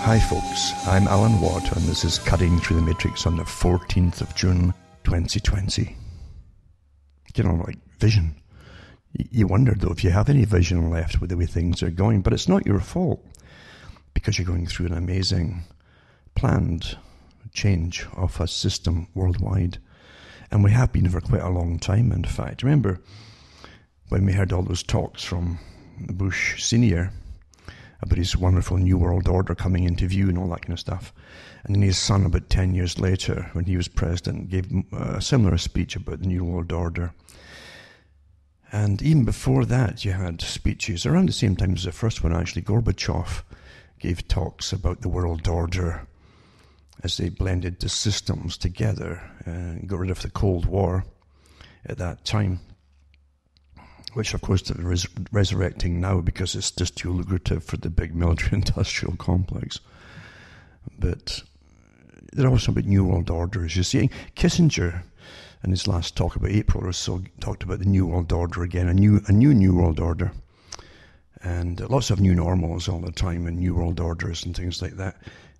Hi folks, I'm Alan Watt and this is Cutting Through the Matrix on the 14th of June 2020. You know, like vision. You wonder though if you have any vision left with the way things are going, but it's not your fault because you're going through an amazing planned change of a system worldwide. And we have been for quite a long time, in fact. Remember when we heard all those talks from Bush Sr. about his wonderful New World Order coming into view and all that kind of stuff. And then his son, about 10 years later, when he was president, gave a similar speech about the New World Order. And even before that, you had speeches, around the same time as the first one, actually, Gorbachev gave talks about the world order as they blended the systems together and got rid of the Cold War at that time, which of course they're resurrecting now because it's just too lucrative for the big military-industrial complex. But they're also about New World Orders. You see, Kissinger, in his last talk about April or so, talked about the New World Order again, a new World Order. And lots of new normals all the time and New World Orders and things like that.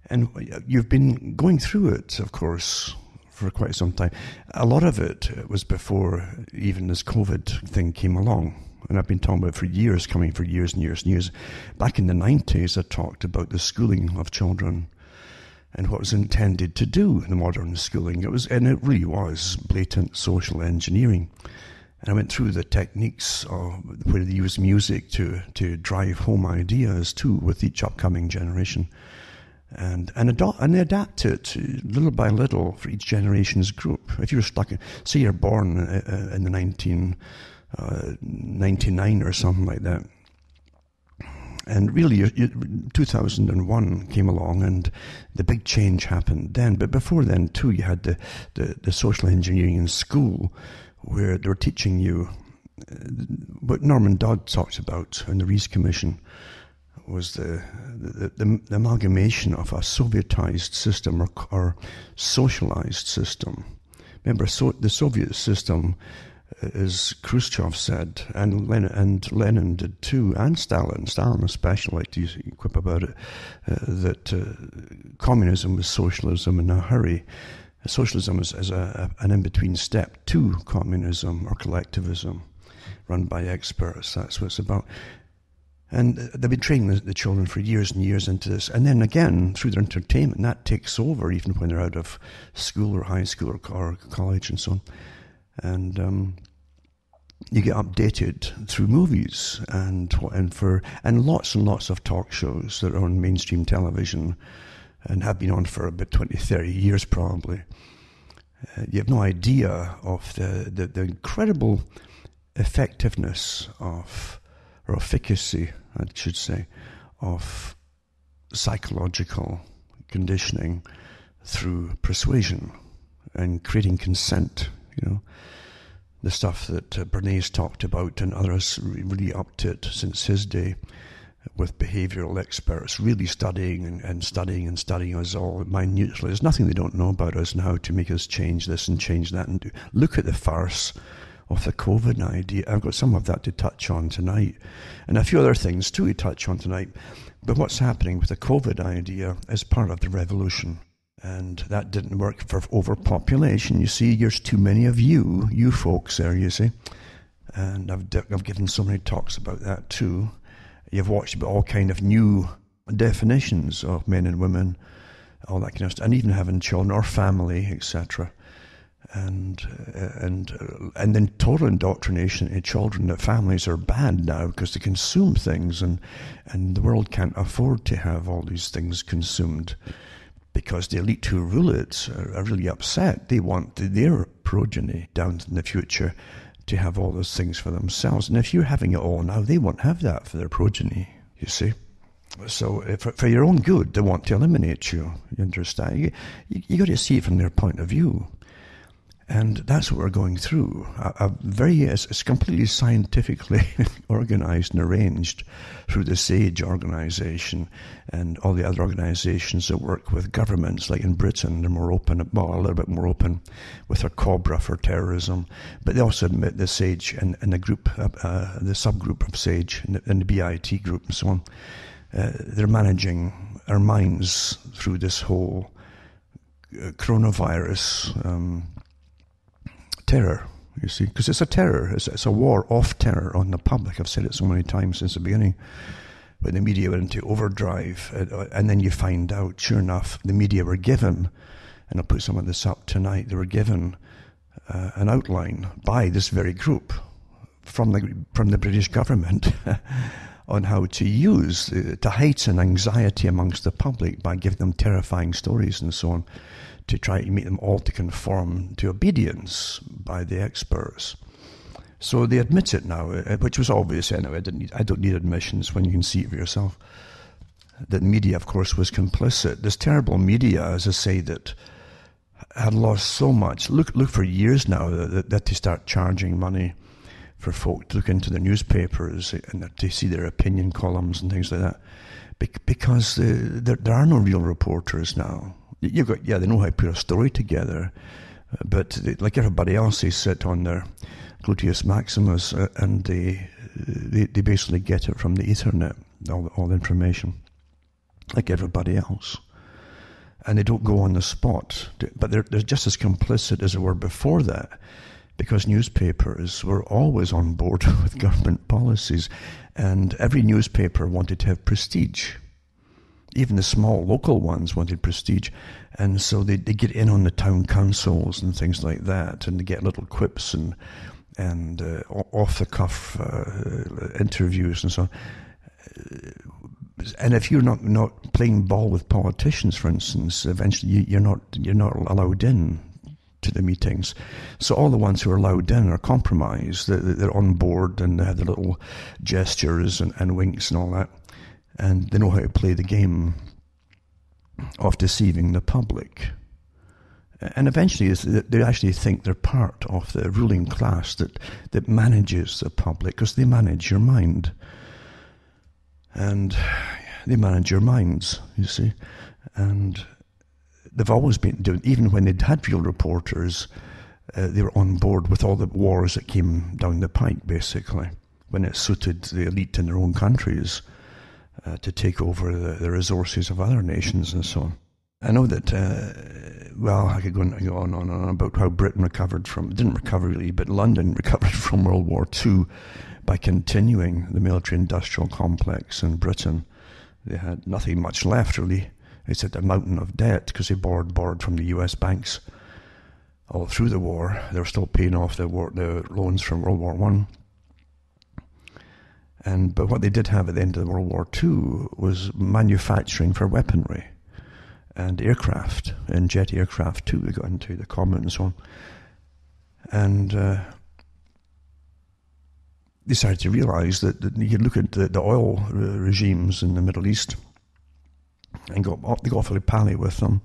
And you've been going through it, of course, for quite some time. A lot of it was before even this COVID thing came along. And I've been talking about it for years, coming for years and years and years. Back in the 90s, I talked about the schooling of children and what was intended to do in the modern schooling. And it really was blatant social engineering. And I went through the techniques of where they use music to drive home ideas too with each upcoming generation. And they adapt it little by little for each generation's group. If you're stuck, say you're born in the 1999 or something like that, and really 2001 came along and the big change happened then. But before then too, you had the social engineering in school where they were teaching you what Norman Dodd talks about in the Rees Commission was the amalgamation of a Sovietized system or socialized system. Remember, the Soviet system, as Khrushchev said, and Lenin did too, and Stalin especially liked to quip about it, that communism was socialism in a hurry. Socialism is an in-between step to communism or collectivism, run by experts. That's what it's about. And they've been training the children for years and years into this. And then again, through their entertainment, that takes over even when they're out of school or high school or college and so on. And you get updated through movies and lots and lots of talk shows that are on mainstream television and have been on for about 20, 30 years probably. You have no idea of the incredible effectiveness or efficacy, I should say, of psychological conditioning through persuasion and creating consent, the stuff that Bernays talked about and others really upped it since his day with behavioral experts really studying and studying us all minutely. There's nothing they don't know about us and how to make us change this and change that and look at the farce of the COVID idea. I've got some of that to touch on tonight, and a few other things too to touch on tonight. But what's happening with the COVID idea is part of the revolution, and that didn't work for overpopulation. You see, there's too many of you folks there, you see, and I've given so many talks about that too. You've watched about all kind of new definitions of men and women, all that kind of stuff, and even having children or family, etc. And then total indoctrination in children that families are bad now because they consume things and the world can't afford to have all these things consumed because the elite who rule it are really upset. They want their progeny down in the future to have all those things for themselves. And if you're having it all now, they won't have that for their progeny, you see. So for your own good, they want to eliminate you. You understand? You got to see it from their point of view. And that's what we're going through. It's completely scientifically organized and arranged through the SAGE organization and all the other organizations that work with governments. Like in Britain, they're more open, well, a little bit more open with their COBRA for terrorism. But they also admit the SAGE and the group, the subgroup of SAGE and the BIT group and so on. They're managing our minds through this whole coronavirus terror, you see, because it's a terror. It's a war of terror on the public. I've said it so many times since the beginning. When the media went into overdrive, and then you find out, sure enough, the media were given, and I'll put some of this up tonight, they were given an outline by this very group from the British government on how to use, to heighten anxiety amongst the public by giving them terrifying stories and so on, to try to make them all to conform to obedience by the experts. So they admit it now, which was obvious anyway. I don't need admissions when you can see it for yourself. That the media, of course, was complicit. This terrible media, as I say, that had lost so much. Look for years now that they start charging money for folk to look into the newspapers and to see their opinion columns and things like that, because there are no real reporters now. They know how to put a story together, but like everybody else, they sit on their gluteus maximus and they basically get it from the Ethernet, all the information, like everybody else. And they don't go on the spot, but they're just as complicit as they were before that, because newspapers were always on board with government policies, and every newspaper wanted to have prestige. Even the small local ones wanted prestige, and so they get in on the town councils and things like that, and they get little quips and off-the-cuff interviews and so on. And if you're not playing ball with politicians, for instance, eventually you're not allowed in to the meetings. So all the ones who are allowed in are compromised. They're on board and they have the little gestures and winks and all that. And they know how to play the game of deceiving the public. And eventually they actually think they're part of the ruling class that manages the public, because they manage your mind. And they manage your minds, you see. And they've always been doing, even when they'd had real reporters, they were on board with all the wars that came down the pike, basically, when it suited the elite in their own countries to take over the resources of other nations and so on. I know that, I could go on and on about how Britain didn't recover really, but London recovered from World War II by continuing the military-industrial complex in Britain. They had nothing much left, really. It's at a mountain of debt because they borrowed from the US banks all through the war. They were still paying off the loans from World War I. But what they did have at the end of World War II was manufacturing for weaponry and aircraft, and jet aircraft too. They got into the Comet and so on. And they started to realize that you could look at the oil regimes in the Middle East and they got awfully pally with them,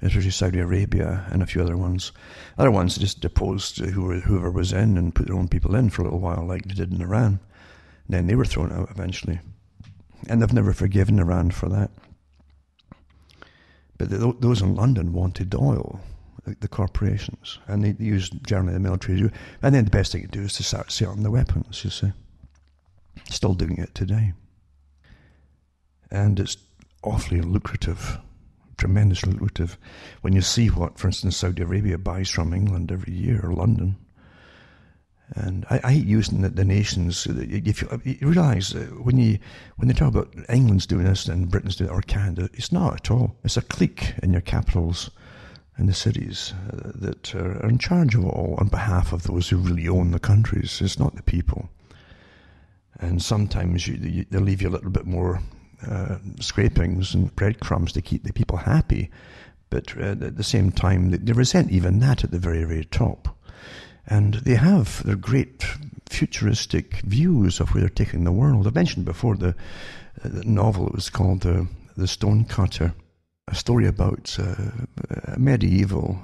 especially Saudi Arabia and a few other ones. Other ones just deposed whoever was in and put their own people in for a little while, like they did in Iran. And then they were thrown out eventually. And they've never forgiven Iran for that. But those in London wanted oil, the corporations, and they used generally the military. And then the best thing to do is to start selling the weapons, you see. Still doing it today. And it's awfully lucrative, tremendously lucrative. When you see what, for instance, Saudi Arabia buys from England every year, or London. And I hate using the nations. If you realise when they talk about England's doing this and Britain's doing it, or Canada, it's not at all. It's a clique in your capitals and the cities that are in charge of it all on behalf of those who really own the countries. It's not the people. And sometimes they leave you a little bit more scrapings and breadcrumbs to keep the people happy, but at the same time they resent even that at the very, very top. And they have their great futuristic views of where they're taking the world. I mentioned before the novel, it was called The Stonecutter, a story about medieval,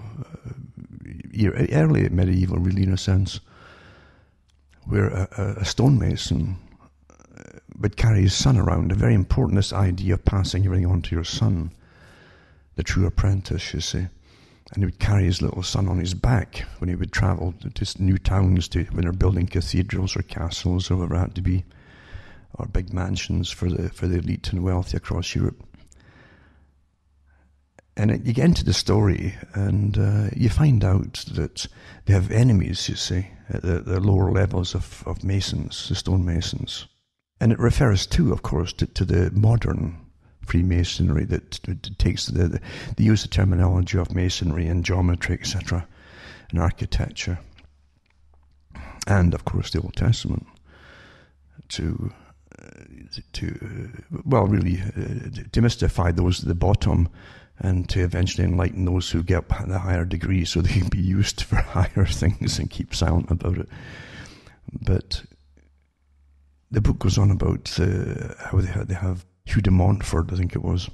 early medieval really in a sense, where a stonemason would carry his son around. A very important, this idea of passing everything on to your son, the true apprentice, you see. And he would carry his little son on his back when he would travel to new towns, when they're building cathedrals or castles or whatever it had to be, or big mansions for the elite and wealthy across Europe. And you get into the story, and you find out that they have enemies, you see, at the lower levels of masons, the stonemasons. And it refers to, of course, to the modern Freemasonry that takes they use the terminology of masonry and geometry, etc., and architecture, and of course the Old Testament to demystify those at the bottom, and to eventually enlighten those who get the higher degree so they can be used for higher things and keep silent about it. But the book goes on about how they have Hugh de Montfort, I think it was,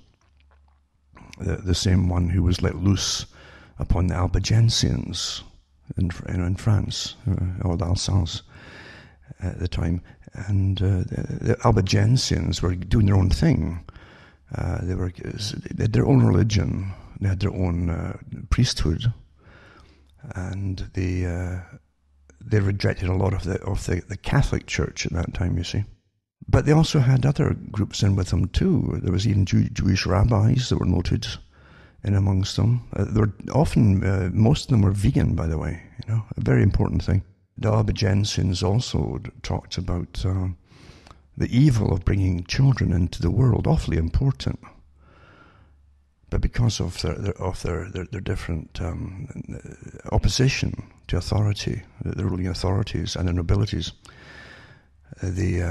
the same one who was let loose upon the Albigensians in France, or Alsace at the time. And the Albigensians were doing their own thing. They had their own religion, they had their own priesthood, and they rejected a lot of the Catholic Church at that time, you see. But they also had other groups in with them too. There was even Jewish rabbis that were noted in amongst them. They were often, most of them were vegan, by the way, you know, a very important thing. The Albigensians also talked about the evil of bringing children into the world, awfully important. But because of their different opposition to authority, the ruling authorities and the nobilities, they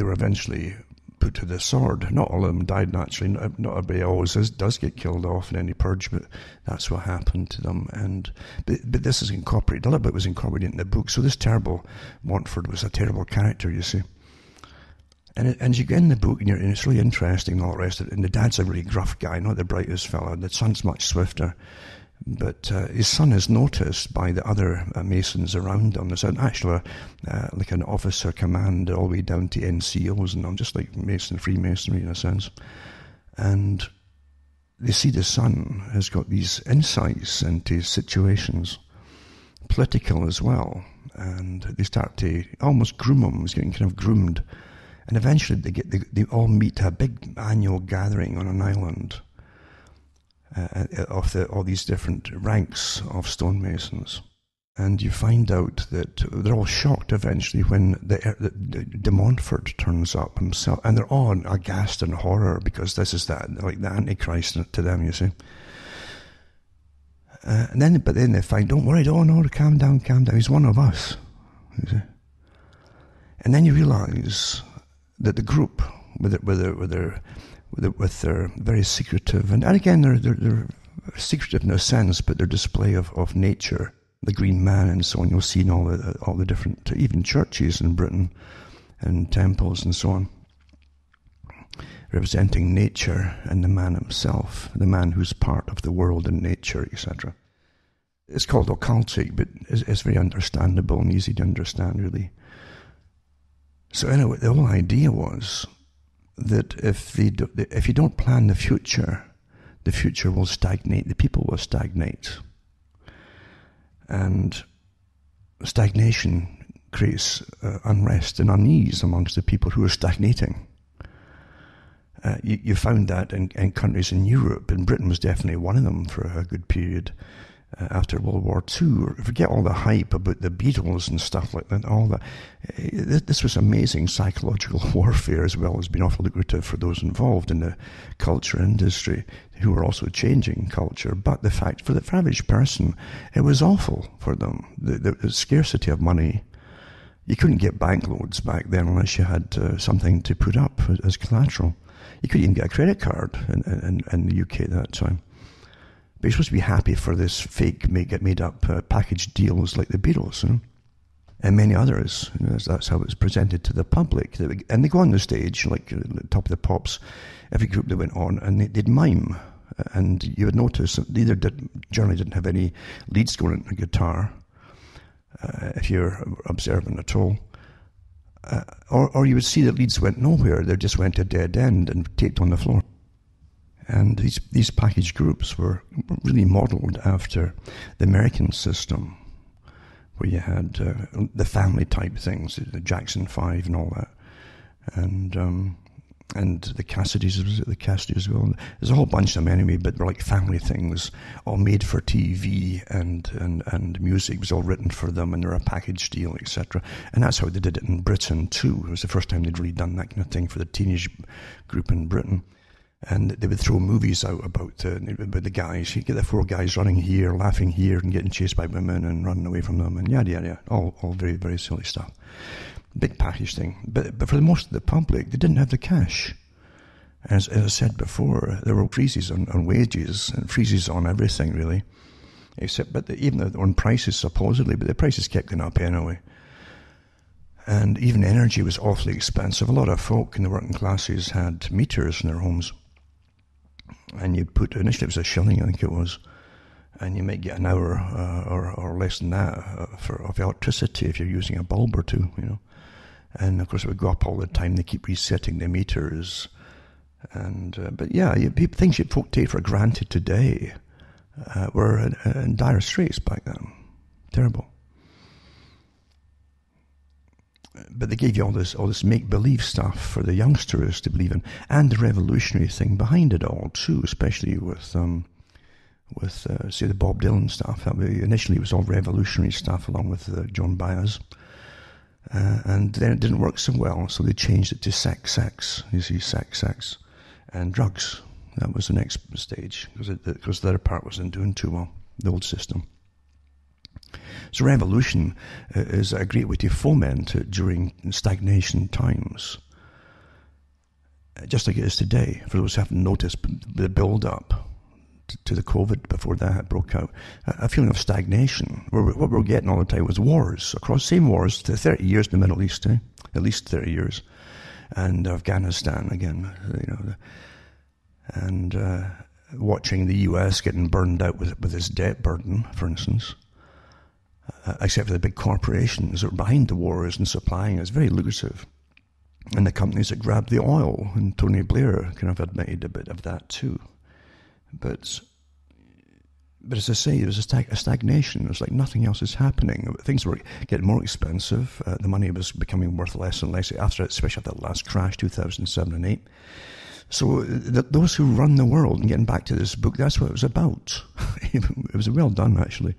were eventually put to the sword. Not all of them died naturally. Not everybody always does get killed off in any purge, but that's what happened to them. But this is incorporated. A little bit was incorporated in the book. So this terrible Montfort was a terrible character, you see. And as you get in the book, and it's really interesting, all the rest of it. And the dad's a really gruff guy, not the brightest fella. The son's much swifter. But his son is noticed by the other Masons around him. There's actually like an officer command all the way down to NCOs, and I'm just like Freemasonry in a sense. And they see the son has got these insights into situations, political as well, and they start to almost groom him. He's getting kind of groomed. And eventually they all meet to a big annual gathering on an island of all these different ranks of stonemasons. And you find out that they're all shocked eventually when de Montfort turns up himself, and they're all aghast in horror, because this is like the Antichrist to them, you see. But then they find, don't worry, calm down, he's one of us, you see. And then you realise that the group, with their very secretive, and again they're secretive in a sense, but their display of nature, the Green Man and so on. You'll see in all the different, even churches in Britain and temples and so on, representing nature and the man himself, the man who's part of the world and nature, etc. It's called occultic, but it's very understandable and easy to understand, really. So anyway, the whole idea was that if you don't plan the future will stagnate, the people will stagnate. And stagnation creates unrest and unease amongst the people who are stagnating. You found that in countries in Europe, and Britain was definitely one of them for a good period. After World War II, forget all the hype about the Beatles and stuff like that, all that. This was amazing psychological warfare, as well as being awfully lucrative for those involved in the culture industry, who were also changing culture. But the fact, for the average person, it was awful for them. The scarcity of money. You couldn't get bank loans back then unless you had something to put up as collateral. You couldn't even get a credit card in the UK at that time. But you're supposed to be happy for this fake made-up package deals like the Beatles, you know? And many others. You know, that's how it was presented to the public. And they go on the stage, like Top of the Pops, every group that went on, and they'd mime. And you would notice that they generally didn't have any leads going into the guitar, if you're observant at all. Or you would see that leads went nowhere. They just went to a dead end and taped on the floor. And these package groups were really modelled after the American system, where you had the family type things, the Jackson 5 and all that. And And the Cassidys, was it the Cassidys as well? There's a whole bunch of them anyway, but they're like family things, all made for TV, and music was all written for them, and they're a package deal, etc. And that's how they did it in Britain too. It was the first time they'd really done that kind of thing for the teenage group in Britain. And they would throw movies out about the guys. You get the four guys running here, laughing here, and getting chased by women and running away from them, and yada yada. All very, very silly stuff. Big package thing. But for the most of the public, they didn't have the cash. As I said before, there were freezes on wages and freezes on everything, really. Even on prices, supposedly, but the prices kept going up anyway. And even energy was awfully expensive. A lot of folk in the working classes had meters in their homes. And you'd put, initially it was £1, I think it was, and you might get an hour or less than that of electricity if you're using a bulb or two, you know. And of course it would go up all the time. They keep resetting the meters. But yeah, things folk take for granted today were in dire straits back then. Terrible. But they gave you all this make-believe stuff for the youngsters to believe in, and the revolutionary thing behind it all too, especially with say the Bob Dylan stuff. Initially it was all revolutionary stuff along with Joan Baez. And then it didn't work so well, so they changed it to sex, you see, sex, and drugs. That was the next stage, because the other part wasn't doing too well, the old system. So revolution is a great way to foment it during stagnation times. Just like it is today, for those who haven't noticed the build-up to the COVID before that broke out, a feeling of stagnation. What we were getting all the time was wars, across same wars, to 30 years in the Middle East, at least 30 years, and Afghanistan again, you know, and watching the US getting burned out with its debt burden, for instance. Except for the big corporations that were behind the wars and supplying it. It's very lucrative. And the companies that grabbed the oil, and Tony Blair kind of admitted a bit of that too. But as I say, there was a stagnation. It was like nothing else is happening. Things were getting more expensive. The money was becoming worth less and less, especially after that last crash, 2007 and 8. So those who run the world, and getting back to this book, that's what it was about. It was well done, actually.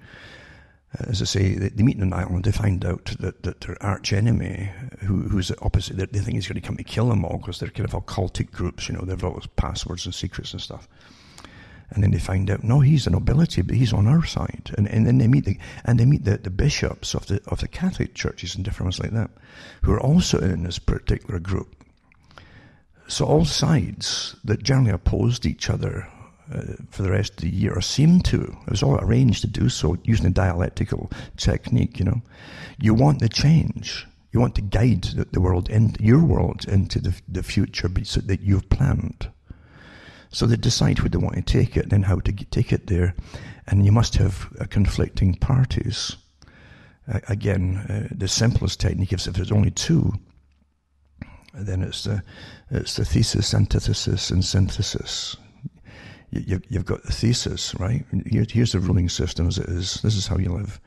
As I say, they meet on an island to find out that their arch enemy, who's the opposite, they think he's going to come to kill them all because they're kind of occultic groups, you know, they've all those passwords and secrets and stuff. And then they find out, no, he's a nobility, but he's on our side. And then they meet the bishops of the Catholic churches and different ones like that, who are also in this particular group. So all sides that generally opposed each other for the rest of the year, or seemed to. It was all arranged to do so using a dialectical technique, you know. You want the change. You want to guide the world, your world, into the future so that you've planned. So they decide where they want to take it and then how to take it there. And you must have conflicting parties. Again, the simplest technique is if there's only two, then it's the thesis, antithesis, and synthesis. You've got the thesis, right? Here's the ruling system as it is. This is how you live.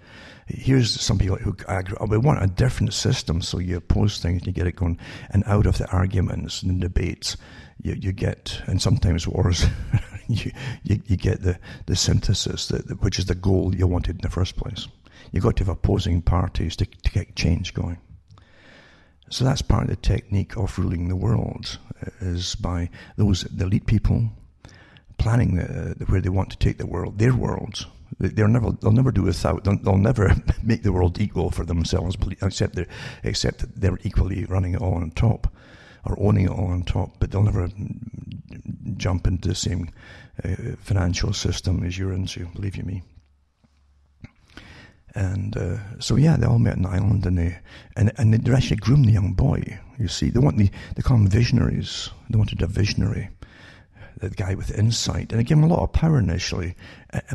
Here's some people who agree, we want a different system, so you oppose things, you get it going. And out of the arguments and the debates, you get, and sometimes wars, you get the synthesis, which is the goal you wanted in the first place. You've got to have opposing parties to get change going. So that's part of the technique of ruling the world, is by the elite people planning where they want to take the world, their world. They'll never do without. They'll never make the world equal for themselves, except that they're equally running it all on top, or owning it all on top. But they'll never jump into the same financial system as you're into. Believe you me. And so yeah, they all met on an island, and they actually groomed the young boy. You see, they call them visionaries. They wanted a visionary. The guy with insight, and it gave him a lot of power initially,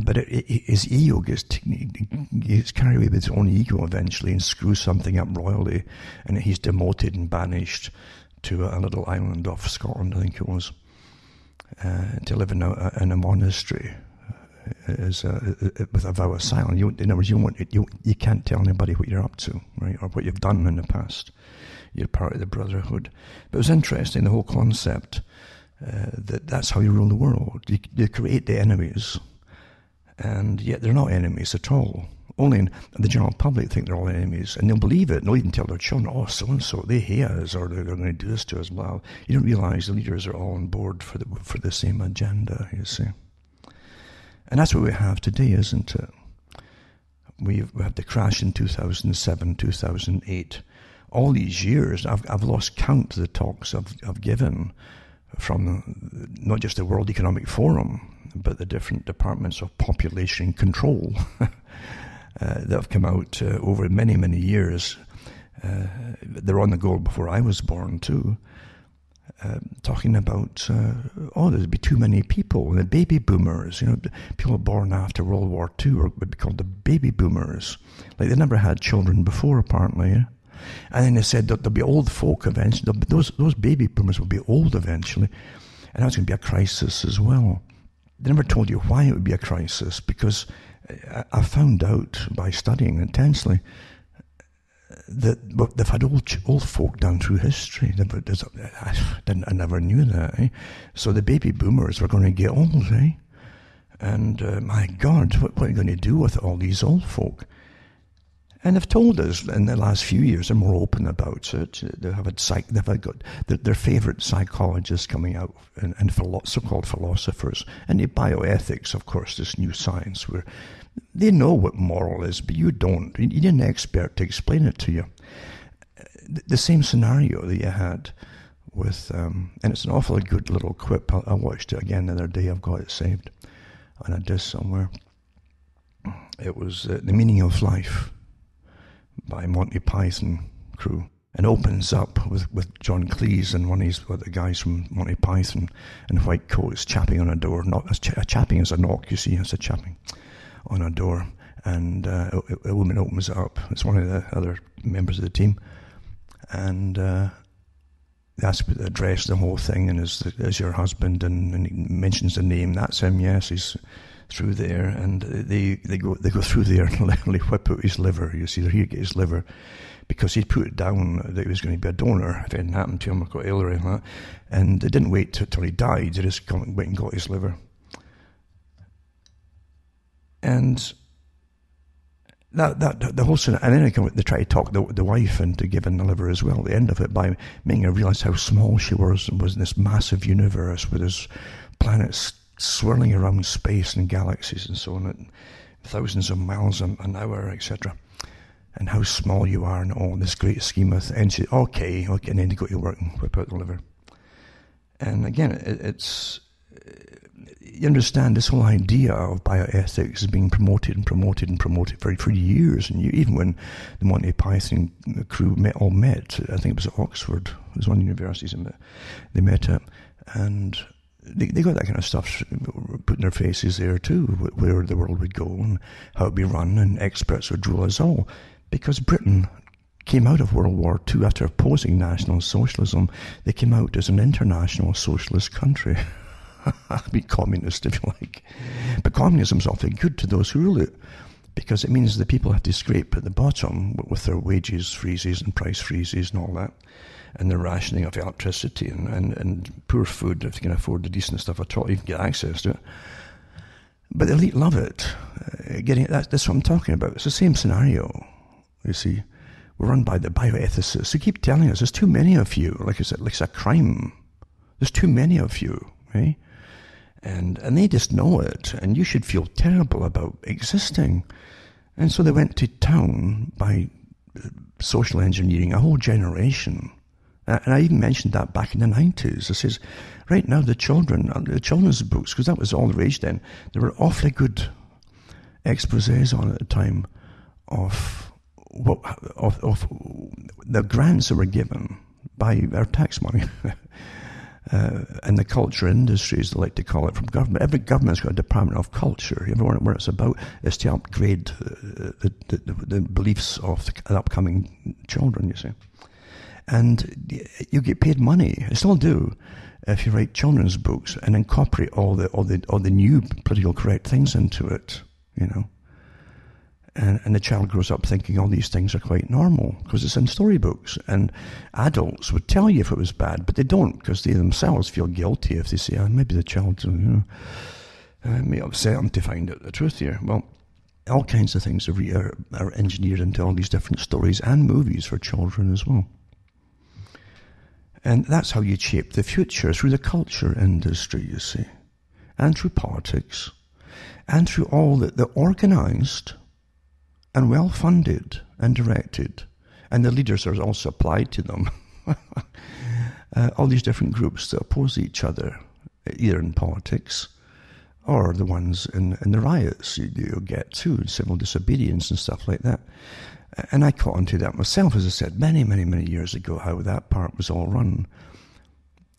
but his ego gets carried away with his own ego eventually and screws something up royally, and he's demoted and banished to a little island off Scotland, I think it was, to live in a monastery with a vow of silence. In other words, you can't tell anybody what you're up to, right, or what you've done in the past. You're part of the brotherhood. But it was interesting, the whole concept that's how you rule the world. You create the enemies, and yet they're not enemies at all. Only the general public think they're all enemies, and they'll believe it. They'll even tell their children, "Oh, so and so, they hate us, or they're going to do this to us." Blah. You don't realize the leaders are all on board for the same agenda. You see, and that's what we have today, isn't it? We had the crash in 2007, 2008. All these years, I've lost count to the talks I've given from not just the World Economic Forum, but the different departments of population control that have come out over many, many years. They're on the go before I was born too, talking about, there'd be too many people. The baby boomers, people born after World War II would be called the baby boomers. Like they never had children before, apparently. Yeah? And then they said that there'll be old folk eventually. Those baby boomers will be old eventually. And that's going to be a crisis as well. They never told you why it would be a crisis, because I found out by studying intensely that they've had old folk down through history. I never knew that. Eh? So the baby boomers were going to get old. Eh? And my God, what are you going to do with all these old folk? And they've told us in the last few years they're more open about it. They've got their favourite psychologists coming out and so-called philosophers. And the bioethics, of course, this new science where they know what moral is, but you don't. You need an expert to explain it to you. The same scenario that you had with, and it's an awfully good little quip. I watched it again the other day. I've got it saved on a disc somewhere. It was The Meaning of Life by Monty Python crew, and opens up with John Cleese and one of the guys from Monty Python in white coats chapping on a door. Chapping is a knock, you see, it's a chapping on a door, and a woman opens it up. It's one of the other members of the team, and that's the address, the whole thing, and is your husband, and he mentions the name. That's him, yes, he's through there, and they go through there and literally whip out his liver. You see, he get his liver because he'd put it down that he was going to be a donor if anything happened to him, or got ill or anything like that. And they didn't wait till he died. They just went and got his liver. And the whole scenario, and then they try to talk the wife into giving the liver as well at the end of it by making her realize how small she was in this massive universe with his planets swirling around space and galaxies and so on at thousands of miles an hour, etc. And how small you are in all this great scheme of things. And she, okay, and then you go to work and whip out the liver. And again, it's you understand this whole idea of bioethics is being promoted for years. And even when the Monty Python crew all met, I think it was at Oxford, it was one of the universities, they met at, and they got that kind of stuff put in their faces there too, where the world would go and how it would be run, and experts would rule us all. Because Britain came out of World War II after opposing National Socialism. They came out as an international socialist country. Be communist if you like. But communism is awfully good to those who rule it, because it means the people have to scrape at the bottom with their wages freezes and price freezes and all that, and the rationing of electricity and poor food, if you can afford the decent stuff at all, you can get access to it. But the elite love it. That's what I'm talking about. It's the same scenario, you see. We're run by the bioethicists who keep telling us there's too many of you, like it's a crime. There's too many of you, eh? And they just know it, and you should feel terrible about existing. And so they went to town by social engineering a whole generation. And I even mentioned that back in the 90s. It says, right now the children's books, because that was all the rage then, there were awfully good exposés on at the time of the grants that were given by our tax money. And the culture industries, they like to call it, from government. Every government's got a department of culture. Everywhere where it's about is to upgrade the beliefs of the upcoming children, you see. And you get paid money. I still do. if you write children's books and incorporate all the new political correct things into it, you know. And the child grows up thinking all these things are quite normal because it's in storybooks. And adults would tell you if it was bad, but they don't, because they themselves feel guilty if they say, oh, maybe the child, may upset them to find out the truth here. Well, all kinds of things are engineered into all these different stories and movies for children as well. And that's how you shape the future, through the culture industry, you see, and through politics, and through all the organised and well-funded and directed, and the leaders are also applied to them. All these different groups that oppose each other, either in politics or the ones in the riots you'll get too, civil disobedience and stuff like that. And I caught onto that myself, as I said, many, many, many years ago, how that part was all run.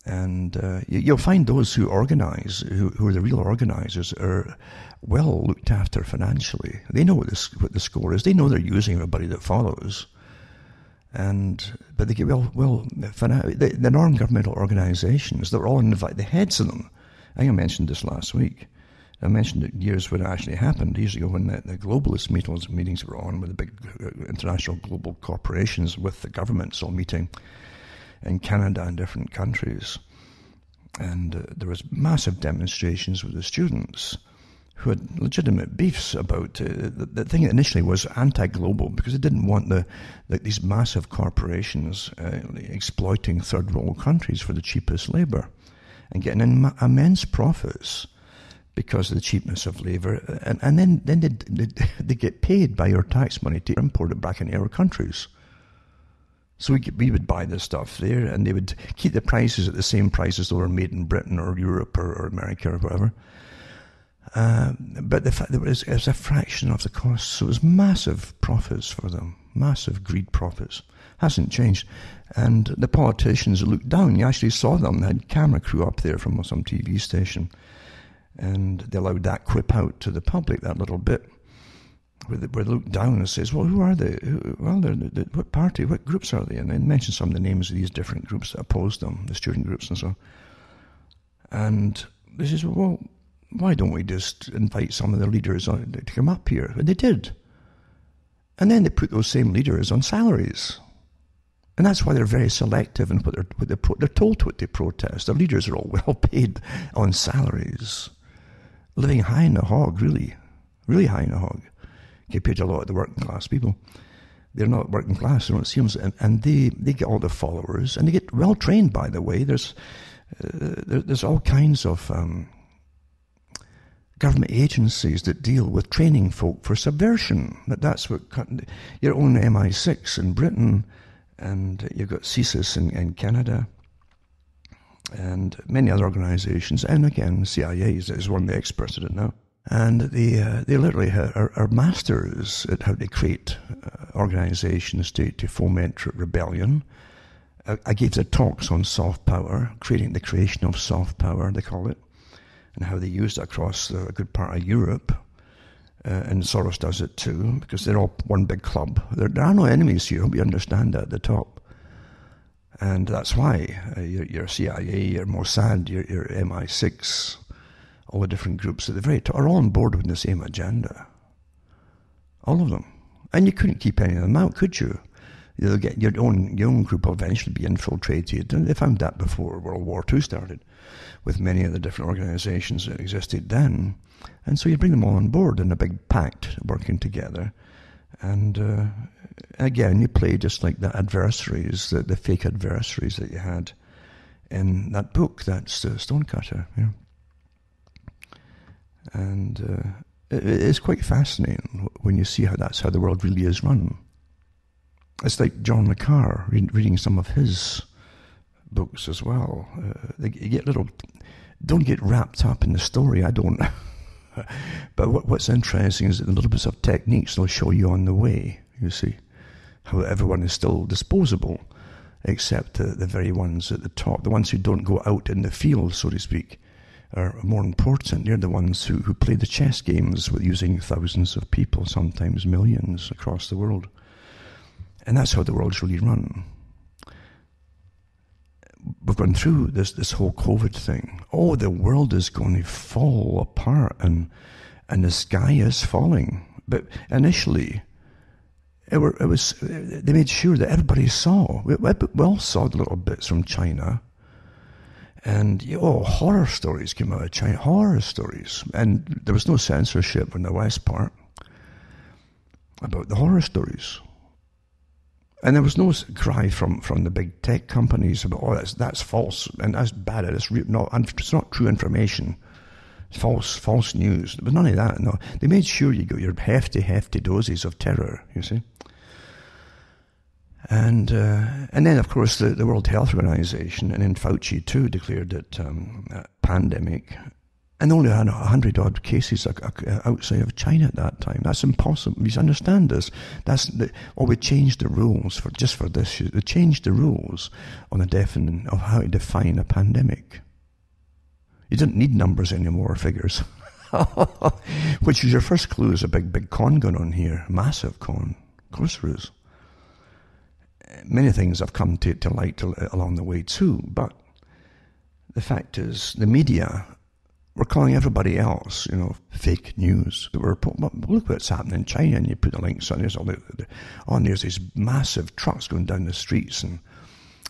And you'll find those who organise, who are the real organisers, are well looked after financially. They know what the score is. They know they're using everybody that follows. But they get the non-governmental organisations, they're all the heads of them. I think I mentioned this last week. I mentioned it years when it actually happened, years ago when the globalist meetings were on with the big international global corporations with the governments all meeting in Canada and different countries. And there was massive demonstrations with the students who had legitimate beefs about the thing initially was anti-global, because they didn't want these massive corporations exploiting third world countries for the cheapest labour and getting immense profits because of the cheapness of labour, and then they get paid by your tax money to import it back into our countries. So we would buy this stuff there, and they would keep the prices at the same price as though they were made in Britain or Europe or America or whatever. But the fact that it was a fraction of the cost, so it was massive profits for them, massive greed profits. Hasn't changed. And the politicians looked down. You actually saw them. They had camera crew up there from some TV station, and they allowed that quip out to the public, that little bit, where they looked down and says, well, who are they? What party, what groups are they? And they mentioned some of the names of these different groups that opposed them, the student groups and so on. And they says, well, why don't we just invite some of the leaders to come up here? And they did. And then they put those same leaders on salaries. And that's why they're very selective in what they're told what they protest. Their leaders are all well paid on salaries, living high in the hog, really high in the hog, compared to a lot of the working class people. They're not working class, it seems, and they get all the followers, and they get well trained. By the way, there's all kinds of government agencies that deal with training folk for subversion. That's what your own MI6 in Britain. And you've got CSIS in Canada and many other organizations. And again, the CIA is one of the experts at it now. And they literally are masters at how to create organizations to foment rebellion. I gave the talks on soft power, the creation of soft power, they call it, and how they use it across a good part of Europe. And Soros does it too, because they're all one big club. There are no enemies here, we understand that at the top. And that's why your CIA, your Mossad, your MI6, all the different groups at the very top are all on board with the same agenda. All of them. And you couldn't keep any of them out, could you? You'll get your own group will eventually be infiltrated. And they found that before World War II started, with many of the different organizations that existed then. And so you bring them all on board in a big pact, working together. And again, you play just like the adversaries, the fake adversaries that you had in that book, that's Stonecutter. Yeah. And it's quite fascinating when you see that's how the world really is run. It's like John le Carre, reading some of his books as well. Don't get wrapped up in the story, I don't. But what's interesting is that the little bits of techniques they'll show you on the way, you see, how everyone is still disposable, except the very ones at the top, the ones who don't go out in the field, so to speak, are more important. They're the ones who play the chess games with using thousands of people, sometimes millions across the world. And that's how the world's really run. we've gone through this whole COVID thing. Oh, the world is going to fall apart and the sky is falling. But initially, they made sure that everybody saw. We all saw the little bits from China. And, horror stories came out of China. Horror stories. And there was no censorship in the West part about the horror stories. And there was no cry from the big tech companies about, that's false, and that's bad, it's not true information. False news. There was none of that, no. They made sure you got your hefty doses of terror, you see. And then, of course, the World Health Organization, and then Fauci too, declared that pandemic, and only had 100-odd cases outside of China at that time. That's impossible. You understand this? We changed the rules for this. They changed the rules on of how to define a pandemic. You didn't need numbers anymore, figures. Which is your first clue. Is a big con going on here. Massive con. Of course there is. Many things have come to light along the way too, but the fact is, the media were calling everybody else, fake news. Look what's happening in China, and you put the links on. There's these massive trucks going down the streets in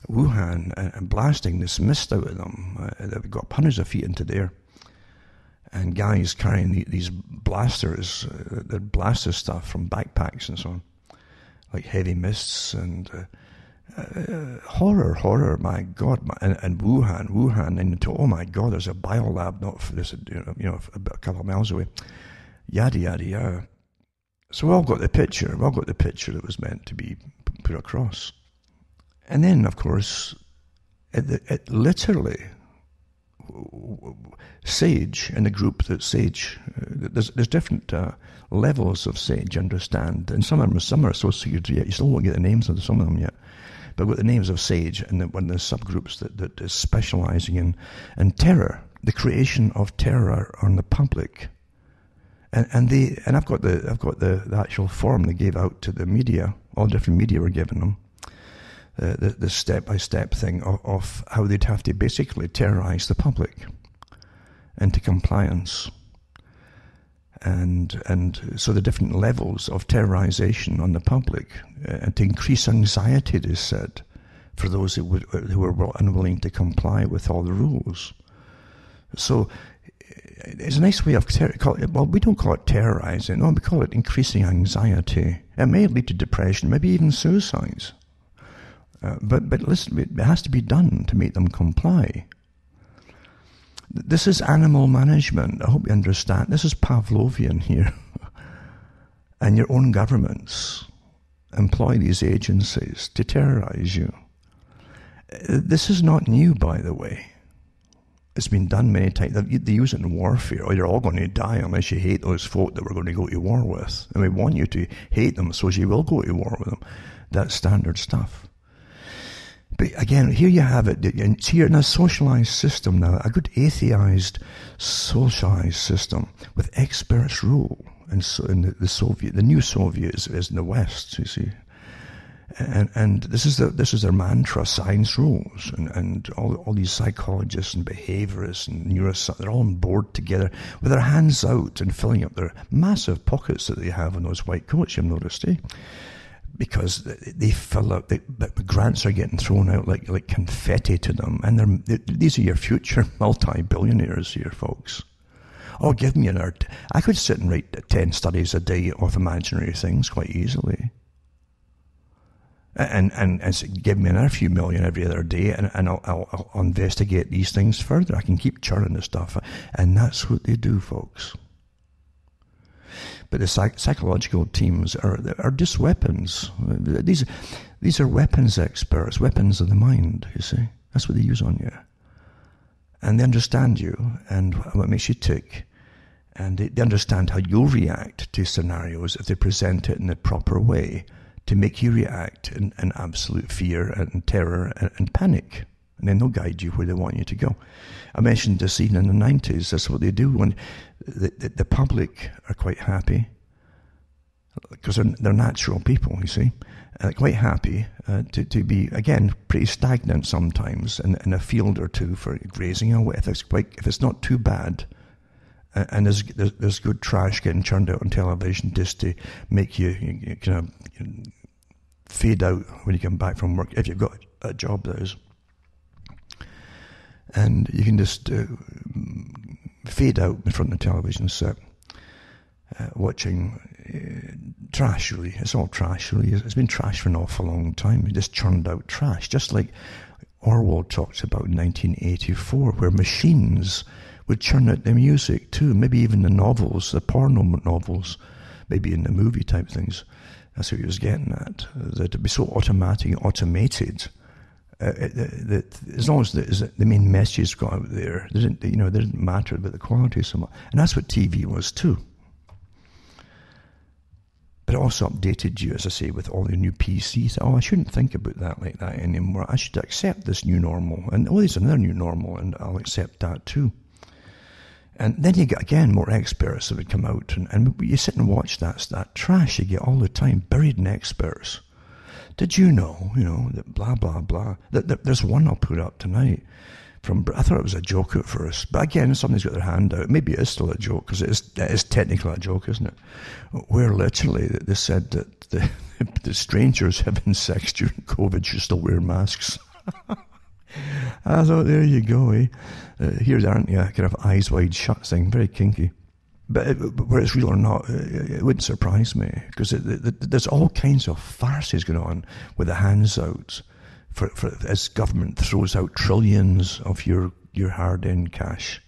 Wuhan and blasting this mist out of them. They've got hundreds of feet into there, and guys carrying these blasters, that blaster stuff from backpacks and so on, like heavy mists and horror, my God, and Wuhan, and oh my God, there's a biolab not for this, a couple of miles away, yada yada yada. So we all got the picture. That was meant to be put across, and then of course, it literally, Sage and the group that Sage, there's different levels of Sage, understand, and some are associated yet. You still won't get the names of some of them yet. But with the names of Sage and one of the subgroups that is specializing in terror, the creation of terror on the public, and I've got the actual form they gave out to the media. All different media were giving them the step-by-step thing of how they'd have to basically terrorize the public into compliance. And so the different levels of terrorization on the public, and to increase anxiety, they said, for those who were unwilling to comply with all the rules. So it's a nice way of we don't call it terrorizing. No, we call it increasing anxiety. It may lead to depression, maybe even suicides. But listen, it has to be done to make them comply. This is animal management. I hope you understand. This is Pavlovian here. And your own governments employ these agencies to terrorize you. This is not new, by the way. It's been done many times. They use it in warfare. Oh, you're all going to die unless you hate those folk that we're going to go to war with. And we want you to hate them so you will go to war with them. That's standard stuff. But again, here you have it. It's here in a socialized system now, a good atheized, socialized system with experts rule. And so in the new Soviet is in the West, you see. And this is their mantra: science rules, and all these psychologists and behaviorists and neuroscientists, they're all on board together with their hands out and filling up their massive pockets that they have in those white coats, you've noticed, because they fill out, the grants are getting thrown out like confetti to them, and these are your future multi-billionaires here, folks. Oh, give me I could sit and write 10 studies a day of imaginary things quite easily. And give me another few million every other day, and I'll investigate these things further. I can keep churning the stuff, and that's what they do, folks. But the psychological teams are just weapons. These are weapons experts, weapons of the mind, you see. That's what they use on you. And they understand you and what makes you tick. And they understand how you'll react to scenarios if they present it in the proper way to make you react in absolute fear and terror and panic. And then they'll guide you where they want you to go. I mentioned this even in the 90s. That's what they do when the public are quite happy, because they're natural people, you see. quite happy to be, again, pretty stagnant sometimes in a field or two for grazing away. If it's not too bad, and there's good trash getting churned out on television just to make you kind of fade out when you come back from work, if you've got a job, that is. And you can just fade out in front of the television set, watching trash, really. It's all trash, really. It's been trash for an awful long time. We just churned out trash, just like Orwell talks about in 1984, where machines would churn out the music too, maybe even the novels, the porno novels, maybe in the movie type things. That's what he was getting at. That it'd be so automated. That as long as the main message got out there, they didn't matter about the quality so much. And that's what TV was too. But it also updated you, as I say, with all the new PCs. Oh, I shouldn't think about that like that anymore. I should accept this new normal. And there's another new normal, and I'll accept that too. And then you get, again, more experts that would come out. And you sit and watch that trash you get all the time, buried in experts. Did you know, that blah, blah, blah. There's one I'll put up tonight. I thought it was a joke at first. But again, somebody's got their hand out. Maybe it is still a joke, because it is technically a joke, isn't it? Where literally they said that the strangers having sex during COVID should still wear masks. I thought, there you go, eh? Here's, aren't you, kind of eyes wide shut thing, very kinky. But whether it's real or not, it wouldn't surprise me, because there's all kinds of farces going on with the hands out for as government throws out trillions of your hard-earned cash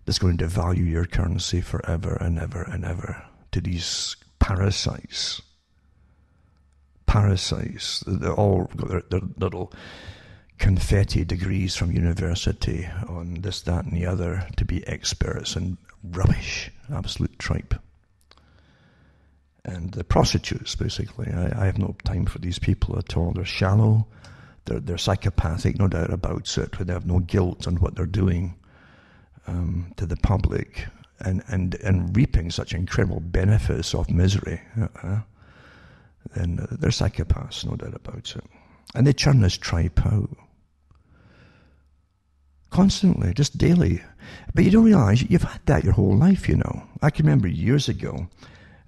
that's going to devalue your currency forever and ever and ever to these parasites. They're all got their little confetti degrees from university on this, that, and the other to be experts in rubbish, absolute tripe. And the prostitutes, basically, I have no time for these people at all. They're shallow, they're psychopathic, no doubt about it, but they have no guilt on what they're doing to the public, and reaping such incredible benefits of misery. Then they're psychopaths, no doubt about it. And they churn this tripe out constantly, just daily. But you don't realise you've had that your whole life, I can remember years ago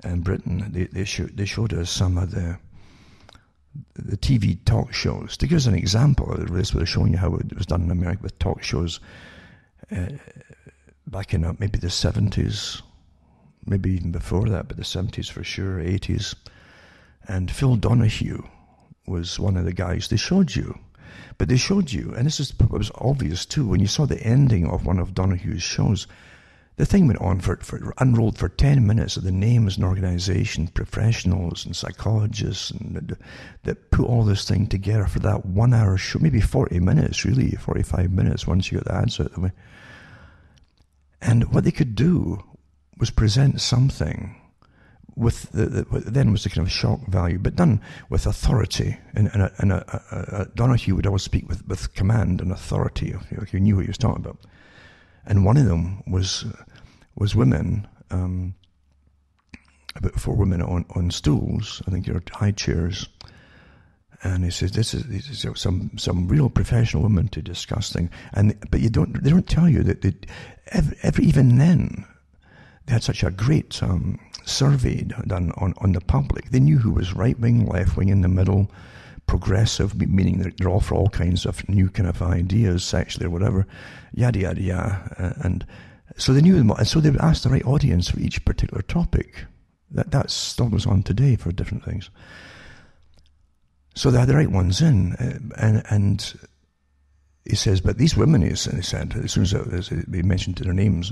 in Britain, they showed us some of the TV talk shows. To give us an example of this, they're showing you how it was done in America with talk shows back in maybe the 70s, maybe even before that, but the 70s for sure, 80s. And Phil Donahue was one of the guys they showed you. But they showed you, and this was obvious too, when you saw the ending of one of Donahue's shows, the thing went on unrolled for 10 minutes of the names and organizations, professionals and psychologists and that put all this thing together for that 1 hour show, maybe 40 minutes, really, 45 minutes once you got the ads out of the way. And what they could do was present something with then was the kind of shock value, but done with authority. And Donahue would always speak with command and authority. He knew what he was talking about. And one of them was women, about 4 women on stools, I think, or high chairs. And he says, this is some real professional women to discuss things. But they don't tell you that even then, they had such a great survey done on the public. They knew who was right-wing, left-wing, in the middle, progressive, meaning they're all for all kinds of new kind of ideas, sexually or whatever, yada, yada, yada. And so they knew them, and so they would ask the right audience for each particular topic. That still goes on today for different things. So they had the right ones in, and he says, but these women, he said, as soon as they mentioned their names,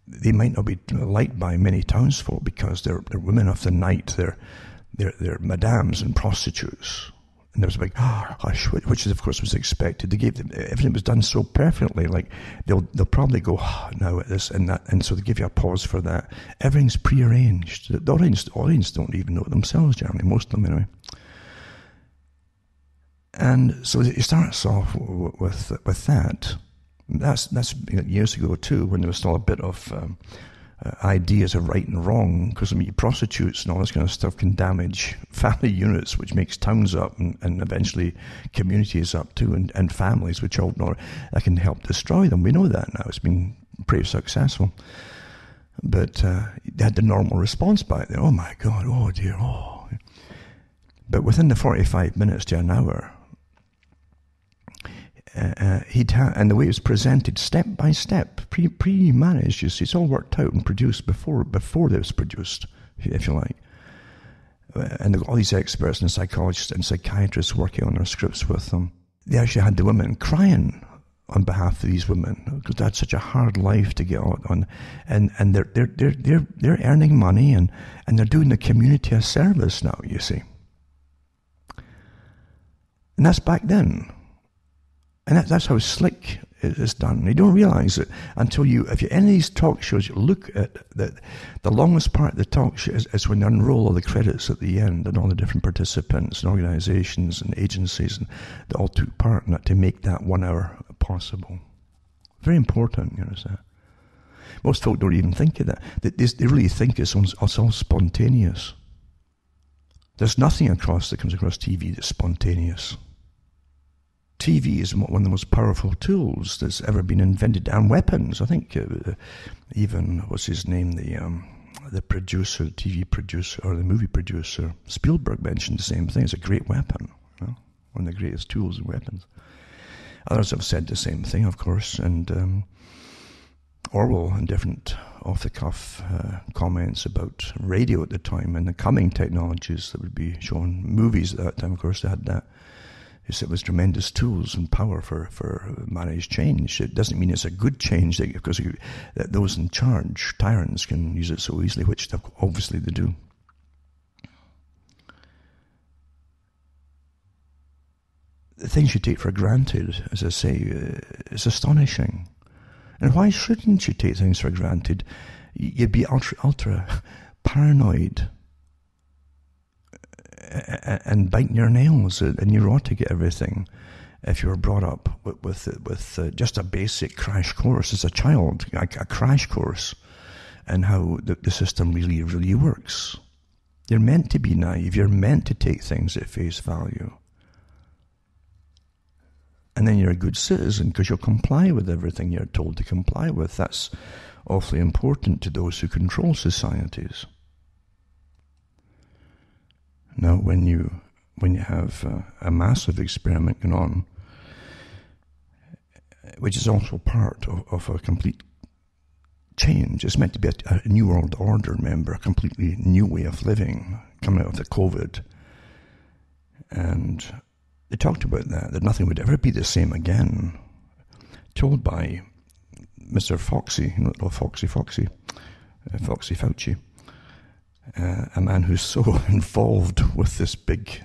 they might not be liked by many townsfolk because they're women of the night, they're madams and prostitutes. And there was a big hush, which of course was expected. They gave them, everything was done so perfectly, like they'll probably go now at this and that, and so they give you a pause for that. Everything's prearranged. The audience don't even know it themselves generally, most of them anyway. And so it starts off with that. That's years ago too, when there was still a bit of ideas of right and wrong, because prostitutes and all this kind of stuff can damage family units, which makes towns up and eventually communities up too, and families, which all know that can help destroy them. We know that now. It's been pretty successful. But they had the normal response back then. Oh my God, oh dear, oh. But within the 45 minutes to an hour, and the way it was presented, step by step, pre-managed, you see, it's all worked out and produced before it was produced, if you like. And all these experts and psychologists and psychiatrists working on their scripts with them, they actually had the women crying on behalf of these women, because they had such a hard life to get on, and they're earning money and they're doing the community a service now, you see. And that's back then. And that's how slick it is done. You don't realize it until if you're in any of these talk shows, you look at the longest part of the talk show is when they unroll all the credits at the end and all the different participants and organizations and agencies and they all took part in that to make that 1 hour possible. Very important, you understand? Most folk don't even think of that. They really think it's all spontaneous. There's nothing that comes across TV that's spontaneous. TV is one of the most powerful tools that's ever been invented, and weapons. I think even, what's his name, the producer, the TV producer, or the movie producer, Spielberg mentioned the same thing. It's a great weapon, one of the greatest tools and weapons. Others have said the same thing, of course, and Orwell and different off-the-cuff comments about radio at the time and the coming technologies that would be shown. Movies at that time, of course, they had that. It was tremendous tools and power for managed change. It doesn't mean it's a good change, because those in charge, tyrants, can use it so easily, which obviously they do. The things you take for granted, as I say, is astonishing. And why shouldn't you take things for granted? You'd be ultra paranoid and biting your nails and neurotic at everything if you were brought up with just a basic crash course as a child, a crash course, and how the system really, really works. You're meant to be naive. You're meant to take things at face value. And then you're a good citizen because you'll comply with everything you're told to comply with. That's awfully important to those who control societies. Now, when you have a massive experiment going on, which is also part of a complete change, it's meant to be a new world order, remember, a completely new way of living coming out of the COVID. And they talked about that nothing would ever be the same again, told by Mr. Foxy, Foxy Fauci. A man who's so involved with this big,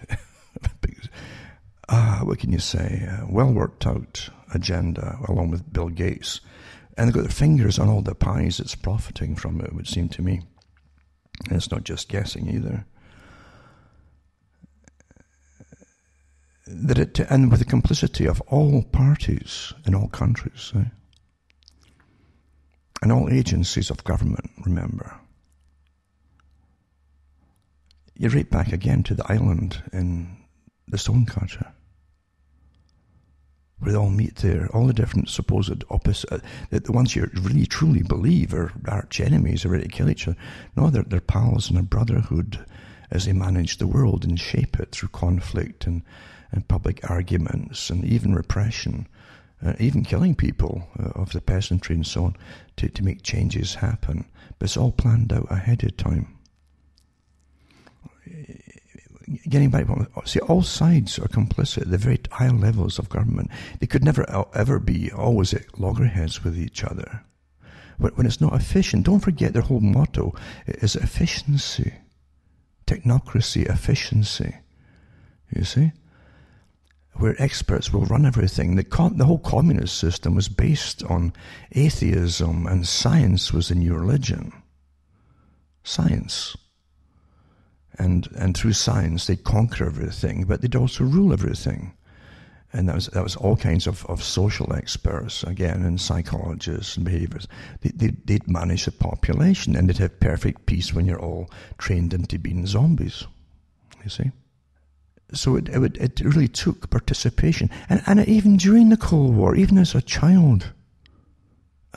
what can you say, well worked out agenda, along with Bill Gates. And they've got their fingers on all the pies that's profiting from it would seem to me. And it's not just guessing either. And with the complicity of all parties in all countries, and all agencies of government, remember. You're right back again to the island in the Stonecutter, where they all meet there, all the different supposed opposite, the ones you really truly believe are arch enemies, are ready to kill each other. No, they're pals in a brotherhood as they manage the world and shape it through conflict and public arguments and even repression, even killing people of the peasantry and so on to make changes happen. But it's all planned out ahead of time. Getting back, see, all sides are complicit at the very high levels of government. They could never ever be always at loggerheads with each other. When it's not efficient, don't forget their whole motto is efficiency, technocracy, efficiency. You see? Where experts will run everything. The whole communist system was based on atheism, and science was the new religion. Science. And through science they'd conquer everything, but they'd also rule everything. And that was all kinds of social experts, again, and psychologists and behaviorists. They'd manage the population, and they'd have perfect peace when you're all trained into being zombies, you see. So it really took participation. And even during the Cold War, even as a child,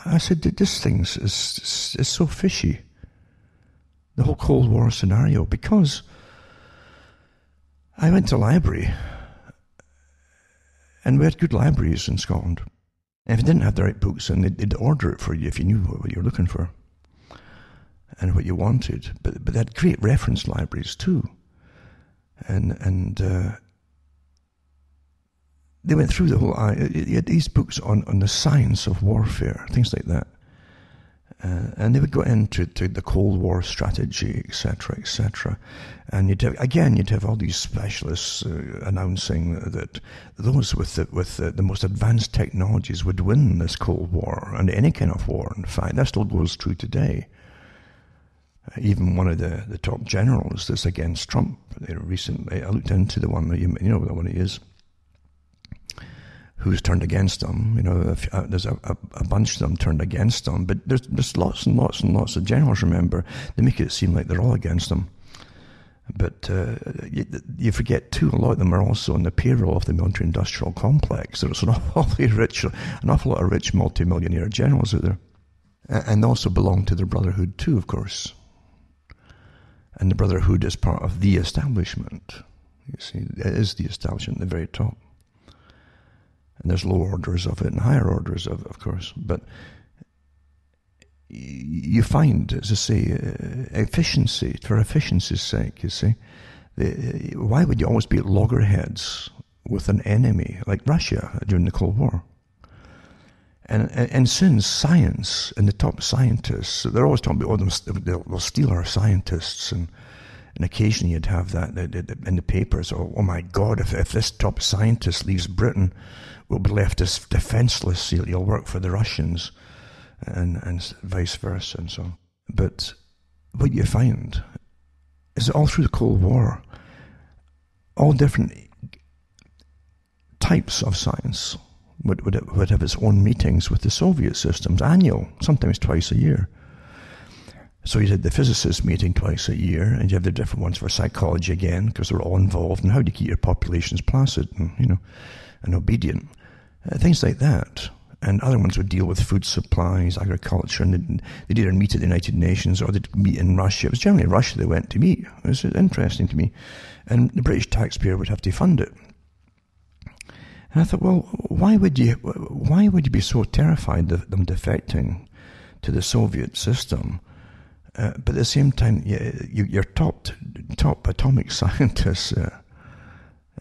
I said, this thing is so fishy, the whole Cold War scenario, because I went to library, and we had good libraries in Scotland. And if you didn't have the right books, and they'd order it for you if you knew what you were looking for and what you wanted. But they had great reference libraries too. And they went through the whole... You had these books on the science of warfare, things like that. And they would go into the Cold War strategy, etc., etc. And you'd have all these specialists announcing that those with the most advanced technologies would win this Cold War, and any kind of war. In fact, that still goes true today. Even one of the top generals that's against Trump, recently, I looked into the one that you know the one he is, who's turned against him. There's a bunch of them turned against him, but there's lots and lots and lots of generals, remember. They make it seem like they're all against him. But you forget, too, a lot of them are also on the payroll of the military-industrial complex. There's an awful lot of rich multimillionaire generals out there. And also belong to the Brotherhood, too, of course. And the Brotherhood is part of the establishment. You see, it is the establishment at the very top. And there's low orders of it and higher orders of it, of course. But you find, as I say, efficiency, for efficiency's sake, you see. Why would you always be at loggerheads with an enemy like Russia during the Cold War? And since science and the top scientists, they're always talking about, they'll steal our scientists, and occasionally you'd have that in the papers, oh my God, if this top scientist leaves Britain, we'll be left as defenseless, he'll work for the Russians, and vice versa and so on. But what you find is that all through the Cold War, all different types of science would have its own meetings with the Soviet systems, annual, sometimes twice a year. So you had the physicists meeting twice a year, and you have the different ones for psychology again, because they're all involved in how to keep your populations placid and obedient, things like that. And other ones would deal with food supplies, agriculture, and they'd either meet at the United Nations or they'd meet in Russia. It was generally Russia they went to meet. It was interesting to me. And the British taxpayer would have to fund it. And I thought, well, why would you be so terrified of them defecting to the Soviet system? But at the same time, your top atomic scientists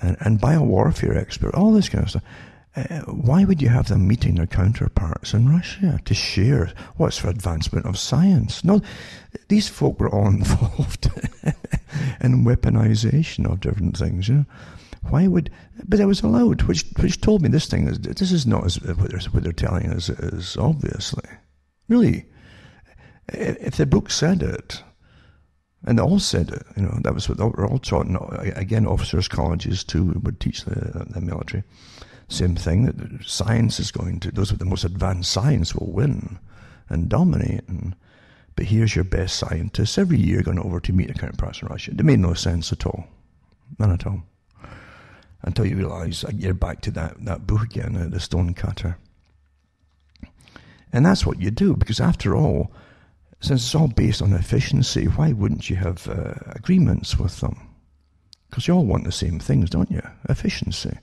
and biowarfare experts, all this kind of stuff, why would you have them meeting their counterparts in Russia to share what's for advancement of science? No, these folk were all involved in weaponization of different things, but it was allowed, which told me this is not as what they're telling us is, obviously. Really, if the book said it, and they all said it, that was what they were all taught. And again, officers' colleges too would teach the military. Same thing, that science is those with the most advanced science will win and dominate. But here's your best scientists every year going over to meet a counterparts in Russia. It made no sense at all. None at all. Until you realise you're back to that book again, the Stonecutter. And that's what you do, because after all, since it's all based on efficiency, why wouldn't you have agreements with them? Because you all want the same things, don't you? Efficiency.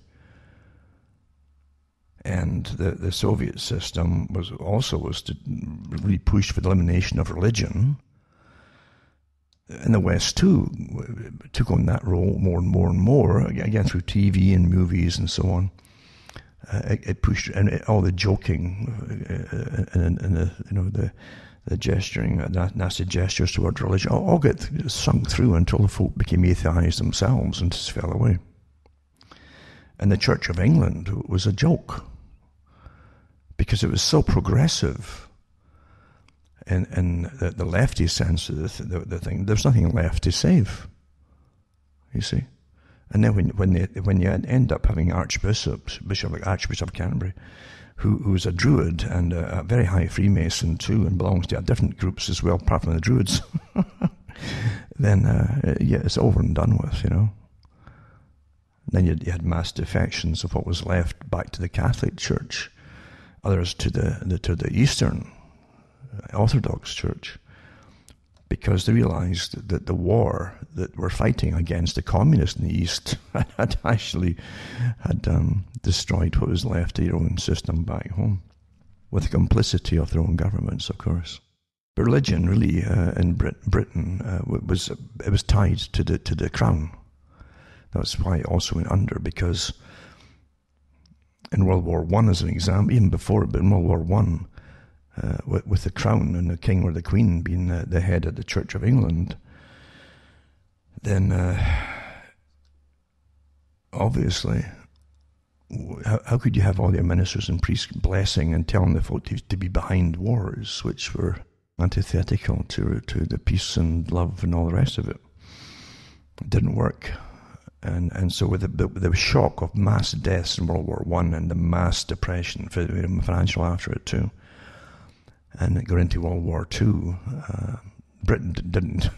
And the Soviet system was to really push for the elimination of religion. And the West, too, took on that role more and more and more, again through TV and movies and so on. It pushed, and all the joking and the gesturing, nasty gestures toward religion, all got sunk through until the folk became atheized themselves and just fell away. And the Church of England was a joke, because it was so progressive. In the lefty sense of the thing, there's nothing left to save, you see. And then when you end up having Archbishop of Canterbury, who's a Druid and a very high Freemason too, and belongs to different groups as well, apart from the Druids, then it's over and done with, Then you had mass defections of what was left back to the Catholic Church, others to the Eastern Orthodox Church, because they realized that the war that we're fighting against the communists in the East had destroyed what was left of their own system back home, with the complicity of their own governments, of course. But religion, really, in Britain, was tied to the crown. That's why it also went under, because in World War I, as an example, even before it, but in World War I, with the crown and the king or the queen being the head of the Church of England, then obviously, how could you have all your ministers and priests blessing and telling the folk to be behind wars, which were antithetical to the peace and love and all the rest of it? It didn't work. And so with the shock of mass deaths in World War I and the mass depression, financial after it too, and going into World War II, Britain didn't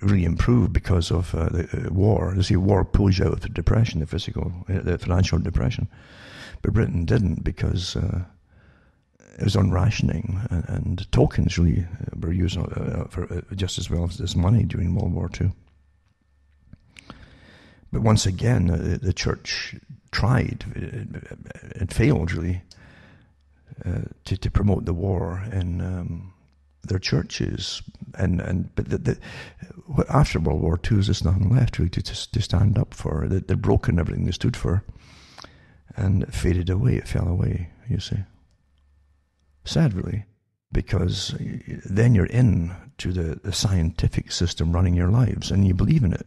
really improve because of the war. You see, war pulls you out of the depression, the financial depression. But Britain didn't, because it was on rationing, and tokens really were used for just as well as money during World War II. But once again, the church tried, it failed really, to promote the war in their churches, but after World War II, there's nothing left really to stand up for. They'd broken everything they stood for, and it faded away. It fell away. You see, sad really, because then you're in to the scientific system running your lives, and you believe in it.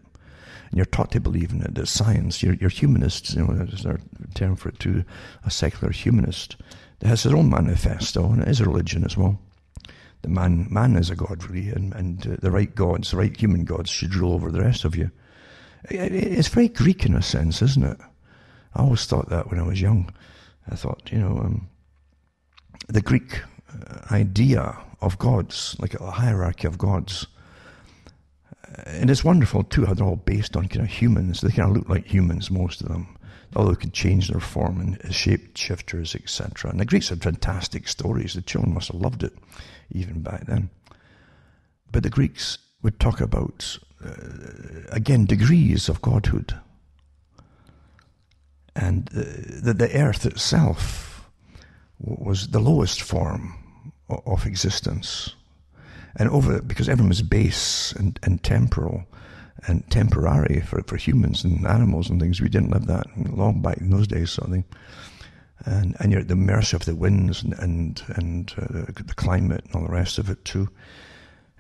And you're taught to believe in it. There's science. You're humanists. There's our term for it too, a secular humanist. It has their own manifesto, and it is a religion as well. The man is a god, really, and the right gods, the right human gods, should rule over the rest of you. It's very Greek in a sense, isn't it? I always thought that when I was young. I thought, the Greek idea of gods, like a hierarchy of gods. And it's wonderful too how they're all based on kind of humans. They kind of look like humans, most of them, although they could change their form and shape shifters, etc. And the Greeks had fantastic stories. The children must have loved it even back then. But the Greeks would talk about, again, degrees of godhood. And the earth itself was the lowest form of existence. And because everyone was base and temporal and temporary for humans and animals and things. We didn't live that long back in those days, sort of thing. And you're at the mercy of the winds and the climate and all the rest of it too.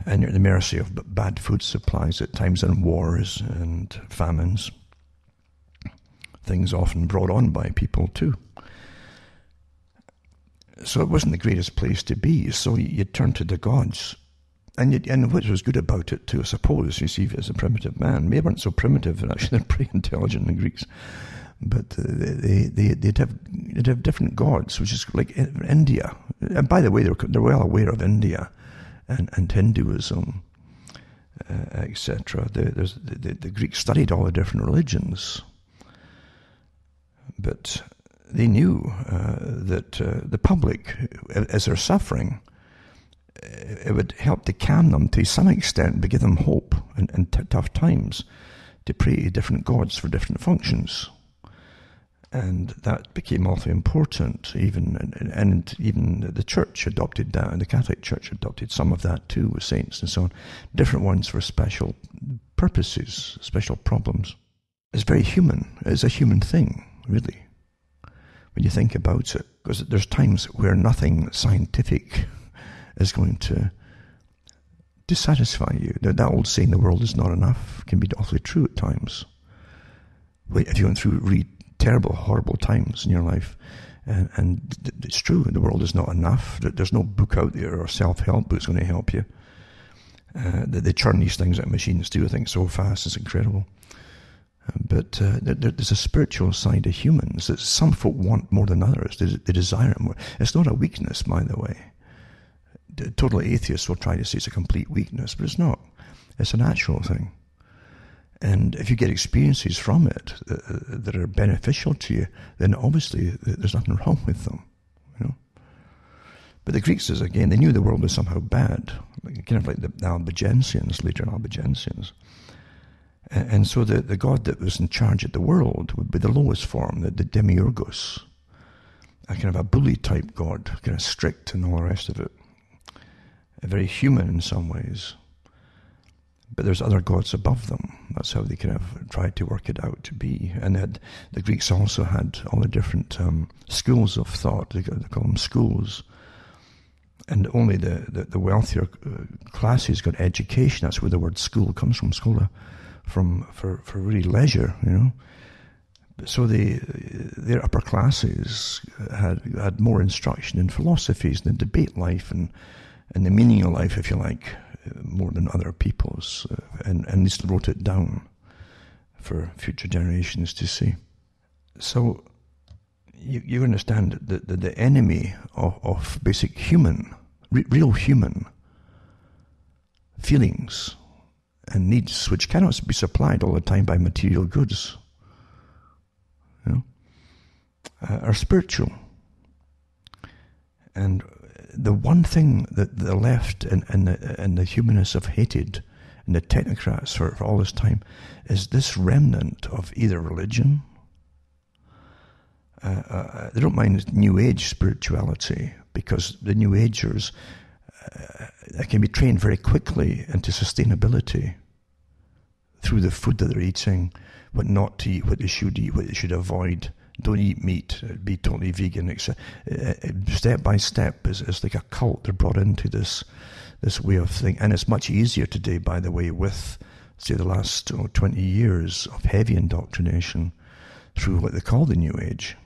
And you're at the mercy of bad food supplies at times, and wars and famines. Things often brought on by people too. So it wasn't the greatest place to be. So you turn to the gods. And what was good about it too, I suppose, you see, as a primitive man, they weren't so primitive, actually, they're pretty intelligent, the Greeks. But they'd have different gods, which is like India. And by the way, they're well aware of India and Hinduism, etc. The Greeks studied all the different religions. But they knew that the public, as they're suffering, it would help to calm them to some extent, but give them hope in tough times, to pray to different gods for different functions. And that became awfully important, and even the church adopted that, and the Catholic Church adopted some of that too, with saints and so on. Different ones for special purposes, special problems. It's very human. It's a human thing, really, when you think about it. Because there's times where nothing scientific is going to satisfy you. That old saying, the world is not enough, can be awfully true at times. If you're going through really terrible, horrible times in your life, and it's true, the world is not enough. There's no book out there or self-help book that's going to help you. They churn these things out of machines too, I think, so fast, it's incredible. But there's a spiritual side of humans that some folk want more than others. They desire it more. It's not a weakness, by the way. Total atheists will try to say it's a complete weakness, but it's not. It's a natural thing. And if you get experiences from it that are beneficial to you, then obviously there's nothing wrong with them. You know? But the Greeks, again, they knew the world was somehow bad, kind of like the Albigensians, later Albigensians. And so the god that was in charge of the world would be the lowest form, the demiurgos, a kind of a bully type god, kind of strict and all the rest of it. Very human in some ways. But there's other gods above them. That's how they kind of tried to work it out to be. And the Greeks also had all the different schools of thought. They call them schools. And only the wealthier classes got education. That's where the word school comes from, schola, for really leisure, you know. So their upper classes had more instruction in philosophies and debate life and the meaning of life, if you like, more than other people's, and at least wrote it down for future generations to see. So you understand that the enemy of basic human, real human feelings and needs, which cannot be supplied all the time by material goods, you know, are spiritual. And the one thing that the left and the humanists have hated, and the technocrats for all this time, is this remnant of either religion. They don't mind New Age spirituality, because the New Agers can be trained very quickly into sustainability through the food that they're eating, what not to eat, what they should avoid. Don't eat meat, be totally vegan, etc. Step by step is like a cult. They're brought into this way of thinking. And it's much easier today, by the way, with, say, the last 20 years of heavy indoctrination through what they call the New Age.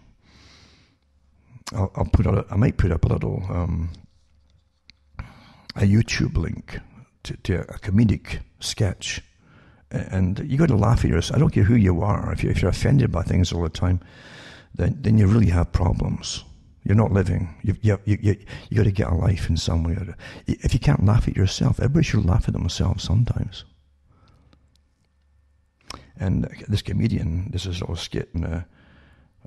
I might put up a little a YouTube link to a comedic sketch. And you got to laugh at yourself. I don't care who you are. If you're offended by things all the time, then you really have problems. You're not living. You got to get a life in some way. If you can't laugh at yourself, everybody should laugh at themselves sometimes. And this comedian, this is all skit and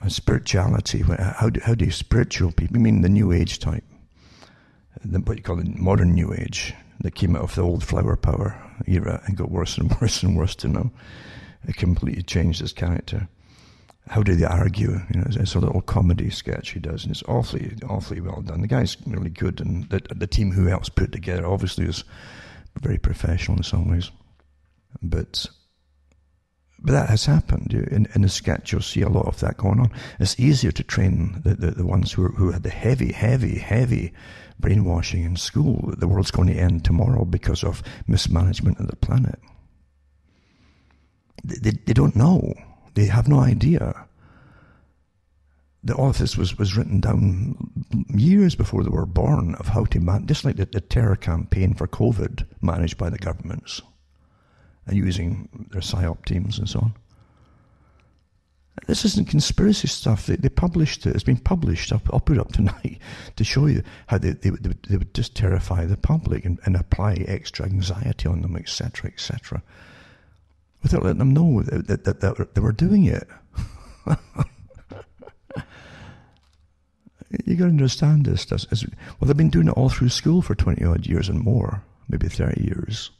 spirituality. How do spiritual people, I mean the New Age type, what you call the modern New Age, that came out of the old flower power era and got worse and worse and worse to now. It completely changed his character. How do they argue? You know, it's a little comedy sketch he does, and it's awfully, awfully well done. The guy's really good, and the team who else put together obviously is very professional in some ways. But that has happened. In the sketch, you'll see a lot of that going on. It's easier to train the ones who had the heavy brainwashing in school that the world's going to end tomorrow because of mismanagement of the planet. They don't know. They have no idea that all of this was written down years before they were born, of how to just like the terror campaign for COVID managed by the governments and using their PSYOP teams and so on. This isn't conspiracy stuff. They published it. It's been published. I'll put it up tonight to show you how they would just terrify the public and apply extra anxiety on them, etc., etc., without letting them know that they were doing it. You got to understand this. Well, they've been doing it all through school for 20 odd years and more, maybe 30 years,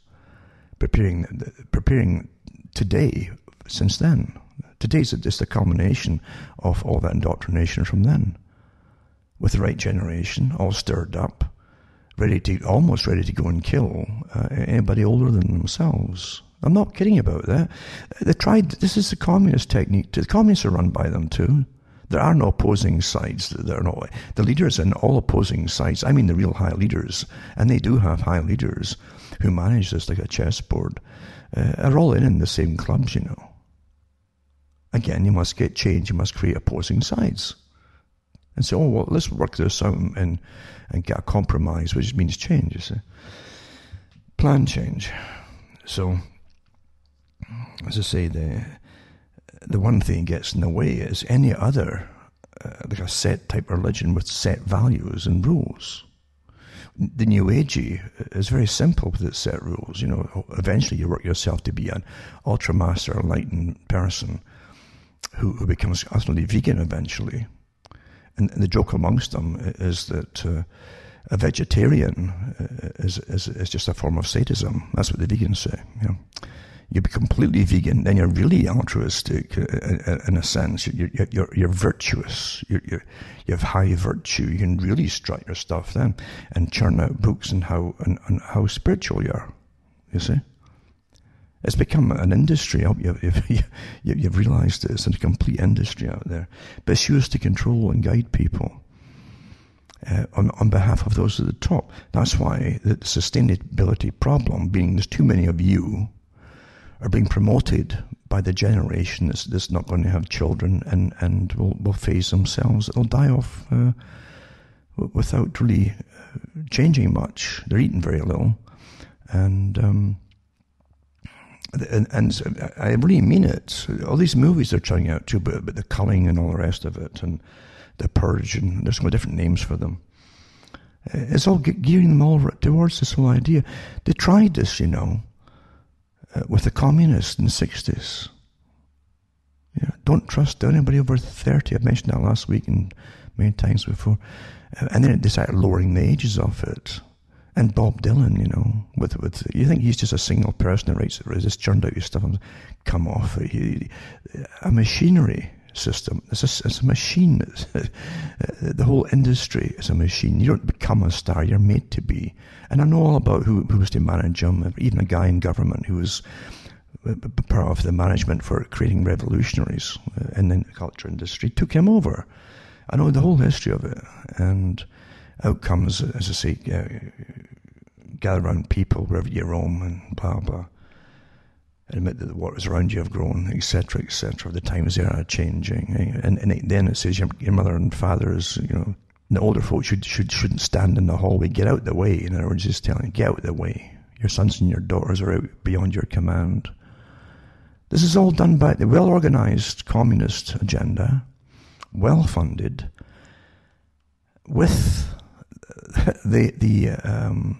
preparing today since then. Today's just a culmination of all that indoctrination from then, with the right generation, all stirred up, almost ready to go and kill anybody older than themselves. I'm not kidding about that. This is the communist technique. The communists are run by them too. There are no opposing sides. The leaders in all opposing sides, I mean the real high leaders, and they do have high leaders who manage this like a chessboard, are all in the same clubs, you know. Again, you must get change. You must create opposing sides. And say, well, let's work this out and get a compromise, which means change, you see. Plan change. So, as I say, the one thing gets in the way is any other, like a set type religion with set values and rules. The New Agey is very simple with its set rules. You know, eventually you work yourself to be an ultra-master enlightened person who becomes utterly vegan eventually. And the joke amongst them is that a vegetarian is just a form of sadism. That's what the vegans say. You know, you be completely vegan, then you're really altruistic in a sense. You're virtuous. You have high virtue. You can really strut your stuff then and churn out books on how spiritual you are. You see, it's become an industry. You've realised it's a complete industry out there, but it's used to control and guide people. On behalf of those at the top. That's why the sustainability problem, being there's too many of you, are being promoted by the generation that's not going to have children and will phase themselves. They'll die off without really changing much. They're eating very little. And I really mean it. All these movies they're trying out too, but the culling and all the rest of it, and the purge, and there's some different names for them. It's all gearing them all towards this whole idea. They tried this, you know, with the communists in the 60s. Yeah, don't trust anybody over 30. I've mentioned that last week and many times before. And then they started lowering the ages of it. And Bob Dylan, you know, with you think he's just a single person that writes, just churned out your stuff and come off it. A machinery system. It's a machine. The whole industry is a machine. You don't become a star. You're made to be. And I know all about who was to manage them. Even a guy in government who was part of the management for creating revolutionaries in the culture industry took him over. I know the whole history of it. And out comes, as I say, gather around people wherever you roam and blah, blah. Admit that the waters around you have grown, etc., etc. The times they are changing, and then it says your mother and fathers, you know, the older folks shouldn't stand in the hallway. Get out the way. In other words, just telling you, get out the way. Your sons and your daughters are out beyond your command. This is all done by the well-organized communist agenda, well-funded, with the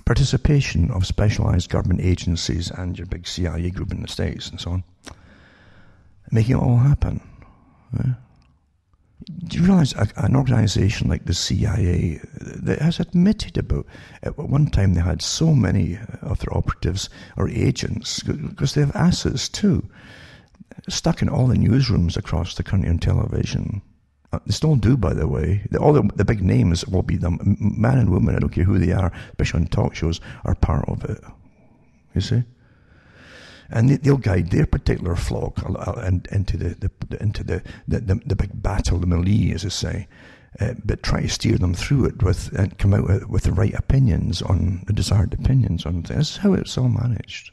participation of specialized government agencies and your big CIA group in the States and so on, making it all happen. Yeah. Do you realize an organization like the CIA that has admitted about, at one time they had so many of their operatives or agents, because they have asses too, stuck in all the newsrooms across the country on television. They still do, by the way. All the big names will be them, man and woman, I don't care who they are, especially on talk shows, are part of it. You see? And they'll guide their particular flock into the big battle, the melee, as I say, but try to steer them through it and come out with the right opinions on the desired opinions on things. That's how it's all managed.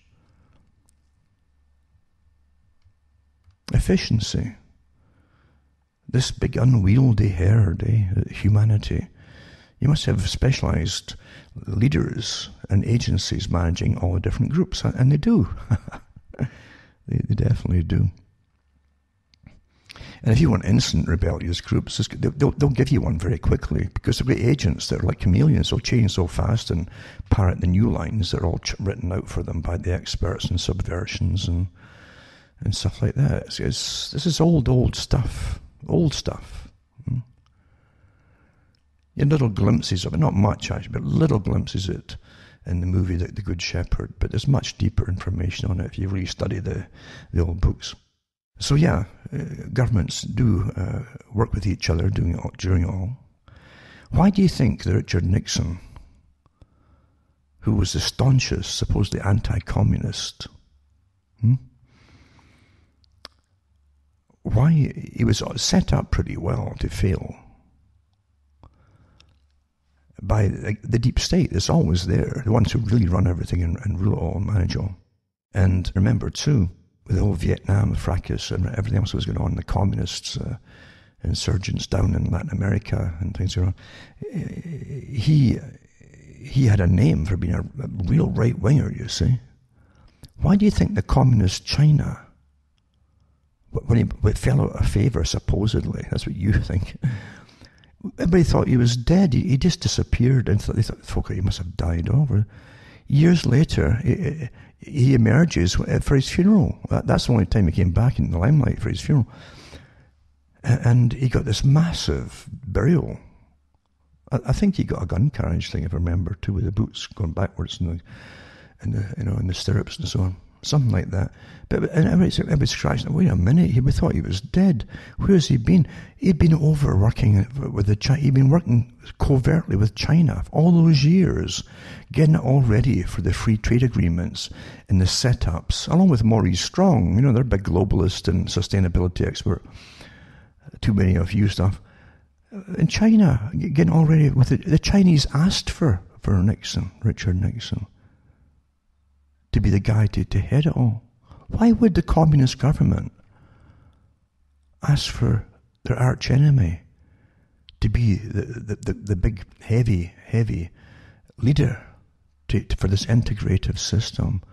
Efficiency. This big unwieldy herd, humanity. You must have specialized leaders and agencies managing all the different groups, and they do. They definitely do. And if you want instant rebellious groups, they'll give you one very quickly, because they've got agents that are like chameleons. They'll change so fast and parrot the new lines that are all written out for them by the experts in subversions and stuff like that. This is old stuff. Old stuff. You have little glimpses of it, not much actually, but little glimpses of it in the movie The Good Shepherd, but there's much deeper information on it if you really study the old books. So yeah, governments do work with each other during it all. Why do you think that Richard Nixon, who was the staunchest, supposedly anti-communist, why he was set up pretty well to fail by the deep state that's always there, the ones who really run everything and rule it all and manage all. And remember too, with the whole Vietnam fracas and everything else that was going on, the communists, insurgents down in Latin America and things like that, he had a name for being a real right-winger, you see. Why do you think the communist China when he fell out of favour, supposedly, that's what you think. Everybody thought he was dead. He just disappeared, and they thought he must have died over. Years later, he emerges for his funeral. That's the only time he came back in the limelight, for his funeral. And he got this massive burial. I think he got a gun carriage thing, if I remember, too, with the boots going backwards and the stirrups and so on. Something like that. But everybody's scratching. Wait a minute, we thought he was dead. Where's he been? He'd been over working with he'd been working covertly with China all those years, getting it all ready for the free trade agreements and the setups, along with Maurice Strong. They're a big globalist and sustainability expert. Too many of you stuff. In China, getting all ready with it. The Chinese asked for Nixon, Richard Nixon, to be the guy to head it all. Why would the communist government ask for their arch enemy to be the big, heavy leader for this integrative system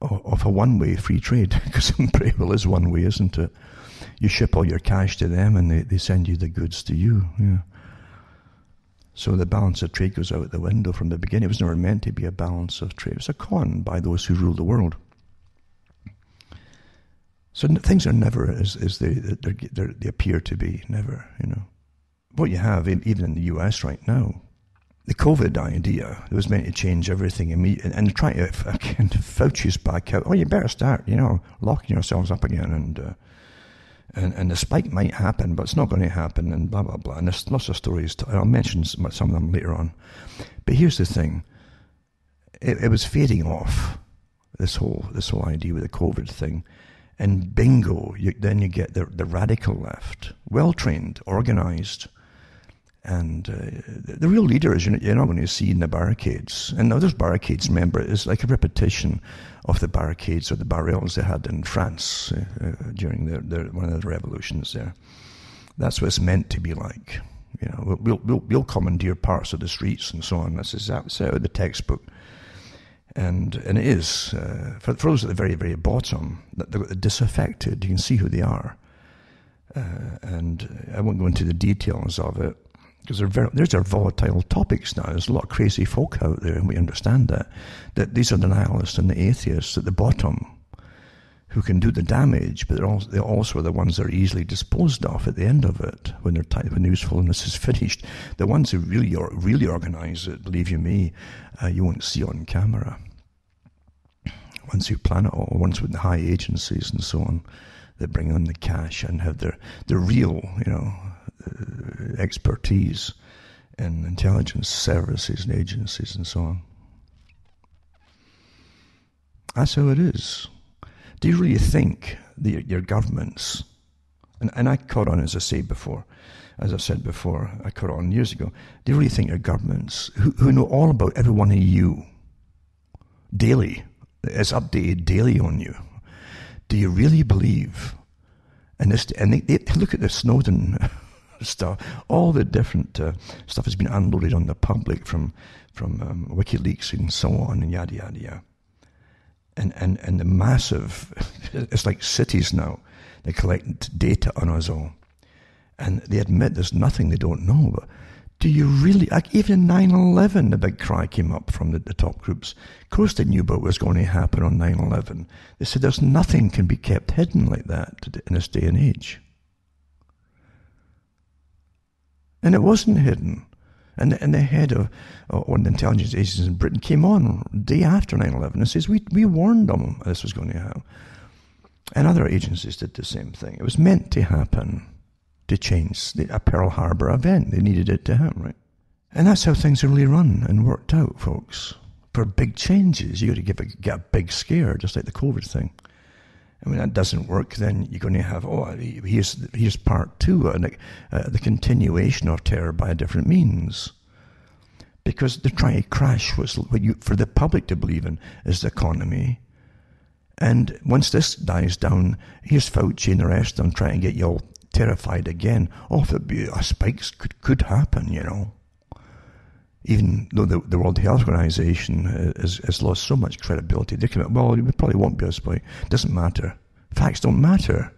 of a one-way free trade? Because it pretty well is one way, isn't it? You ship all your cash to them and they send you the goods to you. Yeah. So the balance of trade goes out the window from the beginning. It was never meant to be a balance of trade. It was a con by those who rule the world. So things are never as they appear to be. Never, What you have, even in the US right now, the COVID idea, it was meant to change everything and trying to, again, Fauci's back out. Oh, you better start, locking yourselves up again and the spike might happen, but it's not going to happen, and blah, blah, blah. And there's lots of stories. I'll mention some of them later on. But here's the thing. It was fading off, this whole idea with the COVID thing. And bingo, then you get the radical left, well-trained, organised. And the real leaders you're not going to see in the barricades. And now those barricades, remember, is like a repetition of the barricades or the barrels they had in France during one of the revolutions there. That's what it's meant to be like. We'll commandeer parts of the streets and so on. That's exactly out of the textbook. And it is, for those at the very, very bottom, they're disaffected. You can see who they are. And I won't go into the details of it, because these are volatile topics now. There's a lot of crazy folk out there, and we understand that these are the nihilists and the atheists at the bottom who can do the damage, but they're also the ones that are easily disposed of at the end of it when the usefulness is finished. The ones who really organise it, believe you me, you won't see on camera. Ones who plan it all, ones with the high agencies and so on, that bring in the cash and have their real, expertise in intelligence services and agencies and so on. That's how it is. Do you really think that your governments, and I caught on, as I've said before, I caught on years ago, do you really think your governments, who know all about every one of you daily, it's updated daily on you, do you really believe in this? And they look at the Snowden stuff, all the different stuff has been unloaded on the public from WikiLeaks and so on, and yada yada yada. And the massive, it's like cities now, they collect data on us all. And they admit there's nothing they don't know. But do you really, like even in 9/11, the big cry came up from the top groups. Of course they knew about what was going to happen on 9/11. They said there's nothing can be kept hidden like that in this day and age. And it wasn't hidden. And the head of one of the intelligence agencies in Britain came on the day after 9/11 and says, we warned them this was going to happen. And other agencies did the same thing. It was meant to happen to change a Pearl Harbor event. They needed it to happen, right? And that's how things are really run and worked out, folks. For big changes, you got to get a big scare, just like the COVID thing. And when that doesn't work, then you're going to have, here's part two, the continuation of terror by a different means. Because they're trying to crash what for the public to believe in is the economy. And once this dies down, here's Fauci and the rest of them trying to get you all terrified again. Oh, if a spike could happen, Even though the World Health Organization has lost so much credibility, they come out, well, it probably won't be a spike. It doesn't matter. Facts don't matter.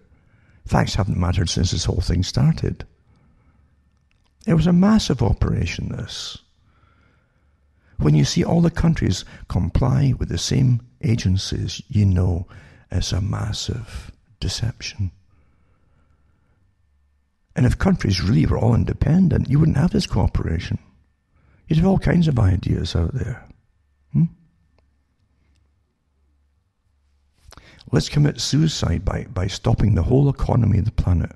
Facts haven't mattered since this whole thing started. It was a massive operation, this. When you see all the countries comply with the same agencies, you know it's a massive deception. And if countries really were all independent, you wouldn't have this cooperation. You'd have all kinds of ideas out there. Let's commit suicide by stopping the whole economy of the planet.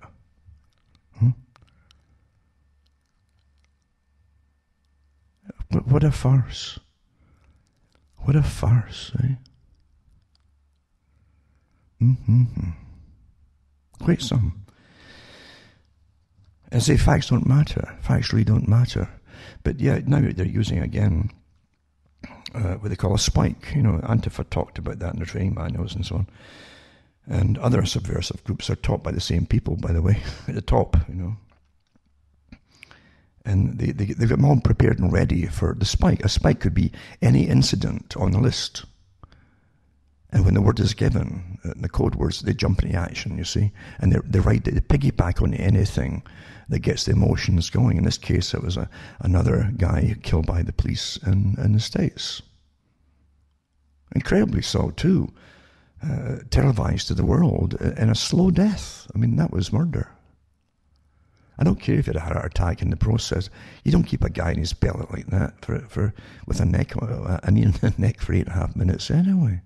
What a farce. What a farce, eh? Great sum. I say facts don't matter. Facts really don't matter. But yeah, now they're using again what they call a spike. Antifa talked about that in their training manuals and so on. And other subversive groups are taught by the same people, by the way, at the top, And they've got them all prepared and ready for the spike. A spike could be any incident on the list. And when the word is given, the code words, they jump into action, you see. And they piggyback on anything that gets the emotions going. In this case, it was another guy killed by the police in the States. Incredibly so, too. Televised to the world in a slow death. I mean, that was murder. I don't care if it had a heart attack in the process. You don't keep a guy in his belly like that with a neck for 8.5 minutes anyway.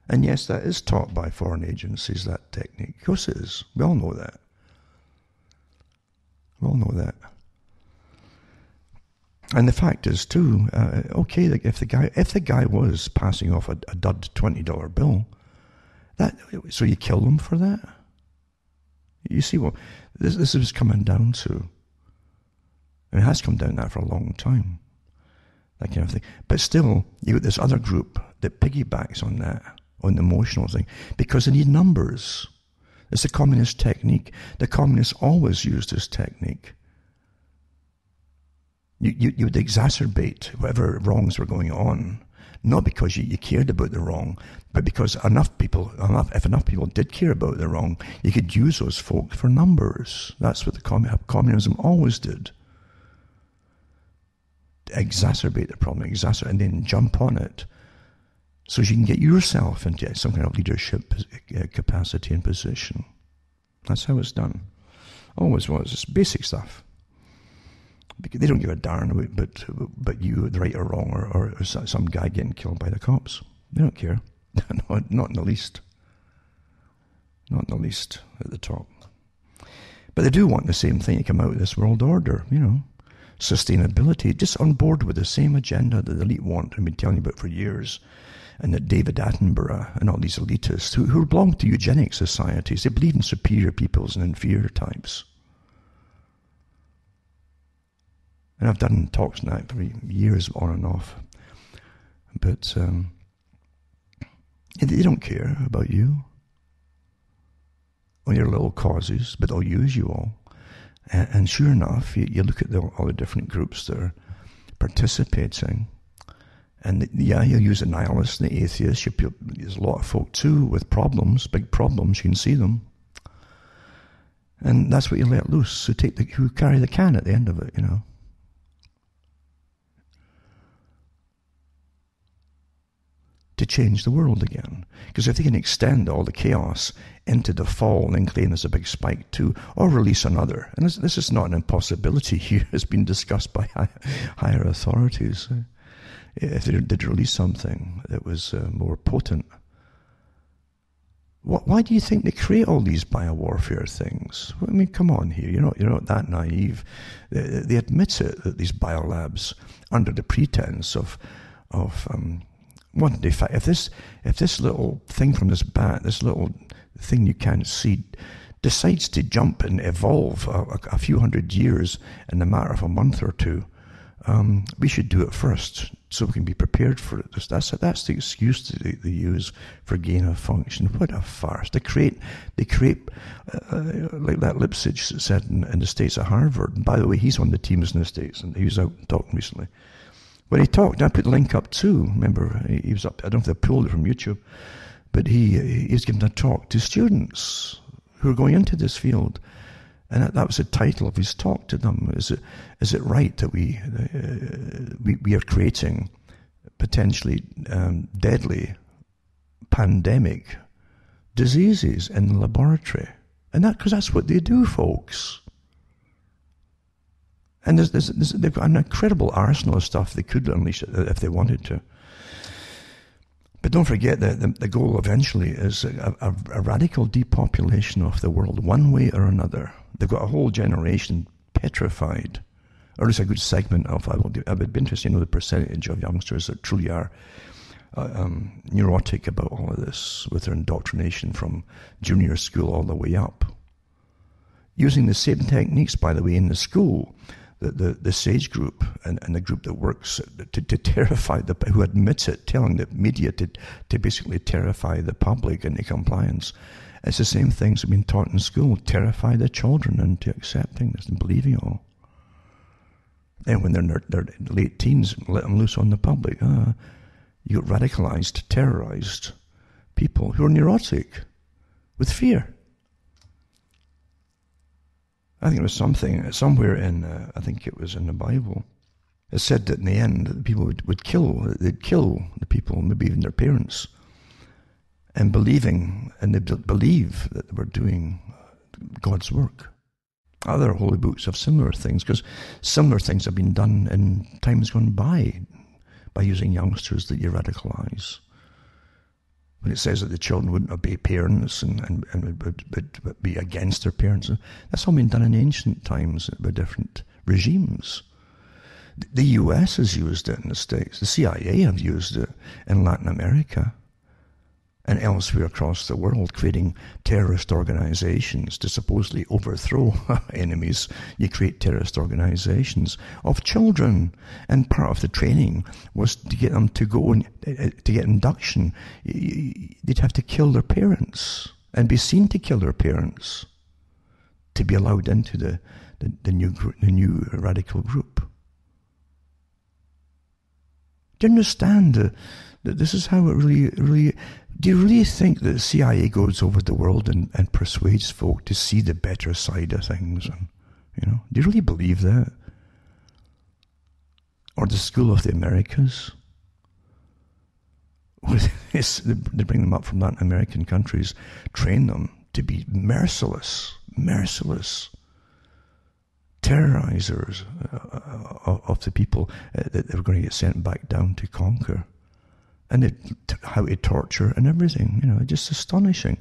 And yes, that is taught by foreign agencies, that technique. Of course it is. We all know that. We all know that. And the fact is too, okay, if the guy was passing off a dud $20 bill, so you kill him for that? You see what this is coming down to. And it has come down that for a long time. That kind of thing. But still, you got this other group that piggybacks on that, on the emotional thing, because they need numbers. It's a communist technique. The communists always used this technique. You would exacerbate whatever wrongs were going on, not because you cared about the wrong, but because if enough people did care about the wrong, you could use those folk for numbers. That's what the communism always did. Exacerbate the problem, and then jump on it, so you can get yourself into some kind of leadership capacity and position. That's how it's done. Always was. It's basic stuff. They don't give a darn but you, right or wrong, or some guy getting killed by the cops. They don't care. Not in the least. Not in the least at the top. But they do want the same thing to come out of this world order, sustainability, just on board with the same agenda that the elite want, I've been telling you about for years, and that David Attenborough and all these elitists who belong to eugenic societies, they believe in superior peoples and inferior types. And I've done talks now for years on and off. But they don't care about you or your little causes, but they'll use you all. And sure enough, you look at all the different groups that are participating, and you'll use the nihilists and the atheists. There's a lot of folk too with problems, big problems. You can see them. And that's what you let loose, who carry the can at the end of it, to change the world again. Because if they can extend all the chaos into the fall and then claim there's a big spike too, or release another, and this is not an impossibility here, it's been discussed by higher authorities, if they did release something that was more potent. Why do you think they create all these biowarfare things? I mean, come on here, you're not that naive. They admit it, that these biolabs, under the pretense of one day, if this little thing from this bat, this little thing you can't see, decides to jump and evolve a few hundred years in the matter of a month or two, we should do it first so we can be prepared for it. That's the excuse they use for gain of function. What a farce! They create like that Lipsitch said in the States at Harvard. And by the way, he's on the teams in the States, and he was out talking recently. When he talked, I put the link up too. Remember, he was up. I don't know if they pulled it from YouTube, but he was giving a talk to students who are going into this field. And that was the title of his talk to them. Is it right that we are creating potentially deadly pandemic diseases in the laboratory? And because that's what they do, folks. And they've got an incredible arsenal of stuff they could unleash if they wanted to. But don't forget that the goal eventually is a radical depopulation of the world, one way or another. They've got a whole generation petrified, or at least a good segment of. I would be interested to know the percentage of youngsters that truly are neurotic about all of this, with their indoctrination from junior school all the way up. Using the same techniques, by the way, in the school, the SAGE group and the group that works to terrify who admits it, telling the media to basically terrify the public into compliance. It's the same things that have been taught in school, terrify the children into accepting this and believing it all. And when they're in their late teens, let them loose on the public. You got radicalized, terrorized people who are neurotic with fear. I think it was somewhere in, I think it was in the Bible. It said that in the end, the people they'd kill the people, maybe even their parents, and they believe that they were doing God's work. Other holy books have similar things, because similar things have been done in times gone by using youngsters that you radicalize. When it says that the children wouldn't obey parents and would be against their parents, that's all been done in ancient times by different regimes. The US has used it in the States. The CIA have used it in Latin America and elsewhere across the world, creating terrorist organizations to supposedly overthrow enemies. You create terrorist organizations of children, and part of the training was to get them to go and to get induction. They'd have to kill their parents and be seen to kill their parents to be allowed into the new radical group. Do you understand that this is how it really? Do you really think that the CIA goes over the world and persuades folk to see the better side of things? And, do you really believe that? Or the School of the Americas? They bring them up from Latin American countries, train them to be merciless terrorizers of the people that they were going to get sent back down to conquer. And how to torture and everything, just astonishing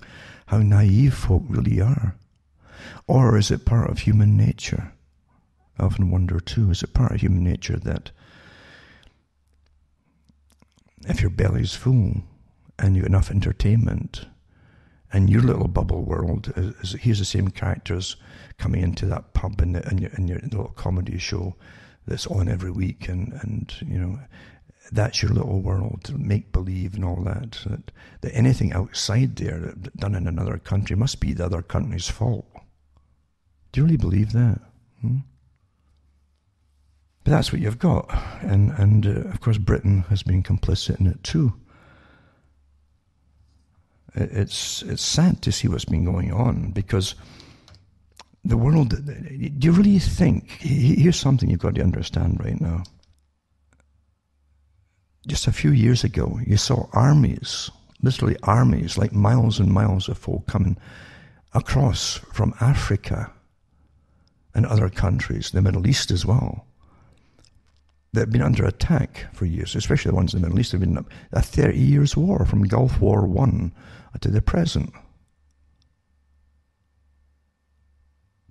how naive folk really are. Or is it part of human nature? I often wonder too, is it part of human nature that if your belly's full and you have enough entertainment and your little bubble world here's the same characters coming into that pub in your little comedy show that's on every week and that's your little world, make-believe and all that. That anything outside there done in another country must be the other country's fault. Do you really believe that? But that's what you've got. And of course, Britain has been complicit in it too. It's sad to see what's been going on, because the world... Do you really think... Here's something you've got to understand right now. Just a few years ago, you saw armies, literally armies, like miles and miles of folk coming across from Africa and other countries, the Middle East as well, that have been under attack for years, especially the ones in the Middle East. Have been a 30 years war from Gulf War I to the present.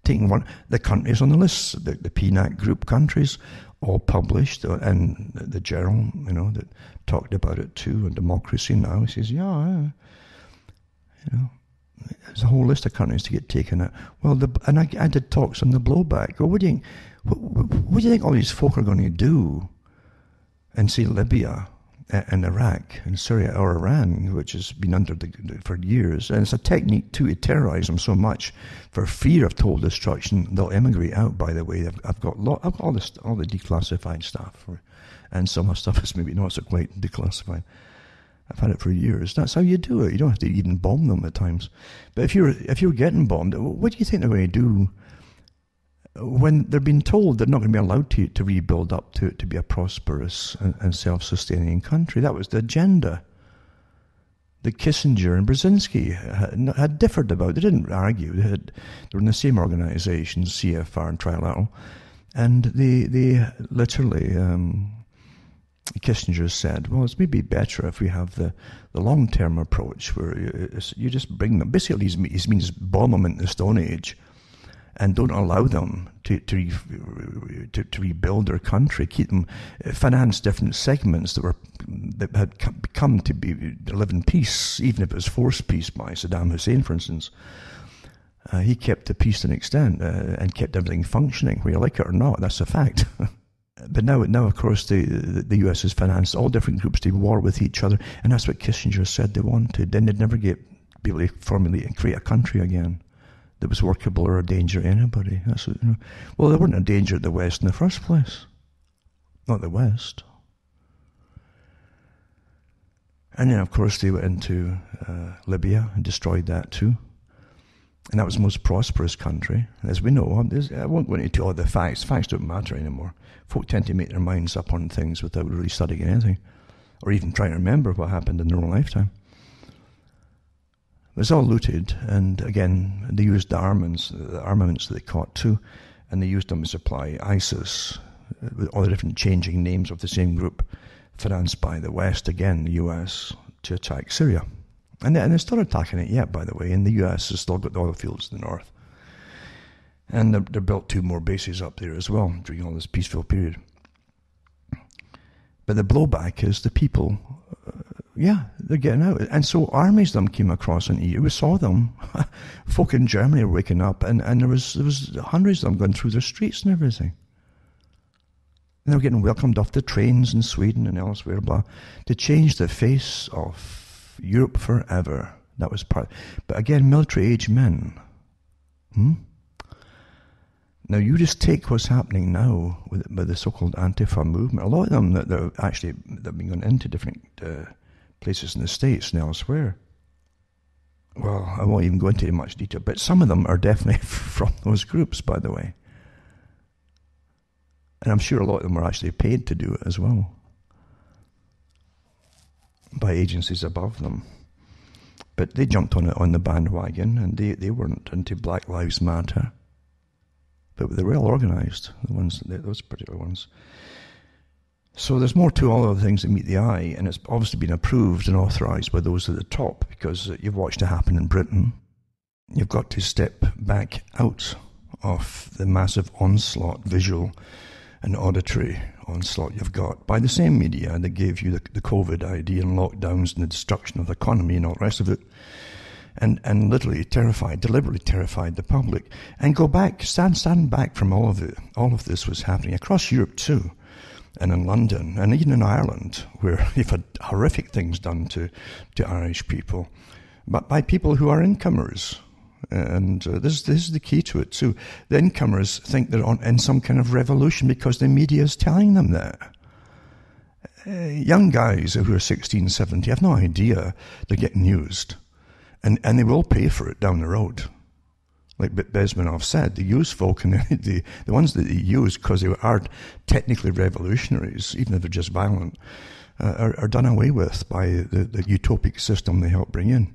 Taking the countries on the list, the PNAC group countries, all published, and the journal, that talked about it too, and Democracy Now! Says, there's a whole list of countries to get taken out. Well, I did talks on the blowback. Well, what do you think all these folk are going to do? And see Libya and Iraq and Syria or Iran, which has been under for years, and it's a technique too to terrorize them so much for fear of total destruction they'll emigrate out. By the way, I've got all the declassified stuff, and some of the stuff is maybe not so quite declassified. I've had it for years. That's how you do it. You don't have to even bomb them at times. But if you're getting bombed, what do you think they're going to do when they're being told they're not going to be allowed to rebuild up to be a prosperous and self-sustaining country? That was the agenda that Kissinger and Brzezinski had differed about. They didn't argue. They were in the same organizations, CFR and Trilateral, and they literally, Kissinger said, well, it's maybe better if we have the long-term approach where you just bring them. Basically, he means bomb them into the Stone Age and don't allow them to rebuild their country, keep them, finance different segments that had come to live in peace, even if it was forced peace by Saddam Hussein, for instance. He kept the peace to an extent and kept everything functioning, whether you like it or not. That's a fact. But now, of course, the US has financed all different groups to war with each other, and that's what Kissinger said they wanted. Then they'd never be able to formulate and create a country again that was workable or a danger to anybody. Well, they weren't a danger to the West in the first place. Not the West. And then, of course, they went into Libya and destroyed that too. And that was the most prosperous country, as we know. I won't go into all the facts. Facts don't matter anymore. Folk tend to make their minds up on things without really studying anything, or even trying to remember what happened in their own lifetime. It was all looted, and again, they used the armaments that they caught too, and they used them to supply ISIS, with all the different changing names of the same group, financed by the West, again, the US, to attack Syria. And they're still attacking it yet, by the way, and the US has still got the oil fields in the north. And they're built 2 more bases up there as well during all this peaceful period. But the blowback is the people, they're getting out. And so armies of them came across in EU. We saw them. Folk in Germany were waking up, and there was hundreds of them going through their streets and everything. And they were getting welcomed off the trains in Sweden and elsewhere, to change the face of Europe forever. That was part. But again, military-age men. Now, you just take what's happening now with the so-called Antifa movement. A lot of them that have been going into different places in the States and elsewhere. Well, I won't even go into much detail, but some of them are definitely from those groups, by the way. And I'm sure a lot of them are actually paid to do it as well by agencies above them. But they jumped on the bandwagon, and they weren't into Black Lives Matter. But they're well organized, those particular ones. So there's more to all of the things that meet the eye, and it's obviously been approved and authorized by those at the top, because you've watched it happen in Britain. You've got to step back out of the massive onslaught, visual and auditory onslaught you've got by the same media that gave you the COVID idea and lockdowns and the destruction of the economy and all the rest of it. And literally deliberately terrified the public. And go back, stand back from all of it. All of this was happening across Europe too, and in London, and even in Ireland, where you've had horrific things done to Irish people, but by people who are incomers. And this is the key to it too. The incomers think they're in some kind of revolution because the media is telling them that. Young guys who are 16, 17 have no idea they're getting used. And they will pay for it down the road. Like Bezmenov said, the used folk, and the ones that they use because they are technically revolutionaries, even if they're just violent, are done away with by the utopic system they help bring in.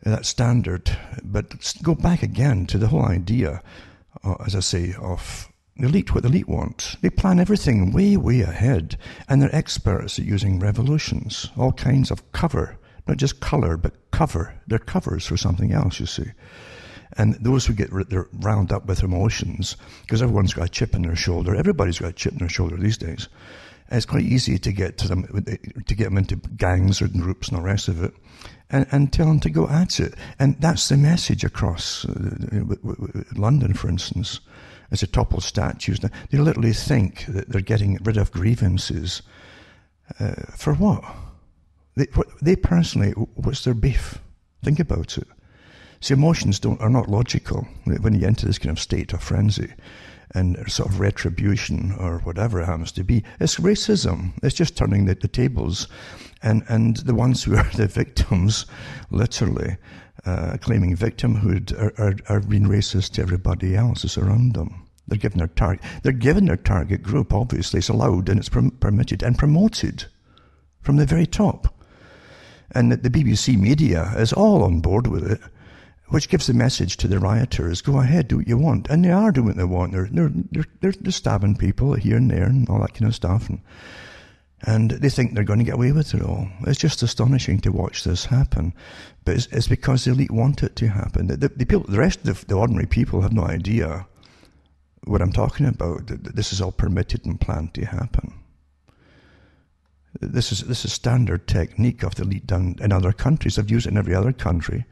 That's standard. But go back again to the whole idea, as I say, of the elite, what the elite want. They plan everything way, way ahead, and they're experts at using revolutions, all kinds of cover. Not just colour, but cover. They're covers for something else, you see. And those who they're round up with emotions, because everyone's got a chip in their shoulder. Everybody's got a chip in their shoulder these days. And it's quite easy to get them into gangs or groups and the rest of it, and tell them to go at it. And that's the message across London, for instance, as they topple statues. They literally think that they're getting rid of grievances. For what? They personally, what's their beef? Think about it. See, emotions are not logical when you enter this kind of state of frenzy. and sort of retribution or whatever it happens to be. It's racism. It's just turning the tables. And the ones who are the victims, literally, claiming victimhood, are being racist to everybody else that's around them. They're given their target group, obviously. It's allowed and it's permitted and promoted from the very top. And the BBC media is all on board with it, which gives the message to the rioters, go ahead, do what you want. And they are doing what they want. They're stabbing people here and there and all that kind of stuff. And they think they're going to get away with it all. It's just astonishing to watch this happen. But it's because the elite want it to happen. The rest of the ordinary people have no idea what I'm talking about. This is all permitted and planned to happen. This is standard technique of the elite down in other countries. They've used it in every other country.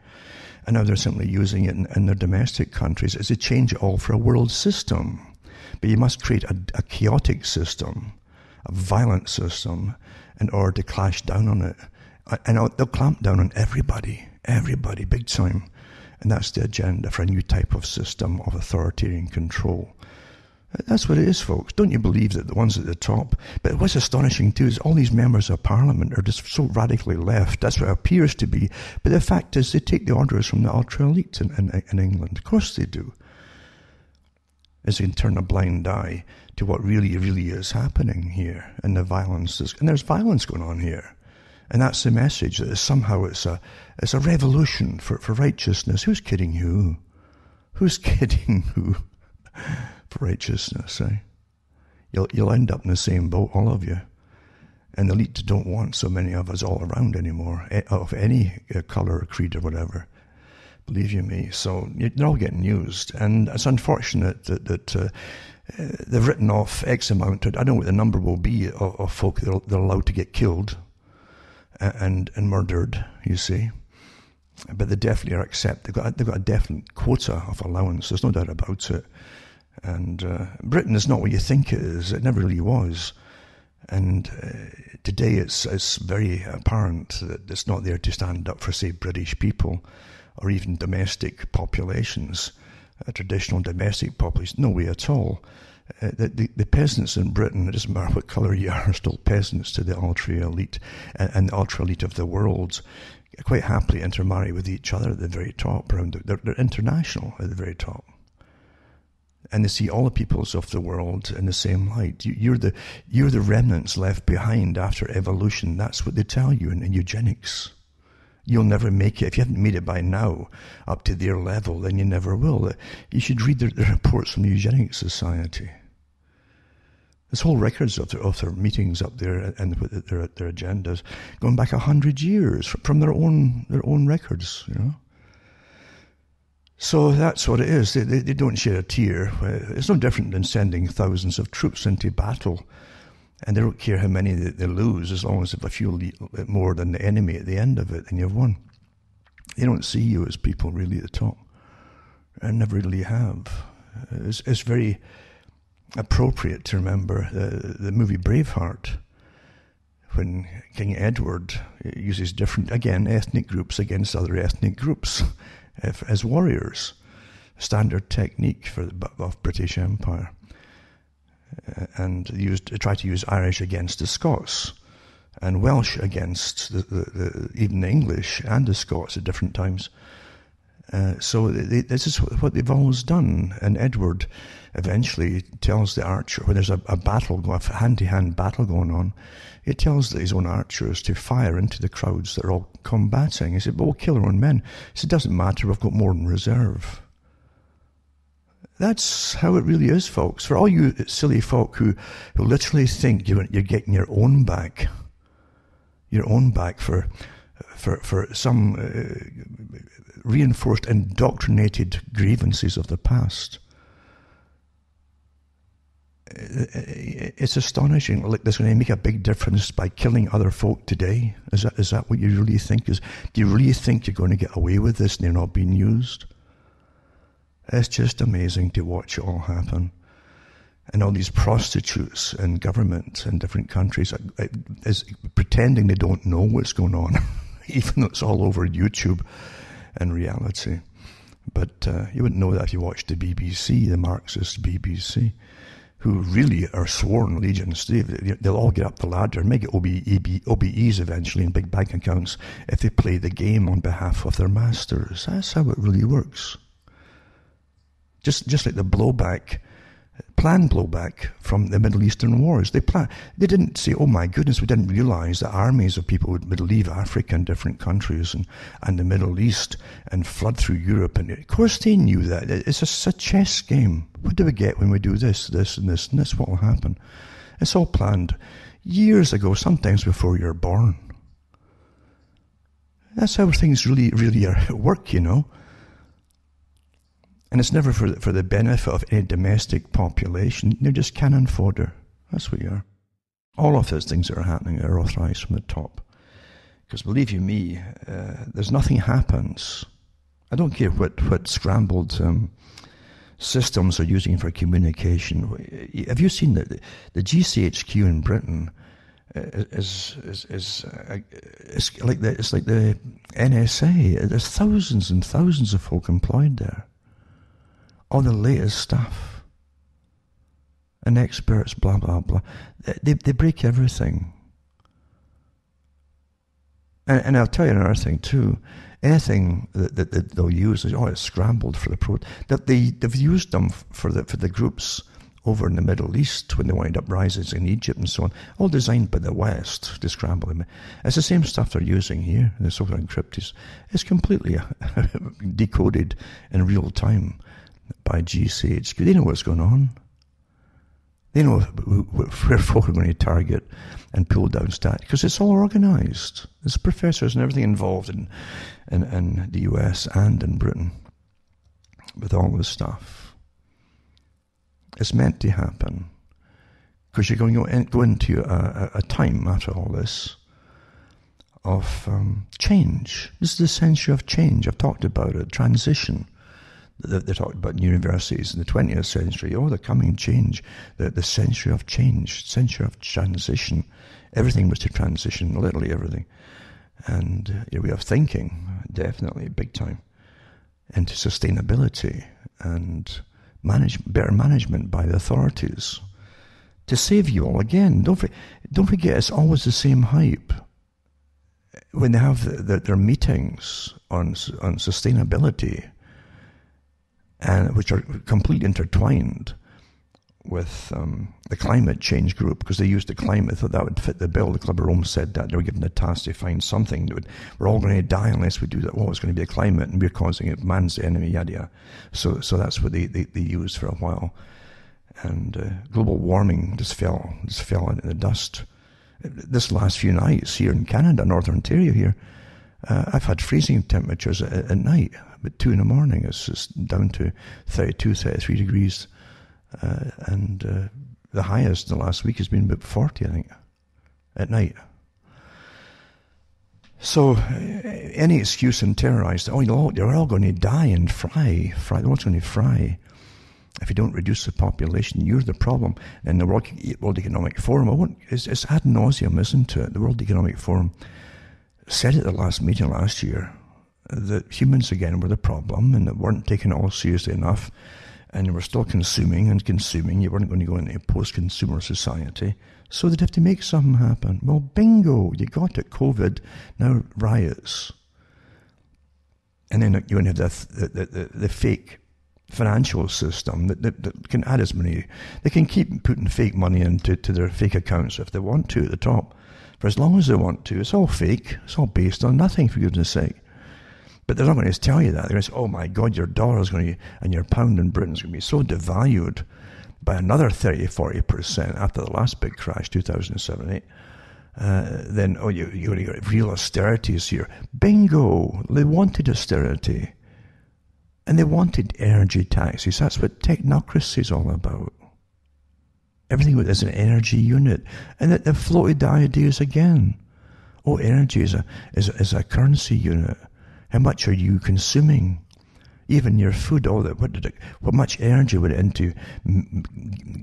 And now they're simply using it in their domestic countries. It's to change it all for a world system. But you must create a chaotic system, a violent system, in order to clash down on it. And they'll clamp down on everybody, big time. And that's the agenda for a new type of system of authoritarian control. That's what it is, folks. Don't you believe that the ones at the top? But what's astonishing too is all these members of parliament are just so radically left. That's what it appears to be. But the fact is they take the orders from the ultra-elite in England. Of course they do. As they can turn a blind eye to what really is happening here. And the violence and there's violence going on here. And that's the message, that somehow it's a revolution for righteousness. Who's kidding who? Who's kidding who? For righteousness, eh? You'll end up in the same boat, all of you. And the elite don't want so many of us all around anymore, of any colour or creed or whatever. Believe you me. So they're all getting used. And it's unfortunate that they've written off X amount. I don't know what the number will be of folk they're allowed to get killed and murdered, you see. But they definitely are accepted. They've got a definite quota of allowance. There's no doubt about it. And Britain is not what you think it is. It never really was. And today it's very apparent that it's not there to stand up for, say, British people or even domestic populations, traditional domestic populations. No way at all. The peasants in Britain, it doesn't matter what colour you are still peasants to the ultra-elite and the ultra-elite of the world, quite happily intermarry with each other at the very top. They're international at the very top. And they see all the peoples of the world in the same light. You're the remnants left behind after evolution. That's what they tell you in eugenics. You'll never make it. If you haven't made it by now up to their level, then you never will. You should read the reports from the Eugenics Society. There's whole records of their meetings up there and their agendas going back 100 years from their own records, you know. So that's what it is. They don't shed a tear. It's no different than sending thousands of troops into battle, and they don't care how many they lose, as long as if a few more than the enemy at the end of it, then you've won. They don't see you as people really at the top, and never really have. It's very appropriate to remember the movie Braveheart, when King Edward uses different, again, ethnic groups against other ethnic groups as warriors, standard technique of British Empire, and tried to use Irish against the Scots, and Welsh against even the English and the Scots at different times. So this is what they've always done. And Edward eventually tells the archer, when there's a hand-to-hand battle going on, he tells his own archers to fire into the crowds that are all combating. He said, but we'll kill our own men. He said, it doesn't matter, we've got more in reserve. That's how it really is, folks. For all you silly folk who literally think you're getting your own back for some reinforced, indoctrinated grievances of the past. It's astonishing. Like, that's going to make a big difference by killing other folk today. Is that what you really think? Do you really think you're going to get away with this and they're not being used? It's just amazing to watch it all happen. And all these prostitutes in government in different countries is pretending they don't know what's going on, even though it's all over YouTube and reality. But you wouldn't know that if you watched the BBC, the Marxist BBC, who really are sworn legions. They'll all get up the ladder and make it OBEs eventually in big bank accounts if they play the game on behalf of their masters. That's how it really works. Just like the planned blowback from the Middle Eastern wars. They didn't say, oh my goodness, we didn't realize that armies of people would leave Africa and different countries and the Middle East and flood through Europe. And of course they knew that. It's just a chess game. What do we get when we do this, this, and this? And this what will happen. It's all planned years ago, sometimes before you're born. That's how things really, really work, you know. And it's never for the benefit of any domestic population. They're just cannon fodder. That's what you are. All of those things that are happening are authorized from the top. Because believe you me, there's nothing happens. I don't care what scrambled systems are using for communication. Have you seen that the GCHQ in Britain is like the NSA? There's thousands and thousands of folk employed there. All the latest stuff. And experts, blah, blah, blah. They break everything. And I'll tell you another thing too. Anything that they'll use is, it's scrambled for the that they've used them for the groups over in the Middle East when they wanted uprisings in Egypt and so on, all designed by the West to scramble them. It's the same stuff they're using here, the so-called encryptors. It's completely decoded in real time by GCHQ. They know what's going on. They know where folk are going to target and pull down stats, because it's all organized. There's professors and everything involved in the US and in Britain with all this stuff. It's meant to happen because you're going to go into a time after all this of change. This is the century of change. I've talked about it, transition. They talked about in universities in the 20th century. The coming change, the century of change, century of transition. Everything was to transition, literally everything. And your way of thinking, definitely, big time, into sustainability and better management by the authorities to save you all again. Don't forget, it's always the same hype. When they have their meetings on sustainability, and which are completely intertwined with the climate change group, because they used the climate, thought that would fit the bill. The Club of Rome said that. They were given the task to find something that we're all going to die unless we do that. It's going to be a climate, and we're causing it. Man's the enemy, yada yada. So that's what they used for a while. And global warming just fell into the dust. This last few nights here in Canada, Northern Ontario here, I've had freezing temperatures at night. But 2 in the morning, it's just down to 32, 33 degrees. And the highest in the last week has been about 40, I think, at night. So any excuse and terrorise, you're all going to die and fry. The world's going to fry. If you don't reduce the population, you're the problem. And the World Economic Forum, it's ad nauseum, isn't it? The World Economic Forum said at the last meeting last year that humans again were the problem and that weren't taken it all seriously enough, and they were still consuming. You weren't going to go into a post-consumer society, so they'd have to make something happen. Well, bingo, you got it, COVID, now riots. And then you're going to have the fake financial system that can add as many, they can keep putting fake money into their fake accounts if they want to at the top, for as long as they want to. It's all fake, it's all based on nothing, for goodness sake. But they're not going to tell you that. They're going to say, oh my God, your dollar is going to, and your pound in Britain is going to be so devalued by another 30-40% after the last big crash, 2007-8. Then, you're going to get real austerities here. Bingo! They wanted austerity. And they wanted energy taxes. That's what technocracy is all about. Everything is an energy unit. And they've floated the ideas again. Energy is a currency unit. How much are you consuming? Even your food, what much energy went into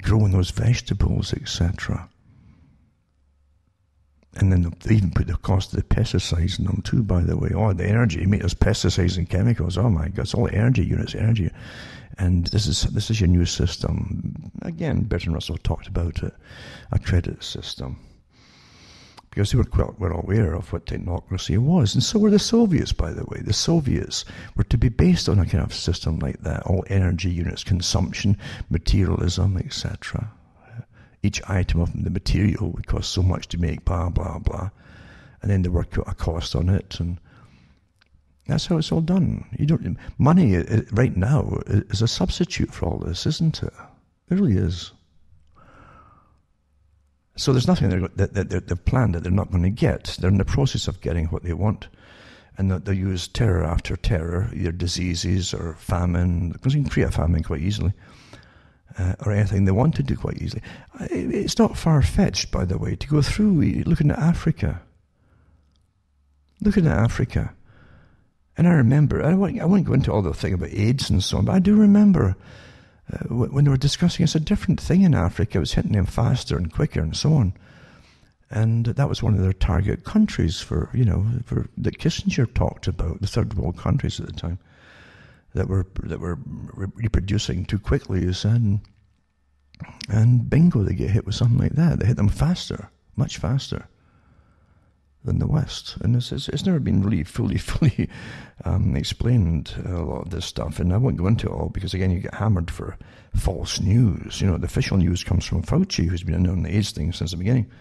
growing those vegetables, etc. And then they even put the cost of the pesticides in them too, by the way. Oh, the energy, make us pesticides and chemicals. Oh my God, it's all energy units, energy. And this is your new system. Again, Bertrand Russell talked about it, a credit system. Because they were quite well aware of what technocracy was. And so were the Soviets, by the way. The Soviets were to be based on a kind of system like that. All energy units, consumption, materialism, etc. Each item of the material would cost so much to make, blah, blah, blah. And then they work out a cost on it. And that's how it's all done. Money right now is a substitute for all this, isn't it? It really is. So there's nothing that they've planned that they're not going to get. They're in the process of getting what they want. And they'll use terror after terror, either diseases or famine, because you can create a famine quite easily, or anything they want to do quite easily. It's not far-fetched, by the way, to go through looking at Africa. Looking at Africa. And I remember, I won't go into all the thing about AIDS and so on, but I do remember when they were discussing it's a different thing in Africa. It was hitting them faster and quicker and so on. And that was one of their target countries for that Kissinger talked about, the third world countries at the time, that were reproducing too quickly, you said. And bingo, they get hit with something like that. They hit them faster, much faster than the West. And it's never been really fully explained, a lot of this stuff. And I won't go into it all because, again, you get hammered for false news. The official news comes from Fauci, who's been on the AIDS thing since the beginning,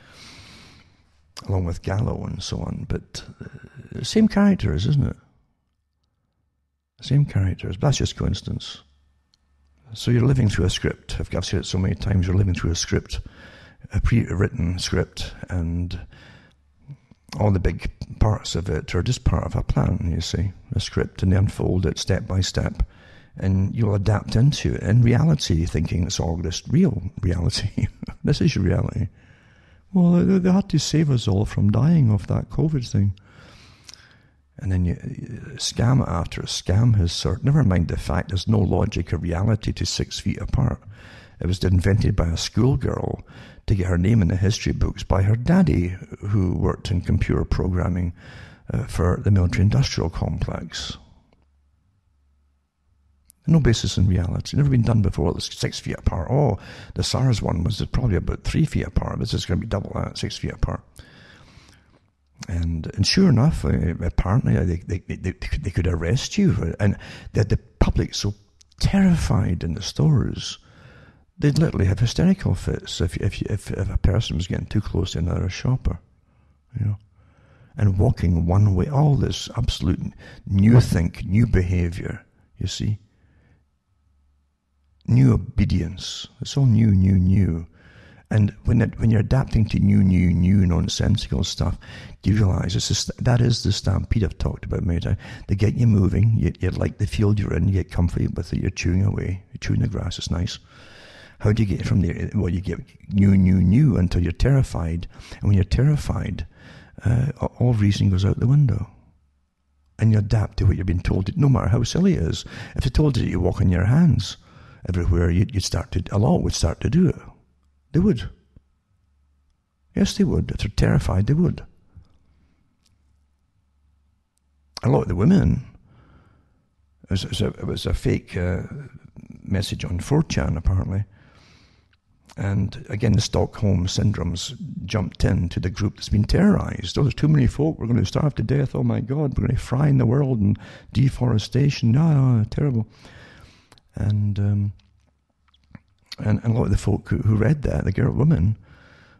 along with Gallo and so on. But same characters, isn't it? Same characters. But that's just coincidence. So you're living through a script. I've said it so many times. You're living through a script, a pre-written script, and all the big parts of it are just part of a plan, you see, a script, and they unfold it step by step, and you'll adapt into it in reality, thinking it's all just real reality. This is your reality. Well, they had to save us all from dying of that COVID thing. And then scam after scam has never mind the fact there's no logic or reality to 6 feet apart. It was invented by a schoolgirl to get her name in the history books by her daddy, who worked in computer programming for the military-industrial complex. No basis in reality. Never been done before. It was 6 feet apart. Oh, the SARS one was probably about 3 feet apart. This is going to be double that, 6 feet apart. And sure enough, apparently they could arrest you. And the public so terrified in the stores, they'd literally have hysterical fits if a person was getting too close to another shopper, and walking one way. All this absolute new behavior, you see, new obedience. It's all new. And when you're adapting to new nonsensical stuff, do you realize that is the stampede I've talked about many times? They get you moving. You like the field you're in. You get comfy with it. You're chewing away. You're chewing the grass. It's nice. How do you get from there? Well, you get new until you're terrified. And when you're terrified, all reason goes out the window. And you adapt to what you're being told, no matter how silly it is. If they told you to walk on your hands everywhere, a lot would start to do it. They would. Yes, they would. If they're terrified, they would. A lot of the women, it was a fake message on 4chan, apparently. And again, the Stockholm syndromes jumped into the group that's been terrorized. Oh, there's too many folk. We're going to starve to death. Oh my God, we're going to fry in the world and deforestation. Terrible. And a lot of the folk who read that, the women,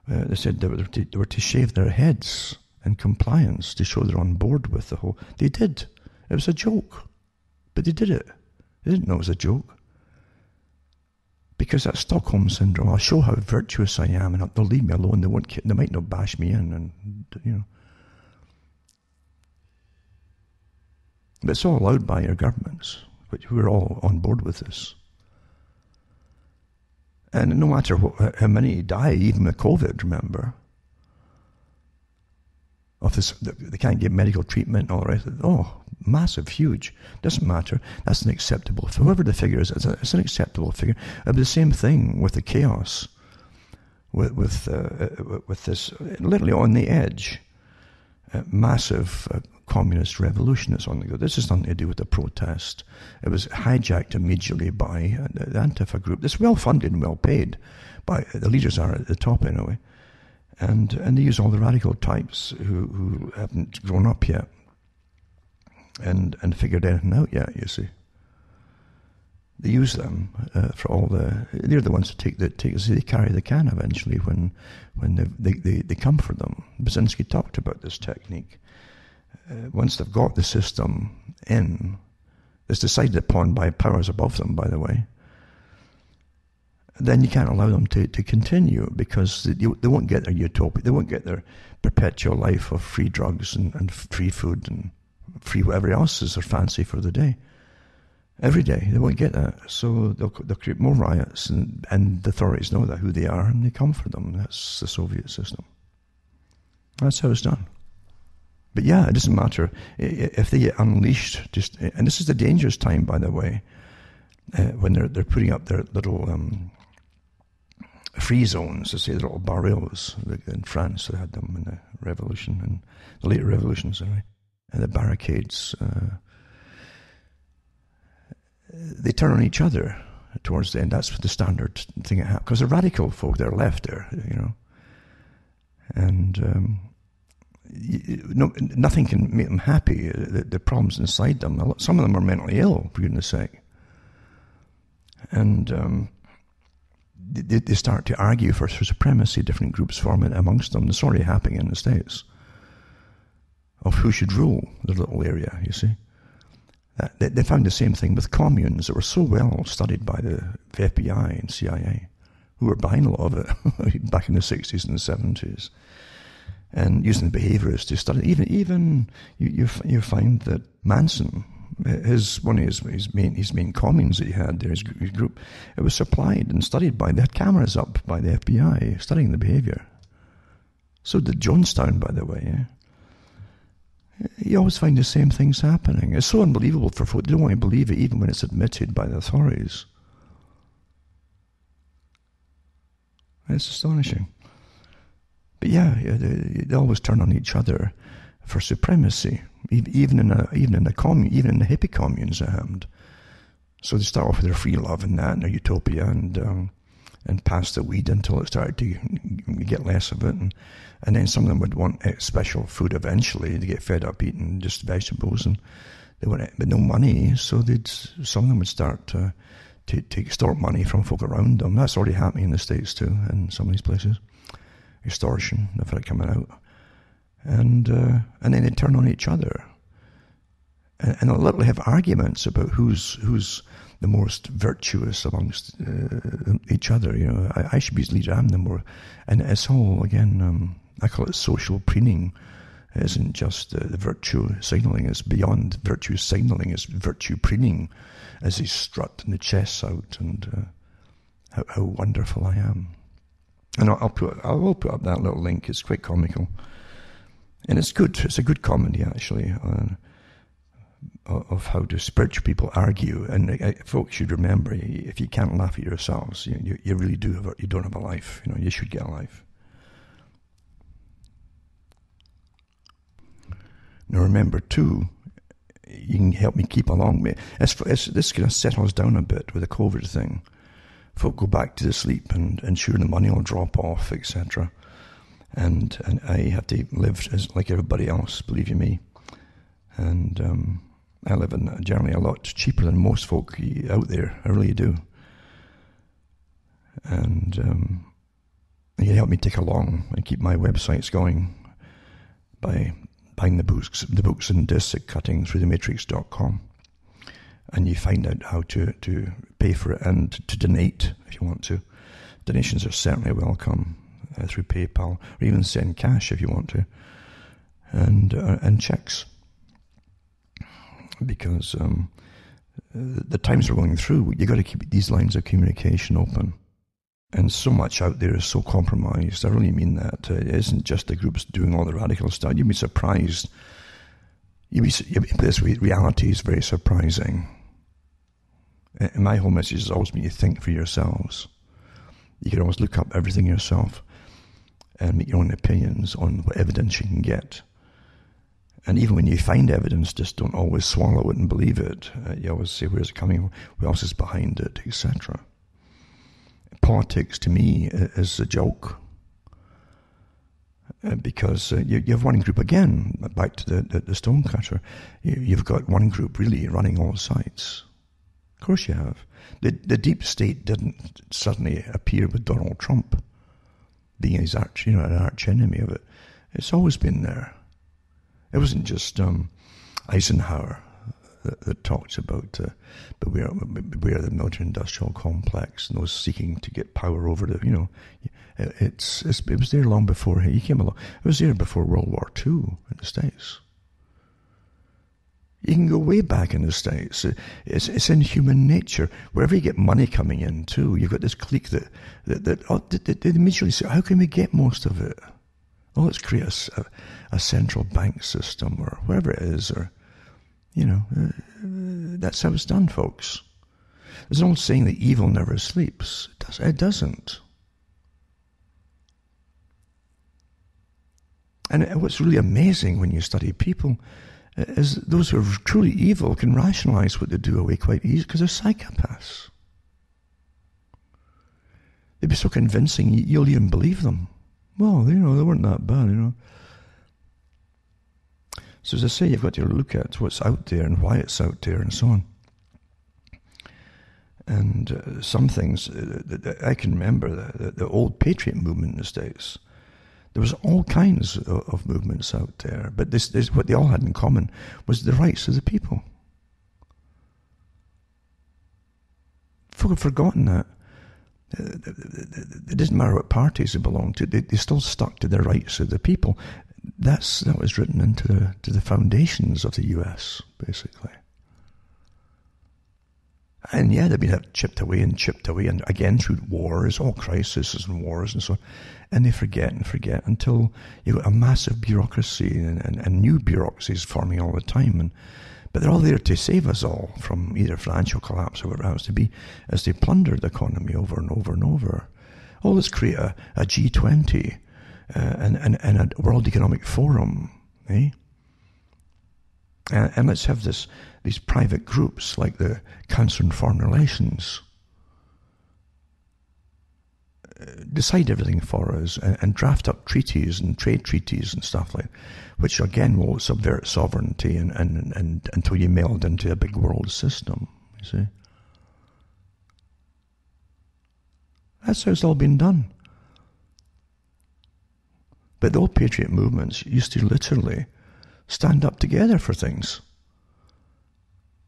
they said they were to shave their heads in compliance to show they're on board with the whole. They did. It was a joke, but they did it. They didn't know it was a joke. Because that Stockholm syndrome, I'll show how virtuous I am, and they'll leave me alone. They might not bash me in, and But it's all allowed by your governments, who are all on board with this. And no matter how many die, even with COVID, remember, of this, they can't get medical treatment and all the rest of it. Oh, massive, huge. Doesn't matter. That's an acceptable, whoever the figure is, it's an acceptable figure. It'll be the same thing with the chaos. with this literally on the edge, massive communist revolution that's on the go. This has nothing to do with the protest. It was hijacked immediately by the Antifa group. It's well funded and well paid, by the leaders are at the top anyway, and they use all the radical types who haven't grown up yet and figured anything out yet. You see, they use them for all they're the ones who they carry the can eventually when they come for them. Brzezinski talked about this technique. Once they've got the system in, it's decided upon by powers above them, by the way, then you can't allow them to continue, because they won't get their utopia, they won't get their perpetual life of free drugs and free food and free whatever else is their fancy for the day. Every day, they won't get that. So they'll create more riots, and the authorities know that, who they are, and they come for them. That's the Soviet system. That's how it's done. But yeah, it doesn't matter if they get unleashed. And this is the dangerous time, by the way, when they're putting up their little free zones, they say, the little barrios. In France, they had them in the revolution, and the later revolutions, anyway, and the barricades. They turn on each other towards the end. That's the standard thing that happens, because the radical folk, they're left there, and nothing can make them happy. The problems inside them. Some of them are mentally ill, for goodness sake, and they start to argue for supremacy. Different groups forming amongst them. It's already happening in the States, of who should rule the little area. You see. They found the same thing with communes that were so well studied by the FBI and CIA, who were behind a lot of it back in the 60s and the 70s, and using the behaviorists to study. Even you find that Manson, one of his main communes that he had there, his group, it was supplied and studied by. They had cameras up by the FBI studying the behavior. So did Jonestown, by the way. Yeah? You always find the same things happening. It's so unbelievable for folk. They don't want to believe it, even when it's admitted by the authorities. It's astonishing. But yeah, they always turn on each other for supremacy, even in the hippie communes that happened. So they start off with their free love and that, and their utopia, and pass the weed until it started to get less of it. And then some of them would want special food eventually. They get fed up eating just vegetables, and they want it, but no money. So some of them would start to extort money from folk around them. That's already happening in the States too, in some of these places. Extortion, they've had it coming out. And then they turn on each other. And they'll literally have arguments about who's the most virtuous amongst each other. I should be his leader, I'm the more. And it's all, again, I call it social preening. It isn't just the virtue signaling, it's beyond virtue signaling, it's virtue preening as they strut and the chests out and how wonderful I am. And I will put up that little link. It's quite comical. And it's good. It's a good comedy, actually, of how do spiritual people argue. And folks should remember, if you can't laugh at yourselves, you really you don't have a life. You should get a life. Now remember, too, you can help me keep along. This kind of settles down a bit with the COVID thing. Folk go back to the sleep, and sure, the money will drop off, etc. And I have to live like everybody else, believe you me. And I live generally a lot cheaper than most folk out there. I really do. And you can help me tick along and keep my websites going by buying the books and discs at cuttingthroughthematrix.com. And you find out how to pay for it and to donate if you want to. Donations are certainly welcome through PayPal, or even send cash if you want to, and checks. Because the times we're going through, you got to keep these lines of communication open. And so much out there is so compromised. I really mean that. It isn't just the groups doing all the radical stuff. You'd be surprised. This reality is very surprising. And my whole message has always been, you think for yourselves. You can always look up everything yourself and make your own opinions on what evidence you can get. And even when you find evidence, just don't always swallow it and believe it. You always say, where's it coming from? Who else is behind it, etc. Politics, to me, is a joke. Because you have one group, again, back to the stonecutter, you've got one group really running all sides. Of course you have. The deep state didn't suddenly appear with Donald Trump being his an arch enemy of it. It's always been there. It wasn't just Eisenhower that talked about beware the military-industrial complex and those seeking to get power over the, it was there long before he came along. It was there before World War II in the States. You can go way back in the States. It's in human nature. Wherever you get money coming in too, you've got this clique that they immediately say, how can we get most of it? Oh, let's create a central bank system or whatever it is, or, that's how it's done, folks. There's an old saying that evil never sleeps. It doesn't. And what's really amazing when you study people is those who are truly evil can rationalize what they do away quite easily because they're psychopaths. They'd be so convincing you'll even believe them. Well, they weren't that bad, So as I say, you've got to look at what's out there and why it's out there and so on. And some things that I can remember, the old patriot movement in the States, there was all kinds of movements out there, but this what they all had in common was the rights of the people. Folk have forgotten that. It didn't matter what parties they belonged to; they still stuck to the rights of the people. That was written into the foundations of the U.S. basically. And yeah, they've been chipped away, and again through wars, all crises and wars and so on. And they forget until you've got a massive bureaucracy and new bureaucracies forming all the time. But they're all there to save us all from either financial collapse or whatever it happens to be, as they plunder the economy over and over and over. Oh, let's create a G20 and a World Economic Forum, eh? And let's have these private groups like the Council on Foreign Relations decide everything for us and draft up treaties and trade treaties and stuff like that, which again will subvert sovereignty and until you meld into a big world system, you see. That's how it's all been done. But the old patriot movements used to literally stand up together for things.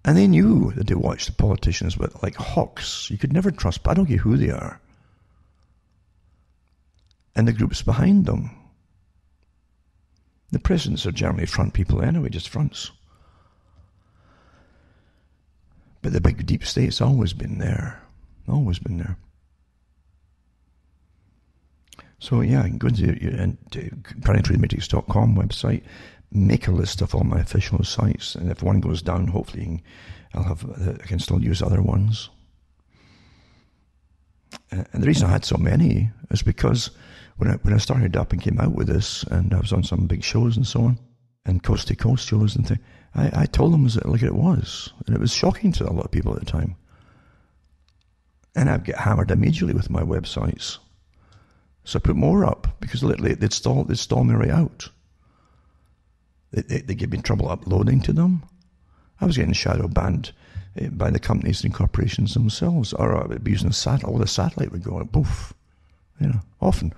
And they knew that they watched the politicians with like hawks. You could never trust, but I don't care who they are. And the groups behind them. The presidents are generally front people anyway, just fronts. But the big deep state's always been there. Always been there. So yeah, I can go into planetarymatrix.com website, make a list of all my official sites, and if one goes down, hopefully I can still use other ones. And the reason I had so many is because when I started up and came out with this, and I was on some big shows and so on, and coast to coast shows and things, I told them like it was, and it was shocking to a lot of people at the time. And I'd get hammered immediately with my websites. So I put more up, because literally they'd stall me right out. They give me trouble uploading to them. I was getting shadow banned by the companies and corporations themselves, or I'd be using the satellite would go, poof, often.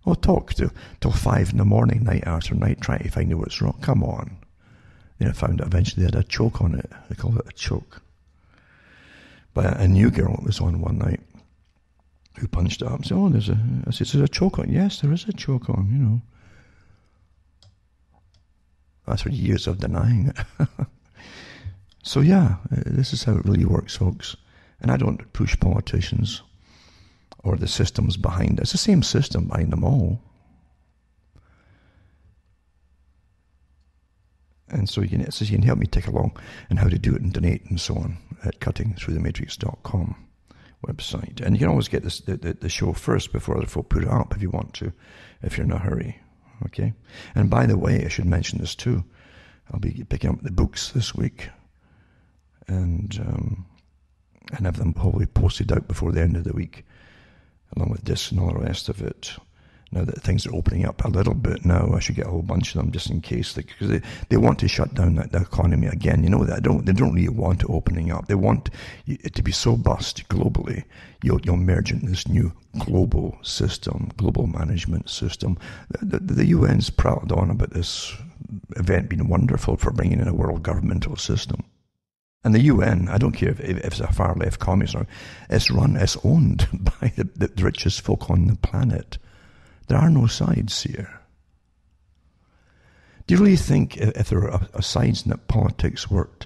I'll talk till 5 in the morning, night after night, trying to find out what's wrong. Come on. Then I found out eventually they had a choke on it. They called it a choke. But a new girl was on one night who punched up and said, I said, there's a choke on. Yes, there is a choke on, After years of denying it. So yeah, this is how it really works, folks. And I don't push politicians or the systems behind it. It's the same system behind them all. And so you can help me take along and how to do it and donate and so on at cuttingthroughthematrix.com. website. And you can always get the show first before other folk put it up if you want to, if you're in a hurry. Okay? And by the way, I should mention this too. I'll be picking up the books this week and have them probably posted out before the end of the week, along with discs and all the rest of it. Now that things are opening up a little bit now, I should get a whole bunch of them just in case, because they want to shut down the economy again. You know that they don't really want it opening up. They want it to be so bust globally. You'll merge in this new global system, global management system. The UN's prattled on about this event being wonderful for bringing in a world governmental system. And the UN, I don't care if it's a far-left communist, it's owned by the richest folk on the planet. There are no sides here. Do you really think if there were sides in that politics worked,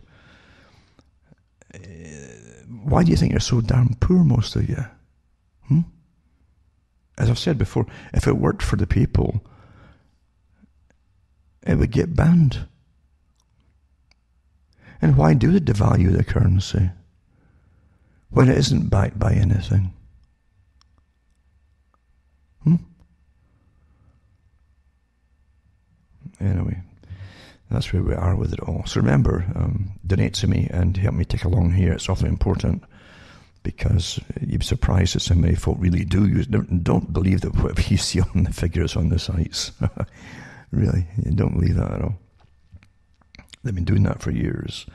why do you think you're so damn poor, most of you? As I've said before, if it worked for the people, it would get banned. And why do they devalue the currency when it isn't backed by anything? Anyway, that's where we are with it all. So remember, donate to me and help me tick along here. It's awfully important, because you'd be surprised at how many folk really do use. Don't believe that whatever you see on the figures on the sites. Really, you don't believe that at all. They've been doing that for years.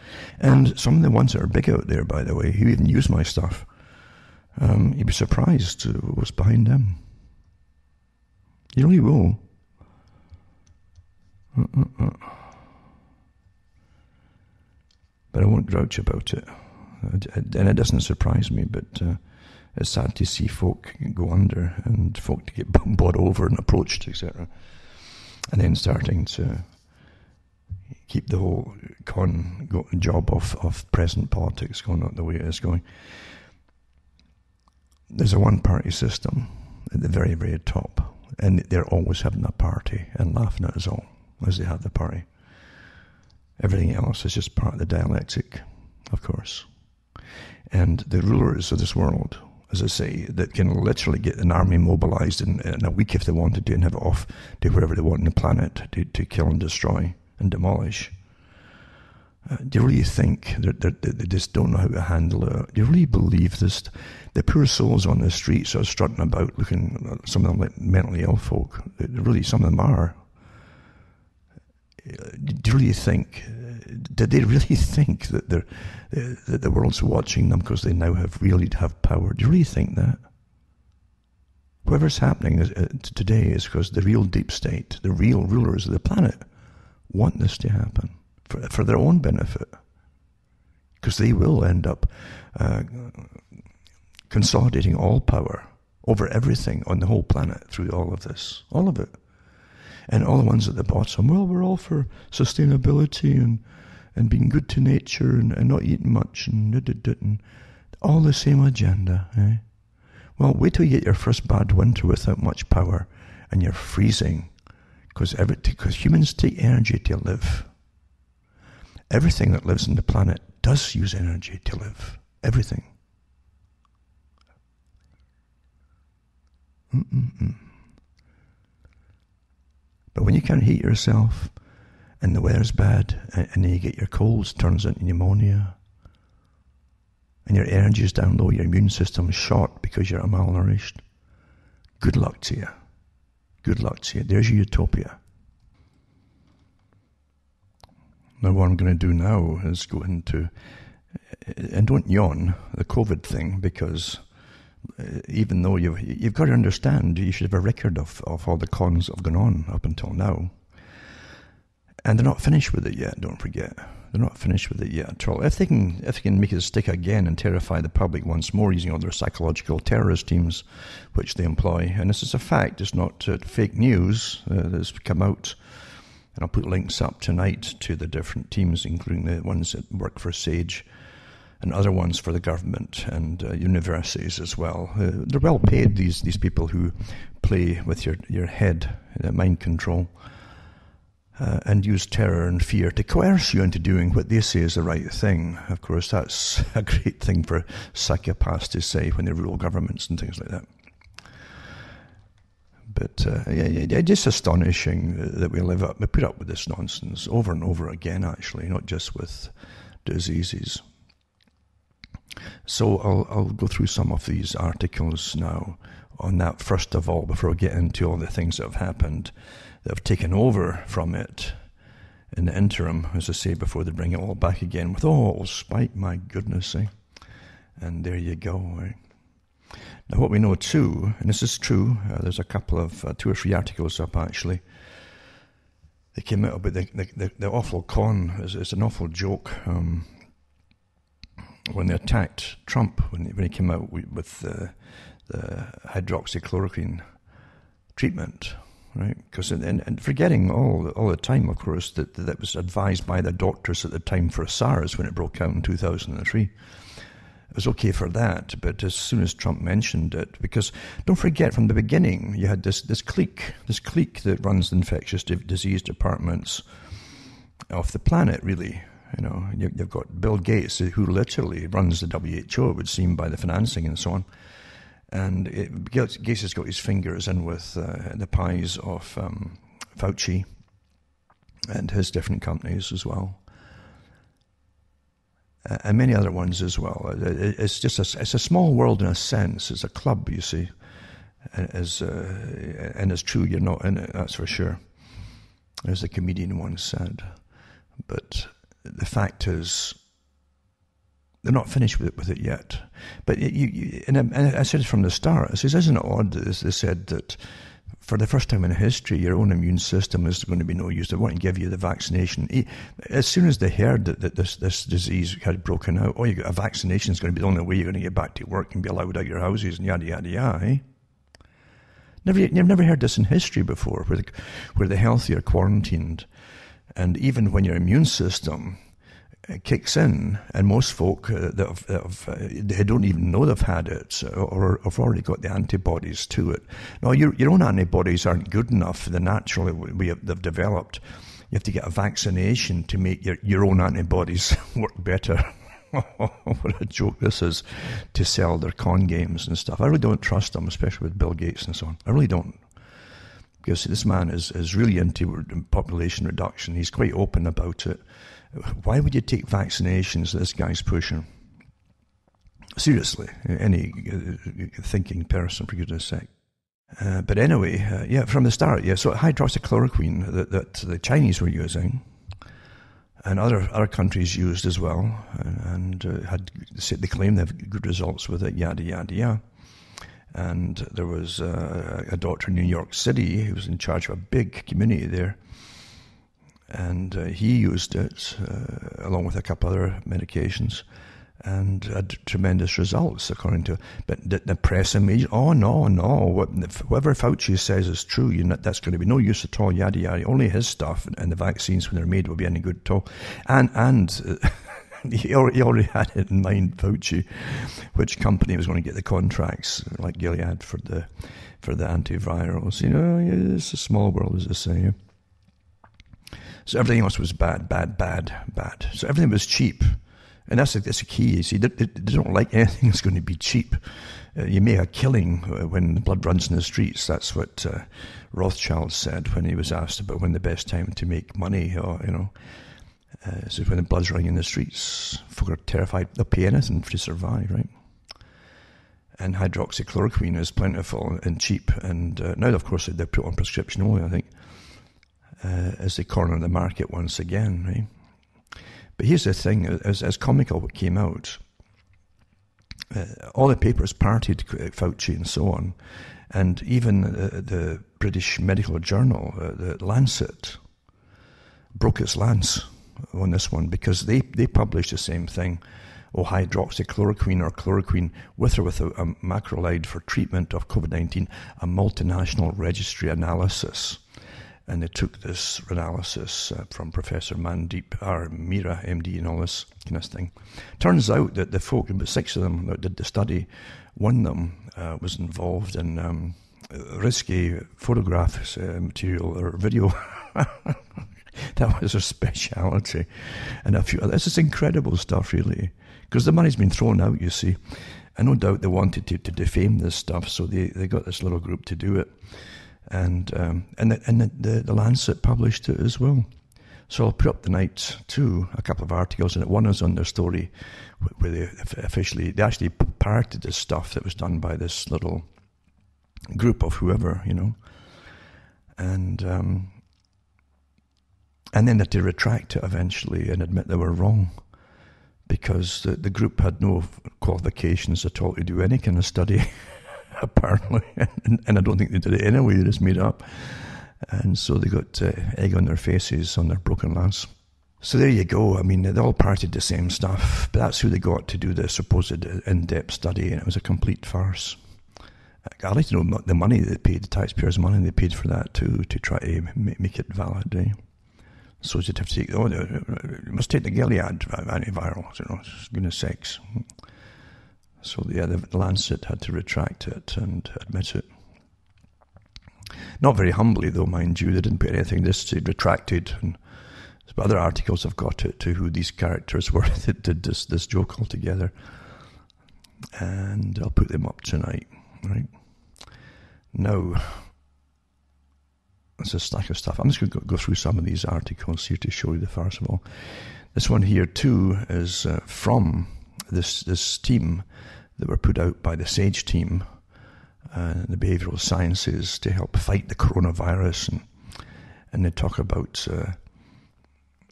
And some of the ones that are big out there, by the way, who even use my stuff, you'd be surprised what's behind them. You really will. But I won't grouch about it. And it doesn't surprise me, but it's sad to see folk go under and folk to get bought over and approached, etc. And then starting to keep the whole job of present politics going on the way it is going. There's a one-party system at the very, very top, and they're always having a party and laughing at us all as they have the party. Everything else is just part of the dialectic, of course. And the rulers of this world, as I say, that can literally get an army mobilized in a week if they wanted to, and have it off to wherever they want on the planet to kill and destroy and demolish. Do you really think they just don't know how to handle it? Do you really believe this? The poor souls on the streets are strutting about, looking, some of them like mentally ill folk. Really, some of them are. Do you really think? Did they really think that the world's watching them because they now really have power? Do you really think that? Whatever's happening today is because the real deep state, the real rulers of the planet, want this to happen for their own benefit, because they will end up consolidating all power over everything on the whole planet through all of this, all of it. And all the ones at the bottom, well, we're all for sustainability and being good to nature and not eating much and all the same agenda, eh? Well, wait till you get your first bad winter without much power and you're freezing, because humans take energy to live. Everything that lives on the planet does use energy to live. Everything. But when you can't heat yourself and the weather's bad and then you get your colds, turns into pneumonia, and your energy is down low, your immune system is shot because you're malnourished, good luck to you. Good luck to you. There's your utopia. Now what I'm going to do now is go into, and don't yawn, the COVID thing, because even though you've got to understand, you should have a record of all the cons that have gone on up until now. And they're not finished with it yet, don't forget. They're not finished with it yet at all. If they can make it stick again and terrify the public once more using all their psychological terrorist teams, which they employ, and this is a fact, it's not fake news that's come out. And I'll put links up tonight to the different teams, including the ones that work for SAGE and other ones for the government and universities as well. They're well paid, these people who play with your head, mind control. and use terror and fear to coerce you into doing what they say is the right thing. Of course, that's a great thing for psychopaths to say when they rule governments and things like that. But just astonishing that we put up with this nonsense over and over again, actually, not just with diseases. So I'll go through some of these articles now on that first of all, before we get into all the things that have happened that have taken over from it in the interim, as I say, before they bring it all back again with, oh, spite, my goodness, eh? And there you go, right? Now, what we know too, and this is true, there's a couple of 2 or 3 articles up actually. They came out about the awful con. It's an awful joke when they attacked Trump when he came out with the hydroxychloroquine treatment, right? Because and forgetting all the time, of course, that was advised by the doctors at the time for SARS when it broke out in 2003. It was okay for that, but as soon as Trump mentioned it, because don't forget from the beginning, you had this clique that runs the infectious disease departments of the planet, really. You know, you've got Bill Gates, who literally runs the WHO, it would seem, by the financing and so on. And Gates has got his fingers in with the pies of Fauci and his different companies as well. And many other ones as well. It's just it's a small world in a sense. It's a club, you see. And it's true you're not in it, that's for sure, as the comedian once said. But the fact is, they're not finished with it yet. But and I said it from the start. I says, isn't it odd that they said that for the first time in history, your own immune system is going to be no use. They want to give you the vaccination. As soon as they heard that this disease had broken out, you got a vaccination is going to be the only way you're going to get back to work and be allowed out your houses and yada, yada, yada, eh? You've never heard this in history before, where the healthy are quarantined. And even when your immune system kicks in, and most folk they don't even know they've had it or have already got the antibodies to it. Now, your own antibodies aren't good enough for the natural way they've developed. You have to get a vaccination to make your own antibodies work better. What a joke this is, to sell their con games and stuff. I really don't trust them, especially with Bill Gates and so on. I really don't. Because this man is really into population reduction. He's quite open about it. Why would you take vaccinations this guy's pushing? Seriously, any thinking person, for goodness sake. But anyway, from the start, so hydroxychloroquine that the Chinese were using, and other countries used as well, and they claim they have good results with it, yada, yada, yada. And there was a doctor in New York City who was in charge of a big community there, and he used it along with a couple other medications and had tremendous results, according to. But the press immediately, whatever Fauci says is true, that's going to be no use at all, yada yada. Only his stuff and the vaccines when they're made will be any good at all. And he already had it in mind, Fauci, which company was going to get the contracts, like Gilead for the antivirals. It's a small world, as I say. So everything else was bad. So everything was cheap. And that's the key. You see, they don't like anything that's going to be cheap. You make a killing when the blood runs in the streets. That's what Rothschild said when he was asked about when the best time to make money, so when the blood's running in the streets. Folk are terrified. They'll pay anything to survive, right? And hydroxychloroquine is plentiful and cheap. And now, of course, they're put on prescription only, I think, as they corner the market once again, right? But here's the thing, as comical what came out, all the papers partied Fauci and so on, and even the British Medical Journal, the Lancet, broke its lance on this one, because they published the same thing, hydroxychloroquine or chloroquine with or without a macrolide for treatment of COVID-19, a multinational registry analysis. And they took this analysis from Professor Mandeep R. Meera, MD, and all this kind of thing. Turns out that the folk, about 6 of them that did the study, one of them was involved in risky photographs, material or video That was their speciality. And a few, this is incredible stuff, really. Because the money's been thrown out, you see. And no doubt they wanted to defame this stuff, so they got this little group to do it. And the Lancet published it as well. So I'll put up tonight, too, a couple of articles, and one is on their story where they actually parroted this stuff that was done by this little group of whoever, you know. And then they had to retract it eventually and admit they were wrong, because the group had no qualifications at all to do any kind of study, apparently. And I don't think they did it anyway, they just made it up. And so they got egg on their faces on their broken lads. So there you go. I mean, they all parted the same stuff, but that's who they got to do the supposed in-depth study, and it was a complete farce. I'd like to know the money they paid, the taxpayers' money they paid for that to try to make it valid. Eh? So you'd have to take, you must take the Gilead antiviral, you know, it's goodness sakes. So yeah, the Lancet had to retract it and admit it. Not very humbly, though, mind you. They didn't put anything. This retracted, and other articles have got it to who these characters were that did this joke altogether. And I'll put them up tonight, right? Now, there's a stack of stuff. I'm just going to go through some of these articles here to show you the farce of all. This one here, too, is from this team that were put out by the SAGE team, the behavioral sciences, to help fight the coronavirus, and they talk about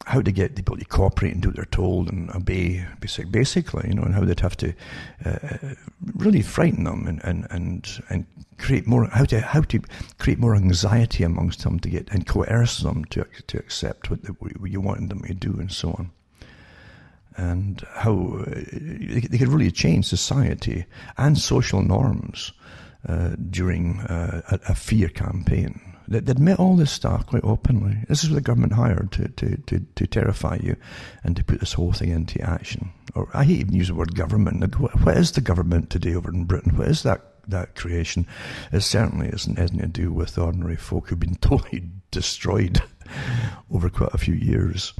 how to get people to cooperate and do what they're told and obey, basically, you know, and how they'd have to really frighten them and create more, how to create more anxiety amongst them to get and coerce them to accept what you wanted them to do, and so on. And how they could really change society and social norms during a fear campaign. They admit all this stuff quite openly. This is what the government hired to terrify you and to put this whole thing into action. Or I hate even use the word government. What is the government today over in Britain? What is that creation? It certainly isn't anything to do with ordinary folk who've been totally destroyed over quite a few years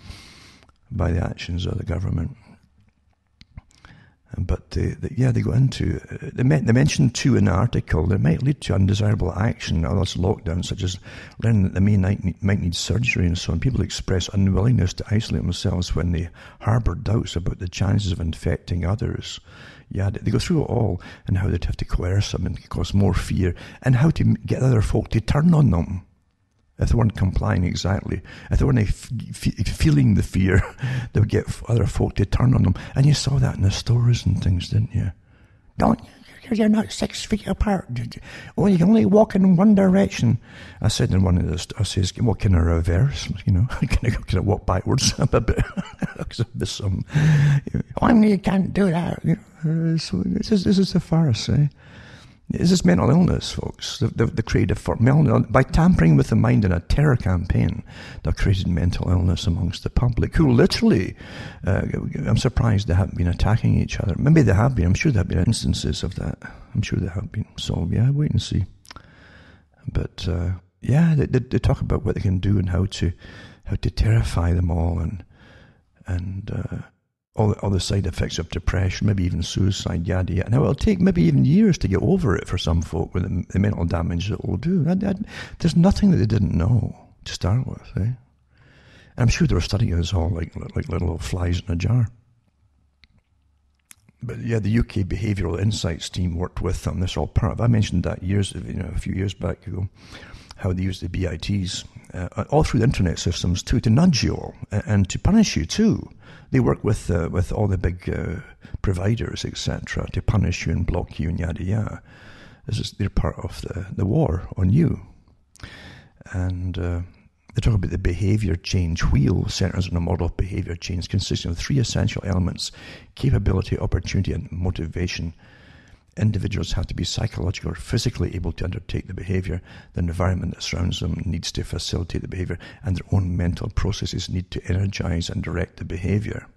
by the actions of the government. But they go into, they mentioned too in the article, that might lead to undesirable action, or else lockdown, such as learning that they might need surgery and so on. People express unwillingness to isolate themselves when they harbour doubts about the chances of infecting others. Yeah, they go through it all, and how they'd have to coerce them and cause more fear, and how to get other folk to turn on them. If they weren't complying exactly, if they weren't feeling the fear, they would get other folk to turn on them. And you saw that in the stores and things, didn't you? Don't, you're not 6 feet apart. Oh, you can only walk in one direction. I said in one of the, I says, walk in a reverse, you know, can I walk backwards a bit? You can't do that. You know, so this is a farce, eh? This is mental illness, folks. They've created by tampering with the mind in a terror campaign. They've created mental illness amongst the public, who literally, I'm surprised they haven't been attacking each other. Maybe they have been. I'm sure there have been instances of that. I'm sure there have been. So yeah, wait and see. But they talk about what they can do and how to terrify them all, and all the side effects of depression, maybe even suicide, yada yada. Now it'll take maybe even years to get over it for some folk with the mental damage that it will do. There's nothing that they didn't know to start with, eh? And I'm sure they were studying us all like little flies in a jar. But yeah, the UK Behavioural Insights team worked with them. This all part of. I mentioned that a few years back ago, how they use the BITs all through the internet systems too, to nudge you all and to punish you too. They work with all the big providers, etc., to punish you and block you and yada yada. They're part of the war on you. And they talk about the behaviour change wheel, centres on a model of behaviour change consisting of 3 essential elements: capability, opportunity, and motivation. Individuals have to be psychologically or physically able to undertake the behaviour. The environment that surrounds them needs to facilitate the behaviour, and their own mental processes need to energise and direct the behaviour.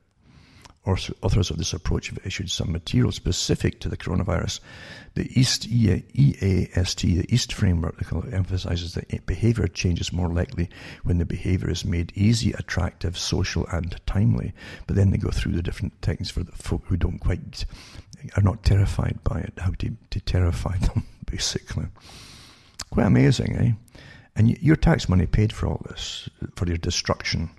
Authors of this approach have issued some material specific to the coronavirus. The EAST, the EAST framework, emphasizes that behavior change is more likely when the behavior is made easy, attractive, social, and timely. But then they go through the different techniques for the folk who are not terrified by it, how to terrify them, basically. Quite amazing, eh? And your tax money paid for all this, for your destruction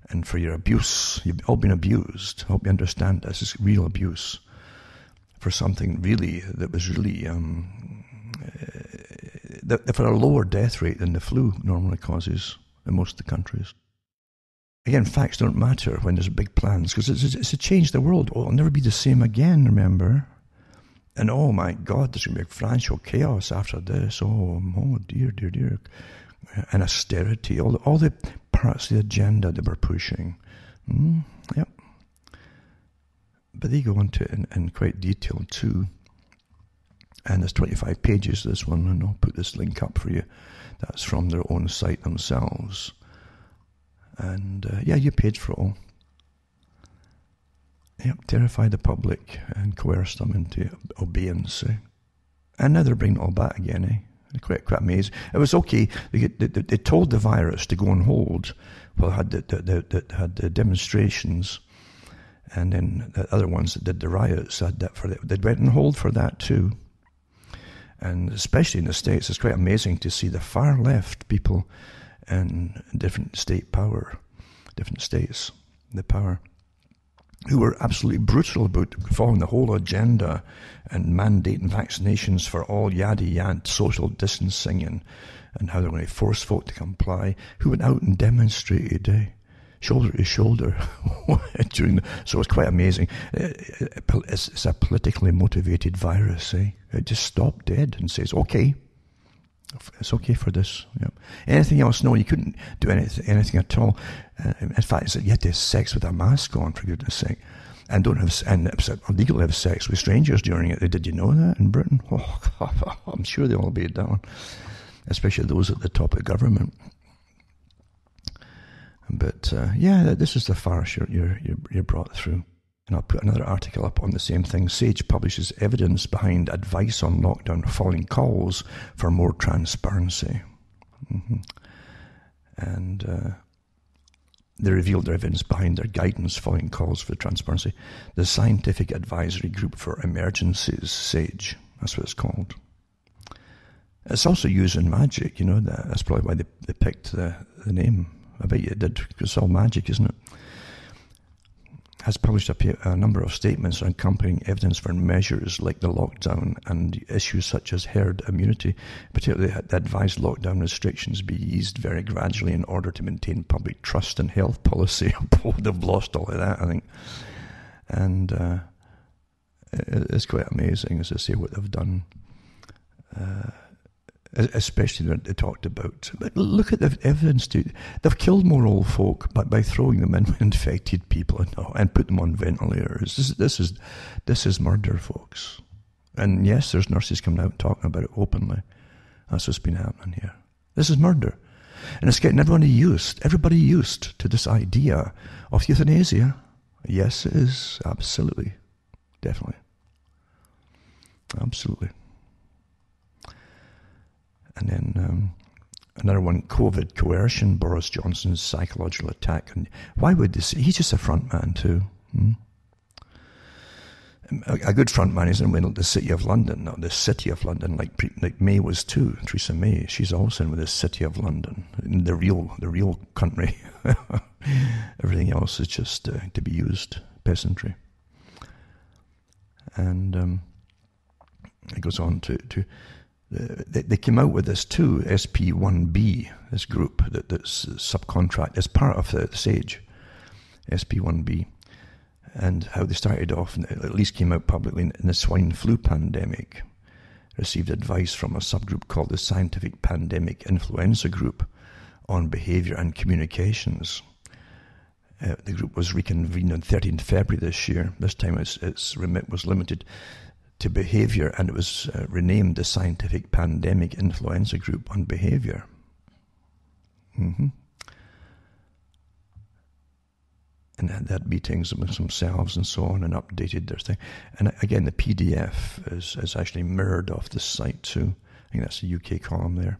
and for your abuse. You've all been abused. I hope you understand this is real abuse for something really that was really for a lower death rate than the flu normally causes in most of the countries. Again, facts don't matter when there's big plans, because it's to change the world. Oh, it'll never be the same again, remember? And oh my God, there's going to be financial chaos after this. Oh dear. And austerity, all the parts of the agenda that we're pushing. Yep. But they go into it in quite detail too. And there's 25 pages, this one, and I'll put this link up for you. That's from their own site themselves. And you paid for it all. Yep, terrify the public and coerce them into obedience. And now they're bringing it all back again, Quite amazing. It was okay. They told the virus to go on hold. Well, had the demonstrations, and then the other ones that did the riots had that they went on hold for that too. And especially in the States, it's quite amazing to see the far left people in different state power, different states, the power, who were absolutely brutal about following the whole agenda and mandating vaccinations for all yada, social distancing and how they're going to force folk to comply, who went out and demonstrated shoulder to shoulder so it's quite amazing. It's a politically motivated virus, It just stopped dead and says, okay, it's okay for this. Yep. Anything else? No, you couldn't do anything at all. In fact, you had to have sex with a mask on, for goodness sake, and it's illegal to have sex with strangers during it. Did you know that in Britain? Oh, I'm sure they all obeyed that one, especially those at the top of government. But this is the farce you're brought through. And I'll put another article up on the same thing. Sage publishes evidence behind advice on lockdown following calls for more transparency. And they revealed their evidence behind their guidance following calls for transparency. The Scientific Advisory Group for Emergencies, SAGE, that's what it's called. It's also used in magic, that. That's probably why they picked the name. I bet you it did, because it's all magic, isn't it? Has published a number of statements on accompanying evidence for measures like the lockdown and issues such as herd immunity, particularly the advised lockdown restrictions be eased very gradually in order to maintain public trust in health policy. They've lost all of that, I think. And it's quite amazing, as I say, what they've done. Especially when they talked about, but look at the evidence. They've killed more old folk by throwing them in with infected people and put them on ventilators. This is murder, folks. And yes, there's nurses coming out talking about it openly. That's what's been happening here. This is murder, and it's getting everybody used to this idea of euthanasia. Yes, it is, absolutely, definitely, absolutely. And then another one, COVID coercion, Boris Johnson's psychological attack. And why would this? He's just a front man too. A good front man isn't in the City of London. No, the City of London, like May was too. Theresa May, she's also in with the City of London, in the real country. Everything else is just to be used, peasantry. And it goes on to they came out with this too, SP1B, this group that's subcontract, as part of the SAGE, SP1B, and how they started off, and at least came out publicly in the swine flu pandemic, received advice from a subgroup called the Scientific Pandemic Influenza Group on Behaviour and Communications. The group was reconvened on 13th February this year. This time its remit was limited to behaviour, and it was renamed the Scientific Pandemic Influenza Group on Behaviour. And they had meetings amongst themselves and so on, and updated their thing. And again, the PDF is actually mirrored off this site too. I think that's the UK column there.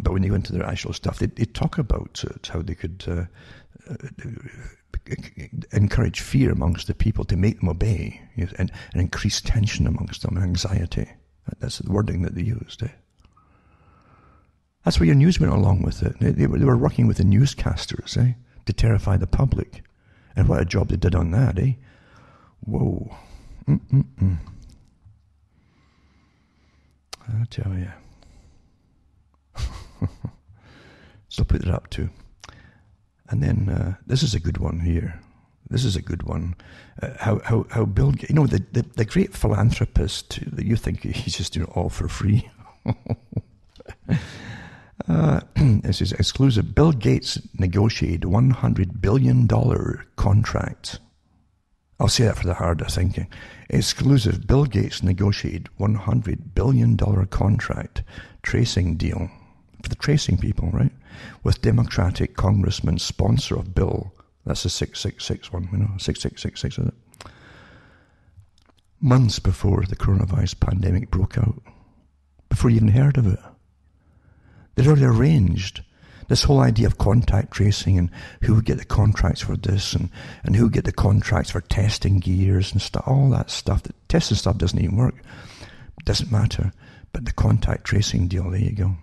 But when you go into their actual stuff, they talk about how they could encourage fear amongst the people to make them obey, and increase tension amongst them, anxiety. That's the wording that they used. That's where your news went along with it. They were working with the newscasters, to terrify the public. And what a job they did on that, Whoa. I tell you. So put it up too. And then this is a good one here. This is a good one. How Bill Gates, the great philanthropist that you think he's just doing it all for free. This is exclusive. Bill Gates negotiated $100 billion contract. I'll say that for the harder thinking. Exclusive. Bill Gates negotiated $100 billion contract tracing deal for the tracing people, right? With Democratic Congressman sponsor of bill. That's the 666 one, 6666, is it? Months before the coronavirus pandemic broke out. Before you even heard of it. They'd already arranged this whole idea of contact tracing and who would get the contracts for this and who would get the contracts for testing gears and stuff, all that stuff. The testing stuff doesn't even work. It doesn't matter. But the contact tracing deal, there you go.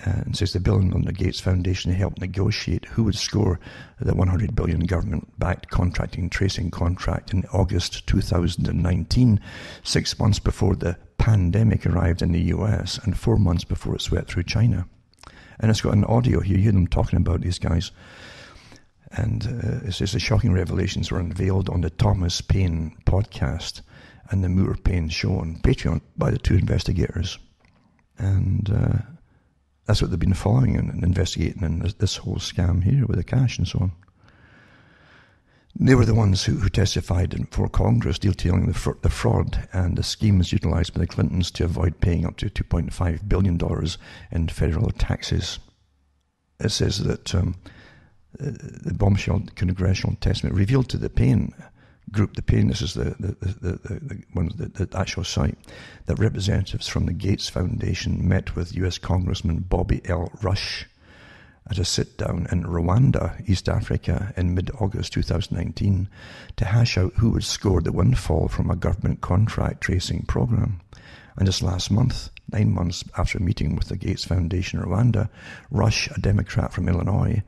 And says the Bill and Melinda Gates Foundation helped negotiate who would score the $100 billion government-backed contracting tracing contract in August 2019, 6 months before the pandemic arrived in the US and 4 months before it swept through China. And it's got an audio here. You hear them talking about these guys. And it says the shocking revelations were unveiled on the Thomas Paine podcast and the Moore Paine show on Patreon by the two investigators. And that's what they've been following and investigating in this whole scam here with the cash and so on. They were the ones who testified before Congress detailing the fraud and the schemes utilized by the Clintons to avoid paying up to $2.5 billion in federal taxes. It says that the bombshell congressional testimony revealed to the Paine group, this is the actual site, that representatives from the Gates Foundation met with US Congressman Bobby L. Rush at a sit-down in Rwanda, East Africa, in mid-August 2019 to hash out who would score the windfall from a government contract tracing program. And just last month, 9 months after meeting with the Gates Foundation in Rwanda, Rush, a Democrat from Illinois,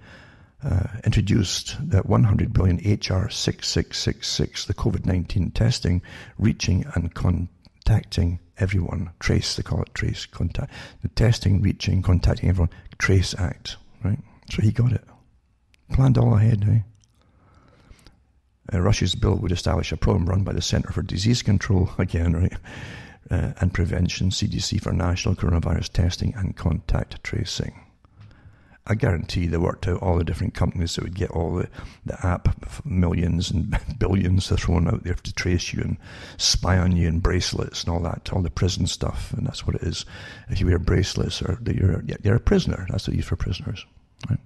introduced that $100 billion HR 6666, the COVID-19 testing, reaching and contacting everyone. Trace, they call it trace, contact. The testing, reaching, contacting everyone, Trace Act, right? So he got it. Planned all ahead, Russia's bill would establish a program run by the Center for Disease Control, again, right? And Prevention, CDC, for national coronavirus testing and contact tracing. I guarantee they worked out all the different companies that would get all the app millions and billions thrown out there to trace you and spy on you and bracelets and all that, all the prison stuff. And that's what it is. If you wear bracelets, or you're a prisoner. That's what you use for prisoners. Right?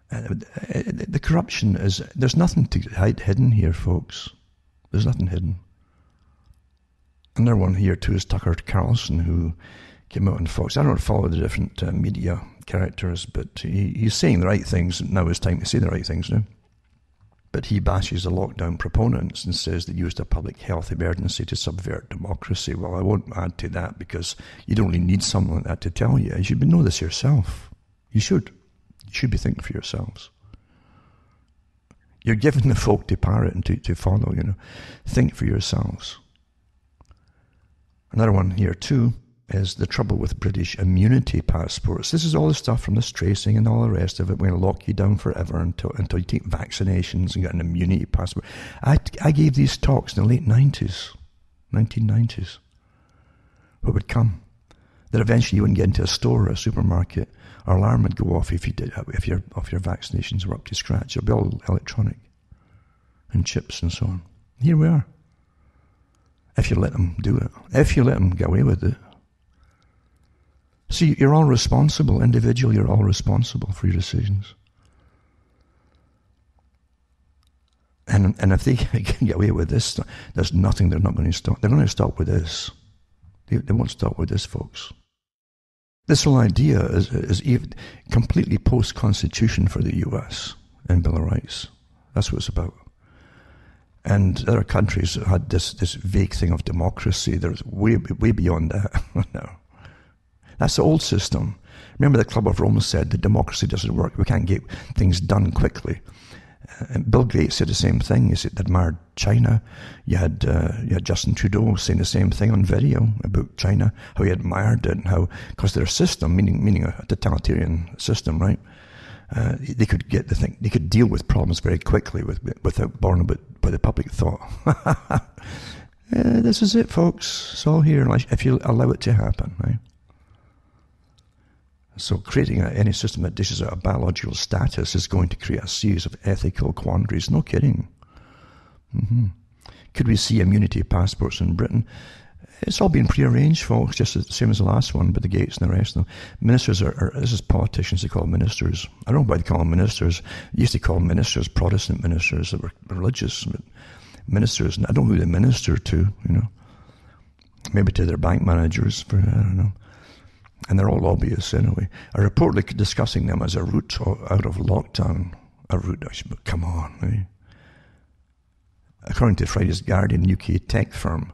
The corruption is, there's nothing to hide hidden here, folks. There's nothing hidden. Another one here too is Tucker Carlson, who came out on Fox. I don't follow the different media characters, but he's saying the right things. Now it's time to say the right things now. But he bashes the lockdown proponents and says they used a public health emergency to subvert democracy. Well, I won't add to that because you don't really need someone like that to tell you. You should know this yourself. You should. You should be thinking for yourselves. You're giving the folk to parrot and to follow, Think for yourselves. Another one here too is the trouble with British immunity passports. This is all the stuff from this tracing and all the rest of it. We're going to lock you down forever until you take vaccinations and get an immunity passport. I gave these talks in the late 1990s. What would come? That eventually you wouldn't get into a store or a supermarket. Our alarm would go off if your vaccinations were up to scratch. It'll be all electronic and chips and so on. Here we are. If you let them do it. If you let them get away with it. See, you're all responsible. Individually, you're all responsible for your decisions. And if they can get away with this, there's nothing they're not going to stop. They're going to stop with this. They won't stop with this, folks. This whole idea is even completely post-constitution for the US and Bill of Rights. That's what it's about. And other countries had this vague thing of democracy. There's way beyond that. No. That's the old system. Remember the Club of Rome said that democracy doesn't work. We can't get things done quickly. And Bill Gates said the same thing. He said they admired China. You had Justin Trudeau saying the same thing on video about China, how he admired it and how, because their system, meaning a totalitarian system, right? They could get they could deal with problems very quickly without boring about what the public thought. This is it, folks. It's all here if you allow it to happen, right? So creating any system that dishes out a biological status is going to create a series of ethical quandaries. No kidding. Could we see immunity passports in Britain? It's all been prearranged, folks, just the same as the last one, but the Gates and the rest of them. Ministers this is politicians, they call them ministers. I don't know why they call them ministers. They used to call ministers Protestant ministers that were religious ministers. And I don't know who they minister to, Maybe to their bank managers, I don't know. And they're all lobbyists anyway, are reportedly discussing them as a route out of lockdown. Come on, eh? According to Friday's Guardian, UK tech firm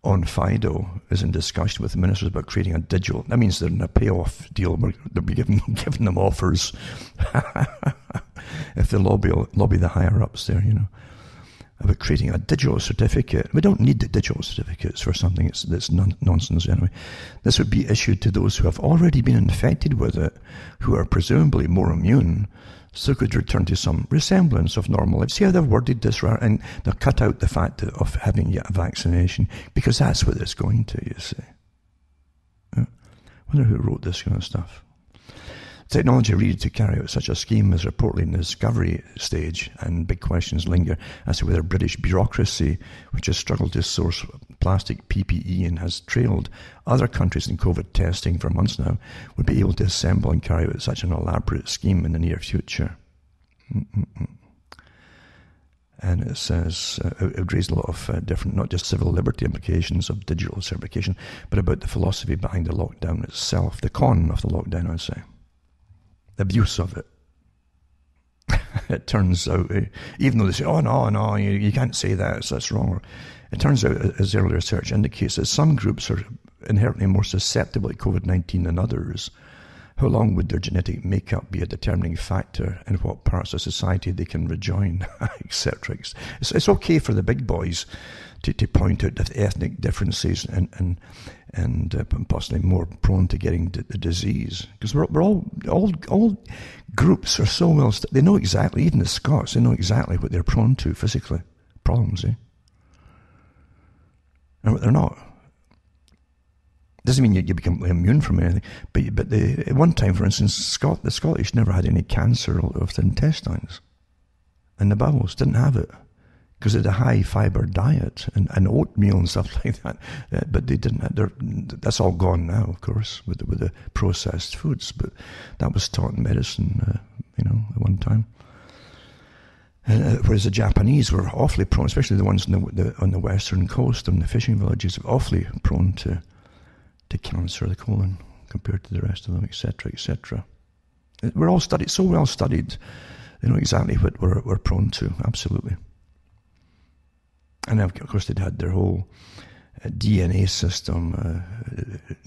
OnFido is in discussion with the ministers about creating a digital. That means they're in a payoff deal. They'll be giving them offers if they lobby the higher ups there, about creating a digital certificate. We don't need the digital certificates for something that's nonsense anyway. This would be issued to those who have already been infected with it, who are presumably more immune, so could return to some resemblance of normal life. See how they've worded this, right? And they'll cut out the fact of having yet a vaccination, because that's what it's going to, you see. I wonder who wrote this kind of stuff. Technology needed to carry out such a scheme is reportedly in the discovery stage, and big questions linger as to whether British bureaucracy, which has struggled to source plastic PPE and has trailed other countries in COVID testing for months now, would be able to assemble and carry out such an elaborate scheme in the near future. And it says it would raise a lot of different, not just civil liberty implications of digital certification, but about the philosophy behind the lockdown itself, the con of the lockdown, I'd say. The abuse of it. It turns out, even though they say, oh no, you can't say that, so that's wrong. It turns out, as earlier research indicates, that some groups are inherently more susceptible to COVID-19 than others. How long would their genetic makeup be a determining factor in what parts of society they can rejoin, etc.? It's okay for the big boys to point out the ethnic differences and possibly more prone to getting the disease, because we're all groups are so well they know exactly, even the Scots, they know exactly what they're prone to physically, problems, and what they're not. Doesn't mean you become immune from anything, but at one time, for instance, the Scottish never had any cancer of the intestines, and the bowels didn't have it, because they had a high fibre diet and oatmeal and stuff like that. But they didn't. That's all gone now, of course, with the processed foods. But that was taught in medicine, at one time. Whereas the Japanese were awfully prone, especially the ones on the western coast and the fishing villages, were awfully prone to cancer of the colon compared to the rest of them, etc., etc. We're all studied, so well studied. They know exactly what we're prone to, absolutely. And of course, they'd had their whole DNA system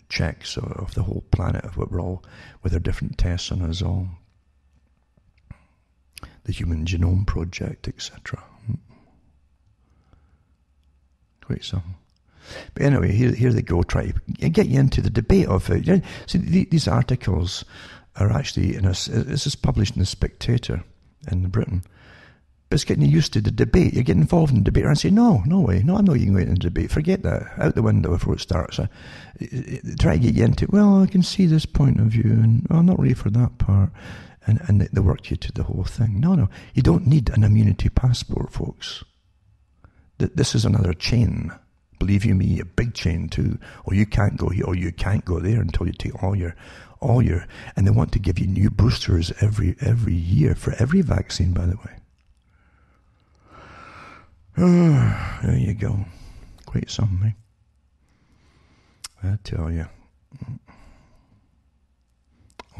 checks of the whole planet, of what we're all, with their different tests on us all. The Human Genome Project, etc. Great something. But anyway, here they go, try to get you into the debate of it. See, these articles are actually, this is published in The Spectator in Britain. But it's getting you used to the debate. You get involved in the debate and say, no way, no, I'm not even going into the debate. Forget that, out the window before it starts. Try to get you into, well, I can see this point of view, and well, not really for that part. And they work you to the whole thing. No, you don't need an immunity passport, folks. This is another chain Believe you me, a big chain too. Or you can't go here, or you can't go there until you take all your, and they want to give you new boosters every year for every vaccine, by the way. There you go. Quite something. I tell you.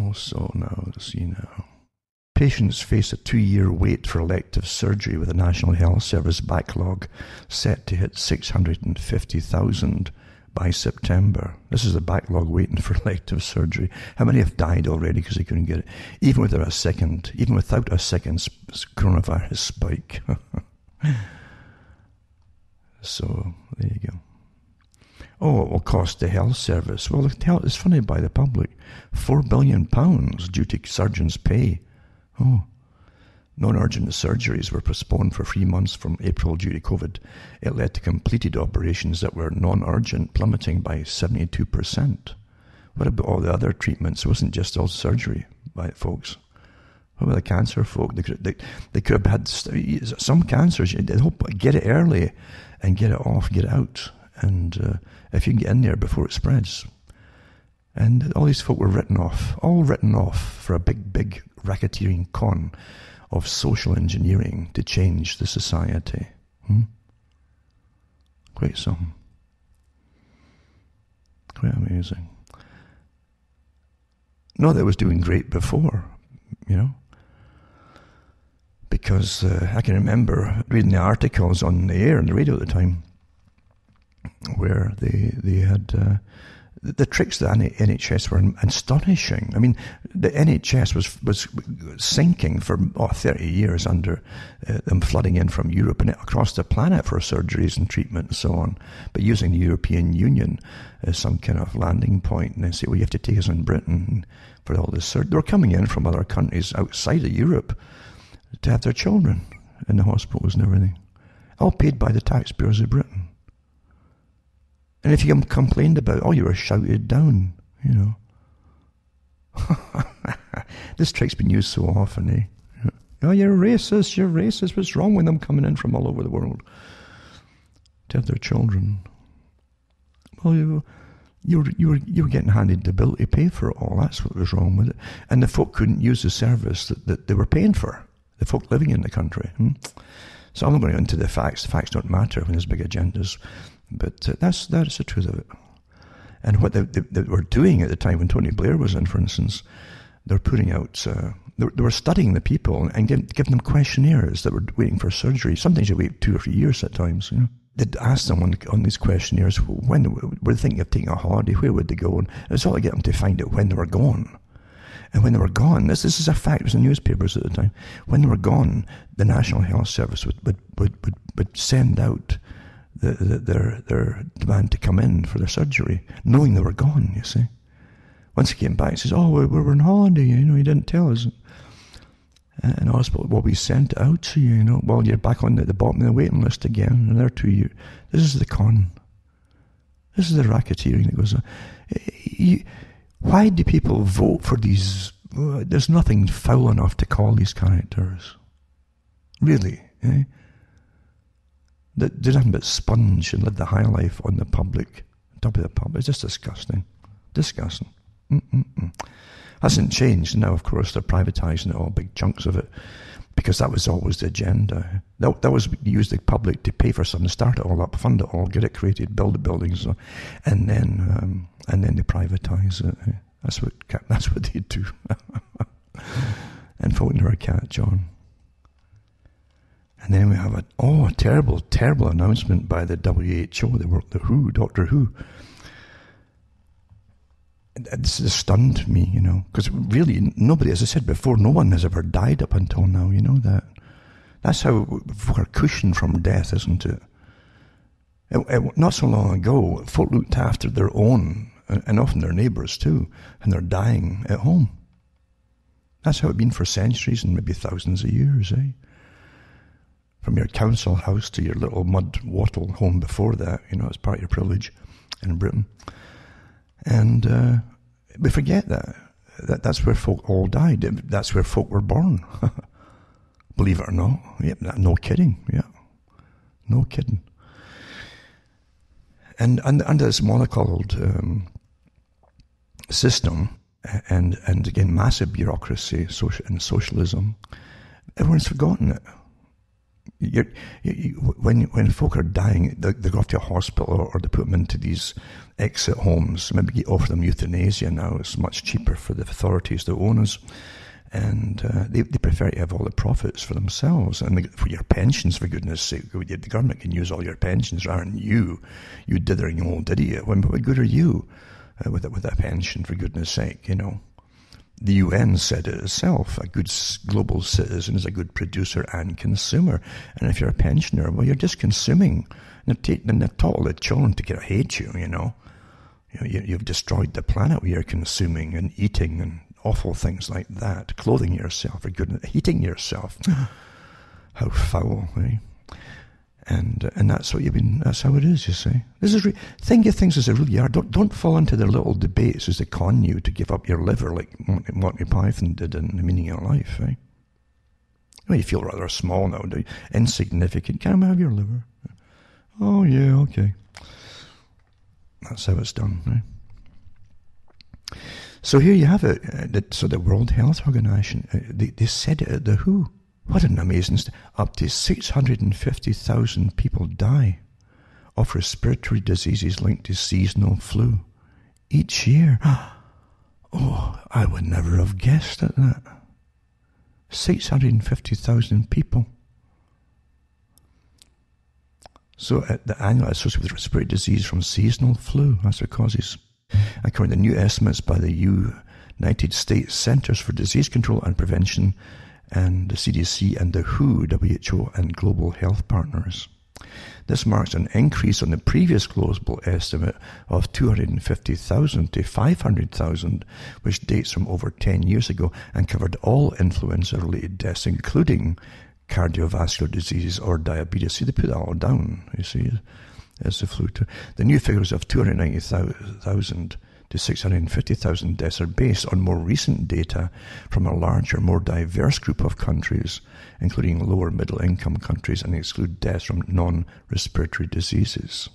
Also now, let's see now. Patients face a 2-year wait for elective surgery with a National Health Service backlog set to hit 650,000 by September. This is a backlog waiting for elective surgery. How many have died already because they couldn't get it? Even without a second coronavirus spike. So, there you go. Oh, it will cost the health service. Well, it's funded by the public. £4 billion due to surgeons' pay. Oh, non-urgent surgeries were postponed for 3 months from April due to COVID. It led to completed operations that were non-urgent plummeting by 72%. What about all the other treatments? It wasn't just all surgery, right, folks? What about the cancer folk? They could have had some cancers. They hope get it early and get it off, get it out. And if you can get in there before it spreads. And all these folk were written off for a big racketeering con of social engineering to change the society. Quite something. Quite amazing. Not that it was doing great before, because I can remember reading the articles on the air and the radio at the time where they had the tricks of the NHS were astonishing. I mean, the NHS was sinking for 30 years under them flooding in from Europe and across the planet for surgeries and treatment and so on, but using the European Union as some kind of landing point. And they say, well, you have to take us in Britain for all this surgery. They were coming in from other countries outside of Europe to have their children in the hospitals and everything, all paid by the taxpayers of Britain. And if you complained about, you were shouted down, This trick's been used so often, eh? Oh, you're racist. What's wrong with them coming in from all over the world to have their children? Well, you were getting handed the bill to pay for it all. That's what was wrong with it. And the folk couldn't use the service that they were paying for, the folk living in the country. So I'm not going into the facts. The facts don't matter when there's big agendas. But that's the truth of it. And what they were doing at the time when Tony Blair was in, for instance, they're putting out, they were studying the people and giving them questionnaires that were waiting for surgery. Sometimes you wait 2 or 3 years at times, They'd ask them on these questionnaires, when were they thinking of taking a holiday, where would they go? And it was all to get them to find out when they were gone. And when they were gone, this is a fact, it was in newspapers at the time, when they were gone, the National Health Service would send out their demand to come in for their surgery, knowing they were gone, you see. Once he came back, he says, we were on holiday, you didn't tell us. And the hospital, well, we sent it out to you, well, you're back on the bottom of the waiting list again, and there 2 years. This is the con. This is the racketeering that goes on. Why do people vote for these? There's nothing foul enough to call these characters. Really, eh? They're nothing but sponge and live the high life on the public, top of the public. It's just disgusting. Disgusting. Hasn't changed. Now, of course, they're privatising it all, big chunks of it, because that was always the agenda. That was use the public to pay for something, start it all up, fund it all, get it created, build the buildings, and then they privatise it. That's what they do. And folk never catch on. And then we have a terrible, terrible announcement by the WHO, the WHO, Doctor Who. This has stunned me, because really nobody, as I said before, no one has ever died up until now, that. That's how we're cushioned from death, isn't it? Not so long ago, folk looked after their own, and often their neighbours too, and they're dying at home. That's how it's been for centuries and maybe thousands of years, eh? From your council house to your little mud wattle home before that, it's part of your privilege in Britain. And we forget that's where folk all died. That's where folk were born. Believe it or not. Yeah, no kidding. Yeah, no kidding. And under this monocoloured system, and again, massive bureaucracy and socialism, everyone's forgotten it. When folk are dying, they go off to a hospital or they put them into these exit homes. Maybe you offer them euthanasia now. It's much cheaper for the authorities, the owners. And they prefer to have all the profits for themselves and for your pensions, for goodness sake. The government can use all your pensions rather than you dithering old idiot. What good are you with a pension, for goodness sake, The UN said it itself. A good global citizen is a good producer and consumer. And if you're a pensioner, well, you're just consuming. And they've taught all the children to hate you, You've destroyed the planet where you're consuming and eating and awful things like that. Clothing yourself, for goodness, heating yourself. How foul, eh? And that's what that's how it is, you see. Think of things as they really are. Don't fall into their little debates as they con you to give up your liver like Monty Python did in The Meaning of Life, eh? You feel rather small now, do you? Insignificant. Can I have your liver? Oh, yeah, okay. That's how it's done, right? So here you have it. So the World Health Organization, they said it at the WHO. What an amazing up to 650,000 people die of respiratory diseases linked to seasonal flu each year. Oh, I would never have guessed at that. 650,000 people. So the annual associated with respiratory disease from seasonal flu, that's the causes. According to new estimates by the United States Centers for Disease Control and Prevention and the CDC and the WHO and global health partners. This marks an increase on the previous global estimate of 250,000 to 500,000, which dates from over 10 years ago and covered all influenza-related deaths, including cardiovascular diseases or diabetes. See, they put that all down, you see, as the flu. The new figures of 290,000 to 650,000 deaths are based on more recent data from a larger, more diverse group of countries, including lower middle-income countries, and exclude deaths from non-respiratory diseases.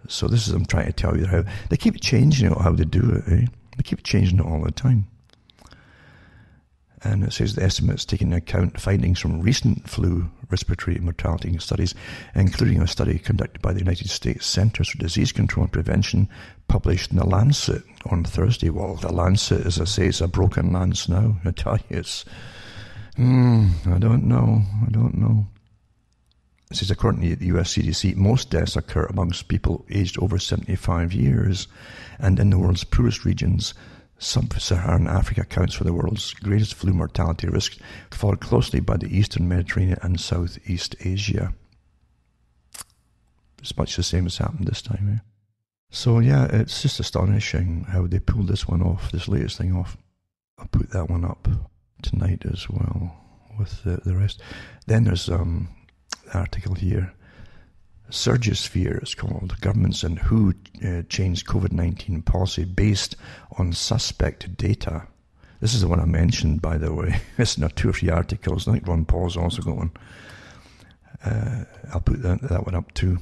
So this is, I'm trying to tell you how they keep changing it, how they do it, eh? They keep changing it all the time. And it says the estimates take into account findings from recent flu respiratory mortality studies, including a study conducted by the United States Centers for Disease Control and Prevention, published in The Lancet on Thursday. Well, The Lancet, as I say, is a broken lance now. I tell you, it's... I don't know. It says, according to the US CDC, most deaths occur amongst people aged over 75 years, and in the world's poorest regions. Sub-Saharan Africa accounts for the world's greatest flu mortality risk, followed closely by the Eastern Mediterranean and Southeast Asia. It's much the same as happened this time. Eh? So yeah, it's just astonishing how they pulled this one off, this latest thing off. I'll put that one up tonight as well with the rest. Then there's an article here. Surgisphere is called. Governments and WHO changed COVID-19 policy based on suspect data. This is the one I mentioned, by the way. It's not 2 or 3 articles. I think Ron Paul's also got one. I'll put that one up too.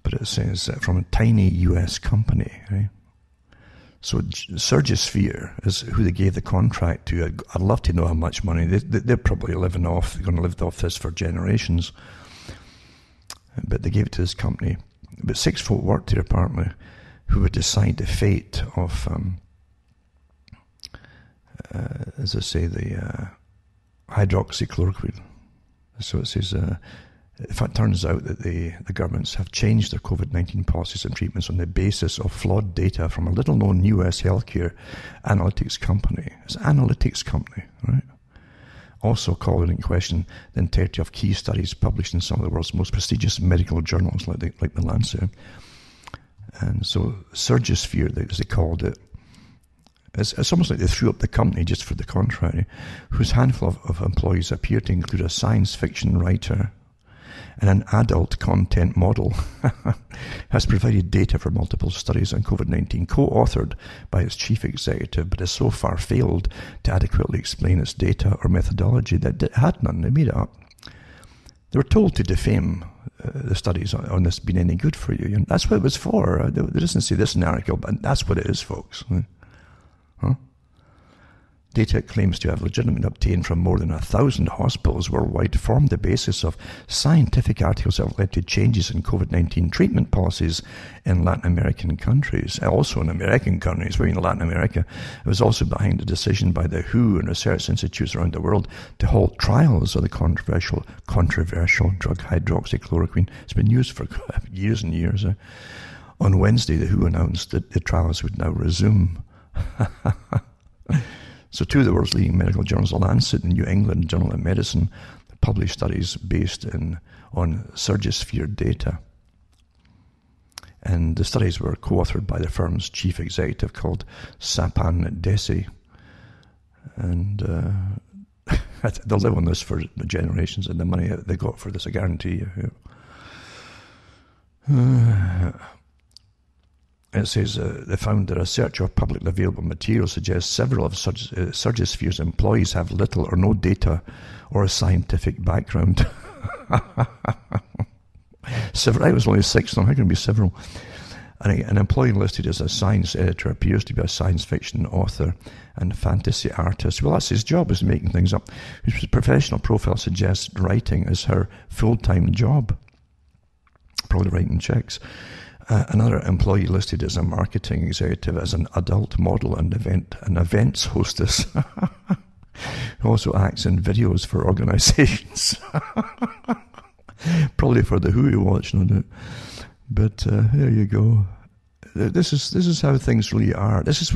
But it says from a tiny US company. Right? So Surgisphere is who they gave the contract to. I'd love to know how much money. They're probably going to live off this for generations. But they gave it to this company. But 6 folk worked here apparently who would decide the fate of, as I say, the hydroxychloroquine. So it says, if it turns out that the governments have changed their COVID-19 policies and treatments on the basis of flawed data from a little-known US healthcare analytics company. It's an analytics company, right? Also calling in question the entirety of key studies published in some of the world's most prestigious medical journals like the Lancet. And so Surgisphere, as they called it, it's almost like they threw up the company just for the contrary, whose handful of employees appear to include a science fiction writer and an adult content model, has provided data for multiple studies on COVID-19, co-authored by its chief executive, but has so far failed to adequately explain its data or methodology that it had none. They made it up. They were told to defame the studies on this being any good for you. And that's what it was for. They doesn't say this in the article, but that's what it is, folks. Huh? Data claims to have legitimately obtained from more than 1,000 hospitals worldwide formed the basis of scientific articles that have led to changes in COVID-19 treatment policies in Latin American countries. Also in American countries, where in Latin America, it was also behind the decision by the WHO and research institutes around the world to halt trials of the controversial drug hydroxychloroquine. It's been used for years and years. On Wednesday, the WHO announced that the trials would now resume. So two of the world's leading medical journals, The Lancet and New England Journal of Medicine, published studies based on Surgisphere data. And the studies were co-authored by the firm's chief executive called Sapan Desi. And they'll live on this for generations, and the money they got for this, I guarantee you. It says they found that a search of publicly available material suggests several of Surgisphere's employees have little or no data or a scientific background. Several, I was only 6, now how can it be several? An employee listed as a science editor appears to be a science fiction author and fantasy artist. Well, that's his job, is making things up. His professional profile suggests writing is her full-time job. Probably writing checks. Another employee listed as a marketing executive, as an adult model and events hostess, who also acts in videos for organizations. Probably for the WHO you watch, no doubt. But there you go. This is how things really are. This is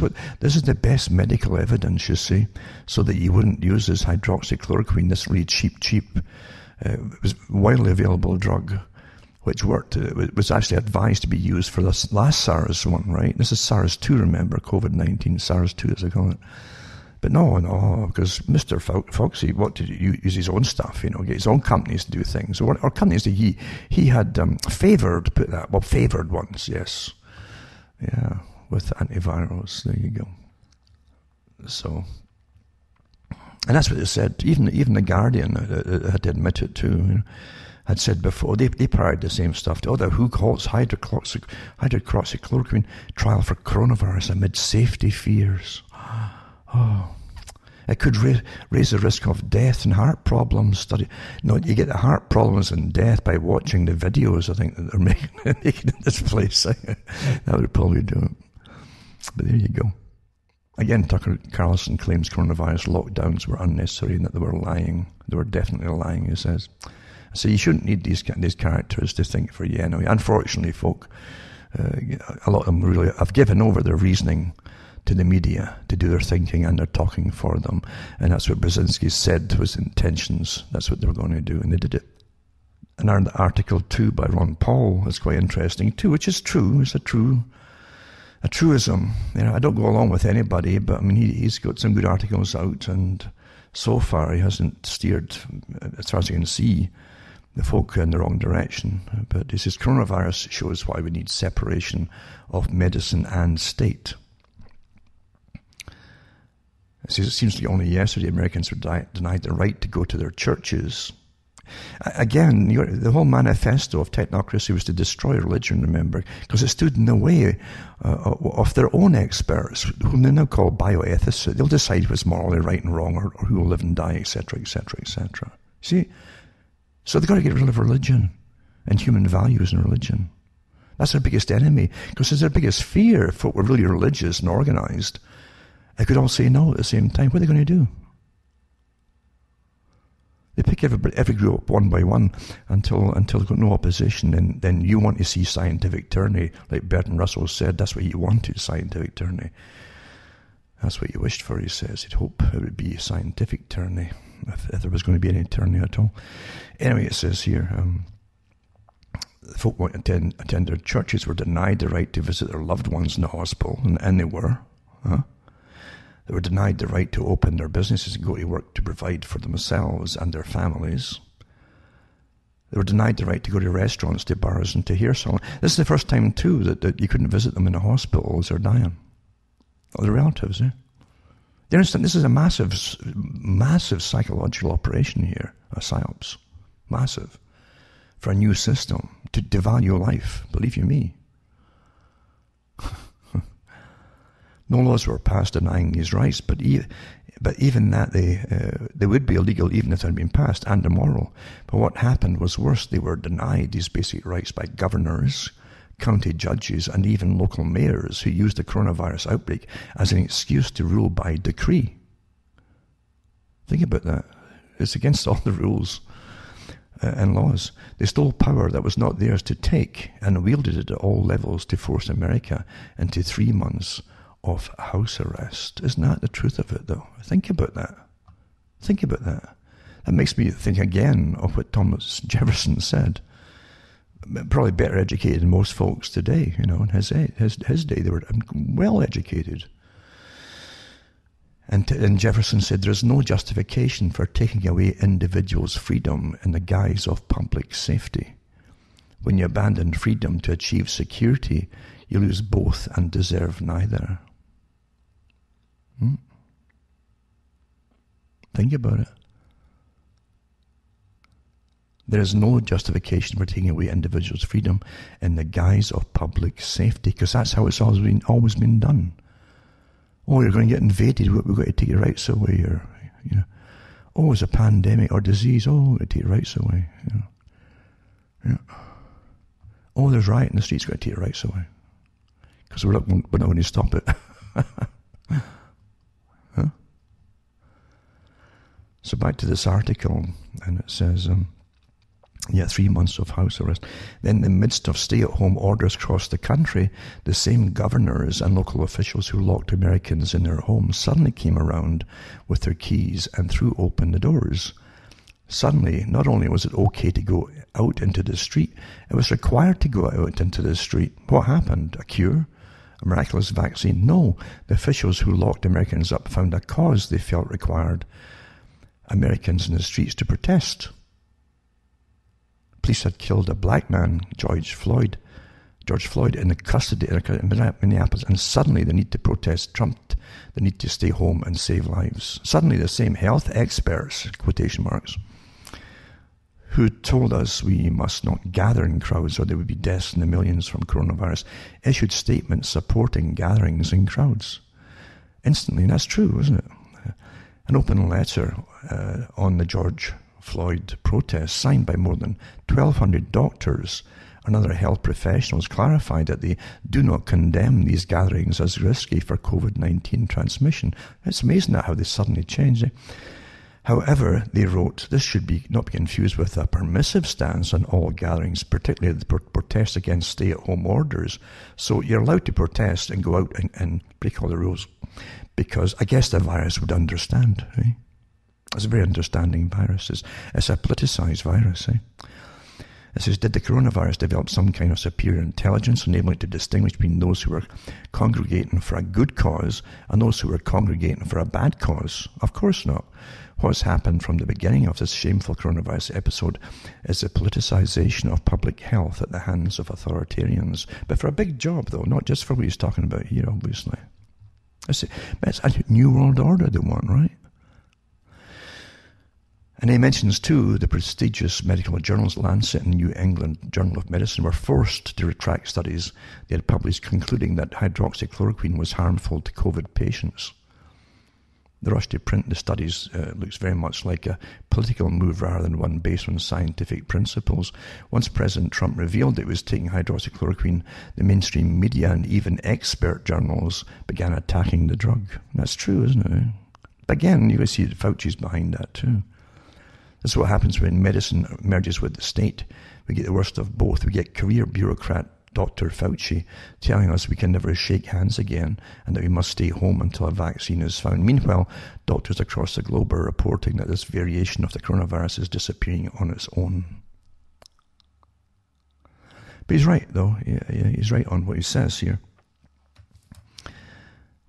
the best medical evidence, you see, so that you wouldn't use this hydroxychloroquine, this really cheap, it was widely available drug, which worked. It was actually advised to be used for this last SARS one, right? This is SARS-2, remember, COVID-19, SARS-2 as they call it. But no, because Mr. Fauci wanted to use his own stuff, get his own companies to do things. Or companies that he had favoured, favoured ones, yes. Yeah, with antivirals, there you go. So, and that's what they said. Even The Guardian had to admit it too, had said before, they parried the same stuff. The WHO calls hydroxychloroquine trial for coronavirus amid safety fears. Oh, it could raise the risk of death and heart problems. You get the heart problems and death by watching the videos, I think, that they're making in this place. That would probably do it. But there you go. Again, Tucker Carlson claims coronavirus lockdowns were unnecessary and that they were lying. They were definitely lying, he says. So you shouldn't need these characters to think for you anyway. Unfortunately, folk, a lot of them really have given over their reasoning to the media to do their thinking and their talking for them. And that's what Brzezinski said was intentions. That's what they were going to do, and they did it. And Article 2 by Ron Paul is quite interesting too, which is true. It's a truism. I don't go along with anybody, but I mean, he's got some good articles out, and so far he hasn't steered, as far as you can see, the folk in the wrong direction. But he says coronavirus shows why we need separation of medicine and state. It says it seems like only yesterday Americans were denied the right to go to their churches. Again, the whole manifesto of technocracy was to destroy religion, remember, because it stood in the way of their own experts, whom they now call bioethicists. They'll decide what's morally right and wrong, or who will live and die, etc., etc., etc. See? So they've got to get rid of religion and human values in religion. That's their biggest enemy, because it's their biggest fear. If folk were really religious and organized, they could all say no at the same time. What are they going to do? They pick every group up one by one until they've got no opposition. And then you want to see scientific tyranny, like Bertrand Russell said. That's what he wanted, scientific tyranny. That's what he wished for, he says. He'd hope it would be scientific tyranny, if there was going to be any tyranny at all. Anyway, it says here, the folk who attend their churches were denied the right to visit their loved ones in the hospital, and they were. They were denied the right to open their businesses and go to work to provide for themselves and their families. They were denied the right to go to restaurants, to bars, and to hair salons. This is the first time, too, that you couldn't visit them in the hospital as they're dying. Or their relatives, eh? They understand this is a massive psychological operation here, a psyops. Massive. for a new system to devalue life, believe you me. No laws were passed denying these rights, but even that they would be illegal even if they had been passed, and immoral. But what happened was worse. They were denied these basic rights by governors, county judges, and even local mayors who used the coronavirus outbreak as an excuse to rule by decree. Think about that. It's against all the rules and laws. They stole power that was not theirs to take and wielded it at all levels to force America into 3 months of house arrest. Isn't that the truth of it, though? Think about that. Think about that. That makes me think again of what Thomas Jefferson said. Probably better educated than most folks today. In his day, they were well educated. And Jefferson said, there is no justification for taking away individuals' freedom in the guise of public safety. When you abandon freedom to achieve security, you lose both and deserve neither. Think about it. There is no justification for taking away individuals' freedom in the guise of public safety, because that's how it's always been done. Oh, you're going to get invaded, we've got to take your rights away. Or, oh, it's a pandemic or disease, oh, we've got to take your rights away. Oh, there's riot in the streets, we've got to take your rights away. Because we're not going to stop it. Huh? So back to this article, and it says, 3 months of house arrest. Then in the midst of stay-at-home orders across the country, the same governors and local officials who locked Americans in their homes suddenly came around with their keys and threw open the doors. Suddenly, not only was it okay to go out into the street, it was required to go out into the street. What happened? A cure? A miraculous vaccine? No. The officials who locked Americans up found a cause they felt required Americans in the streets to protest. Police had killed a black man, George Floyd, in the custody in Minneapolis, and suddenly the need to protest trumped the need to stay home and save lives. Suddenly the same health experts, quotation marks, who told us we must not gather in crowds or there would be deaths in the millions from coronavirus, issued statements supporting gatherings in crowds. Instantly, and that's true, isn't it? An open letter on the George Floyd protests, signed by more than 1,200 doctors and other health professionals, clarified that they do not condemn these gatherings as risky for COVID-19 transmission. It's amazing how they suddenly changed it. However, they wrote, this should not be confused with a permissive stance on all gatherings, particularly the protest against stay-at-home orders. So you're allowed to protest and go out and break all the rules, because I guess the virus would understand, eh? It's a very understanding virus. It's a politicized virus. It says, did the coronavirus develop some kind of superior intelligence, enabling it to distinguish between those who were congregating for a good cause and those who were congregating for a bad cause? Of course not. What has happened from the beginning of this shameful coronavirus episode is the politicization of public health at the hands of authoritarians. But for a big job, though, not just for what he's talking about here, obviously. It's a new world order they want, right? And he mentions, too, the prestigious medical journals Lancet and New England Journal of Medicine were forced to retract studies they had published concluding that hydroxychloroquine was harmful to COVID patients. The rush to print the studies looks very much like a political move rather than one based on scientific principles. Once President Trump revealed it was taking hydroxychloroquine, the mainstream media and even expert journals began attacking the drug. That's true, isn't it? But again, you can see that Fauci's behind that, too. This is what happens when medicine merges with the state. We get the worst of both. We get career bureaucrat Dr. Fauci telling us we can never shake hands again and that we must stay home until a vaccine is found. Meanwhile, doctors across the globe are reporting that this variation of the coronavirus is disappearing on its own. But he's right, though. He's right on what he says here.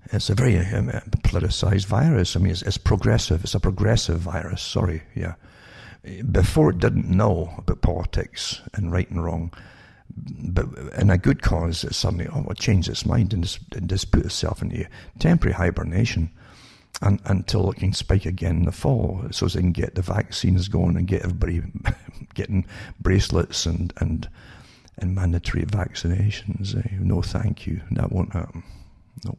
It's a very politicized virus. I mean, it's progressive. It's a progressive virus. Sorry, yeah. Before it didn't know about politics and right and wrong, but in a good cause, it suddenly changed its mind and just put itself into temporary hibernation. until it can spike again in the fall, so they can get the vaccines going and get everybody getting bracelets and mandatory vaccinations. No, thank you. That won't happen. No.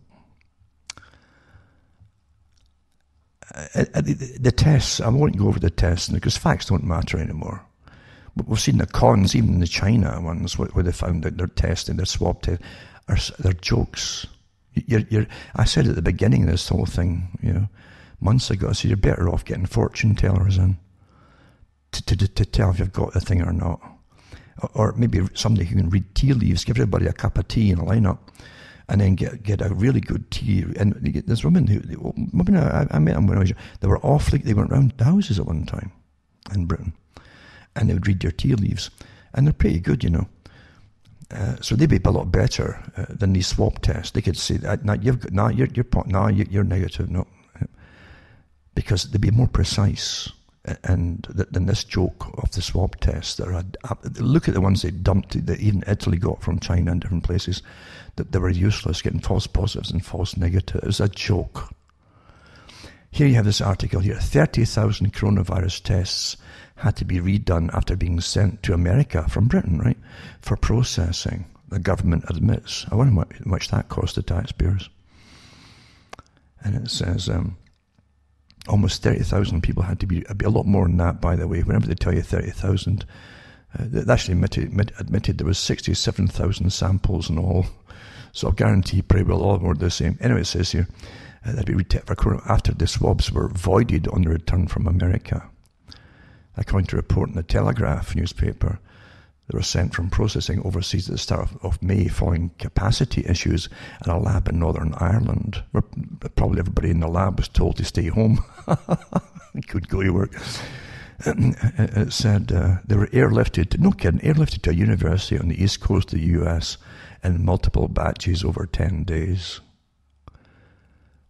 The tests, I won't go over the tests because facts don't matter anymore. But we've seen the cons, even the China ones, where they found that their testing, their swab test, they're jokes. I said at the beginning of this whole thing, months ago, I said you're better off getting fortune tellers in to tell if you've got the thing or not. Or maybe somebody who can read tea leaves, give everybody a cup of tea in a lineup, and then get a really good tea. And there's women I met them when I was young, they were awfully, they went round the houses at one time in Britain, and they would read your tea leaves, and they're pretty good, so they'd be a lot better than these swab tests. They could say, you're negative, no, because they'd be more precise. And than this joke of the swab test. Look at the ones they dumped, that even Italy got from China and different places, that they were useless, getting false positives and false negatives. It was a joke. Here you have this article here. 30,000 coronavirus tests had to be redone after being sent to America from Britain, right, for processing. The government admits. I wonder how much that cost the taxpayers. And it says almost 30,000 people had to be a lot more than that, by the way. Whenever they tell you 30,000, they actually admitted there was 67,000 samples in all. So I guarantee probably a lot more the same. Anyway, it says here, they'd be retested for corona after the swabs were voided on the return from America. According to a report in the Telegraph newspaper, they were sent from processing overseas at the start of May following capacity issues at a lab in Northern Ireland, where probably everybody in the lab was told to stay home. Could go to work. It said they were airlifted to a university on the east coast of the US in multiple batches over 10 days.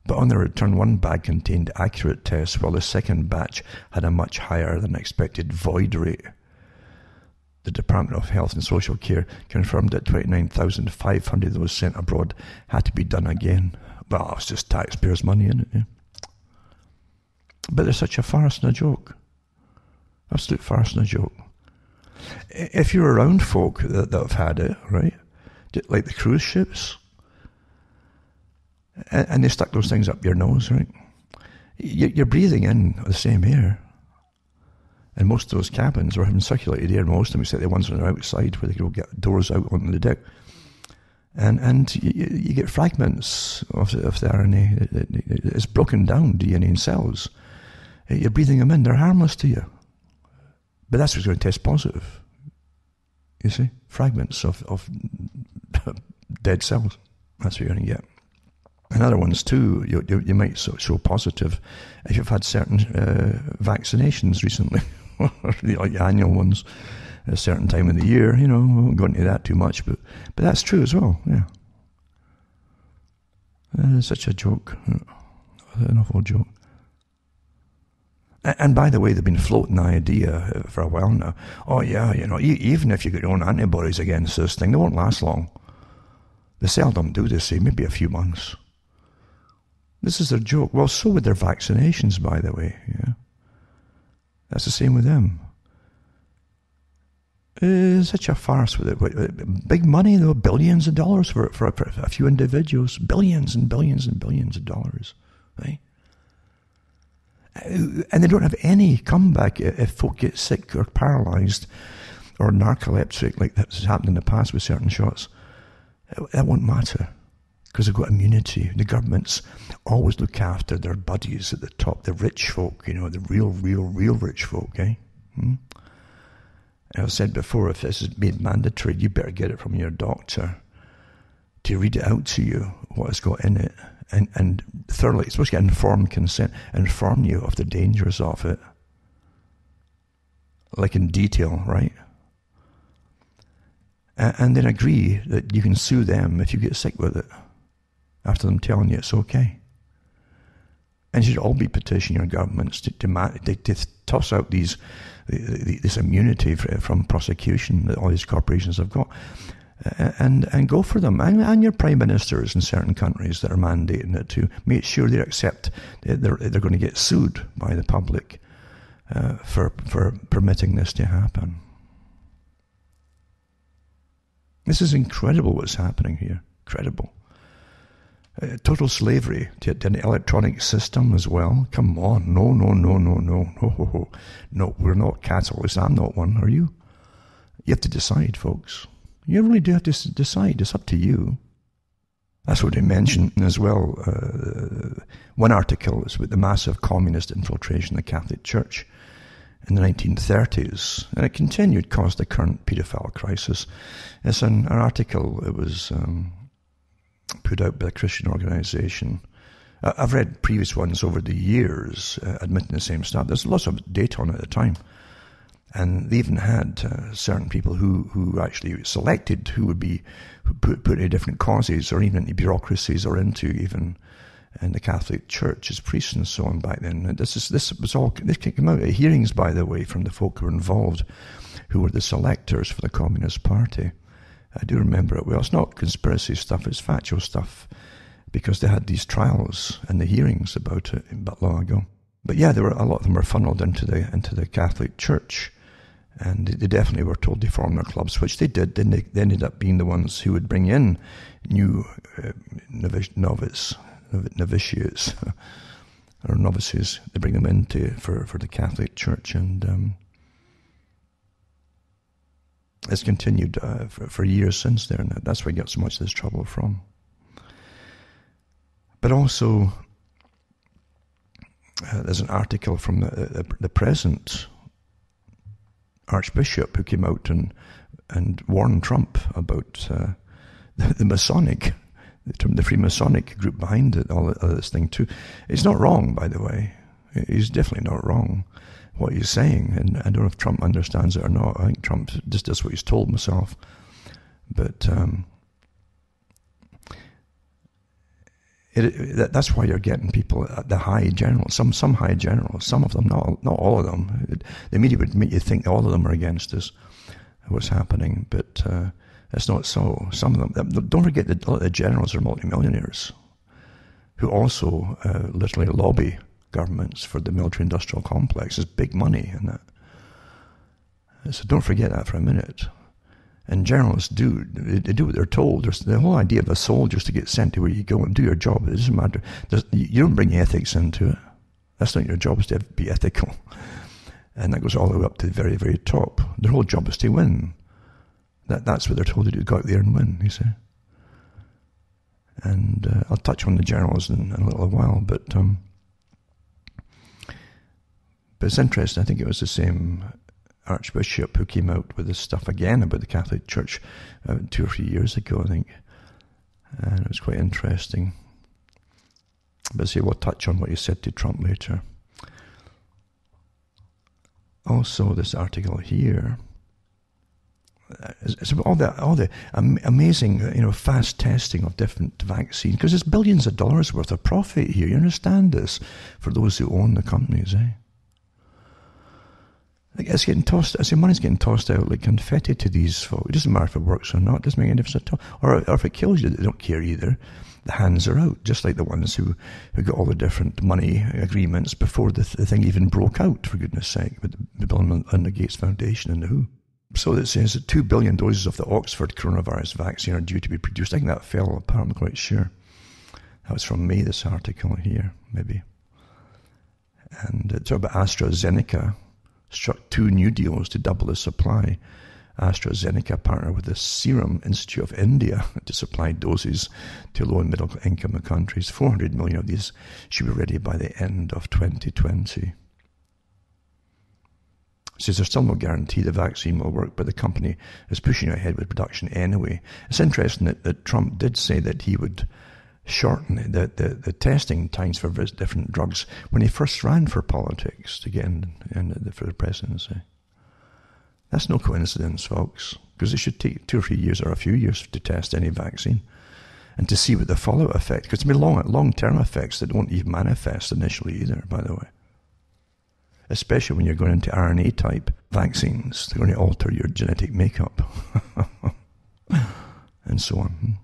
But on their return, one bag contained accurate tests, while the second batch had a much higher than expected void rate. The Department of Health and Social Care confirmed that 29,500 of those sent abroad had to be done again. Well, it's just taxpayers' money, isn't it? Yeah. But they're such a farce and a joke. Absolute farce and a joke. If you're around folk that have had it, right, like the cruise ships, and they stuck those things up your nose, right, you're breathing in the same air. And most of those cabins were having circulated air, most of them, except the ones on the outside where they could get doors out onto the deck. And you get fragments of the RNA. It's broken down, DNA in cells. You're breathing them in. They're harmless to you. But that's what's going to test positive. You see? Fragments of dead cells. That's what you're going to get. And other ones too, you might show positive if you've had certain vaccinations recently. Like annual ones at a certain time of the year, I won't go into that too much, but that's true as well, yeah. It's such a joke, an awful joke. And by the way, they've been floating the idea for a while now, oh yeah, even if you get your own antibodies against this thing, they won't last long. They seldom do, they say, maybe a few months. This is their joke. Well, so with their vaccinations, by the way, yeah. That's the same with them. It's such a farce with it. Big money, though, billions of dollars for a few individuals. Billions and billions and billions of dollars. Right? And they don't have any comeback if folk get sick or paralysed or narcoleptic, like that's happened in the past with certain shots. That won't matter. Because they've got immunity. The governments always look after their buddies at the top, the rich folk, the real rich folk, eh? And I've said before, if this is made mandatory, you better get it from your doctor to read it out to you, what it's got in it. And thoroughly, it's supposed to get informed consent, inform you of the dangers of it. Like in detail, right? And then agree that you can sue them if you get sick with it. After them telling you it's okay. And you should all be petitioning your governments to toss out this immunity from prosecution that all these corporations have got. and go for them. And your prime ministers in certain countries that are mandating it to make sure they accept they're going to get sued by the public for permitting this to happen. This is incredible what's happening here. Incredible. Total slavery to an electronic system as well. Come on. No. No, we're not Catholics. I'm not one. Are you? You have to decide, folks. You really do have to decide. It's up to you. That's what they mentioned as well. One article is about the massive communist infiltration of the Catholic Church in the 1930s. And it continued, caused the current paedophile crisis. It's an article, it was put out by a Christian organization. I've read previous ones over the years admitting the same stuff. There's lots of data on it at the time. And they even had certain people who actually selected who would be put in different causes or even into bureaucracies or into even in the Catholic Church as priests and so on back then. And this came out at hearings, by the way, from the folk who were involved, who were the selectors for the Communist Party. I do remember it well. It's not conspiracy stuff, it's factual stuff, because they had these trials and the hearings about it not long ago. But yeah, there were a lot of them were funneled into the Catholic Church, and they definitely were told to form their clubs, which they did. Then they ended up being the ones who would bring in new novitiates or novices. They bring them into for the Catholic Church, and it's continued for years since then. That's where I get so much of this trouble from. But also, there's an article from the present Archbishop who came out and warned Trump about the Masonic, the Freemasonic group behind it, all of this thing too. He's not wrong, by the way. He's definitely not wrong what he's saying, and I don't know if Trump understands it or not. I think Trump just does what he's told himself. But that's why you're getting people at the high generals, some high generals, some of them, not all of them. The media would make you think all of them are against us, what's happening, but it's not so. Some of them, don't forget that a lot of the generals are multimillionaires who also literally lobby governments for the military-industrial complex. There's big money in that. So don't forget that for a minute. And generals they do what they're told. There's the whole idea of a soldier is to get sent to where you go and do your job. It doesn't matter. You don't bring ethics into it. That's not your job, is to be ethical. And that goes all the way up to the very, very top. Their whole job is to win. That's what they're told to do, go out there and win, you see. And I'll touch on the generals in a little while, but it's interesting. I think it was the same Archbishop who came out with this stuff again about the Catholic Church 2 or 3 years ago, I think. And it was quite interesting. But see, we'll touch on what he said to Trump later. Also, this article here, it's about all the amazing, fast testing of different vaccines, because there's billions of dollars worth of profit here. You understand this for those who own the companies, eh? It's getting tossed. I say money's getting tossed out like confetti to these folk. It doesn't matter if it works or not. It doesn't make any difference at all. Or if it kills you, they don't care either. The hands are out, just like the ones who got all the different money agreements before the thing even broke out, for goodness sake, with the Bill and Melinda Gates Foundation and the WHO. So it says that 2 billion doses of the Oxford coronavirus vaccine are due to be produced. I think that fell apart, I'm quite sure. That was from May, this article here, maybe. And it's about AstraZeneca. Struck 2 new deals to double the supply. AstraZeneca partnered with the Serum Institute of India to supply doses to low and middle income countries. 400 million of these should be ready by the end of 2020. It says there's still no guarantee the vaccine will work, but the company is pushing ahead with production anyway. It's interesting that Trump did say that he would shorten the testing times for different drugs when he first ran for politics to get in for the presidency. That's no coincidence, folks, because it should take 2 or 3 years or a few years to test any vaccine and to see what the fallout effect, because there may be long-term effects that won't even manifest initially either, by the way. Especially when you're going into RNA-type vaccines. They're going to alter your genetic makeup. and so on.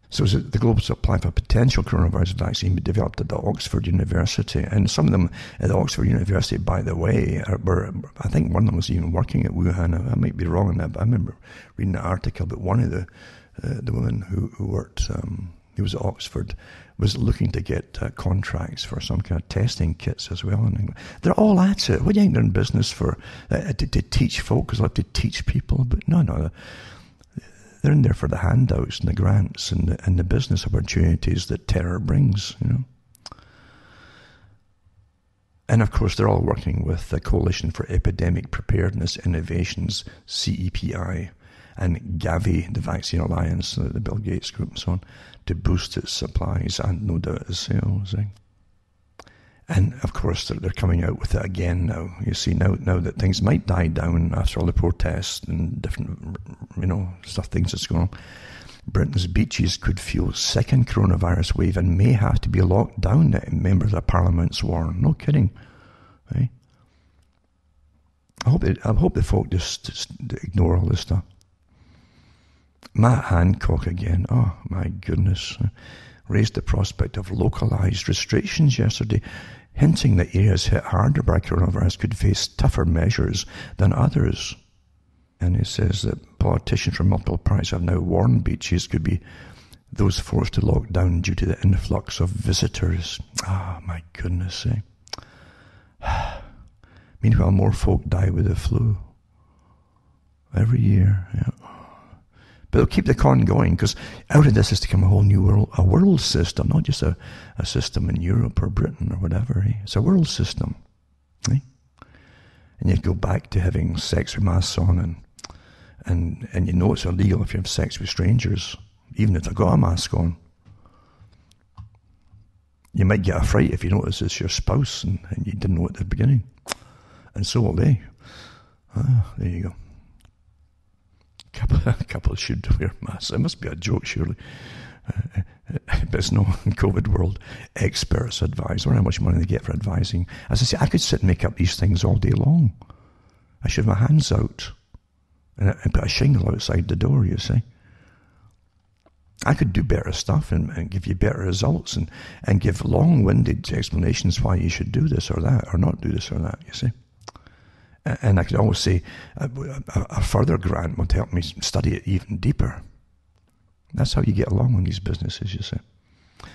So the global supply of a potential coronavirus vaccine be developed at the Oxford University, and some of them at the Oxford University, by the way, were, I think one of them was even working at Wuhan. I might be wrong on that, but I remember reading an article about one of the women who worked, who was at Oxford, was looking to get contracts for some kind of testing kits as well. And they're all at it. What do you think they're in business for? To teach folk, because they like to teach people, but no. They're in there for the handouts and the grants and the business opportunities that terror brings, And of course, they're all working with the Coalition for Epidemic Preparedness Innovations, CEPI, and Gavi, the Vaccine Alliance, the Bill Gates group and so on, to boost its supplies and no doubt its sales. And of course, they're coming out with it again now. You see, now that things might die down after all the protests and different, things that's going on, Britain's beaches could feel second coronavirus wave and may have to be locked down, members of Parliament's warn. No kidding. Right? I hope the folk just ignore all this stuff. Matt Hancock again. Oh, my goodness. Raised the prospect of localised restrictions yesterday, hinting that areas hit harder by coronavirus could face tougher measures than others. And he says that politicians from multiple parties have now warned beaches could be those forced to lock down due to the influx of visitors. My goodness. Meanwhile, more folk die with the flu every year. Yeah. But they'll keep the con going, because out of this has to come a whole new world, a world system, not just a system in Europe or Britain or whatever. It's a world system. And you go back to having sex with masks on, and you know it's illegal if you have sex with strangers, even if they've got a mask on. You might get a fright if you notice it's your spouse and you didn't know at the beginning. And so will they. There you go. Couples should wear masks. It must be a joke, surely. But it's no COVID world. Experts advise. I wonder how much money they get for advising. As I say, I could sit and make up these things all day long. I should have my hands out and put a shingle outside the door, you see. I could do better stuff and give you better results and give long-winded explanations why you should do this or that or not do this or that, you see. And I could always say a further grant would help me study it even deeper. That's how you get along in these businesses, you see.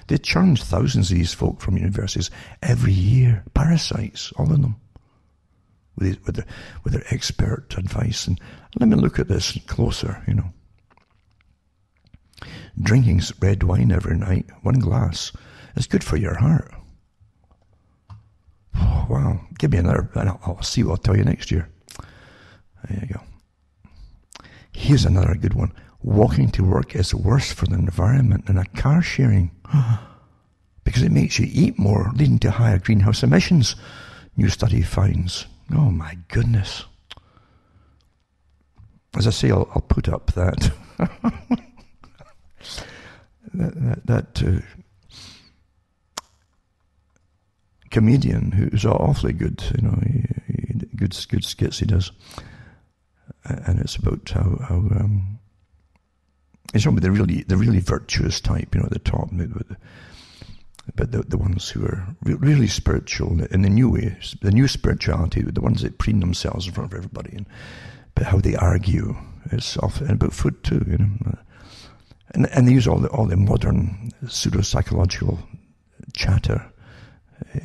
They churn thousands of these folk from universities every year, parasites, all of them, with their expert advice. And let me look at this closer, Drinking red wine every night, 1 glass, is good for your heart. Oh, wow. Give me another, and I'll see what I'll tell you next year. There you go. Here's another good one. Walking to work is worse for the environment than a car sharing because it makes you eat more, leading to higher greenhouse emissions, new study finds. Oh, my goodness. As I say, I'll put up that comedian who's awfully good, good skits he does, and it's about how it's not the really virtuous type, at the top, but the ones who are really spiritual in the new way, the new spirituality, the ones that preen themselves in front of everybody, but how they argue. It's often about food too, and they use all the modern pseudo-psychological chatter.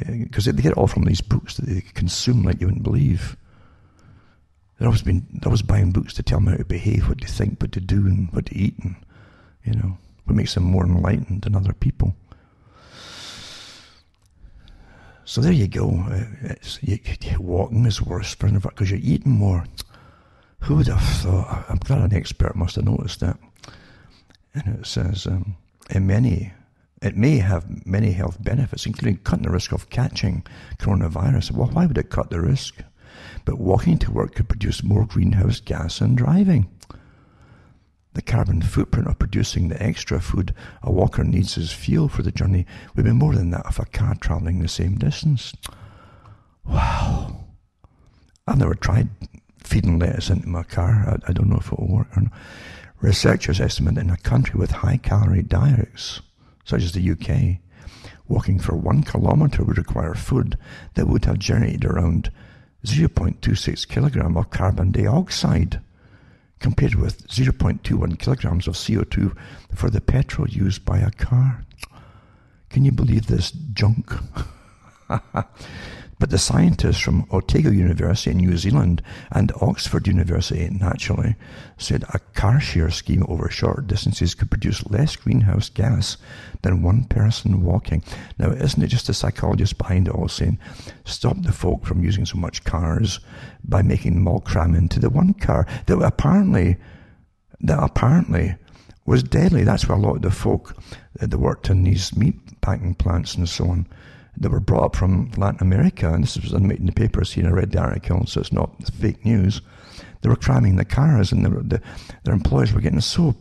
Because they get it all from these books that they consume like you wouldn't believe. They're always buying books to tell them how to behave, what to think, what to do, and what to eat, and what makes them more enlightened than other people. So there you go. Walking is worse for because you're eating more. Who would have thought? I'm glad an expert must have noticed that. And it says, it may have many health benefits, including cutting the risk of catching coronavirus. Well, why would it cut the risk? But walking to work could produce more greenhouse gas than driving. The carbon footprint of producing the extra food a walker needs as fuel for the journey would be more than that of a car travelling the same distance. Wow. I've never tried feeding lettuce into my car. I don't know if it will work or not. Researchers estimate in a country with high-calorie diets, such as the UK, walking for 1 kilometre would require food that would have generated around 0.26 kilogram of carbon dioxide, compared with 0.21 kilograms of CO2 for the petrol used by a car. Can you believe this junk? But the scientists from Otago University in New Zealand and Oxford University, naturally, said a car share scheme over short distances could produce less greenhouse gas than one person walking. Now, isn't it just the psychologists behind it all saying, stop the folk from using so much cars by making them all cram into the one car that apparently was deadly. That's why a lot of the folk that worked in these meat packing plants and so on, that were brought up from Latin America, and this was in the papers here, I read the article, so it's not fake news. They were cramming the cars, and their employers were getting so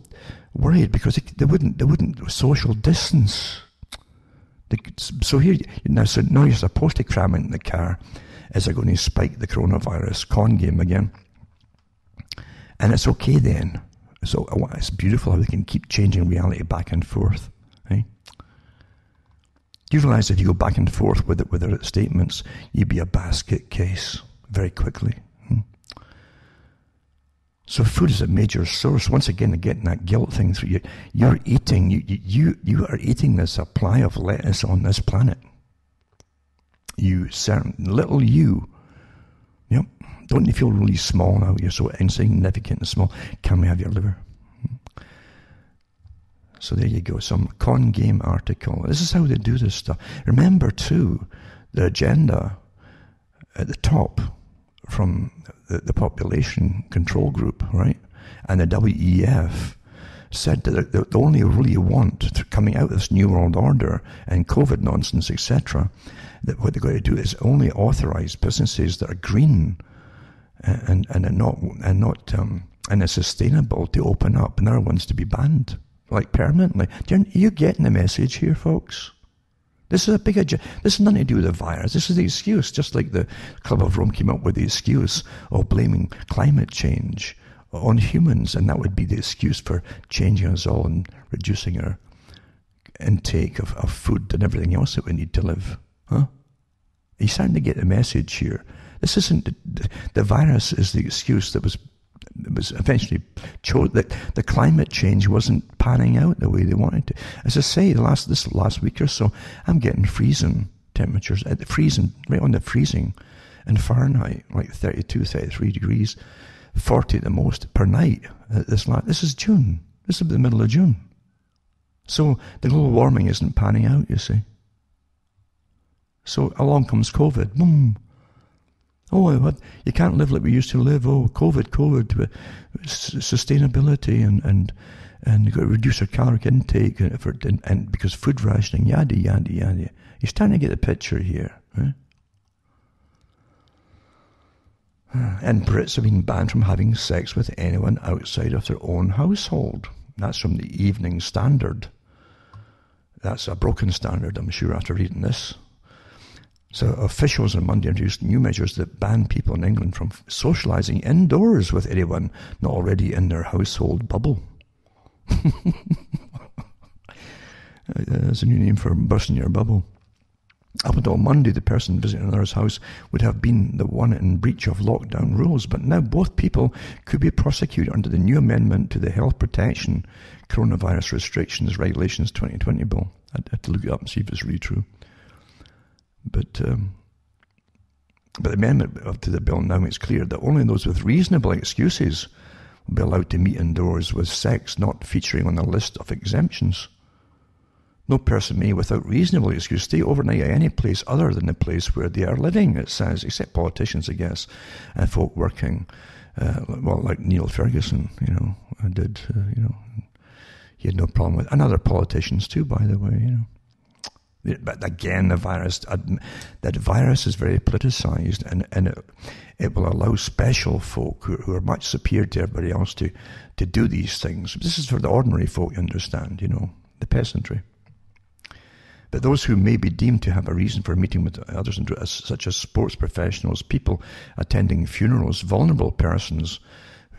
worried because they wouldn't social distance. So now you're supposed to cram in the car. Is it going to spike the coronavirus con game again? And it's okay then. So it's beautiful how they can keep changing reality back and forth. Eh? Do you realize if you go back and forth with their statements, you'd be a basket case very quickly? So food is a major source. Once again, getting that guilt thing through you. You're eating. You are eating this supply of lettuce on this planet. Little you. Yep. Don't you feel really small now? You're so insignificant and small. Can we have your liver? So there you go, some con game article. This is how they do this stuff. Remember, too, the agenda at the top from the population control group, right? And the WEF said that they only really want, coming out of this New World Order and COVID nonsense, etc., that what they're going to do is only authorize businesses that are green and are sustainable to open up, and other ones to be banned. Like permanently. Are you getting the message here, folks? This is this is nothing to do with the virus. This is the excuse, just like the Club of Rome came up with the excuse of blaming climate change on humans, and that would be the excuse for changing us all and reducing our intake of food and everything else that we need to live. Huh? Are you starting to get the message here? This isn't the virus is the excuse that was eventually showed that the climate change wasn't panning out the way they wanted to. As I say, this last week or so, I'm getting freezing temperatures, right on the freezing in Fahrenheit, like 32, 33 degrees, 40 at the most per night. This is June. This is the middle of June. So the global warming isn't panning out, you see. So along comes COVID. Boom. Oh, you can't live like we used to live. Oh, COVID, sustainability and you've got to reduce our caloric intake and because food rationing, yada, yada, yada. You're starting to get the picture here. Right? And Brits have been banned from having sex with anyone outside of their own household. That's from the Evening Standard. That's a broken standard, I'm sure, after reading this. So officials on Monday introduced new measures that ban people in England from socialising indoors with anyone not already in their household bubble. That's a new name for bursting your bubble. Up until Monday, the person visiting another's house would have been the one in breach of lockdown rules, but now both people could be prosecuted under the new amendment to the Health Protection Coronavirus Restrictions Regulations 2020 bill. I had to look it up and see if it's really true. But the amendment to the bill now makes clear that only those with reasonable excuses will be allowed to meet indoors with sex not featuring on the list of exemptions. No person may, without reasonable excuse, stay overnight at any place other than the place where they are living, it says, except politicians, I guess, and folk working, like Neil Ferguson, did, he had no problem with, and other politicians too, by the way, But again, the virus is very politicized, and it will allow special folk who are much superior to everybody else to do these things. This is for the ordinary folk, you understand, the peasantry. But those who may be deemed to have a reason for meeting with others, such as sports professionals, people attending funerals, vulnerable persons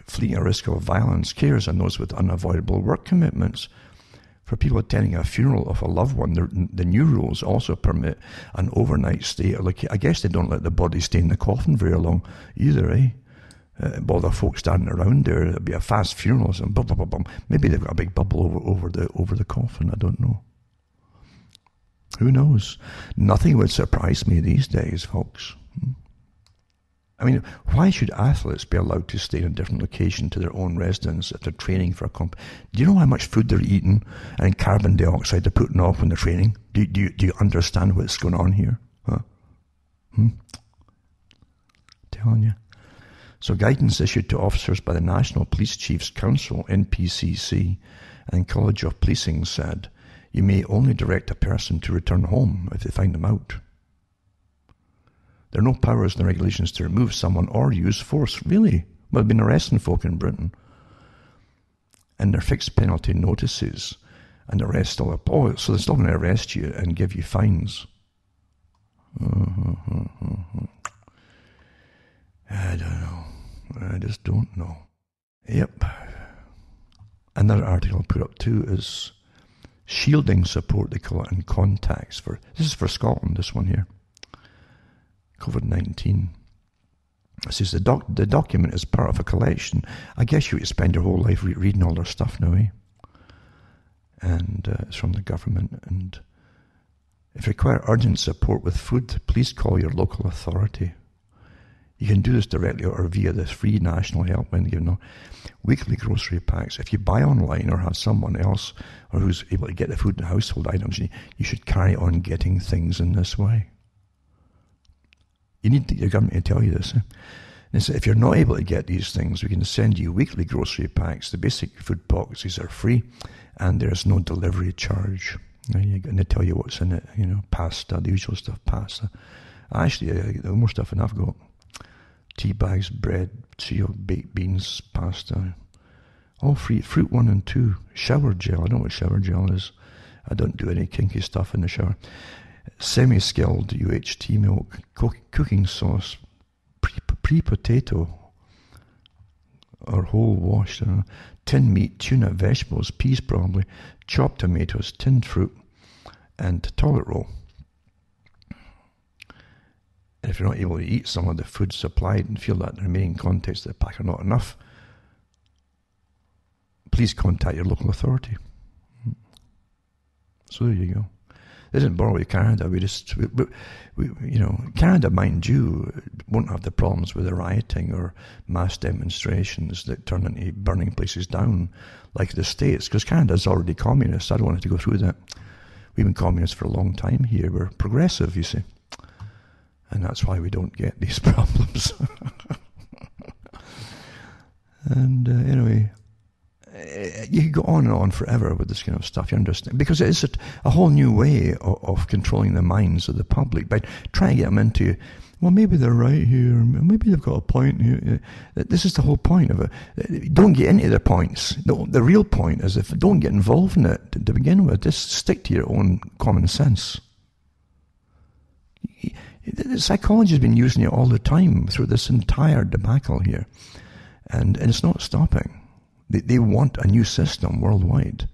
fleeing a risk of violence, cares and those with unavoidable work commitments. For people attending a funeral of a loved one, the new rules also permit an overnight stay. Like, I guess they don't let the body stay in the coffin very long either, eh? Bother folks standing around there. It'll be a fast funeral. So bum, bum, bum, bum. Maybe they've got a big bubble over the coffin. I don't know. Who knows? Nothing would surprise me these days, folks. I mean, why should athletes be allowed to stay in a different location to their own residence if they're training for a comp? Do you know how much food they're eating and carbon dioxide they're putting off when they're training? Do you understand what's going on here? Huh? Telling you. So guidance issued to officers by the National Police Chiefs Council, NPCC, and College of Policing said, you may only direct a person to return home if they find them out. There are no powers in the regulations to remove someone or use force. Really? Well, they've been arresting folk in Britain. And they're fixed penalty notices. And arrest still up. Oh, so they're still going to arrest you and give you fines. I don't know. I just don't know. Yep. Another article put up too is shielding support, they call it, and contacts for, this is for Scotland, this one here. COVID-19. It says the document is part of a collection. I guess you would spend your whole life reading all their stuff now, eh? And it's from the government. And if you require urgent support with food, please call your local authority. You can do this directly or via the free national helpline given weekly grocery packs. If you buy online or have someone else or who's able to get the food and household items, you should carry on getting things in this way. You need your government to tell you this. Eh? And so if you're not able to get these things, we can send you weekly grocery packs. The basic food boxes are free and there's no delivery charge. And they tell you what's in it, pasta, the usual stuff, pasta. Actually, the more stuff than I've got. Tea bags, bread, cereal, baked beans, pasta. All free. Fruit 1 and 2. Shower gel. I don't know what shower gel is. I don't do any kinky stuff in the shower. Semi-skilled UHT milk, cooking sauce, pre-potato or whole washed, tinned meat, tuna, vegetables, peas probably, chopped tomatoes, tinned fruit, and toilet roll. And if you're not able to eat some of the food supplied and feel that the remaining contents of the pack are not enough, please contact your local authority. So there you go. They didn't bother with Canada. Canada, mind you, won't have the problems with the rioting or mass demonstrations that turn into burning places down like the States, because Canada's already communist. I don't want it to go through that. We've been communist for a long time here. We're progressive, you see. And that's why we don't get these problems. And anyway, you could go on and on forever with this kind of stuff, you understand? Because it is a whole new way of controlling the minds of the public by trying to get them into, well, maybe they're right here, maybe they've got a point here. This is the whole point of it. Don't get into their points. The real point is, if don't get involved in it to begin with, just stick to your own common sense. Psychology has been using it all the time through this entire debacle here, and it's not stopping. They want a new system worldwide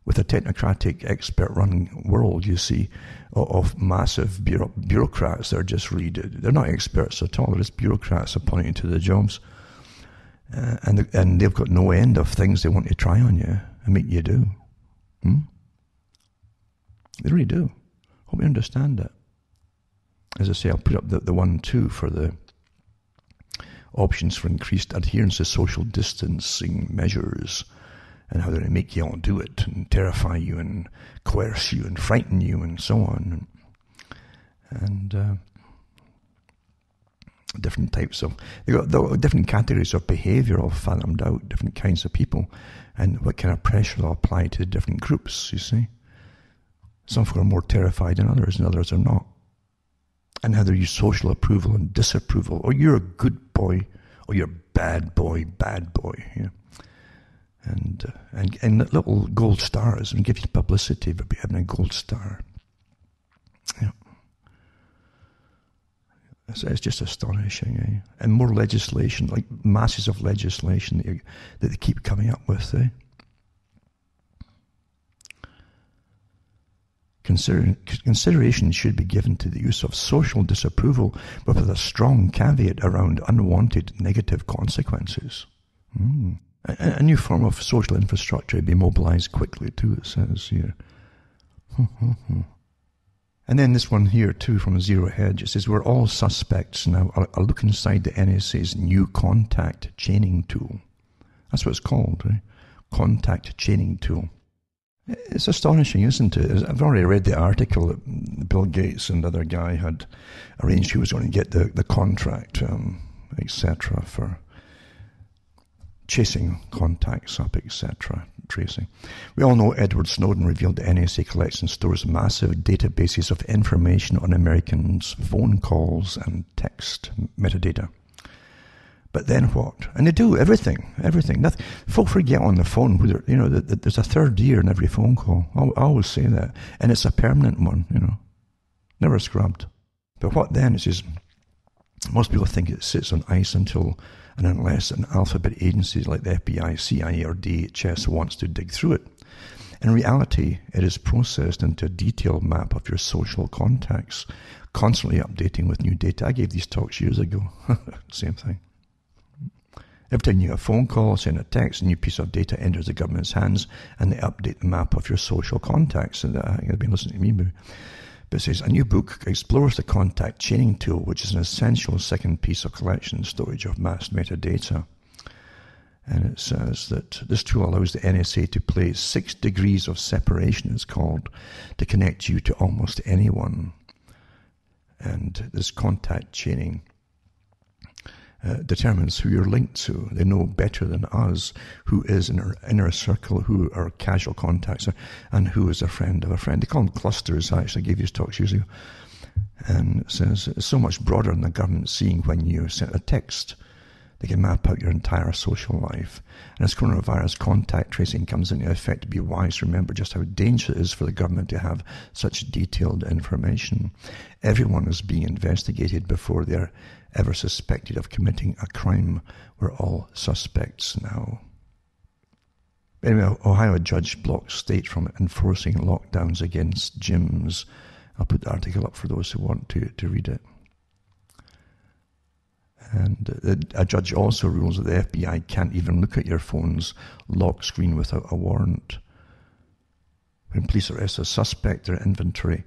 with a technocratic, expert-run world, you see, of massive bureaucrats that are just they're not experts at all, they're just bureaucrats appointed to the jobs. And they've got no end of things they want to try on you and make you do. They really do. Hope you understand that. As I say, I'll put up the 1 2 for the options for increased adherence to social distancing measures and how they're going to make you all do it and terrify you and coerce you and frighten you and so on. And different types of, they've got different categories of behaviour all fathomed out, different kinds of people, and what kind of pressure they'll apply to the different groups, you see. Some people are more terrified than others, and others are not. And how they use social approval and disapproval. Oh, you're a good boy, or you're bad boy. Yeah. And little gold stars, and give you publicity for having a gold star. Yeah. It's just astonishing, eh? And more legislation, like masses of legislation that they keep coming up with, eh? Consideration should be given to the use of social disapproval, but with a strong caveat around unwanted negative consequences. A new form of social infrastructure be mobilized quickly too, it says here. And then this one here too from Zero Hedge, it says, we're all suspects now. A look inside the NSA's new contact chaining tool. That's what it's called, right? Contact chaining tool. It's astonishing, isn't it? I've already read the article that Bill Gates and the other guy had arranged who was going to get the contract, etc., for chasing contacts up, etc., tracing. We all know Edward Snowden revealed the NSA collects and stores massive databases of information on Americans' phone calls and text metadata. But then what? And they do everything. Nothing. Folk forget on the phone whether, that there's a third ear in every phone call. I always say that. And it's a permanent one, never scrubbed. But what then is most people think it sits on ice until and unless an alphabet agency like the FBI, CIA, or DHS wants to dig through it. In reality, it is processed into a detailed map of your social contacts, constantly updating with new data. I gave these talks years ago. Same thing. Every time you get a phone call, send a text, a new piece of data enters the government's hands, and they update the map of your social contacts. And I think they've been listening to me, but it says, a new book explores the contact chaining tool, which is an essential second piece of collection and storage of mass metadata. And it says that this tool allows the NSA to play 6 degrees of separation, it's called, to connect you to almost anyone. And this contact chaining determines who you're linked to. They know better than us who is in our inner circle, who our casual contacts are, and who is a friend of a friend. They call them clusters. I actually gave you talks years ago. And it says it's so much broader than the government seeing when you send a text. They can map out your entire social life. And as coronavirus contact tracing comes into effect, be wise to remember just how dangerous it is for the government to have such detailed information. Everyone is being investigated before they're ever suspected of committing a crime. We're all suspects now. Anyway, Ohio judge blocks state from enforcing lockdowns against gyms. I'll put the article up for those who want to read it. And a judge also rules that the FBI can't even look at your phone's lock screen without a warrant. When police arrest a suspect, their inventory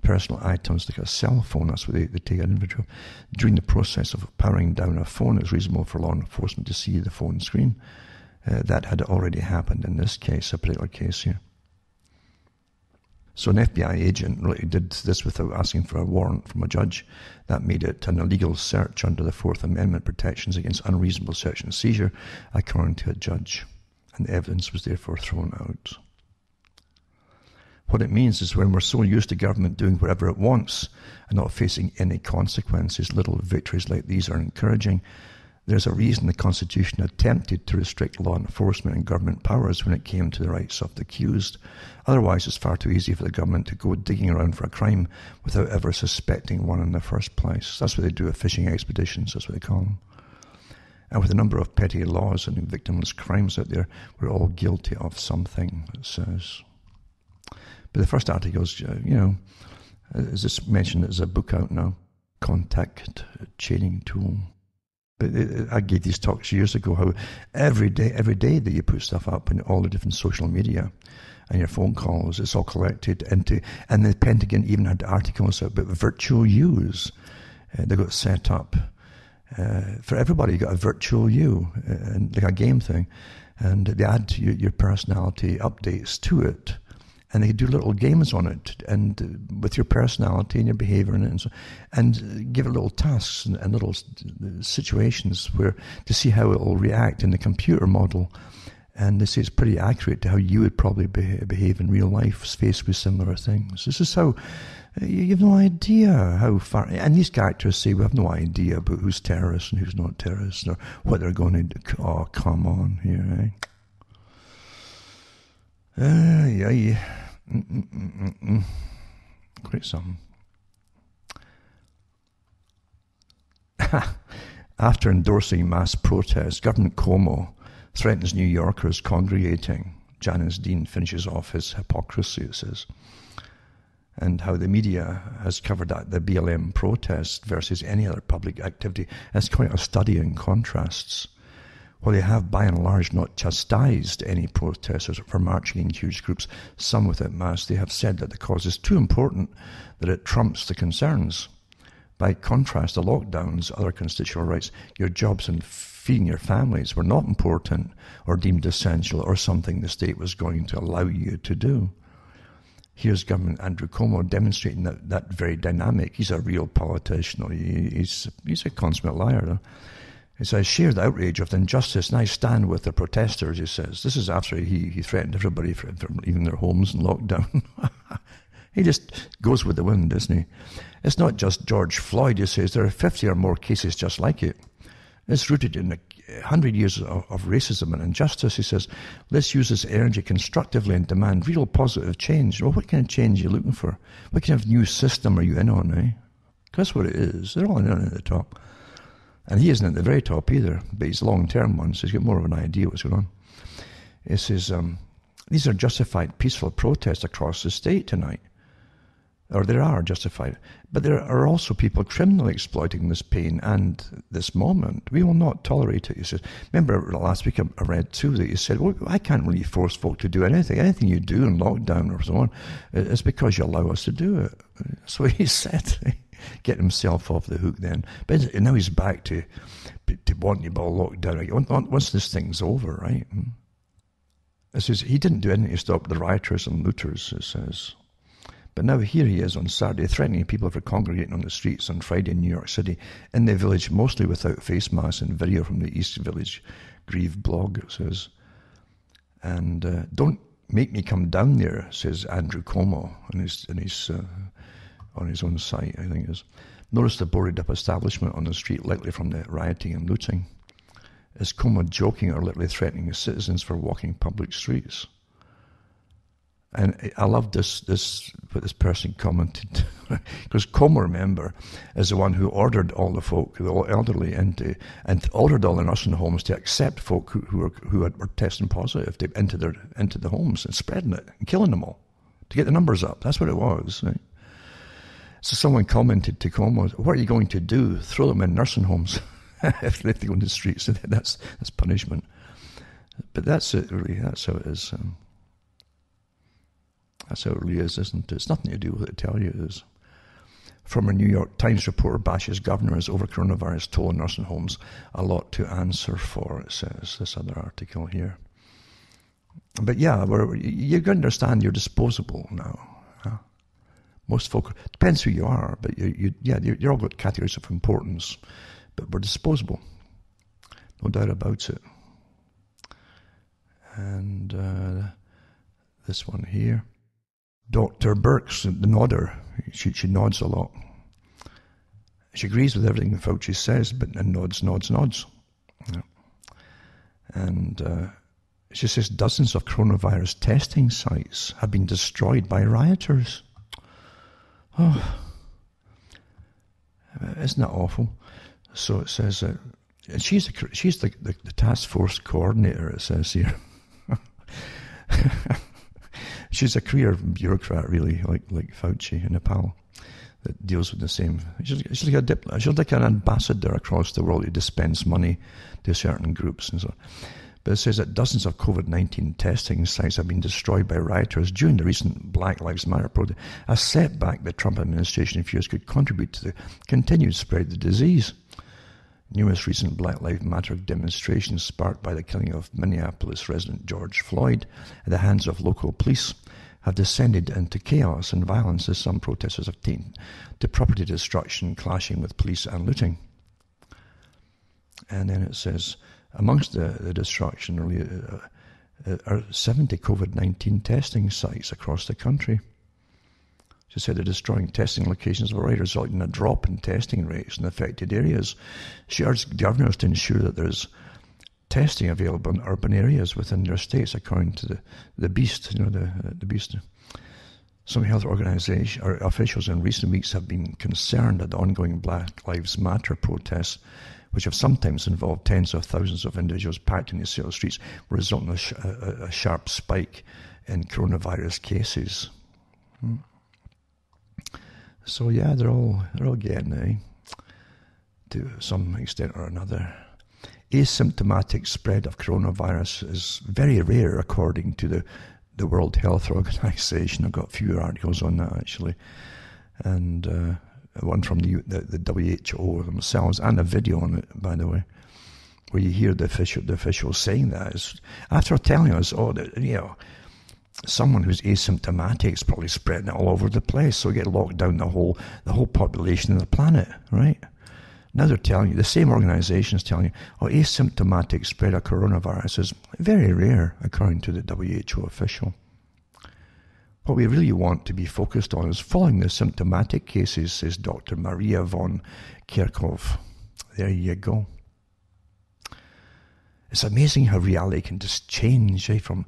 personal items like a cell phone, that's what they take an inventory of. During the process of powering down a phone, it's reasonable for law enforcement to see the phone screen. That had already happened in this case, a particular case here. So an FBI agent really did this without asking for a warrant from a judge. That made it an illegal search under the Fourth Amendment protections against unreasonable search and seizure, according to a judge. And the evidence was therefore thrown out. What it means is when we're so used to government doing whatever it wants and not facing any consequences, little victories like these are encouraging. There's a reason the Constitution attempted to restrict law enforcement and government powers when it came to the rights of the accused. Otherwise, it's far too easy for the government to go digging around for a crime without ever suspecting one in the first place. That's what they do at fishing expeditions, that's what they call them. And with a number of petty laws and victimless crimes out there, we're all guilty of something, it says. But the first article is, as it's mentioned, there's a book out now, Contact Chaining Tool. But I gave these talks years ago how every day that you put stuff up in all the different social media and your phone calls, it's all collected into, and the Pentagon even had articles about virtual U's. They got set up for everybody. You got a virtual U, like a game thing, and they add your personality updates to it. And they do little games on it, and with your personality and your behavior in it, and give it little tasks and little situations where to see how it will react in the computer model. And they say it's pretty accurate to how you would probably behave in real life, faced with similar things. This is how you have no idea how far. And these characters say we have no idea about who's terrorist and who's not terrorist, or what they're going to do. Oh, come on here, eh? Great song. After endorsing mass protests, Governor Cuomo threatens New Yorkers congregating. Janice Dean finishes off his hypocrisy, it says, and how the media has covered that, the BLM protest versus any other public activity. It's quite a study in contrasts. While they have by and large not chastised any protesters for marching in huge groups, some without mask, they have said that the cause is too important that it trumps the concerns. By contrast, the lockdowns, other constitutional rights, your jobs and feeding your families were not important or deemed essential or something the state was going to allow you to do. Here's Governor Andrew Cuomo demonstrating that very dynamic. He's a real politician. He's a consummate liar, though. He says, I share the outrage of the injustice and I stand with the protesters, he says. This is after he threatened everybody from leaving their homes in lockdown. He just goes with the wind, doesn't he? It's not just George Floyd, he says. There are 50 or more cases just like it. It's rooted in 100 years of racism and injustice, he says. Let's use this energy constructively and demand real positive change. Well, what kind of change are you looking for? What kind of new system are you in on, eh? That's what it is. They're all in at the top. And he isn't at the very top either, but he's a long-term one, so he's got more of an idea what's going on. It says, these are justified peaceful protests across the state tonight. Or there are justified. But there are also people criminally exploiting this pain and this moment. We will not tolerate it, he says. Remember last week I read too that he said, well, I can't really force folk to do anything. Anything you do in lockdown or so on, it's because you allow us to do it. That's what he said. Get himself off the hook then. But now he's back to wanting to ball locked down again. Once this thing's over, right? It says he didn't do anything to stop the rioters and looters, it says. But now here he is on Saturday threatening people for congregating on the streets on Friday in New York City, in the village, mostly without face masks, and video from the East Village Grieve blog, it says. And don't make me come down there, says Andrew Cuomo on his own site, I think it is. Notice the boarded up establishment on the street, likely from the rioting and looting. Is Cuomo joking or literally threatening the citizens for walking public streets? And I love this what this person commented, because Cuomo, remember, is the one who ordered all the folk, the elderly, and ordered all the nursing homes to accept folk who were testing positive into the homes and spreading it and killing them all to get the numbers up. That's what it was. Right? So someone commented to Cuomo, "What are you going to do? Throw them in nursing homes if they go in the streets? That's punishment." But that's it, really. That's how it is. That's how it really is, isn't it? It's nothing to do with it, I tell you it is. Former New York Times reporter bashes governors over coronavirus toll in nursing homes. A lot to answer for, it says, this other article here. But yeah, you're going to understand you're disposable now. Huh? Most folk, depends who you are, but you're all got categories of importance. But we're disposable. No doubt about it. And this one here. Dr. Birx, the nodder, she nods a lot. She agrees with everything Fauci says, but nods. Yeah. And she says dozens of coronavirus testing sites have been destroyed by rioters. Oh, isn't that awful? So it says she's the task force coordinator, it says here. She's a career bureaucrat, really, like Fauci in Nepal, that deals with the same. She's like an ambassador across the world who dispense money to certain groups and so on. But it says that dozens of COVID-19 testing sites have been destroyed by rioters during the recent Black Lives Matter protest, a setback the Trump administration fears could contribute to the continued spread of the disease. Numerous recent Black Lives Matter demonstrations sparked by the killing of Minneapolis resident George Floyd at the hands of local police have descended into chaos and violence as some protesters have taken to property destruction, clashing with police and looting. And then it says, amongst the destruction are 70 COVID-19 testing sites across the country. She said they're destroying testing locations have already resulted in a drop in testing rates in affected areas. She urged governors to ensure that there's testing available in urban areas within their states, according to the Beast, the Beast. Some health organization or officials in recent weeks have been concerned at the ongoing Black Lives Matter protests, which have sometimes involved tens of thousands of individuals packed in the Seattle streets, resulting in a sharp spike in coronavirus cases. So yeah, they're all getting to some extent or another. Asymptomatic spread of coronavirus is very rare, according to the World Health Organization. I've got a few articles on that actually, and one from the WHO themselves, and a video on it, by the way, where you hear the officials saying that. Is after telling us, someone who's asymptomatic is probably spreading it all over the place, so we get locked down the whole population of the planet, right? Now they're telling you, the same organization is telling you, asymptomatic spread of coronavirus is very rare, according to the WHO official. What we really want to be focused on is following the symptomatic cases, says Dr. Maria von Kerkhove. There you go. It's amazing how reality can just change from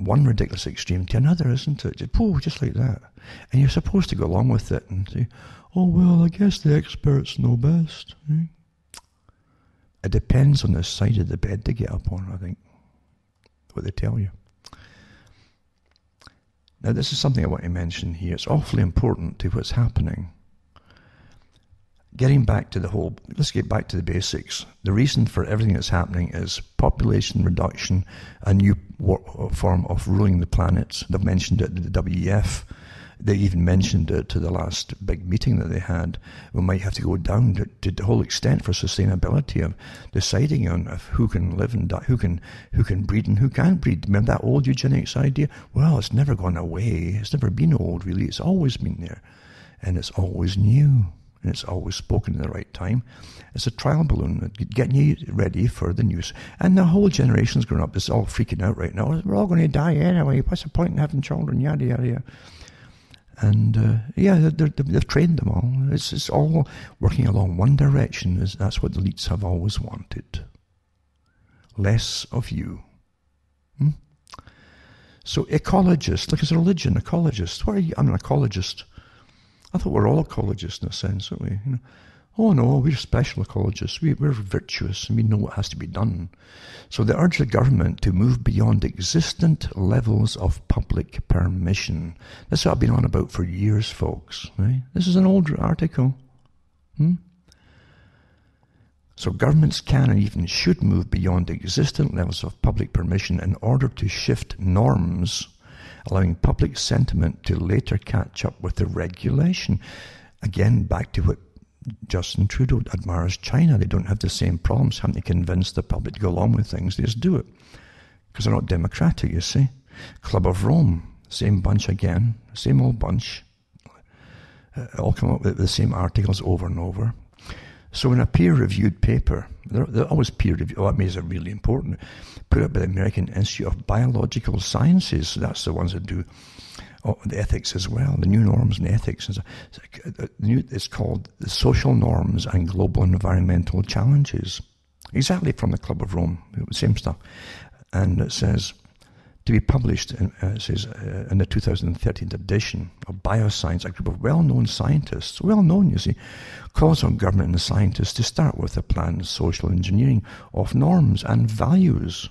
one ridiculous extreme to another, isn't it? Just like that. And you're supposed to go along with it and say, oh, well, I guess the experts know best. Right? It depends on the side of the bed to get up on, I think, what they tell you. Now, this is something I want to mention here. It's awfully important to what's happening. Let's get back to the basics. The reason for everything that's happening is population reduction, a new form of ruling the planet. They've mentioned it at the WEF. They even mentioned it to the last big meeting that they had. We might have to go down to the whole extent for sustainability of deciding on who can live and die, who can breed and who can't breed. Remember that old eugenics idea? Well, it's never gone away. It's never been old, really. It's always been there. And it's always new. And it's always spoken at the right time. It's a trial balloon, getting you ready for the news. And the whole generation's grown up. It's all freaking out right now. We're all going to die anyway. What's the point in having children? Yada, yada, yada. And they've trained them all. It's all working along one direction. That's what the elites have always wanted. Less of you. So ecologists, like it's a religion, ecologists. What are you? I'm an ecologist. I thought we're all ecologists in a sense, aren't we? Oh no, we're special ecologists. We're virtuous and we know what has to be done. So they urge the government to move beyond existent levels of public permission. That's what I've been on about for years, folks. Right? This is an old article. So governments can and even should move beyond existent levels of public permission in order to shift norms, allowing public sentiment to later catch up with the regulation. Again, back to what Justin Trudeau admires China. They don't have the same problems having to convince the public to go along with things. They just do it. Because they're not democratic, you see. Club of Rome, same bunch again, same old bunch. All come up with the same articles over and over. So in a peer-reviewed paper, they're always peer-reviewed, that makes it really important, put up by the American Institute of Biological Sciences, so that's the ones that do the ethics as well, the new norms and ethics. It's called the Social Norms and Global Environmental Challenges. Exactly from the Club of Rome, same stuff. And it says, to be published, in the 2013 edition of Bioscience, a group of well-known scientists, well-known, you see, calls on government and scientists to start with a planned social engineering of norms and values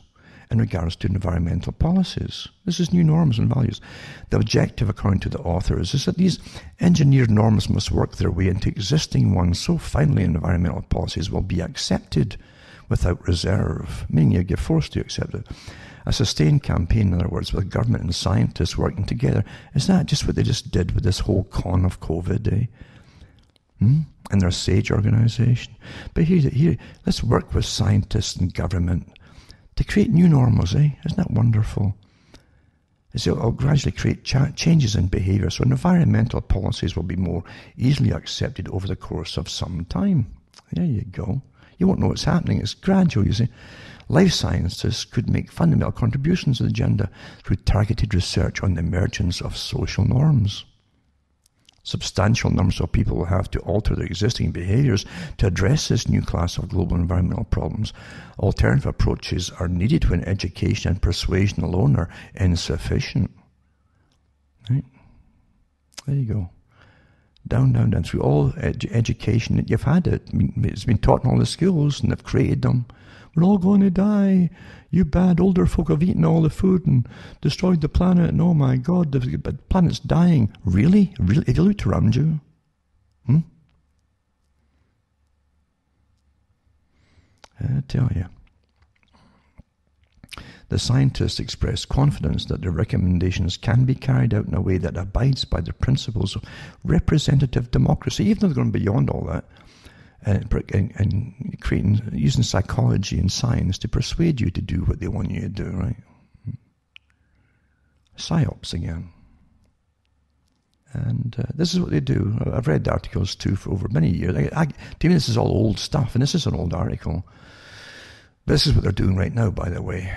in regards to environmental policies. This is new norms and values. The objective, according to the authors, is that these engineered norms must work their way into existing ones, so finally environmental policies will be accepted without reserve, meaning you get forced to accept it. A sustained campaign, in other words, with government and scientists working together. Is that just what they just did with this whole con of COVID, And their SAGE organization? But here, let's work with scientists and government to create new norms, Isn't that wonderful? It'll gradually create changes in behavior, so environmental policies will be more easily accepted over the course of some time. There you go. You won't know what's happening. It's gradual, you see. Life sciences could make fundamental contributions to the agenda through targeted research on the emergence of social norms. Substantial numbers of people will have to alter their existing behaviors to address this new class of global environmental problems. Alternative approaches are needed when education and persuasion alone are insufficient. Right? There you go. Down, down, down through all education. You've had it. I mean, it's been taught in all the schools, and they've created them. We're all going to die. You bad older folk have eaten all the food and destroyed the planet. And oh my God, the planet's dying. Really? Really? Have you looked around you? I tell you. The scientists expressed confidence that their recommendations can be carried out in a way that abides by the principles of representative democracy, even though they're going beyond all that, and using psychology and science to persuade you to do what they want you to do, right? Psyops again. And this is what they do. I've read articles too for over many years. To me, this is all old stuff, and this is an old article. But this is what they're doing right now, by the way.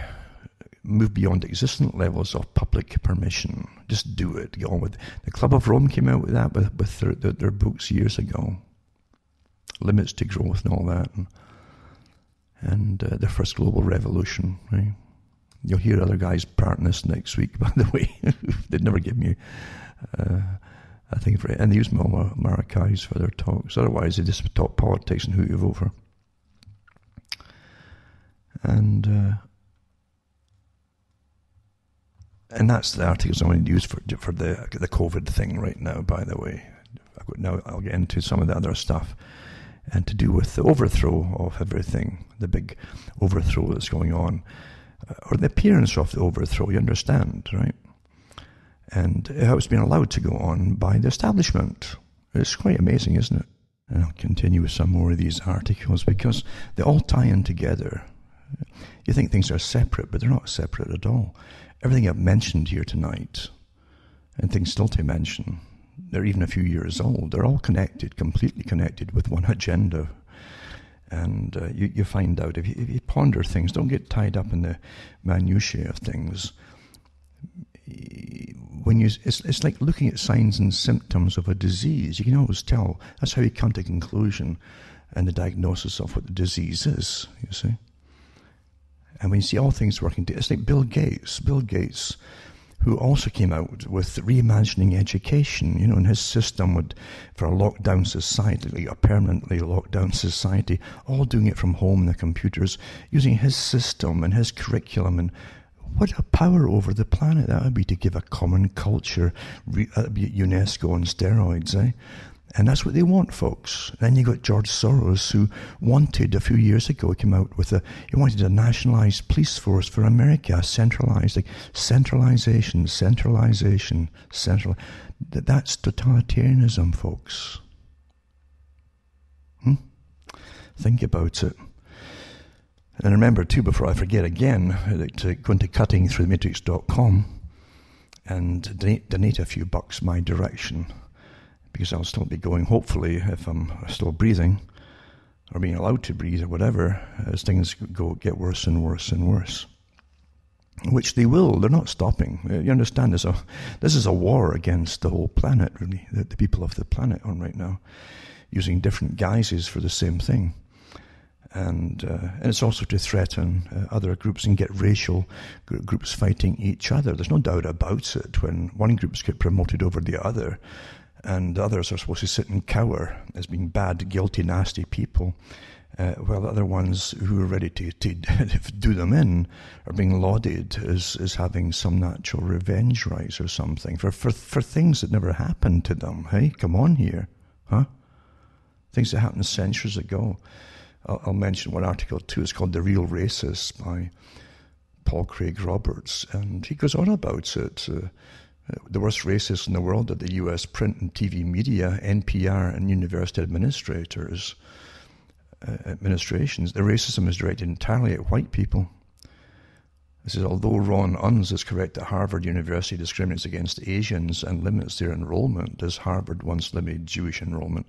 Move beyond existent levels of public permission. Just do it. Go on with the Club of Rome came out with that with their books years ago. Limits to growth and all that, and the first global revolution. Right? You'll hear other guys parting this next week. By the way, they'd never give me. I think and they use my archives for their talks. Otherwise, they just talk politics and who you vote for. And that's the articles I'm going to use for the COVID thing right now, by the way. Now I'll get into some of the other stuff, and to do with the overthrow of everything, the big overthrow that's going on, or the appearance of the overthrow, you understand, right? And how it's been allowed to go on by the establishment. It's quite amazing, isn't it? And I'll continue with some more of these articles because they all tie in together. You think things are separate, but they're not separate at all. Everything I've mentioned here tonight, and things still to mention, they're even a few years old. They're all connected, completely connected with one agenda. And you find out, if you ponder things, don't get tied up in the minutiae of things. It's like looking at signs and symptoms of a disease. You can always tell. That's how you come to a conclusion and the diagnosis of what the disease is, you see. And when you see all things working, it's like Bill Gates, who also came out with reimagining education, and his system for a lockdown society, like a permanently locked down society, all doing it from home in the computers, using his system and his curriculum. And what a power over the planet that would be, to give a common culture. That would be UNESCO on steroids, eh? And that's what they want, folks. Then you got George Soros, who wanted, a few years ago, came out with he wanted a nationalized police force for America, centralized, like centralization. That's totalitarianism, folks. Think about it. And remember, too, before I forget again, to go into cuttingthroughthematrix.com and donate a few bucks my direction. Because I'll still be going, hopefully, if I'm still breathing, or being allowed to breathe, or whatever, as things get worse and worse and worse. Which they will. They're not stopping. You understand? This is a war against the whole planet, really. The people of the planet on right now, using different guises for the same thing. And it's also to threaten other groups and get racial groups fighting each other. There's no doubt about it. When one group's get promoted over the other, and others are supposed to sit and cower as being bad, guilty, nasty people, while the other ones who are ready to do them in are being lauded as having some natural revenge rights or something for things that never happened to them. Hey, come on here, huh? Things that happened centuries ago. I'll mention one article too. It's called "The Real Racists" by Paul Craig Roberts, and he goes on about it. The worst racists in the world are the U.S. print and TV media, NPR, and university administrations. The racism is directed entirely at white people. This is, although Ron Unz is correct that Harvard University discriminates against Asians and limits their enrollment, as Harvard once limited Jewish enrollment,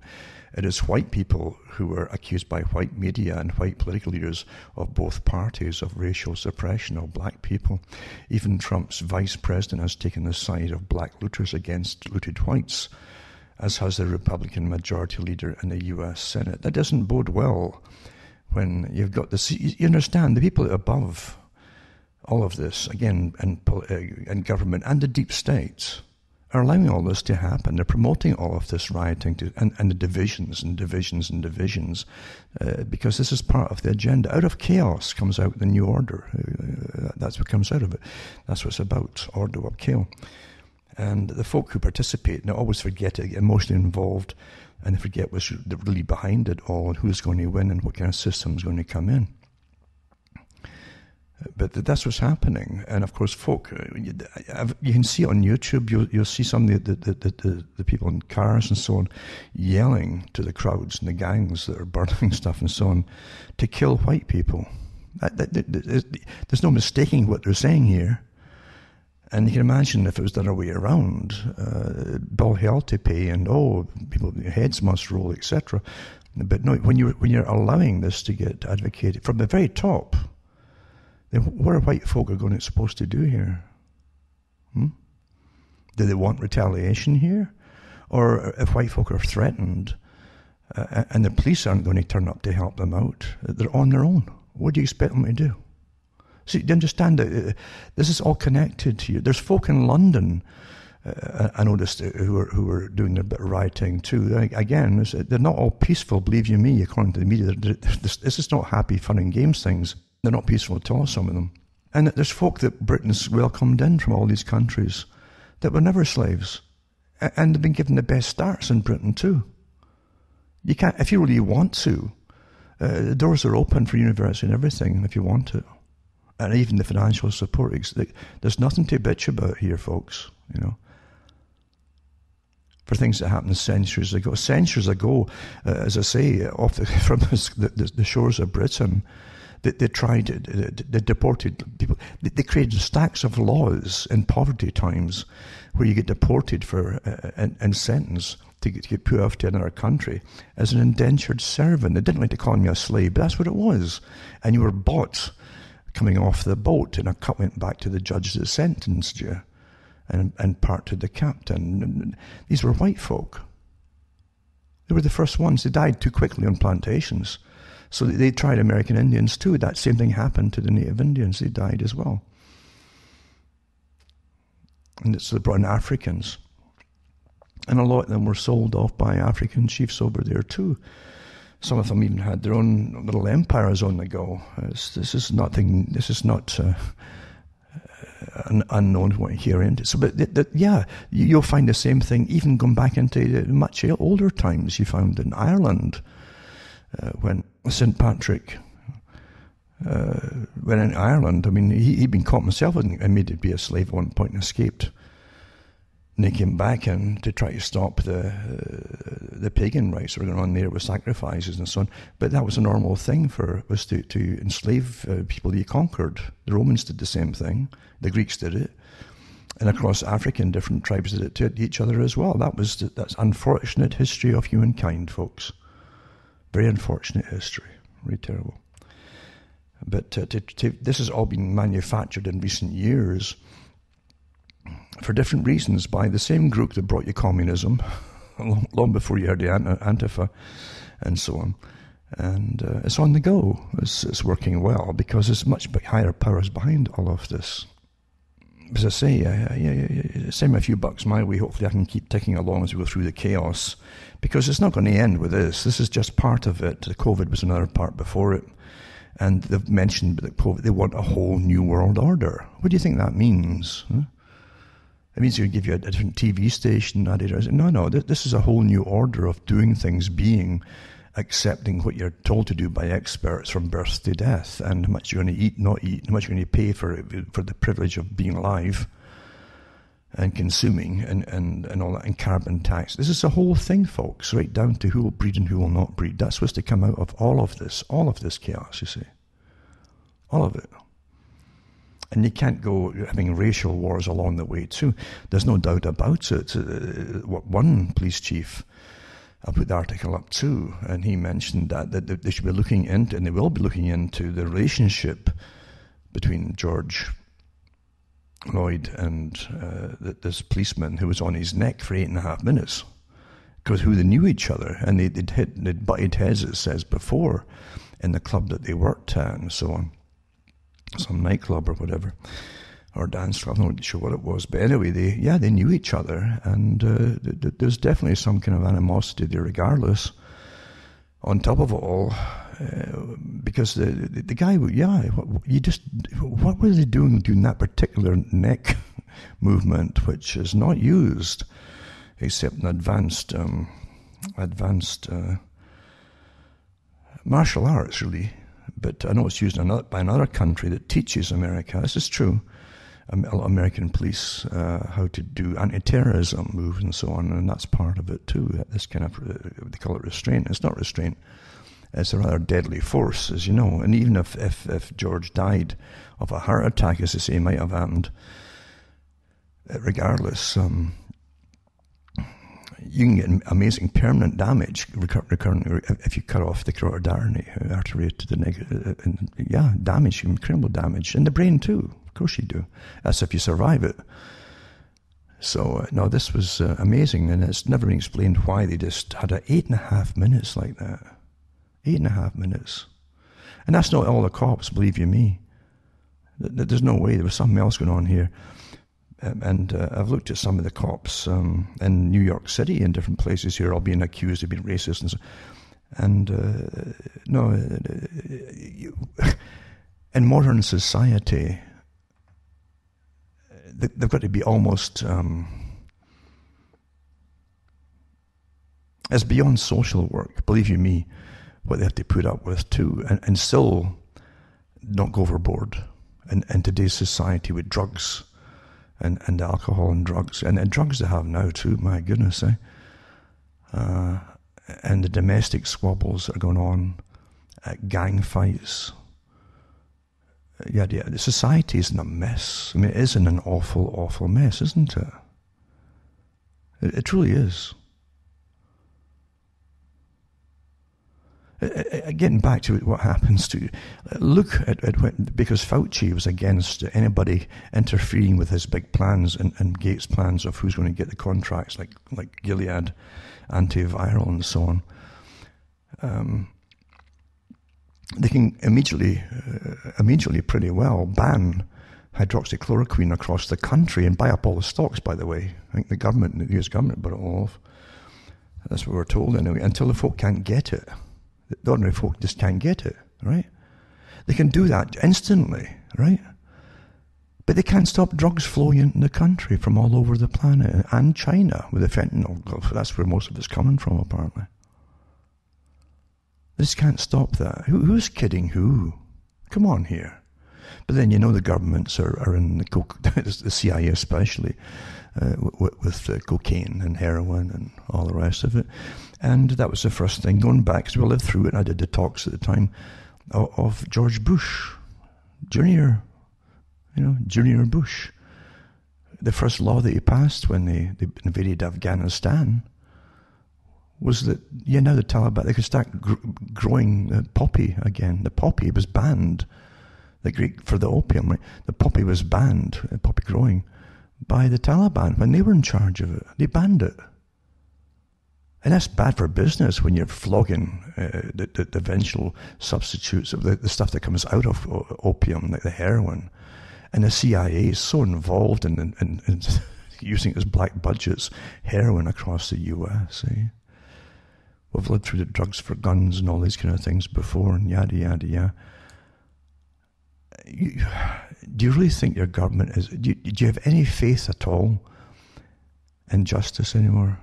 it is white people who are accused by white media and white political leaders of both parties of racial suppression of black people. Even Trump's vice president has taken the side of black looters against looted whites, as has the Republican majority leader in the U.S. Senate. That doesn't bode well when you've got this. You understand, the people above all of this, again, and government and the deep states are allowing all this to happen. They're promoting all of this rioting and the divisions because this is part of the agenda. Out of chaos comes out the new order. That's what comes out of it. That's what it's about, Ordo of Chao. And the folk who participate, they always forget it, get emotionally involved, and they forget what's really behind it all and who's going to win and what kind of system is going to come in. But that's what's happening. And of course, folk, you can see it on YouTube, you'll see some of the people in cars and so on yelling to the crowds and the gangs that are burning stuff and so on to kill white people. There's no mistaking what they're saying here. And you can imagine if it was the other way around, bill hell to pay and, people, heads must roll, etc. But no, when you're allowing this to get advocated from the very top, then what are white folk supposed to do here? Do they want retaliation here? Or if white folk are threatened and the police aren't going to turn up to help them out, they're on their own. What do you expect them to do? See, you understand that this is all connected to you. There's folk in London, I noticed, who are doing a bit of rioting too. Again, they're not all peaceful, believe you me, according to the media. This is not happy, fun and games things. They're not peaceful at all, some of them. And there's folk that Britain's welcomed in from all these countries that were never slaves. And they've been given the best starts in Britain too. You can't, if you really want to, the doors are open for university and everything if you want to. And even the financial support. There's nothing to bitch about here, folks, for things that happened centuries ago. Centuries ago, as I say, from the shores of Britain, they deported people. They created stacks of laws in poverty times where you get deported for and sentenced to get put off to another country as an indentured servant. They didn't like to call me a slave, but that's what it was. And you were bought coming off the boat, and a cut went back to the judge that sentenced you, and part to the captain. These were white folk. They were the first ones. They died too quickly on plantations. So they tried American Indians too. That same thing happened to the Native Indians. They died as well. And so they brought in Africans. And a lot of them were sold off by African chiefs over there too. Some of them even had their own little empires on the go. This is not an unknown one here. So, but you'll find the same thing even going back into much older times. You found in Ireland when St. Patrick went in Ireland. I mean, he'd been caught himself and made to be a slave at one point and escaped. And they came back in to try to stop the pagan rites that were going on there with sacrifices and so on. But that was a normal thing was to enslave people you conquered. The Romans did the same thing. The Greeks did it. And across Africa, different tribes did it to each other as well. That's unfortunate history of humankind, folks. Very unfortunate history. Really terrible. But this has all been manufactured in recent years for different reasons by the same group that brought you communism long before you heard the Antifa and so on. And it's on the go. It's working well because there's much higher powers behind all of this. As I say, send me a few bucks my way. Hopefully I can keep ticking along as we go through the chaos, because it's not going to end with this. This is just part of it. The COVID was another part before it. And they've mentioned that they want a whole new world order. What do you think that means? Huh? It means you give you a different TV station. No, this is a whole new order of doing things, accepting what you're told to do by experts from birth to death, and how much you're going to eat, not eat, how much you're going to pay for the privilege of being alive and consuming and all that, and carbon tax. This is a whole thing, folks, right down to who will breed and who will not breed. That's what's to come out of all of this chaos, you see. All of it. And you can't go having racial wars along the way too. There's no doubt about it. What one police chief, I put the article up too, and he mentioned that they should be looking into, and they will be looking into, the relationship between George Floyd and this policeman who was on his neck for 8.5 minutes, because who they knew each other, and they'd butted heads, it says, before in the club that they worked at and so on, some nightclub or whatever. or dance club. I'm not sure what it was, but anyway, they knew each other, and there's definitely some kind of animosity there, regardless. On top of it all, because the guy, what were they doing that particular neck movement, which is not used except in advanced martial arts, really. But I know it's used by another country that teaches America. This is true. American police how to do anti-terrorism moves and so on, and that's part of it too. This kind of, they call it restraint. It's not restraint. It's a rather deadly force, as you know. And even if George died of a heart attack, as they say, might have happened, regardless, you can get amazing permanent damage recurrent if you cut off the carotid artery to the neck. Damage, incredible damage. In the brain too. Of course you do. That's if you survive it. So, no, this was amazing, and it's never been explained why they just had 8.5 minutes like that. 8.5 minutes. And that's not all the cops, believe you me. There's no way. There was something else going on here. And I've looked at some of the cops in New York City and different places here, all being accused of being racist and so. And in modern society, they've got to be almost, it's beyond social work, believe you me, what they have to put up with too, and still not go overboard in today's society with drugs and alcohol and drugs, and drugs they have now too, my goodness, and the domestic squabbles that are going on, gang fights. The society is in a mess. I mean, it is in an awful, awful mess, isn't it? It truly is. Getting back to what happens to, look at when, because Fauci was against anybody interfering with his big plans and Gates' plans of who's going to get the contracts, like Gilead, antiviral and so on. They can immediately pretty well ban hydroxychloroquine across the country and buy up all the stocks, by the way. I think the US government bought it all off. That's what we're told anyway, until the folk can't get it. The ordinary folk just can't get it, right? They can do that instantly, right? But they can't stop drugs flowing into the country from all over the planet, and China with the fentanyl. That's where most of it's coming from, apparently. They just can't stop that. Who's kidding who? Come on here. But then you know the governments are in the CIA especially, with cocaine and heroin and all the rest of it. And that was the first thing, going back, because we lived through it, and I did the talks at the time of George Bush, Junior Bush. The first law that he passed when they invaded Afghanistan was that, now the Taliban, they could start growing poppy again. The poppy was banned, the Greek for the opium, right? The poppy was banned, poppy growing, by the Taliban when they were in charge of it. They banned it. And that's bad for business when you're flogging the eventual substitutes of the stuff that comes out of opium, like the heroin. And the CIA is so involved in using its black budgets, heroin across the US. We've lived through the drugs for guns and all these kind of things before, and yada, yada, yada. Do you really think your government is... Do you have any faith at all in justice anymore?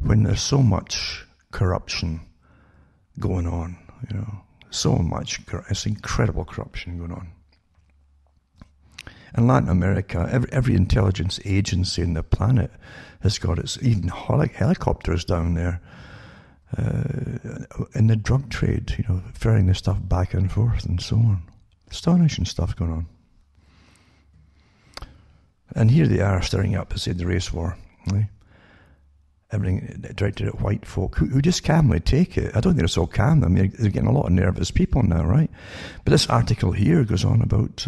When there's so much corruption going on, so much, it's incredible corruption going on. In Latin America, every intelligence agency on the planet has got its, even helicopters down there, in the drug trade, ferrying the stuff back and forth and so on. Astonishing stuff going on. And here they are stirring up, as I said, the race war. Right? Everything directed at white folk who just calmly take it. I don't think they're so calm. I mean, they're getting a lot of nervous people now, right? But this article here goes on about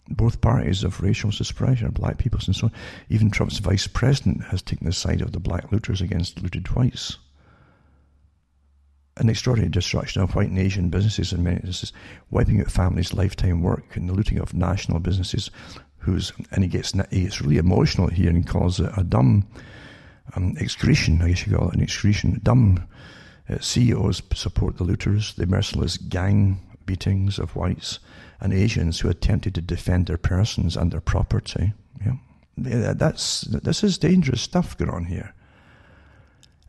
both parties of racial suppression, black peoples and so on. Even Trump's vice president has taken the side of the black looters against looted whites. an extraordinary destruction of white and Asian businesses in many instances, wiping out families' lifetime work and the looting of national businesses. And he gets really emotional here and calls it a dumb excretion, I guess you call it an excretion. Dumb CEOs support the looters, the merciless gang beatings of whites and Asians who attempted to defend their persons and their property. Yeah. This is dangerous stuff going on here.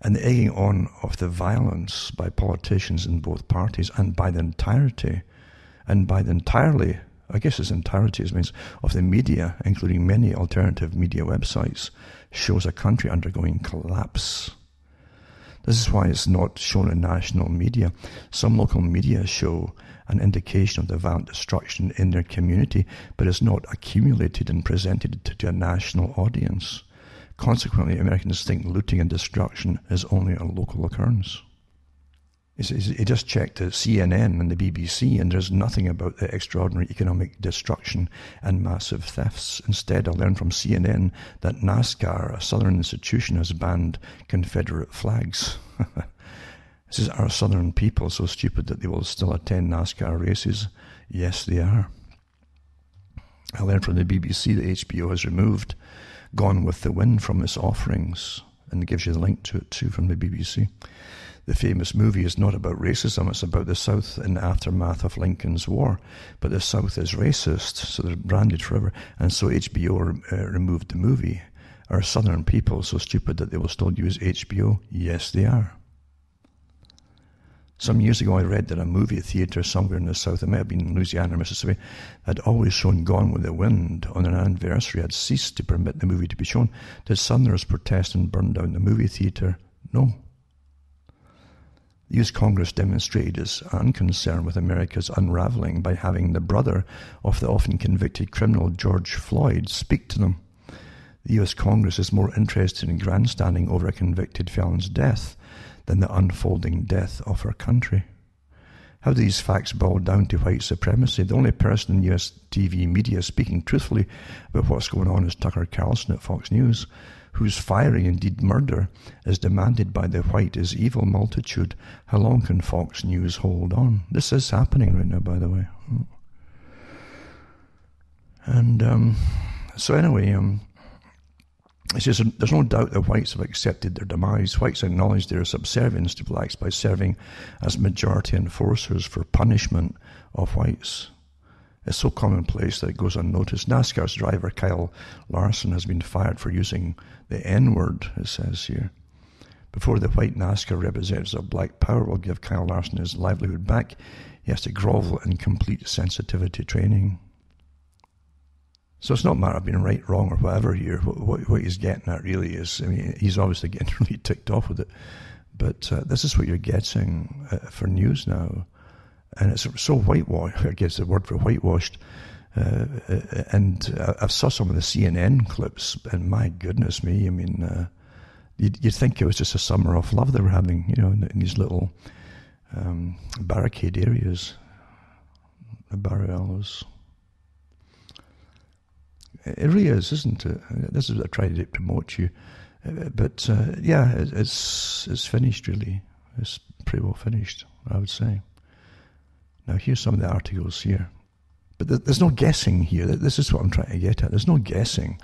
And the egging on of the violence by politicians in both parties and by the entirety, I guess it's entirety, it means, of the media, including many alternative media websites, shows a country undergoing collapse. This is why it's not shown in national media. Some local media show an indication of the violent destruction in their community, but it's not accumulated and presented to a national audience. Consequently, Americans think looting and destruction is only a local occurrence. He just checked the CNN and the BBC, and there's nothing about the extraordinary economic destruction and massive thefts. Instead, I learned from CNN that NASCAR, a southern institution, has banned Confederate flags. This is, are southern people so stupid that they will still attend NASCAR races? Yes, they are. I learned from the BBC that HBO has removed Gone with the Wind from its offerings, and it gives you the link to it too from the BBC. The famous movie is not about racism, it's about the South in the aftermath of Lincoln's War. But the South is racist, so they're branded forever. And so HBO removed the movie. Are Southern people so stupid that they will still use HBO? Yes, they are. Some years ago I read that a movie theatre somewhere in the South, it may have been in Louisiana or Mississippi, had always shown Gone with the Wind on an anniversary, had ceased to permit the movie to be shown. Did Southerners protest and burn down the movie theatre? No. The U.S. Congress demonstrated its unconcern with America's unraveling by having the brother of the often convicted criminal George Floyd speak to them. The U.S. Congress is more interested in grandstanding over a convicted felon's death than the unfolding death of our country. How do these facts boil down to white supremacy? The only person in U.S. TV media speaking truthfully about what's going on is Tucker Carlson at Fox News, whose firing, indeed murder, is demanded by the white is evil multitude. How long can Fox News hold on? This is happening right now, by the way. And so anyway, it's just, there's no doubt that whites have accepted their demise. Whites acknowledge their subservience to blacks by serving as majority enforcers for punishment of whites. It's so commonplace that it goes unnoticed. NASCAR's driver, Kyle Larson, has been fired for using the N-word, it says here. Before the white NASCAR representatives of Black Power will give Kyle Larson his livelihood back, he has to grovel in complete sensitivity training. So it's not a matter of being right, wrong, or whatever here. What he's getting at really is, I mean, he's obviously getting really ticked off with it. But this is what you're getting for news now. And it's so whitewashed, I guess the word for whitewashed. And I saw some of the CNN clips, and my goodness me, I mean, you'd think it was just a summer of love they were having, you know, in these little barricade areas, the barriers. It really is, isn't it? This is what I try to promote you. But yeah, it's finished really. It's pretty well finished, I would say. Now here's some of the articles here. But there's no guessing here. This is what I'm trying to get at. There's no guessing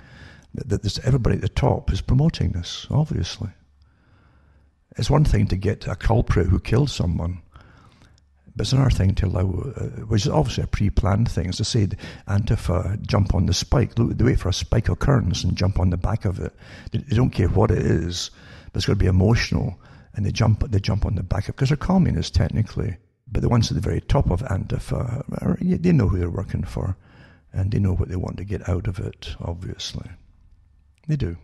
that everybody at the top is promoting this, obviously. It's one thing to get a culprit who killed someone, but it's another thing to allow, which is obviously a pre-planned thing, is to say Antifa jump on the spike. They wait for a spike occurrence and jump on the back of it. They don't care what it is, but it's got to be emotional, and they jump on the back of it, because they're communists technically. But the ones at the very top of Antifa, they know who they're working for, and they know what they want to get out of it, obviously. They do.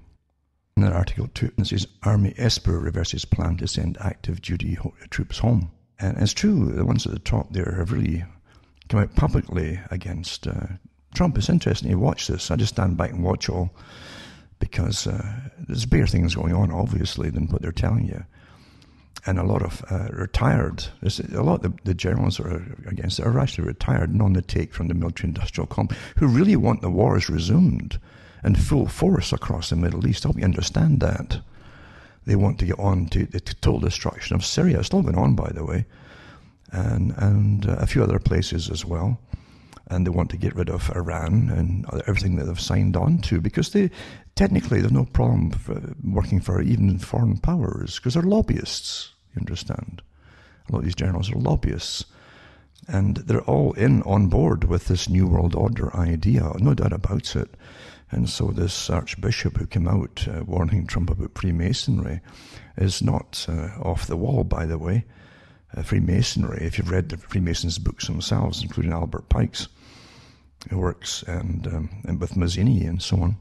In that article 2, it says, Army Esper reverses plan to send active duty troops home. And it's true, the ones at the top there have really come out publicly against Trump. It's interesting to watch this. I just stand back and watch it all, because there's bigger things going on, obviously, than what they're telling you. And a lot of a lot of the generals are against it are actually retired and on the take from the military-industrial complex, who really want the wars resumed in full force across the Middle East. I hope you understand that. They want to get on to the total destruction of Syria. It's still going on, by the way, and a few other places as well. And they want to get rid of Iran and everything that they've signed on to, because technically there's no problem working for even foreign powers, because they're lobbyists, you understand. A lot of these generals are lobbyists. And they're all on board with this New World Order idea, no doubt about it. And so this Archbishop who came out warning Trump about Freemasonry is not off the wall, by the way. Freemasonry, if you've read the Freemasons' books themselves, including Albert Pike's works and with Mazzini and so on,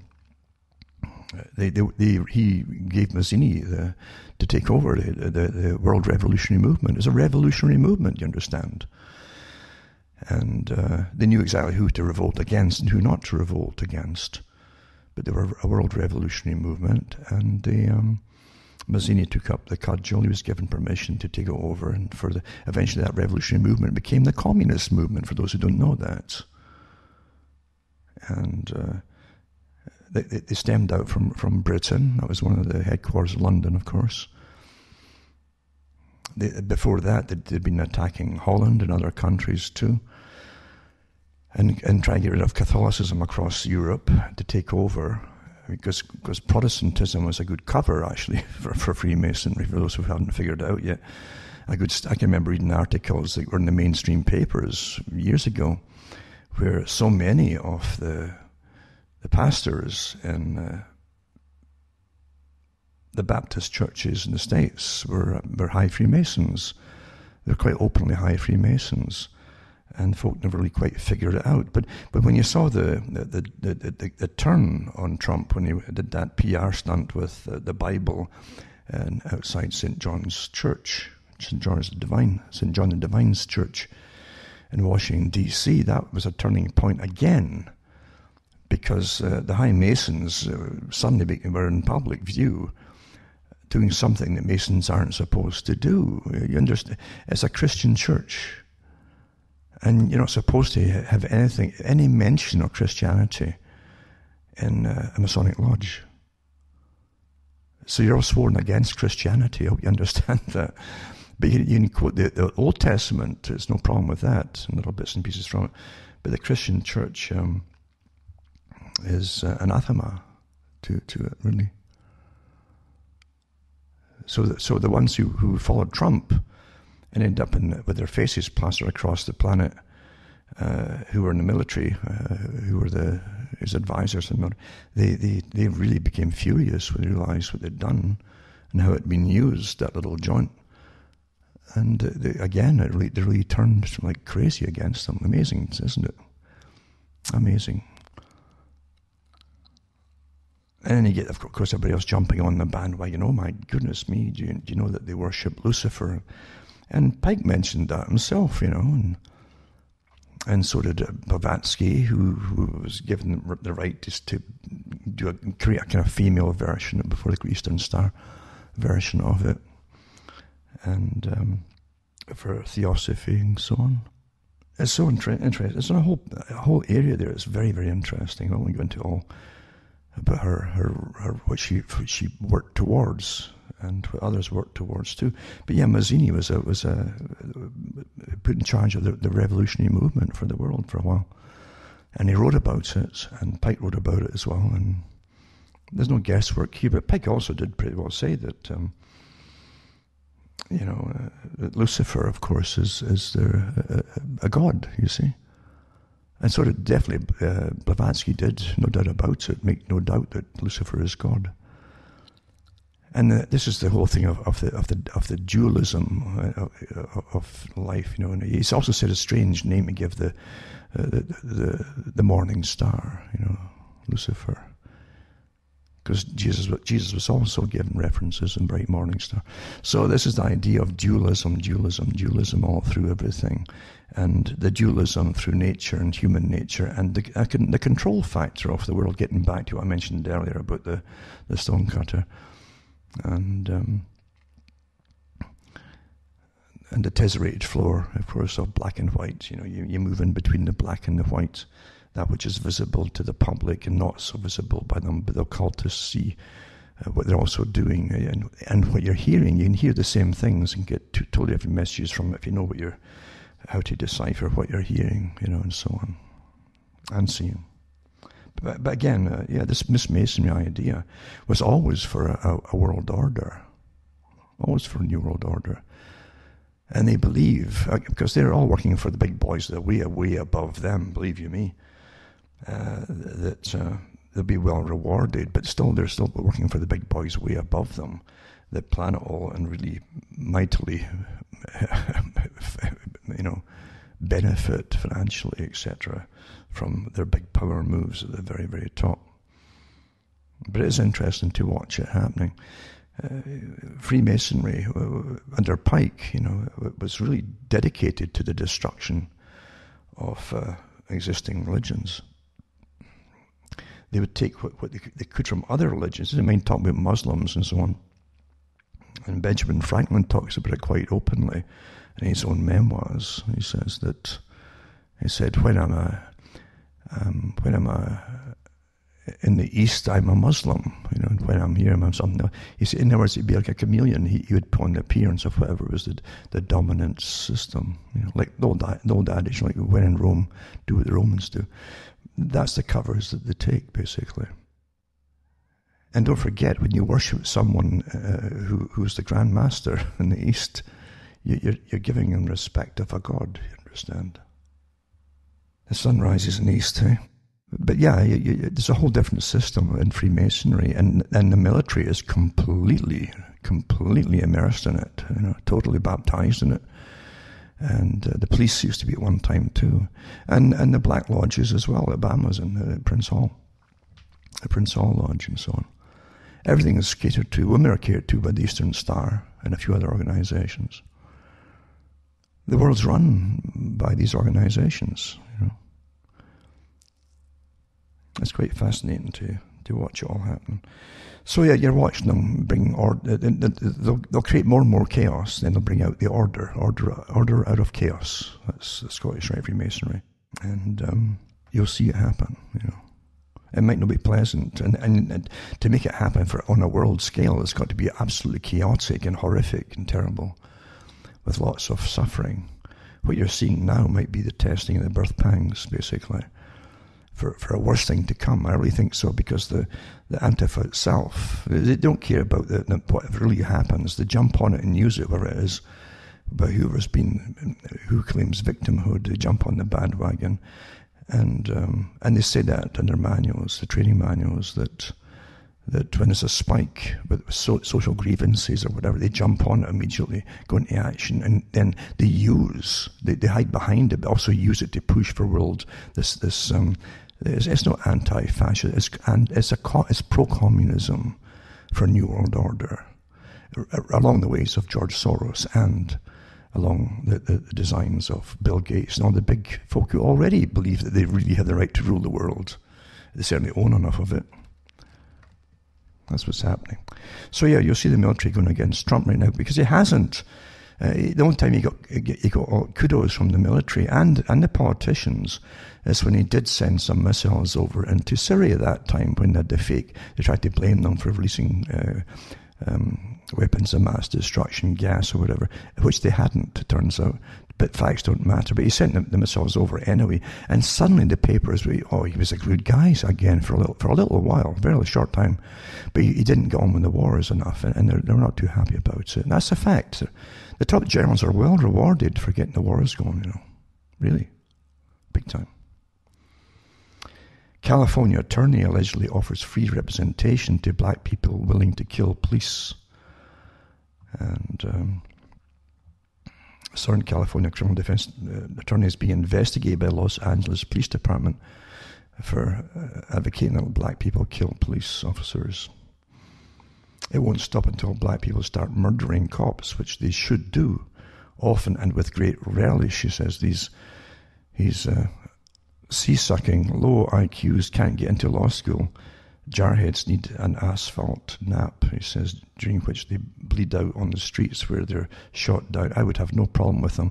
he gave Mazzini to take over the World Revolutionary Movement. It's a revolutionary movement, you understand. And they knew exactly who to revolt against and who not to revolt against. But they were a World Revolutionary Movement, and Mazzini took up the cudgel. He was given permission to take it over, and eventually that revolutionary movement became the communist movement, for those who don't know that. And they stemmed out from Britain. That was one of the headquarters of London, of course. Before that, they'd been attacking Holland and other countries too, and trying to get rid of Catholicism across Europe to take over, because Protestantism was a good cover, actually, for Freemasonry, for those who haven't figured it out yet. I can remember reading articles that were in the mainstream papers years ago, where so many of the pastors in the Baptist churches in the States were high Freemasons. They were quite openly high Freemasons, and folk never really quite figured it out. But when you saw the turn on Trump when he did that PR stunt with the Bible and outside St. John's Church, St. John the Divine's Church in Washington, D.C., that was a turning point again, because the high Masons suddenly were in public view doing something that Masons aren't supposed to do. You understand? It's a Christian church, and you're not supposed to have any mention of Christianity in a Masonic lodge. So you're all sworn against Christianity. I hope you understand that. But you can quote the Old Testament. There's no problem with that, and little bits and pieces from it. But the Christian church is anathema to it, really. So the ones who followed Trump and ended up with their faces plastered across the planet, who were in the military, who were his advisors, and they really became furious when they realized what they'd done and how it'd been used, that little joint. And they really turned like crazy against them. Amazing, isn't it? Amazing. And then you get, of course, everybody else jumping on the bandwagon. Oh my goodness me, do you know that they worship Lucifer? And Pike mentioned that himself, and so did Blavatsky, who was given the right to create a kind of female version before the Eastern Star version of it, and for theosophy and so on. It's so interesting. It's a whole area there. It's very, very interesting. I won't go into all about her what she worked towards and what others worked towards too. But yeah, Mazzini was put in charge of the revolutionary movement for the world for a while, and he wrote about it, and Pike wrote about it as well. And there's no guesswork here. But Pike also did pretty well say that that Lucifer, of course, is a god. You see. And so definitely Blavatsky did, no doubt about it, make no doubt that Lucifer is God. And this is the whole thing of the dualism of life, And he's also said a strange name to give the morning star, Lucifer, because Jesus was also given references in bright morning star. So this is the idea of dualism all through everything. And the dualism through nature and human nature, and the control factor of the world, getting back to what I mentioned earlier about the stonecutter, and the tesserated floor, of course, of black and white. You move in between the black and the white, that which is visible to the public and not so visible by them, but the occultists see what they're also doing, and what you're hearing. You can hear the same things and get totally different messages from it if you know how to decipher what you're hearing, and so on, and seeing. But again, this Masonry idea was always for a world order, always for a new world order. And they believe, because they're all working for the big boys that are way above them, believe you me, that they'll be well rewarded, but they're still working for the big boys way above them, that plan it all and really mightily, benefit financially, etc., from their big power moves at the very, very top. But it is interesting to watch it happening. Freemasonry under Pike, was really dedicated to the destruction of existing religions. They would take what they could from other religions. They didn't mind talking about Muslims and so on. And Benjamin Franklin talks about it quite openly in his own memoirs. He said, when I'm in the East, I'm a Muslim, and when I'm here, I'm something. He said, in other words, he'd be like a chameleon. He would put on the appearance of whatever was the dominant system. Like the old adage, like when in Rome, do what the Romans do. That's the covers that they take, basically. And don't forget, when you worship someone who's the Grand Master in the East, you're giving him respect of a god, you understand? The sun rises in the East, eh? But there's a whole different system in Freemasonry, and the military is completely immersed in it, totally baptized in it. And the police used to be at one time too, and the Black Lodges as well, at Bahamas and Prince Hall, the Prince Hall Lodge and so on. Everything is catered to. Women are catered to by the Eastern Star and a few other organizations. The world's run by these organizations. It's quite fascinating to watch it all happen. So you're watching them bring order. They'll create more and more chaos, then they'll bring out the order out of chaos. That's the Scottish Rite Freemasonry, and you'll see it happen. It might not be pleasant, and to make it happen on a world scale, it's got to be absolutely chaotic and horrific and terrible, with lots of suffering. What you're seeing now might be the testing and the birth pangs, basically, for a worse thing to come. I really think so, because the Antifa itself, they don't care about what really happens. They jump on it and use it, whatever it is, about who claims victimhood. They jump on the bandwagon, and they say that in their manuals, the training manuals, that when there's a spike with social grievances or whatever, they jump on it immediately, go into action, and then they hide behind it, but also use it to push for it's not anti-fascist, it's pro-communism for a new world order, along the ways of George Soros and along the designs of Bill Gates and all the big folk who already believe that they really have the right to rule the world. They certainly own enough of it. That's what's happening. So you'll see the military going against Trump right now, because he hasn't. The only time he got all kudos from the military and the politicians is when he did send some missiles over into Syria that time, when they tried to blame them for releasing weapons of mass destruction, gas or whatever, which they hadn't, it turns out. But facts don't matter. But he sent the missiles over anyway, and suddenly the papers were, he was a good guy again for a little while, very short time. But he didn't get on with the wars enough, and they're not too happy about it. And that's a fact. The top generals are well rewarded for getting the wars going, really, big time. California attorney allegedly offers free representation to black people willing to kill police. And Southern California criminal defense attorney is being investigated by the Los Angeles Police Department for advocating that black people kill police officers. It won't stop until black people start murdering cops, which they should do, often and with great relish. She says these sea-sucking, low IQs can't get into law school. Jarheads need an asphalt nap, he says, during which they bleed out on the streets where they're shot down. I would have no problem with them.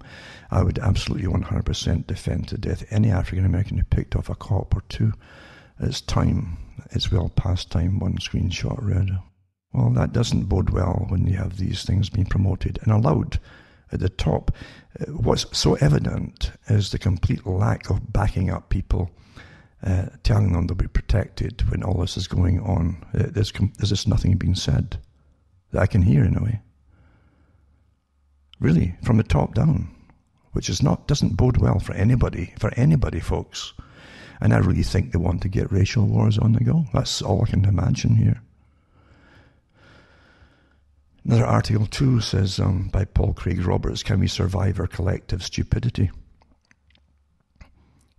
I would absolutely 100% defend to death any African-American who picked off a cop or two. It's time. It's well past time. One screenshot read. Well, that doesn't bode well when you have these things being promoted and allowed at the top. What's so evident is the complete lack of backing up people, telling them they'll be protected when all this is going on. There's just nothing being said that I can hear in a way. Really, from the top down, which doesn't bode well for anybody, folks. And I really think they want to get racial wars on the go. That's all I can imagine here. Another article too says, by Paul Craig Roberts, can we survive our collective stupidity?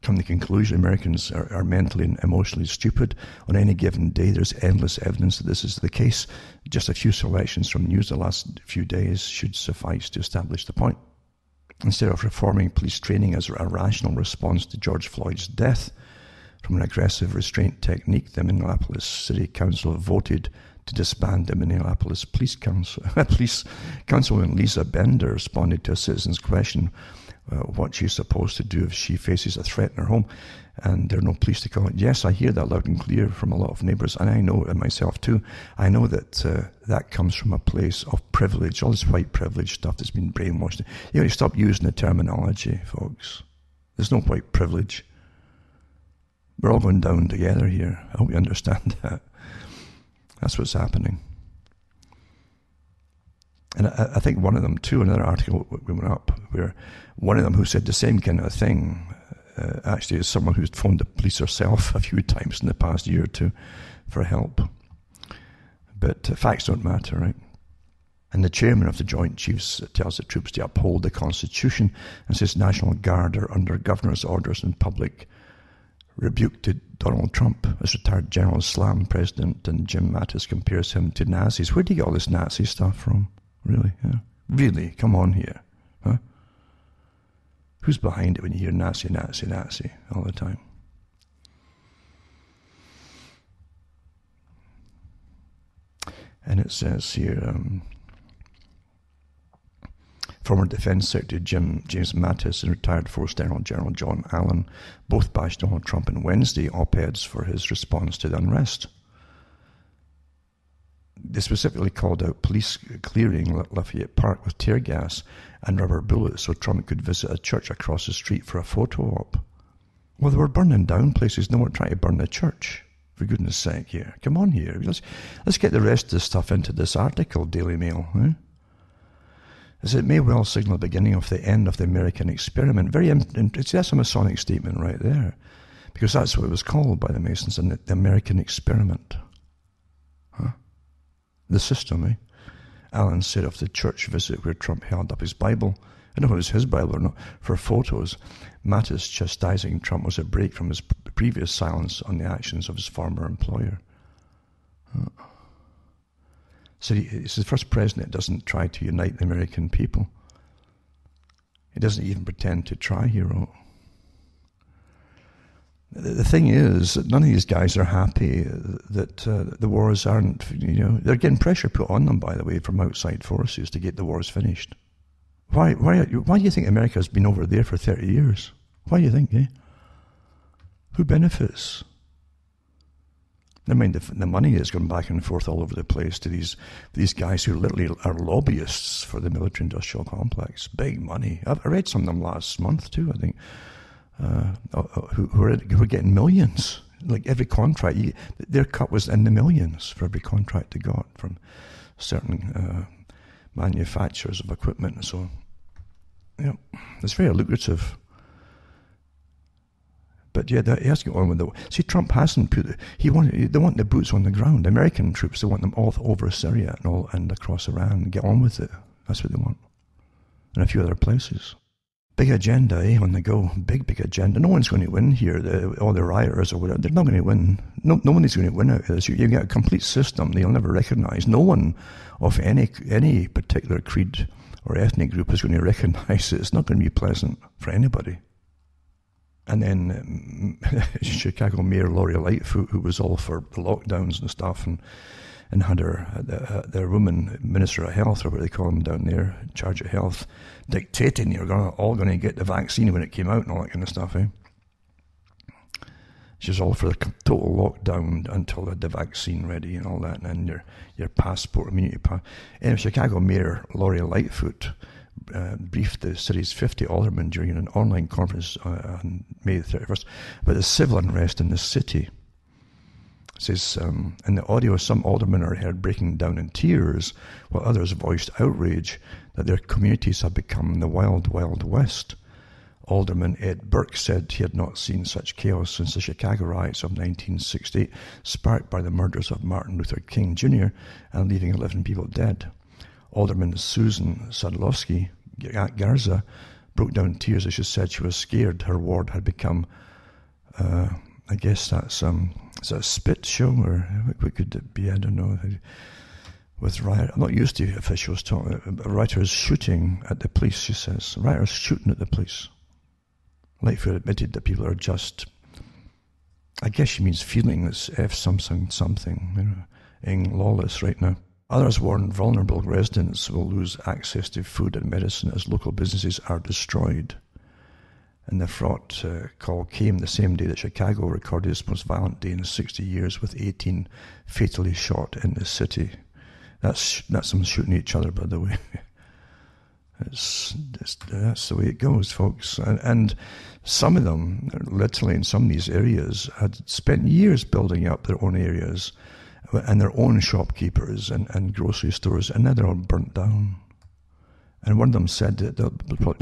Come to the conclusion Americans are mentally and emotionally stupid. On any given day, there's endless evidence that this is the case. Just a few selections from news the last few days should suffice to establish the point. Instead of reforming police training as a rational response to George Floyd's death from an aggressive restraint technique, the Minneapolis City Council voted to disband the Minneapolis Police Council. Police Councilwoman Lisa Bender responded to a citizen's question what she's supposed to do if she faces a threat in her home and there are no police to call it. Yes, I hear that loud and clear from a lot of neighbours, and I know it myself too. I know that that comes from a place of privilege, all this white privilege stuff that's been brainwashed. You got to stop using the terminology, folks. There's no white privilege. We're all going down together here. I hope you understand that. That's what's happening. And I think one of them too, another article went up where one of them who said the same kind of thing actually is someone who's phoned the police herself a few times in the past year or two for help. But facts don't matter, right? And the chairman of the Joint Chiefs tells the troops to uphold the Constitution and says National Guard are under governor's orders in public rebuke to Donald Trump as retired General Islam president, and Jim Mattis compares him to Nazis. Where do you get all this Nazi stuff from? Really? Yeah. Really? Come on here. Huh? Who's behind it when you hear Nazi, Nazi, Nazi all the time? And it says here, former Defense Secretary James Mattis and retired Force General John Allen both bashed Donald Trump in Wednesday op-eds for his response to the unrest. They specifically called out police clearing Lafayette Park with tear gas and rubber bullets so Trump could visit a church across the street for a photo op. Well, they were burning down places. No one trying to burn the church. For goodness sake here. Come on here. Let's get the rest of this stuff into this article, Daily Mail. As it may well signal the beginning of the end of the American experiment. That's a Masonic statement right there. Because that's what it was called by the Masons, the American experiment. The system, Allen said of the church visit where Trump held up his Bible, I don't know if it was his Bible or not, for photos. Mattis chastising Trump was a break from his previous silence on the actions of his former employer. So he's the first president that doesn't try to unite the American people. He doesn't even pretend to try, he wrote. The thing is that none of these guys are happy that the wars aren't, they're getting pressure put on them, by the way, from outside forces to get the wars finished. Why do you think America's been over there for 30 years? Why do you think, Who benefits? Never mind the money that's gone back and forth all over the place to these guys who literally are lobbyists for the military-industrial complex. Big money. I read some of them last month too, I think. Who are getting millions. Like every contract, their cut was in the millions for every contract they got from certain manufacturers of equipment. So, it's very lucrative. But he has to get on with it. See, Trump hasn't they want the boots on the ground. American troops, they want them all over Syria and across Iran. Get on with it. That's what they want. And a few other places. Big agenda, on the go. Big agenda. No one's going to win here. All the rioters or whatever, they're not going to win. No one is going to win out of this. You get a complete system they'll never recognize. No one of any particular creed or ethnic group is going to recognize it. It's not going to be pleasant for anybody. And then Chicago Mayor Lori Lightfoot, who was all for the lockdowns and stuff, and had their woman Minister of Health, or what they call them down there, in charge of health, dictating you're all going to get the vaccine when it came out and all that kind of stuff. She's all for the total lockdown until they had the vaccine ready and all that, and then your passport, immunity pass. Anyway, Chicago Mayor Lori Lightfoot briefed the city's 50 aldermen during an online conference on May 31st about the civil unrest in the city. It says, in the audio, some aldermen are heard breaking down in tears, while others voiced outrage that their communities have become the wild, wild west. Alderman Ed Burke said he had not seen such chaos since the Chicago riots of 1968, sparked by the murders of Martin Luther King Jr. and leaving 11 people dead. Alderman Susan Sadlowski Garza broke down in tears as she said she was scared her ward had become, I guess that's is that a spit show, or what could it be? I don't know. With riot, I'm not used to officials talking. Rioters shooting at the police, she says. Rioters shooting at the police. Lightfoot admitted that people are just, I guess she means feeling this something, lawless right now. Others warn vulnerable residents will lose access to food and medicine as local businesses are destroyed. And the fraught call came the same day that Chicago recorded its most violent day in 60 years, with 18 fatally shot in the city. That's them shooting each other, by the way. That's the way it goes, folks. And some of them, literally in some of these areas, had spent years building up their own areas and their own shopkeepers and grocery stores, and now they're all burnt down. And one of them said that they'll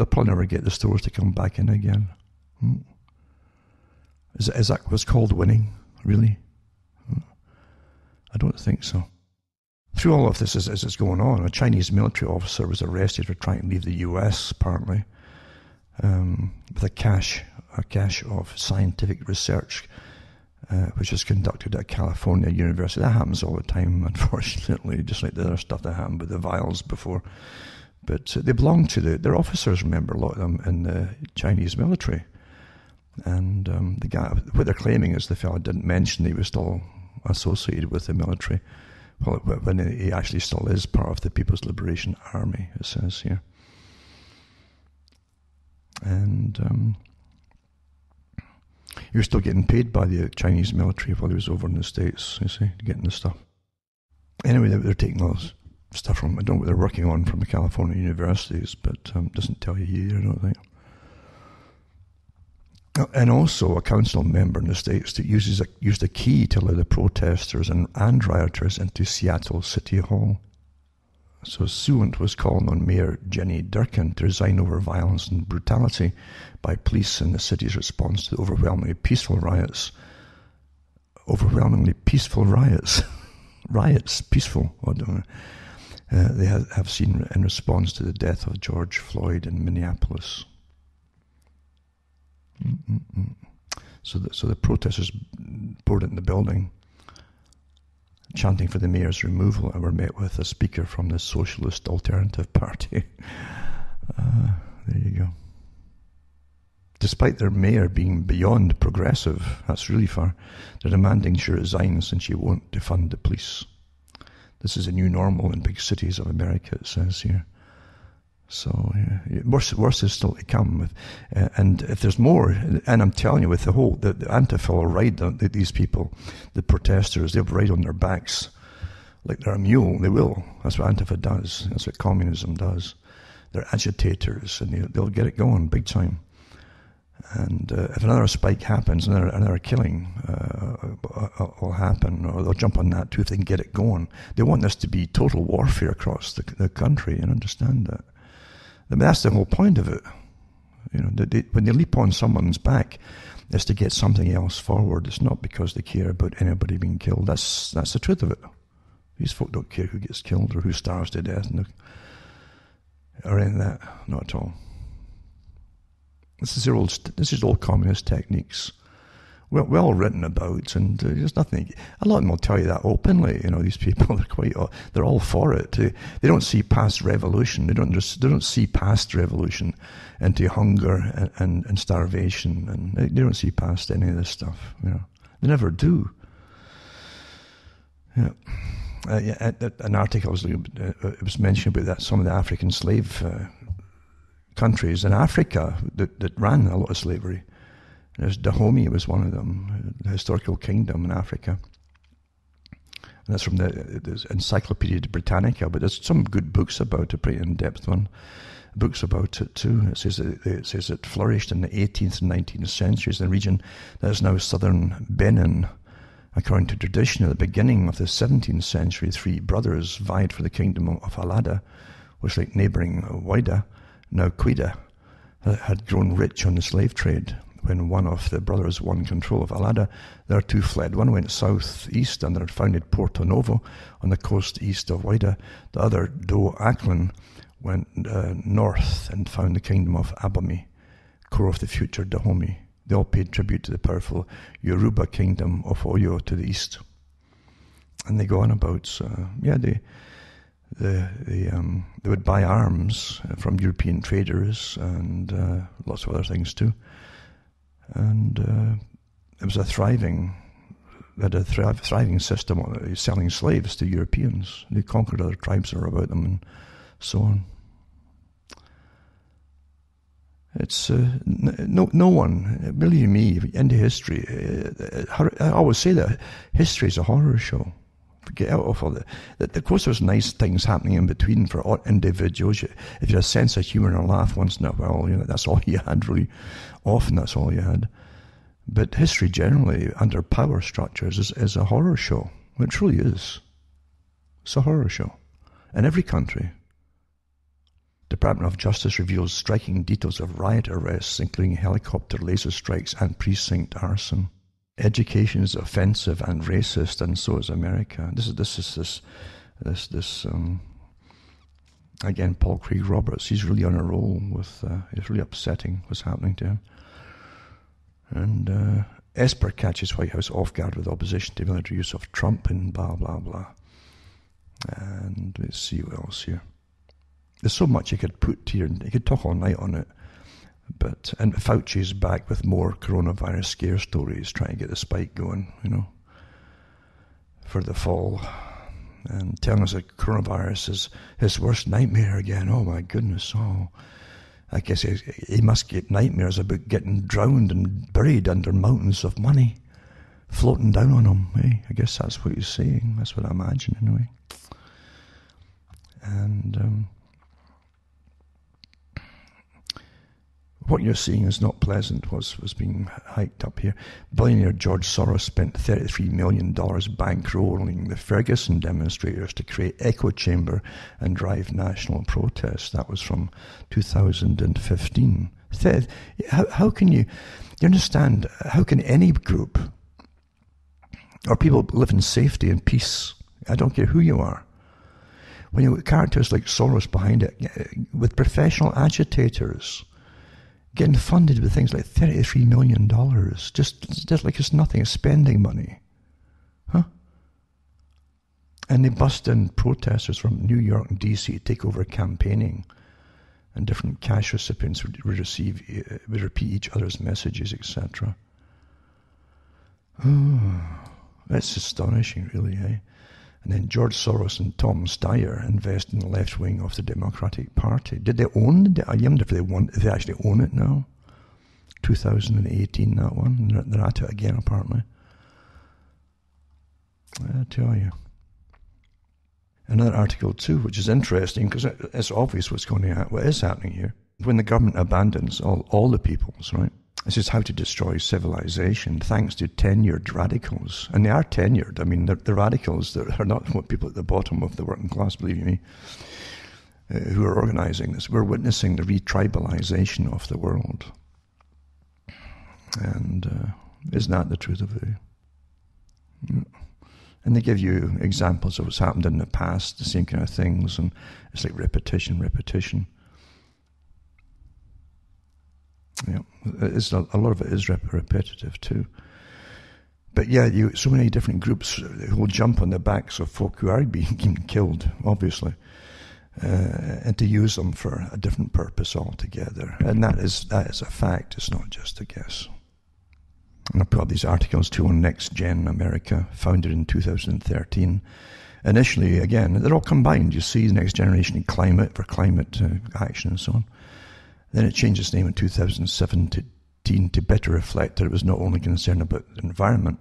probably never get the stores to come back in again. Is that what's called winning, really? I don't think so. Through all of this, as it's going on, a Chinese military officer was arrested for trying to leave the US, apparently, with a cache of scientific research, which is conducted at California University. That happens all the time, unfortunately, just like the other stuff that happened with the vials before. But they belong to their officers, remember, a lot of them, in the Chinese military. And the guy, what they're claiming is the fellow didn't mention he was still associated with the military. Well, when he actually still is part of the People's Liberation Army, it says here. And he was still getting paid by the Chinese military while he was over in the States, you see, getting the stuff. Anyway, they're taking all this stuff from, I don't know what they're working on from the California universities, but doesn't tell you here, I don't think. And also a council member in the States that used a key to allow the protesters and rioters into Seattle City Hall. So Suwant was calling on Mayor Jenny Durkin to resign over violence and brutality by police in the city's response to the overwhelmingly peaceful riots. Riots, peaceful, I don't know. They have seen in response to the death of George Floyd in Minneapolis. So the protesters poured into the building, chanting for the mayor's removal, and were met with a speaker from the Socialist Alternative Party. There you go. Despite their mayor being beyond progressive, that's really far, they're demanding she resigns and she won't defund the police. This is a new normal in big cities of America, it says here. So yeah, worse is still to come. And if there's more, and I'm telling you, with the Antifa will ride these people, the protesters, they'll ride on their backs like they're a mule. They will. That's what Antifa does. That's what communism does. They're agitators, and they'll get it going big time. And if another spike happens, another killing will happen, or they'll jump on that too if they can get it going. They want this to be total warfare across the country, and understand that. I mean, that's the whole point of it. You know, when they leap on someone's back, it's to get something else forward. It's not because they care about anybody being killed. That's the truth of it. These folk don't care who gets killed or who starves to death or any of that. Not at all. This is old communist techniques, well written about, and there's nothing. A lot of them will tell you that openly. You know, these people they're all for it. They don't see past revolution. They don't see past revolution into hunger and starvation, and they don't see past any of this stuff. You know, they never do. Yeah. An article was mentioned about that some of the African slave countries in Africa that ran a lot of slavery. There's Dahomey was one of them, the historical kingdom in Africa. And that's from the Encyclopedia Britannica, but there's some good books about it, pretty in-depth one. Books about it too. It says it flourished in the 18th and 19th centuries in a region that is now southern Benin. According to tradition, at the beginning of the 17th century, three brothers vied for the kingdom of Alada, which, like neighbouring Wida, now Quida, had grown rich on the slave trade. When one of the brothers won control of Alada, the other two fled. One went southeast and had founded Porto Novo on the coast east of Wida. The other, Do Aklan, went north and found the kingdom of Abami, core of the future Dahomey. They all paid tribute to the powerful Yoruba kingdom of Oyo to the east. And they go on about, they would buy arms from European traders and lots of other things too. And it was a thriving system of selling slaves to Europeans. They conquered other tribes that were about them and so on. It's no one, believe me, into history. I always say that history is a horror show. Get out of all that. Of course, there's nice things happening in between for individuals. If you have a sense of humour and a laugh once in a while, that's all you had. Really, often that's all you had. But history generally, under power structures, is a horror show. It truly is. It's a horror show in every country. Department of Justice reveals striking details of riot arrests, including helicopter laser strikes and precinct arson. Education is offensive and racist, and so is America. This again, Paul Craig Roberts. He's really on a roll with. It's really upsetting what's happening to him. And Esper catches White House off guard with opposition to military use of Trump and blah blah blah. And let's see what else here. There's so much you could put here, and you could talk all night on it. And Fauci's back with more coronavirus scare stories, trying to get the spike going, for the fall. And telling us that coronavirus is his worst nightmare again. Oh my goodness, I guess he must get nightmares about getting drowned and buried under mountains of money, floating down on him. I guess that's what he's saying. That's what I imagine, anyway. And what you're seeing is not pleasant, was being hiked up here. Billionaire George Soros spent $33 million bankrolling the Ferguson demonstrators to create echo chamber and drive national protests. That was from 2015. How can you understand, how can any group or people live in safety and peace? I don't care who you are. When you have characters like Soros behind it, with professional agitators, getting funded with things like $33 million, just like it's nothing, it's spending money. Huh? And they bust in protesters from New York and DC to take over campaigning, and different cash recipients would repeat each other's messages, etc. Oh, that's astonishing, really, eh? And then George Soros and Tom Steyer invest in the left wing of the Democratic Party. Did they own it? I wonder if they actually own it now. 2018, that one. They're at it again, apparently. I tell you. Another article too, which is interesting because it's obvious what is happening here. When the government abandons all the peoples, right? This is how to destroy civilization, thanks to tenured radicals. And they are tenured. I mean, the radicals that are not what people at the bottom of the working class, believe me, who are organizing this. We're witnessing the retribalization of the world. And isn't that the truth of it? And they give you examples of what's happened in the past, the same kind of things, and it's like repetition. Yeah, a lot of it is repetitive too. But yeah, so many different groups who will jump on the backs of folk who are being killed, obviously, and to use them for a different purpose altogether. And that is a fact. It's not just a guess. And I put up these articles too on Next Gen America, founded in 2013. Initially, again, they're all combined. You see, Next Generation Climate for climate action and so on. Then it changed its name in 2017 2018 to better reflect that it was not only concerned about the environment,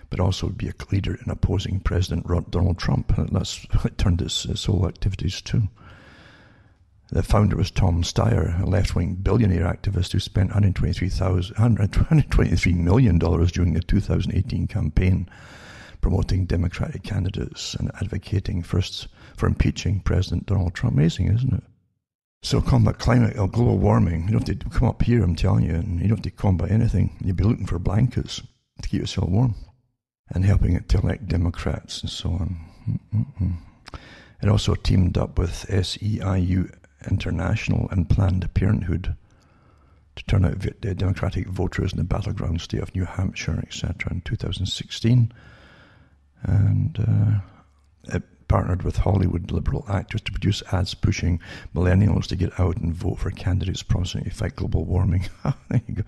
but also would be a leader in opposing President Donald Trump. That's what it turned its whole activities to. The founder was Tom Steyer, a left-wing billionaire activist who spent $123 million during the 2018 campaign promoting Democratic candidates and advocating first for impeaching President Donald Trump. Amazing, isn't it? So combat climate or global warming, you don't have to come up here, I'm telling you, and you don't have to combat anything. You'd be looking for blankets to keep yourself warm and helping it to elect Democrats and so on. It also teamed up with SEIU International and Planned Parenthood to turn out the Democratic voters in the battleground state of New Hampshire, etc. in 2016. And it partnered with Hollywood liberal actors to produce ads pushing millennials to get out and vote for candidates promising to fight global warming. There you go.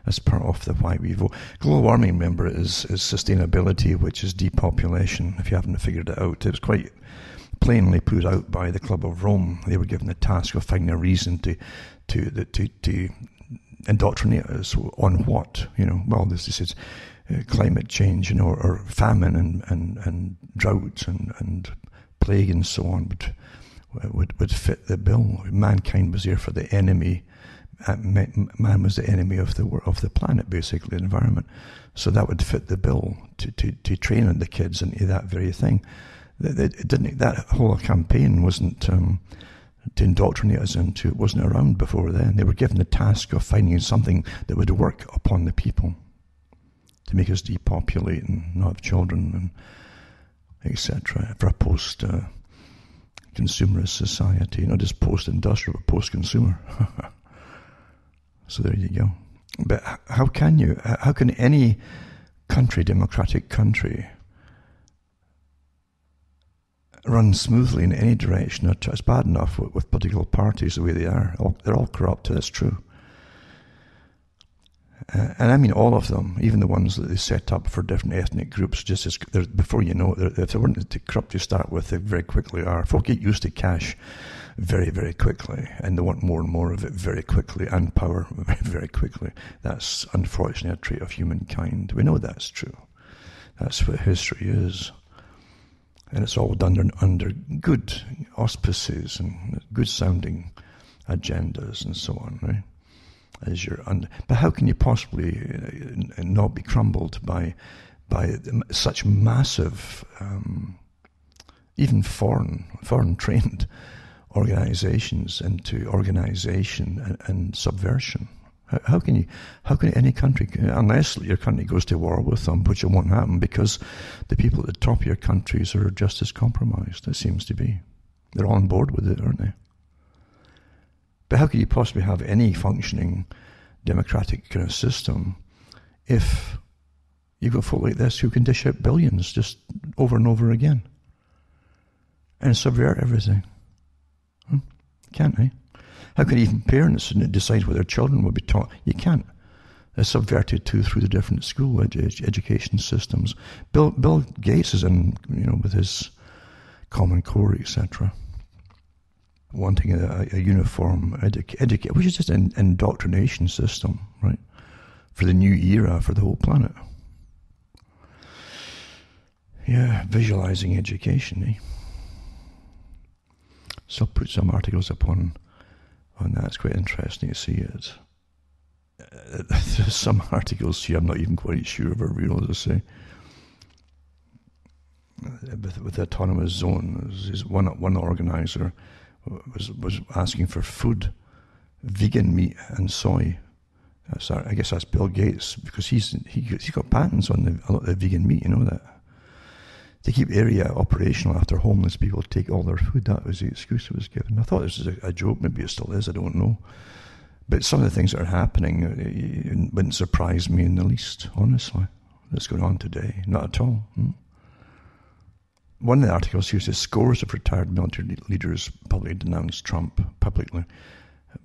That's part of the why we vote. Global warming, remember, is sustainability, which is depopulation, if you haven't figured it out. It was quite plainly put out by the Club of Rome. They were given the task of finding a reason to indoctrinate us on what, well, this is climate change, or famine and drought and plague and so on would fit the bill. Mankind was there for the enemy. Man was the enemy of the planet, basically, the environment. So that would fit the bill to train the kids into that very thing. That whole campaign wasn't to indoctrinate us into. It wasn't around before then. They were given the task of finding something that would work upon the people to make us depopulate and not have children and etc. for a post-consumerist society, not just post-industrial, but post-consumer. So there you go. But how can any country, democratic country, run smoothly in any direction? It's bad enough with political parties the way they are. They're all corrupt, that's true. And I mean all of them, even the ones that they set up for different ethnic groups, just as before you know it, if they weren't corrupt to start with, they very quickly are. Folk get used to cash very, very quickly, and they want more and more of it very quickly, and power very, very quickly. That's unfortunately a trait of humankind. We know that's true. That's what history is. And it's all done under good auspices and good-sounding agendas and so on, right? But how can you possibly not be crumbled by such massive, even foreign trained organizations into organization and subversion? How can any country, unless your country goes to war with them, which it won't happen because the people at the top of your countries are just as compromised, it seems to be. They're on board with it, aren't they? But how can you possibly have any functioning democratic kind of system if you've got folk like this who can dish out billions just over and over again and subvert everything? Can't they? How can even parents decide what their children will be taught? You can't. It's subverted too through the different school education systems. Bill Gates is in, with his Common Core, etc., wanting a uniform education, which is just an indoctrination system, right, for the new era for the whole planet. Yeah, visualizing education, eh? So I'll put some articles up on that. It's quite interesting to see it. There's some articles here I'm not even quite sure if are real, as I say. With the autonomous zone, one organizer was asking for food, vegan meat and soy. I guess that's Bill Gates, because he's got patents on a lot of the vegan meat. You know that. To keep area operational after homeless people take all their food. That was the excuse that was given. I thought this was a joke. Maybe it still is. I don't know. But some of the things that are happening it wouldn't surprise me in the least, honestly. That's going on today. Not at all. One of the articles here says scores of retired military leaders publicly denounced Trump publicly.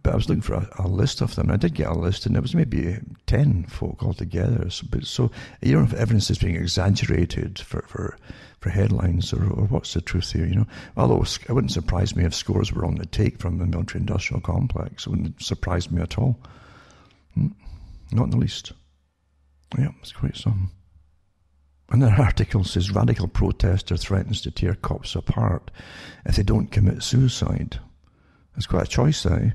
But I was looking for a list of them. I did get a list, and it was maybe 10 folk altogether. So you don't know if evidence is being exaggerated for headlines or what's the truth here, Although it wouldn't surprise me if scores were on the take from the military-industrial complex. It wouldn't surprise me at all. Not in the least. Yeah, it's quite something. And their article says radical protester threatens to tear cops apart if they don't commit suicide. It's quite a choice, eh?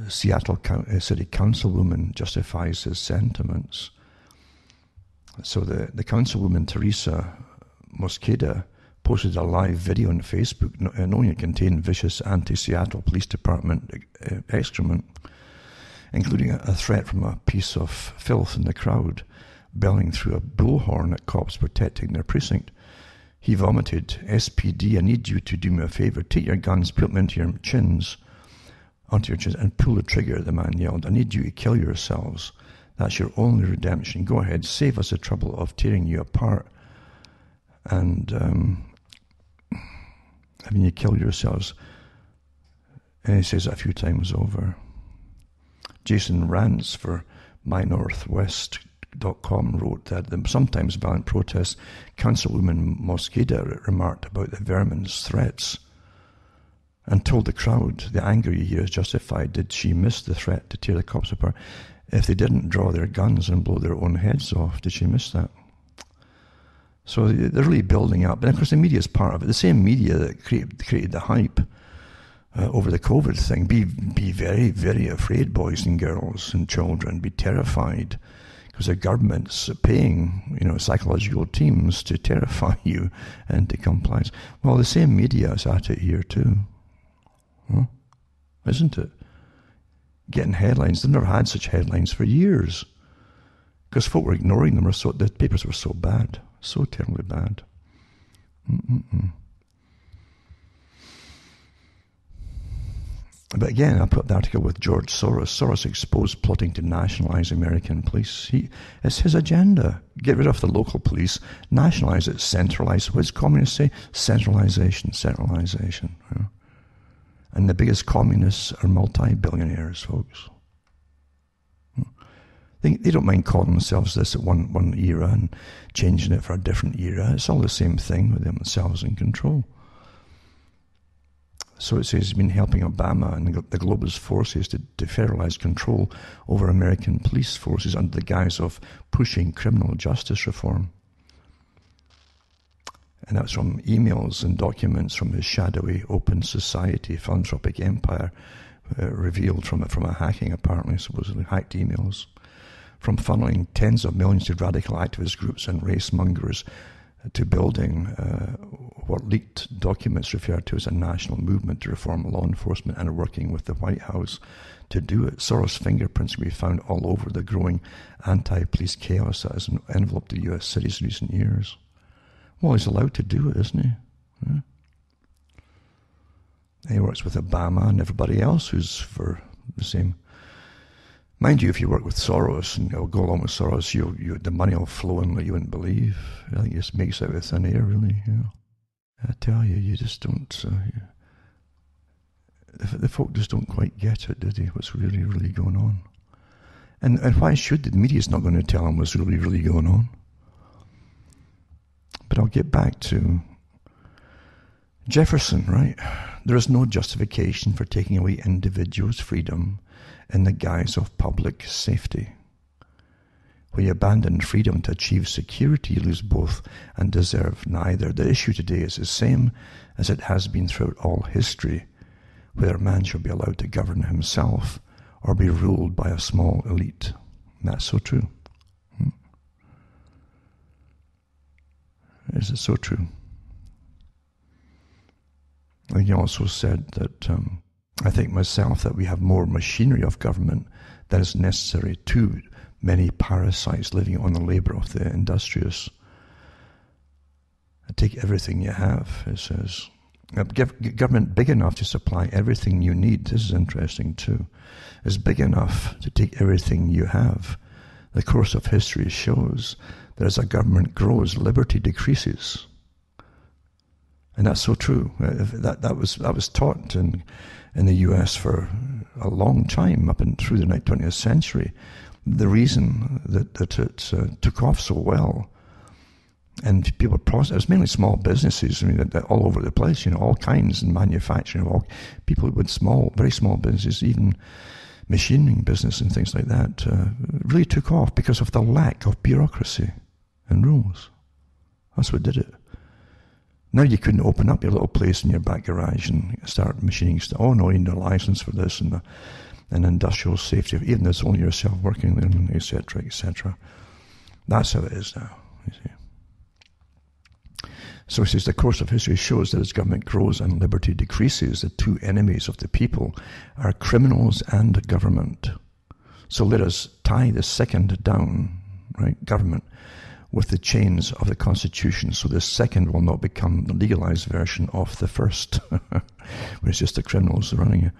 Seattle City Councilwoman justifies his sentiments. So the councilwoman, Teresa Mosqueda, posted a live video on Facebook knowing it contained vicious anti-Seattle Police Department excrement, including a threat from a piece of filth in the crowd, bellowing through a bullhorn at cops protecting their precinct. He vomited, "SPD, I need you to do me a favor. Take your guns, put them onto your chins, and pull the trigger," the man yelled. "I need you to kill yourselves. That's your only redemption. Go ahead, save us the trouble of tearing you apart and having you kill yourselves." And he says it a few times over. Jason Rance for MyNorthwest.com wrote that the sometimes violent protests, Councilwoman Mosqueda remarked about the vermin's threats and told the crowd the anger you hear is justified. Did she miss the threat to tear the cops apart if they didn't draw their guns and blow their own heads off? Did she miss that? So they're really building up. And of course the media is part of it. The same media that created the hype over the COVID thing. Be very, very afraid, boys and girls and children. Be terrified, because the government's paying, psychological teams to terrify you into compliance. Well, the same media is at it here too, isn't it? Getting headlines. They've never had such headlines for years, because folk were ignoring them. The papers were so bad, so terribly bad. But again, I put the article with George Soros. Soros exposed plotting to nationalize American police. It's his agenda. Get rid of the local police, nationalize it, centralize. What does communists say? Centralization. Yeah. And the biggest communists are multi-billionaires, folks. They don't mind calling themselves this at one era and changing it for a different era. It's all the same thing with themselves in control. So it says he's been helping Obama and the globalist forces to federalize control over American police forces under the guise of pushing criminal justice reform. And that's from emails and documents from his shadowy open society philanthropic empire, revealed from a hacking, apparently, supposedly hacked emails, from funneling tens of millions to radical activist groups and race mongers, to building what leaked documents refer to as a national movement to reform law enforcement, and working with the White House to do it. Soros' fingerprints can be found all over the growing anti-police chaos that has enveloped the U.S. cities in recent years. Well, he's allowed to do it, isn't he? Yeah. He works with Obama and everybody else who's for the same. Mind you, if you work with Soros and go along with Soros, the money will flow in like you wouldn't believe. I think it just makes out of thin air, really. I tell you, you just don't. The folk just don't quite get it, do they? What's really, really going on? And why should the media's not going to tell them what's really, really going on? But I'll get back to Jefferson, right? There is no justification for taking away individuals' freedom in the guise of public safety. When you abandon freedom to achieve security, you lose both and deserve neither. The issue today is the same as it has been throughout all history, whether man shall be allowed to govern himself or be ruled by a small elite. And that's so true. Is it so true? And he also said that I think myself that we have more machinery of government than is necessary. Too many parasites living on the labour of the industrious. Take everything you have, it says. Government big enough to supply everything you need, this is interesting too, is big enough to take everything you have. The course of history shows that as a government grows, liberty decreases. And that's so true. That was taught in the US for a long time, up and through the 20th century. The reason that it took off so well, and people it was mainly small businesses. I mean, that all over the place. All kinds in manufacturing. People with very small businesses, even machining business and things like that really took off because of the lack of bureaucracy and rules. That's what did it. Now you couldn't open up your little place in your back garage and start machining stuff. Oh no, you need a license for this and industrial safety, even though it's only yourself working there, etc., etc. That's how it is now, you see. So he says, the course of history shows that as government grows and liberty decreases, the two enemies of the people are criminals and government. So let us tie the second down, right, government, with the chains of the Constitution, so the second will not become the legalized version of the first, where it's just the criminals running it.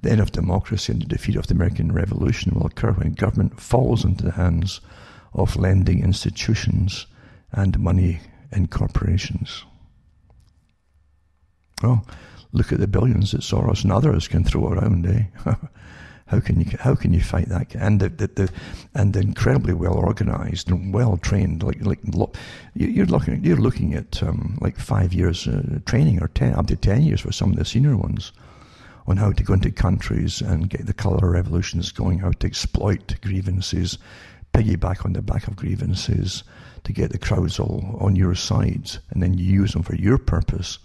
The end of democracy and the defeat of the American Revolution will occur when government falls into the hands of lending institutions and money and corporations. Oh, look at the billions that Soros and others can throw around, eh? How can you fight that? And the incredibly well organized and well trained, you're looking at like 5 years training, or up to 10 years for some of the senior ones, on how to go into countries and get the colour revolutions going, how to exploit grievances, piggyback on the back of grievances to get the crowds all on your side, and then you use them for your purpose,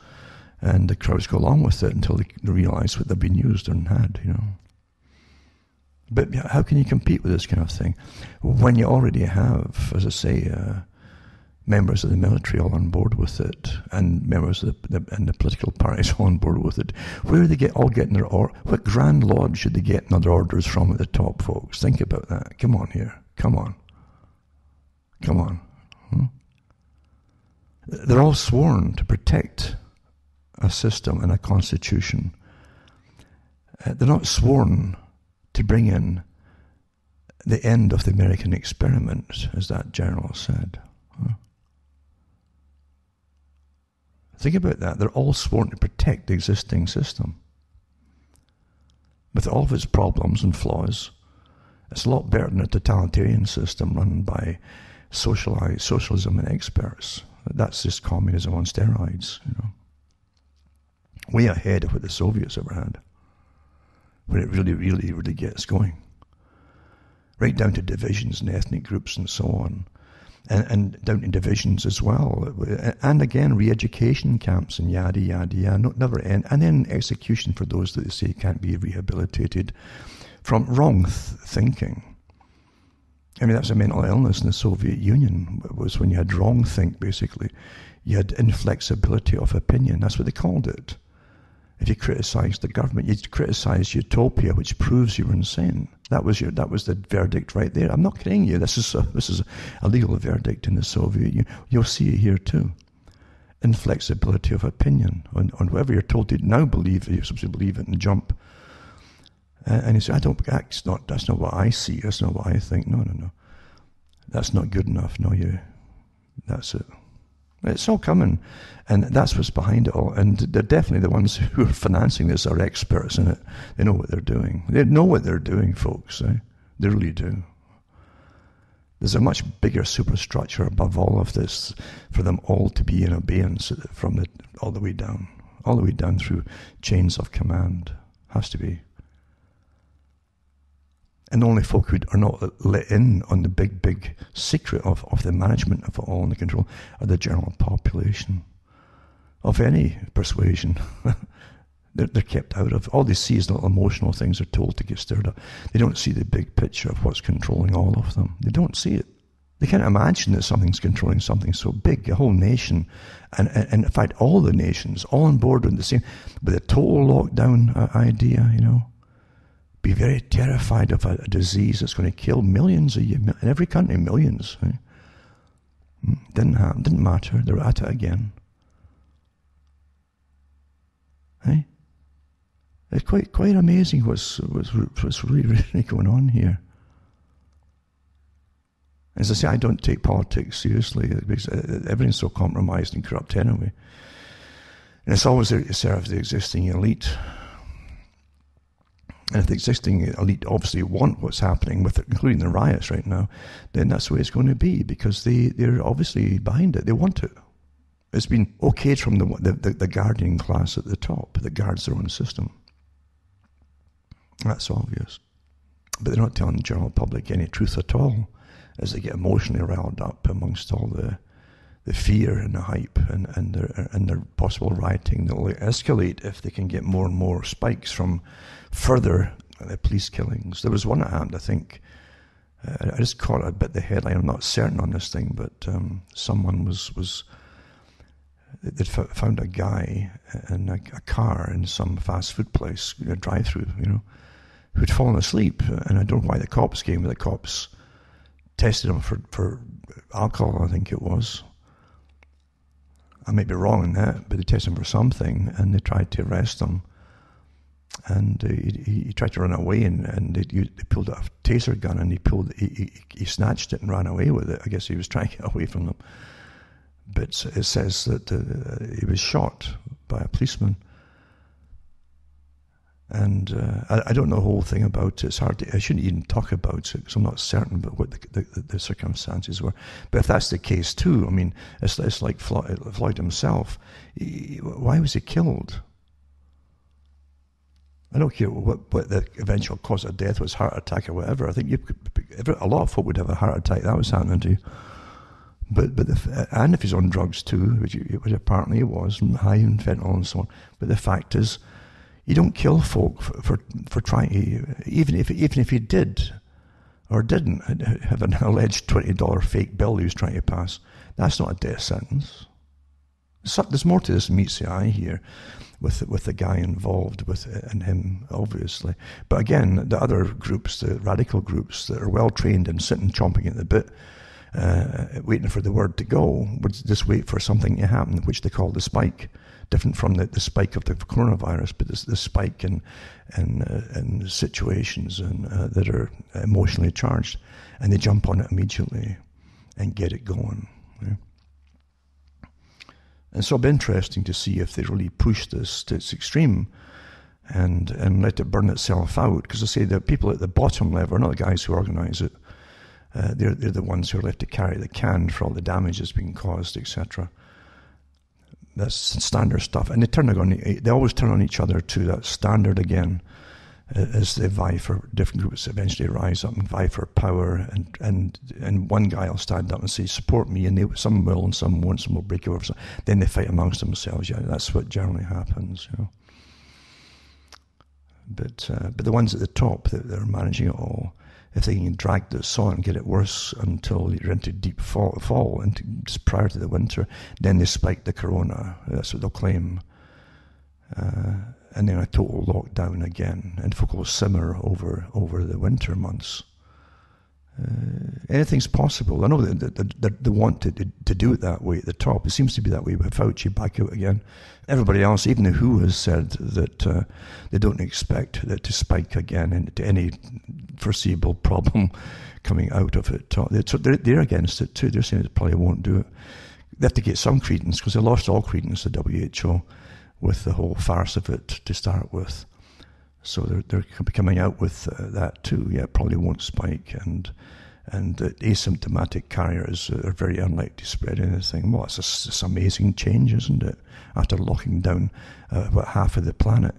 and the crowds go along with it until they realise what they've been used and had, you know. But how can you compete with this kind of thing when you already have, as I say, members of the military all on board with it, and members of the political parties all on board with it? Where do they all getting their what grand lodge should they get their orders from at the top, folks? Think about that. Come on here. Come on. They're all sworn to protect a system and a constitution. They're not sworn to bring in the end of the American experiment, as that general said. Think about that. They're all sworn to protect the existing system. With all of its problems and flaws, it's a lot better than a totalitarian system run by socialism and experts. That's just communism on steroids, you know. Way ahead of what the Soviets ever had, when it really, really, really gets going. Right down to divisions and ethnic groups and so on. And down to divisions as well. And again, re-education camps and yada, yada, yada, never end. And then execution for those that they say can't be rehabilitated from wrong thinking. I mean, that's a mental illness in the Soviet Union, was when you had wrong think, basically. You had inflexibility of opinion. That's what they called it. If you criticised the government, you criticised utopia, which proves you're insane. That was the verdict right there. I'm not kidding you. This is a legal verdict in the Soviet Union. You'll see it here too. Inflexibility of opinion on whatever you're told to now believe. You're supposed to believe it and jump. And you say, that's not what I see. That's not what I think. No. That's not good enough. No, that's it. It's all coming, and that's what's behind it all. And they're definitely the ones who are financing this are experts in it. They know what they're doing. They know what they're doing, folks. They really do. There's a much bigger superstructure above all of this for them all to be in abeyance from all the way down through chains of command. Has to be. And the only folk who are not let in on the big secret of the management of it all and the control are the general population of any persuasion. They're kept out of. All they see is little emotional things they're told to get stirred up. They don't see the big picture of what's controlling all of them. They don't see it. They can't imagine that something's controlling something so big, a whole nation, and in fact all the nations, all on board with the same, with a total lockdown idea, you know. Be very terrified of a disease that's going to kill millions a year, in every country, millions. Right? Didn't matter. They're at it again. Hey, it's quite amazing what's really, really going on here. As I say, I don't take politics seriously because everything's so compromised and corrupt anyway. And it's always there to serve the existing elite. And if the existing elite obviously want what's happening with it, including the riots right now, then that's the way it's going to be, because they're obviously behind it. They want it. It's been okayed from the guardian class at the top that guards their own system. That's obvious. but they're not telling the general public any truth at all, as they get emotionally riled up amongst all the fear and the hype and their possible rioting that will escalate if they can get more and more spikes from further police killings. There was one that happened, I think, I just caught a bit the headline, I'm not certain on this thing, but someone they'd found a guy in a car in some fast food place, a drive-through, who'd fallen asleep, and I don't know why the cops came, but the cops tested him for alcohol, I think it was. I might be wrong in that, but they tested him for something, and they tried to arrest him. And he tried to run away, and they pulled out a taser gun, and he snatched it and ran away with it. I guess he was trying to get away from them. But it says that he was shot by a policeman. And I don't know the whole thing about it. It's hard I shouldn't even talk about it because I'm not certain about what the circumstances were. But if that's the case too, I mean, it's like Floyd himself. Why was he killed? I don't care what the eventual cause of death was, heart attack or whatever. I think a lot of folk would have a heart attack that was happening to you. And if he's on drugs too, which apparently he was, high in fentanyl and so on. But the fact is, you don't kill folk for trying to, even if he did or didn't have an alleged $20 fake bill he was trying to pass. That's not a death sentence. There's more to this meets the eye here with the guy involved and him, obviously. But again, the other groups, the radical groups that are well trained and sitting chomping at the bit, waiting for the word to go, would just wait for something to happen, which they call the spike. Different from the spike of the coronavirus, but the spike in situations that are emotionally charged, and they jump on it immediately and get it going. Yeah. And so it'll be interesting to see if they really push this to its extreme and let it burn itself out. Because I say the people at the bottom level are not the guys who organise it. They're the ones who are left to carry the can for all the damage that's been caused, etc. That's standard stuff, and they always turn on each other to that standard again, as they vie for different groups. Eventually rise up and vie for power, and one guy will stand up and say, "Support me," and some will and some won't. Some will break over. So then they fight amongst themselves. Yeah, that's what generally happens. But the ones at the top that are managing it all, if they can drag this on and get it worse until you're into deep fall into just prior to the winter, then they spike the corona. That's what they'll claim. And then a total lockdown again, and folk will simmer over the winter months. Anything's possible. I know that they want to do it that way at the top. It seems to be that way with Fauci back out again. Everybody else, even the WHO, has said that they don't expect that to spike again into any foreseeable problem coming out of it. So they're against it too. They're saying it probably won't do it. They have to get some credence, because they lost all credence, the WHO, with the whole farce of it to start with. So they're coming out with that too. Yeah, it probably won't spike, and asymptomatic carriers are very unlikely to spread anything. Well, it's this amazing change, isn't it? After locking down half of the planet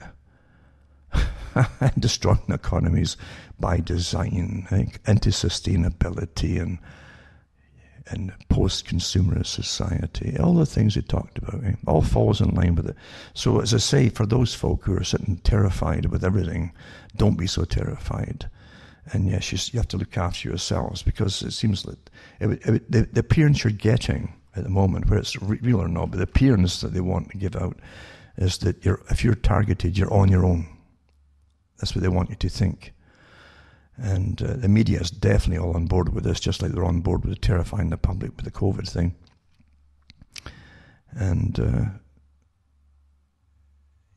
and destroying economies by design, into sustainability and post-consumerist society, all the things we talked about, all falls in line with it. So as I say, for those folk who are sitting terrified with everything, don't be so terrified. And yes, you have to look after yourselves, because it seems that the appearance you're getting at the moment, whether it's real or not, but the appearance that they want to give out is that if you're targeted, you're on your own. That's what they want you to think. And the media is definitely all on board with this, just like they're on board with terrifying the public with the COVID thing. And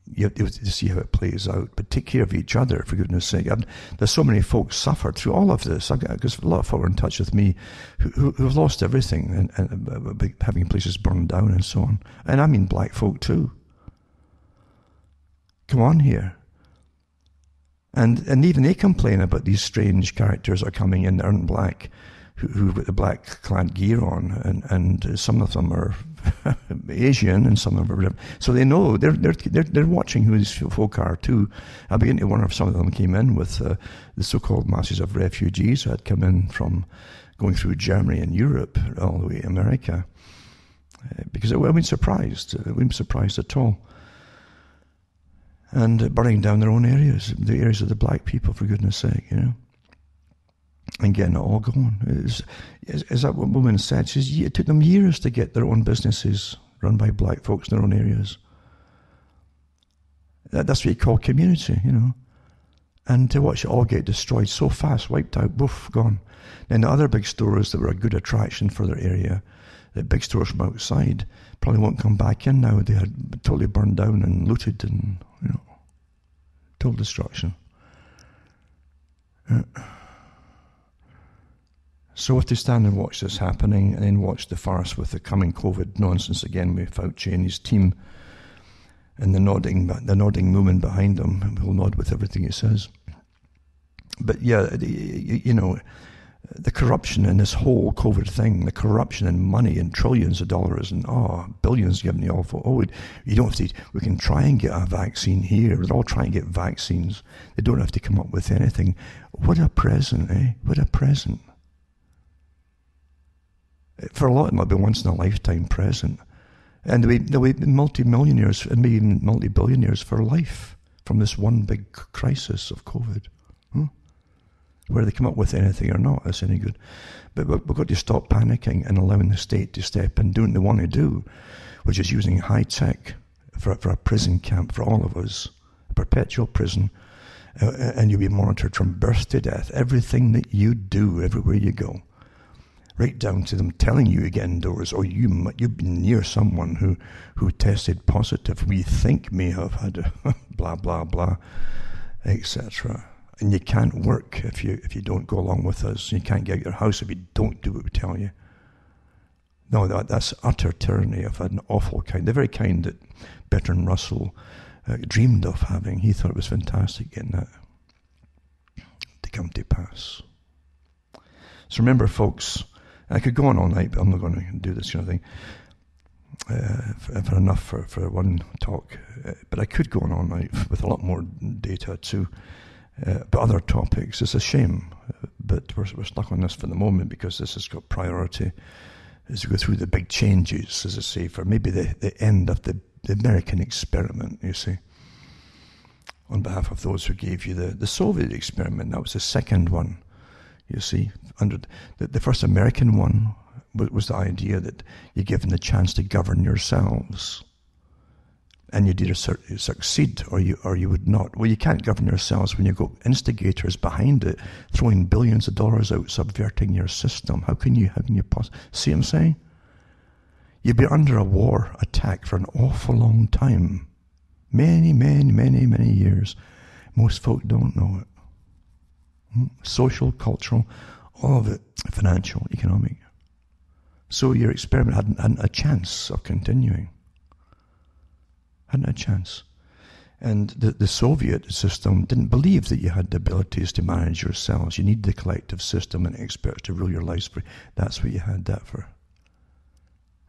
you have to see how it plays out, but take care of each other, for goodness sake. There's so many folks suffered through all of this, because a lot of folk are in touch with me who've lost everything and having places burned down and so on. And I mean black folk too. Come on here. And even they complain about these strange characters that are coming in that aren't black, who've got the black clad gear on, and some of them are Asian and some of them are, so they know, they're watching who these folk are too. I began to wonder if some of them came in with the so-called masses of refugees who had come in from going through Germany and Europe all the way to America, because I wouldn't surprised. I wouldn't be surprised at all. And burning down their own areas, the areas of the black people, for goodness sake, and getting it all going. As that woman said, she says, it took them years to get their own businesses run by black folks in their own areas. That's what you call community, And to watch it all get destroyed so fast, wiped out, poof, gone. Then the other big stores that were a good attraction for their area, the big stores from outside, probably won't come back in now. They had totally burned down and looted and, total destruction. So if they stand and watch this happening and then watch the farce with the coming COVID nonsense again with Fauci and his team and the nodding movement behind him, will nod with everything he says. But yeah, the corruption in this whole COVID thing, the corruption in money and trillions of dollars and billions given the awful. You don't have to. We can try and get a vaccine here. They're all trying to get vaccines. They don't have to come up with anything. What a present, eh? What a present. For a lot of them, it'll be once in a lifetime present, and they'll be multi-millionaires and maybe even multi-billionaires for life from this one big crisis of COVID. Whether they come up with anything or not, that's any good. But we've got to stop panicking and allowing the state to step in, doing what they want to do, which is using high tech for a prison camp for all of us, a perpetual prison, and you'll be monitored from birth to death. Everything that you do, everywhere you go, right down to them telling you to get indoors, or you've been near someone who tested positive, we think may have had blah blah blah, etc. And you can't work if you don't go along with us. You can't get out of your house if you don't do what we tell you. No, that's utter tyranny of an awful kind, the very kind that Bertrand Russell dreamed of having. He thought it was fantastic getting that to come to pass. So remember, folks, I could go on all night, but I'm not going to do this kind of thing for enough for one talk. But I could go on all night with a lot more data too. But other topics, it's a shame, but we're stuck on this for the moment because this has got priority as we go through the big changes, as I say, for maybe the end of the American experiment, you see. On behalf of those who gave you the Soviet experiment, that was the second one, you see. Under the first American one was the idea that you're given the chance to govern yourselves. And you'd either succeed or you would not. Well, you can't govern yourselves when you've got instigators behind it, throwing billions of dollars out, subverting your system. How can you possibly see what I'm saying? You'd be under a war attack for an awful long time. Many, many, many, many years. Most folk don't know it. Social, cultural, all of it, financial, economic. So your experiment hadn't a chance of continuing. Hadn't a chance. And the Soviet system didn't believe that you had the abilities to manage yourselves. You need the collective system and experts to rule your lives free. That's what you had that for.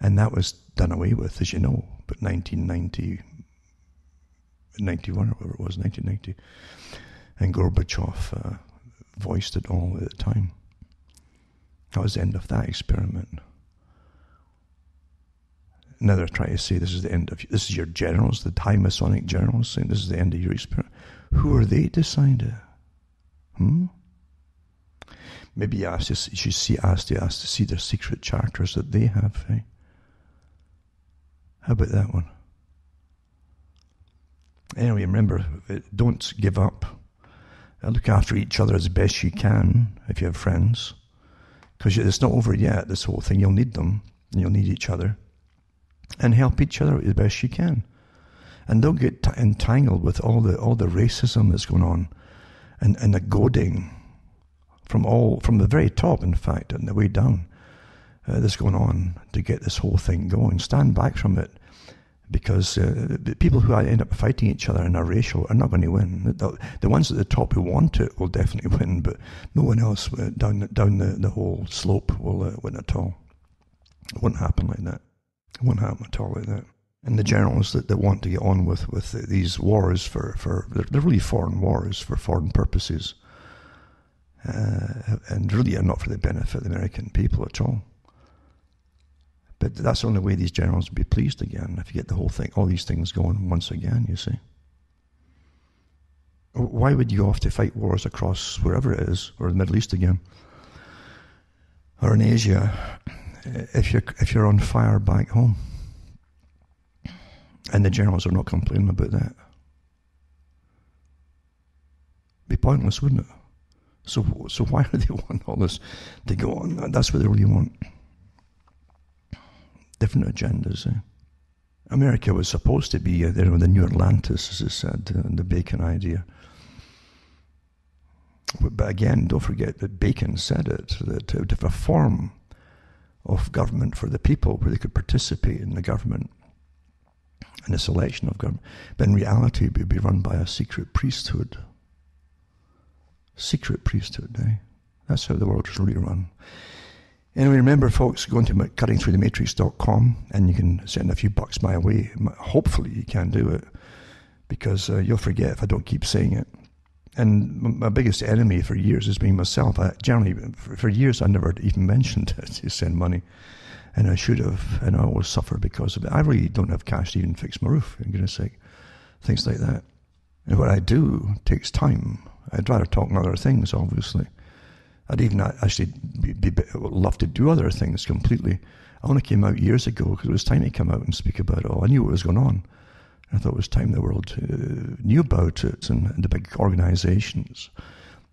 And that was done away with, as you know, but 1990, 91 or whatever it was, 1990. And Gorbachev voiced it all at the time. That was the end of that experiment. Now they're trying to say this is the end of, this is your generals, the high Masonic generals saying this is the end of your experiment. Who are they to decide it? Maybe you should ask to see their secret charters that they have. Eh? How about that one? Anyway, remember, don't give up. Look after each other as best you can if you have friends. Because it's not over yet, this whole thing. You'll need them, and you'll need each other. And help each other as best you can. And don't get entangled with all the racism that's going on and the goading from the very top, in fact, and the way down that's going on to get this whole thing going. Stand back from it, because the people who end up fighting each other and are racial are not going to win. The ones at the top who want it will definitely win, but no one else down the whole slope will win at all. It won't happen like that. It won't happen at all like that. And the generals that want to get on with these wars they're really foreign wars for foreign purposes, and really are not for the benefit of the American people at all. But that's the only way these generals will be pleased again, if you get the whole thing, all these things going once again, you see. Why would you have to fight wars across wherever it is, or the Middle East again, or in Asia, if you're on fire back home? And the generals are not complaining about that. Be pointless, wouldn't it? So why do they want all this to go on? That's what they really want. Different agendas. America was supposed to be the new Atlantis, as it said, the Bacon idea. But again, don't forget that Bacon said it, that to have a form of government for the people where they could participate in the government and the selection of government. But in reality, it would be run by a secret priesthood. Secret priesthood, eh? That's how the world is really run. Anyway, remember, folks, go into cuttingthroughthematrix.com and you can send a few bucks my way. Hopefully you can do it, because you'll forget if I don't keep saying it. And my biggest enemy for years has been myself. For years, I never even mentioned it, to send money. And I should have, and I always suffer because of it. I really don't have cash to even fix my roof, for goodness sake. Things like that. And what I do takes time. I'd rather talk on other things, obviously. I'd even actually love to do other things completely. I only came out years ago because it was time to come out and speak about it all. I knew what was going on. I thought it was time the world knew about it, and the big organizations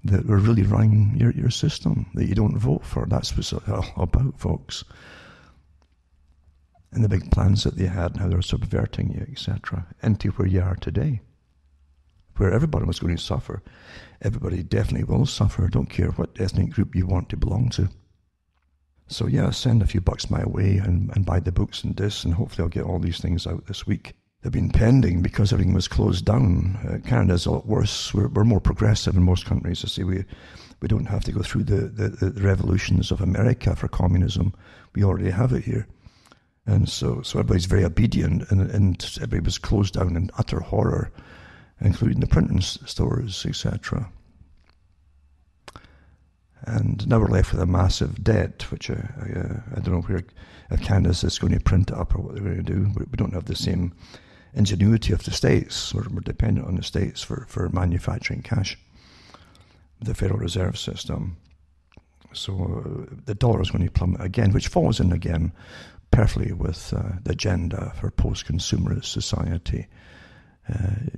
that were really running your system that you don't vote for. That's what it's all about, folks. And the big plans that they had and how they were subverting you, etc., into where you are today, where everybody was going to suffer. Everybody definitely will suffer. Don't care what ethnic group you want to belong to. So yeah, send a few bucks my way and buy the books and this, and hopefully I'll get all these things out this week. They've been pending because everything was closed down. Canada's a lot worse. We're more progressive in most countries. I say we don't have to go through the revolutions of America for communism. We already have it here. And so everybody's very obedient, and everybody was closed down in utter horror, including the printing stores, etc. And now we're left with a massive debt, which I don't know where, if Canada's is going to print it up or what they're going to do. We don't have the same ingenuity of the States. We're dependent on the States for manufacturing cash, the Federal Reserve System. So the dollar is going to plummet again, which falls in again perfectly with the agenda for post-consumerist society.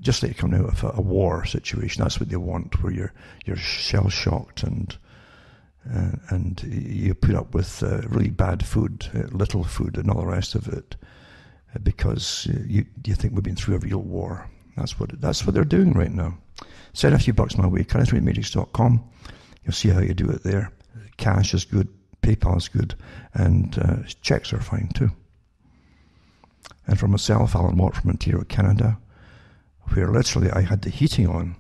Just like coming out of a war situation, that's what they want, where you're shell-shocked and you put up with really bad food, little food, and all the rest of it, because you think we've been through a real war. That's what they're doing right now. Send a few bucks my way, cuttingthroughthematrix.com. You'll see how you do it there. Cash is good, PayPal is good, and checks are fine too. And for myself, Alan Watt from Ontario, Canada, where literally I had the heating on.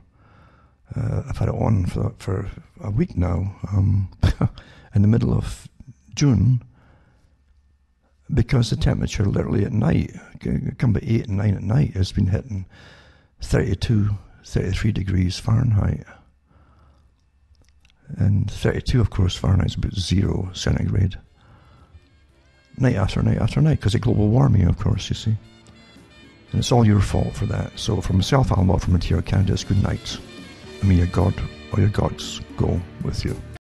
I've had it on for a week now, in the middle of June, because the temperature literally at night, come about 8 and 9 at night, has been hitting 32, 33 degrees Fahrenheit. And 32, of course, Fahrenheit is about 0 centigrade. Night after night after night, because of global warming, of course, you see. And it's all your fault for that. So for myself, Alan Watt from Ontario, Canada, it's good night. And may your God or your gods go with you.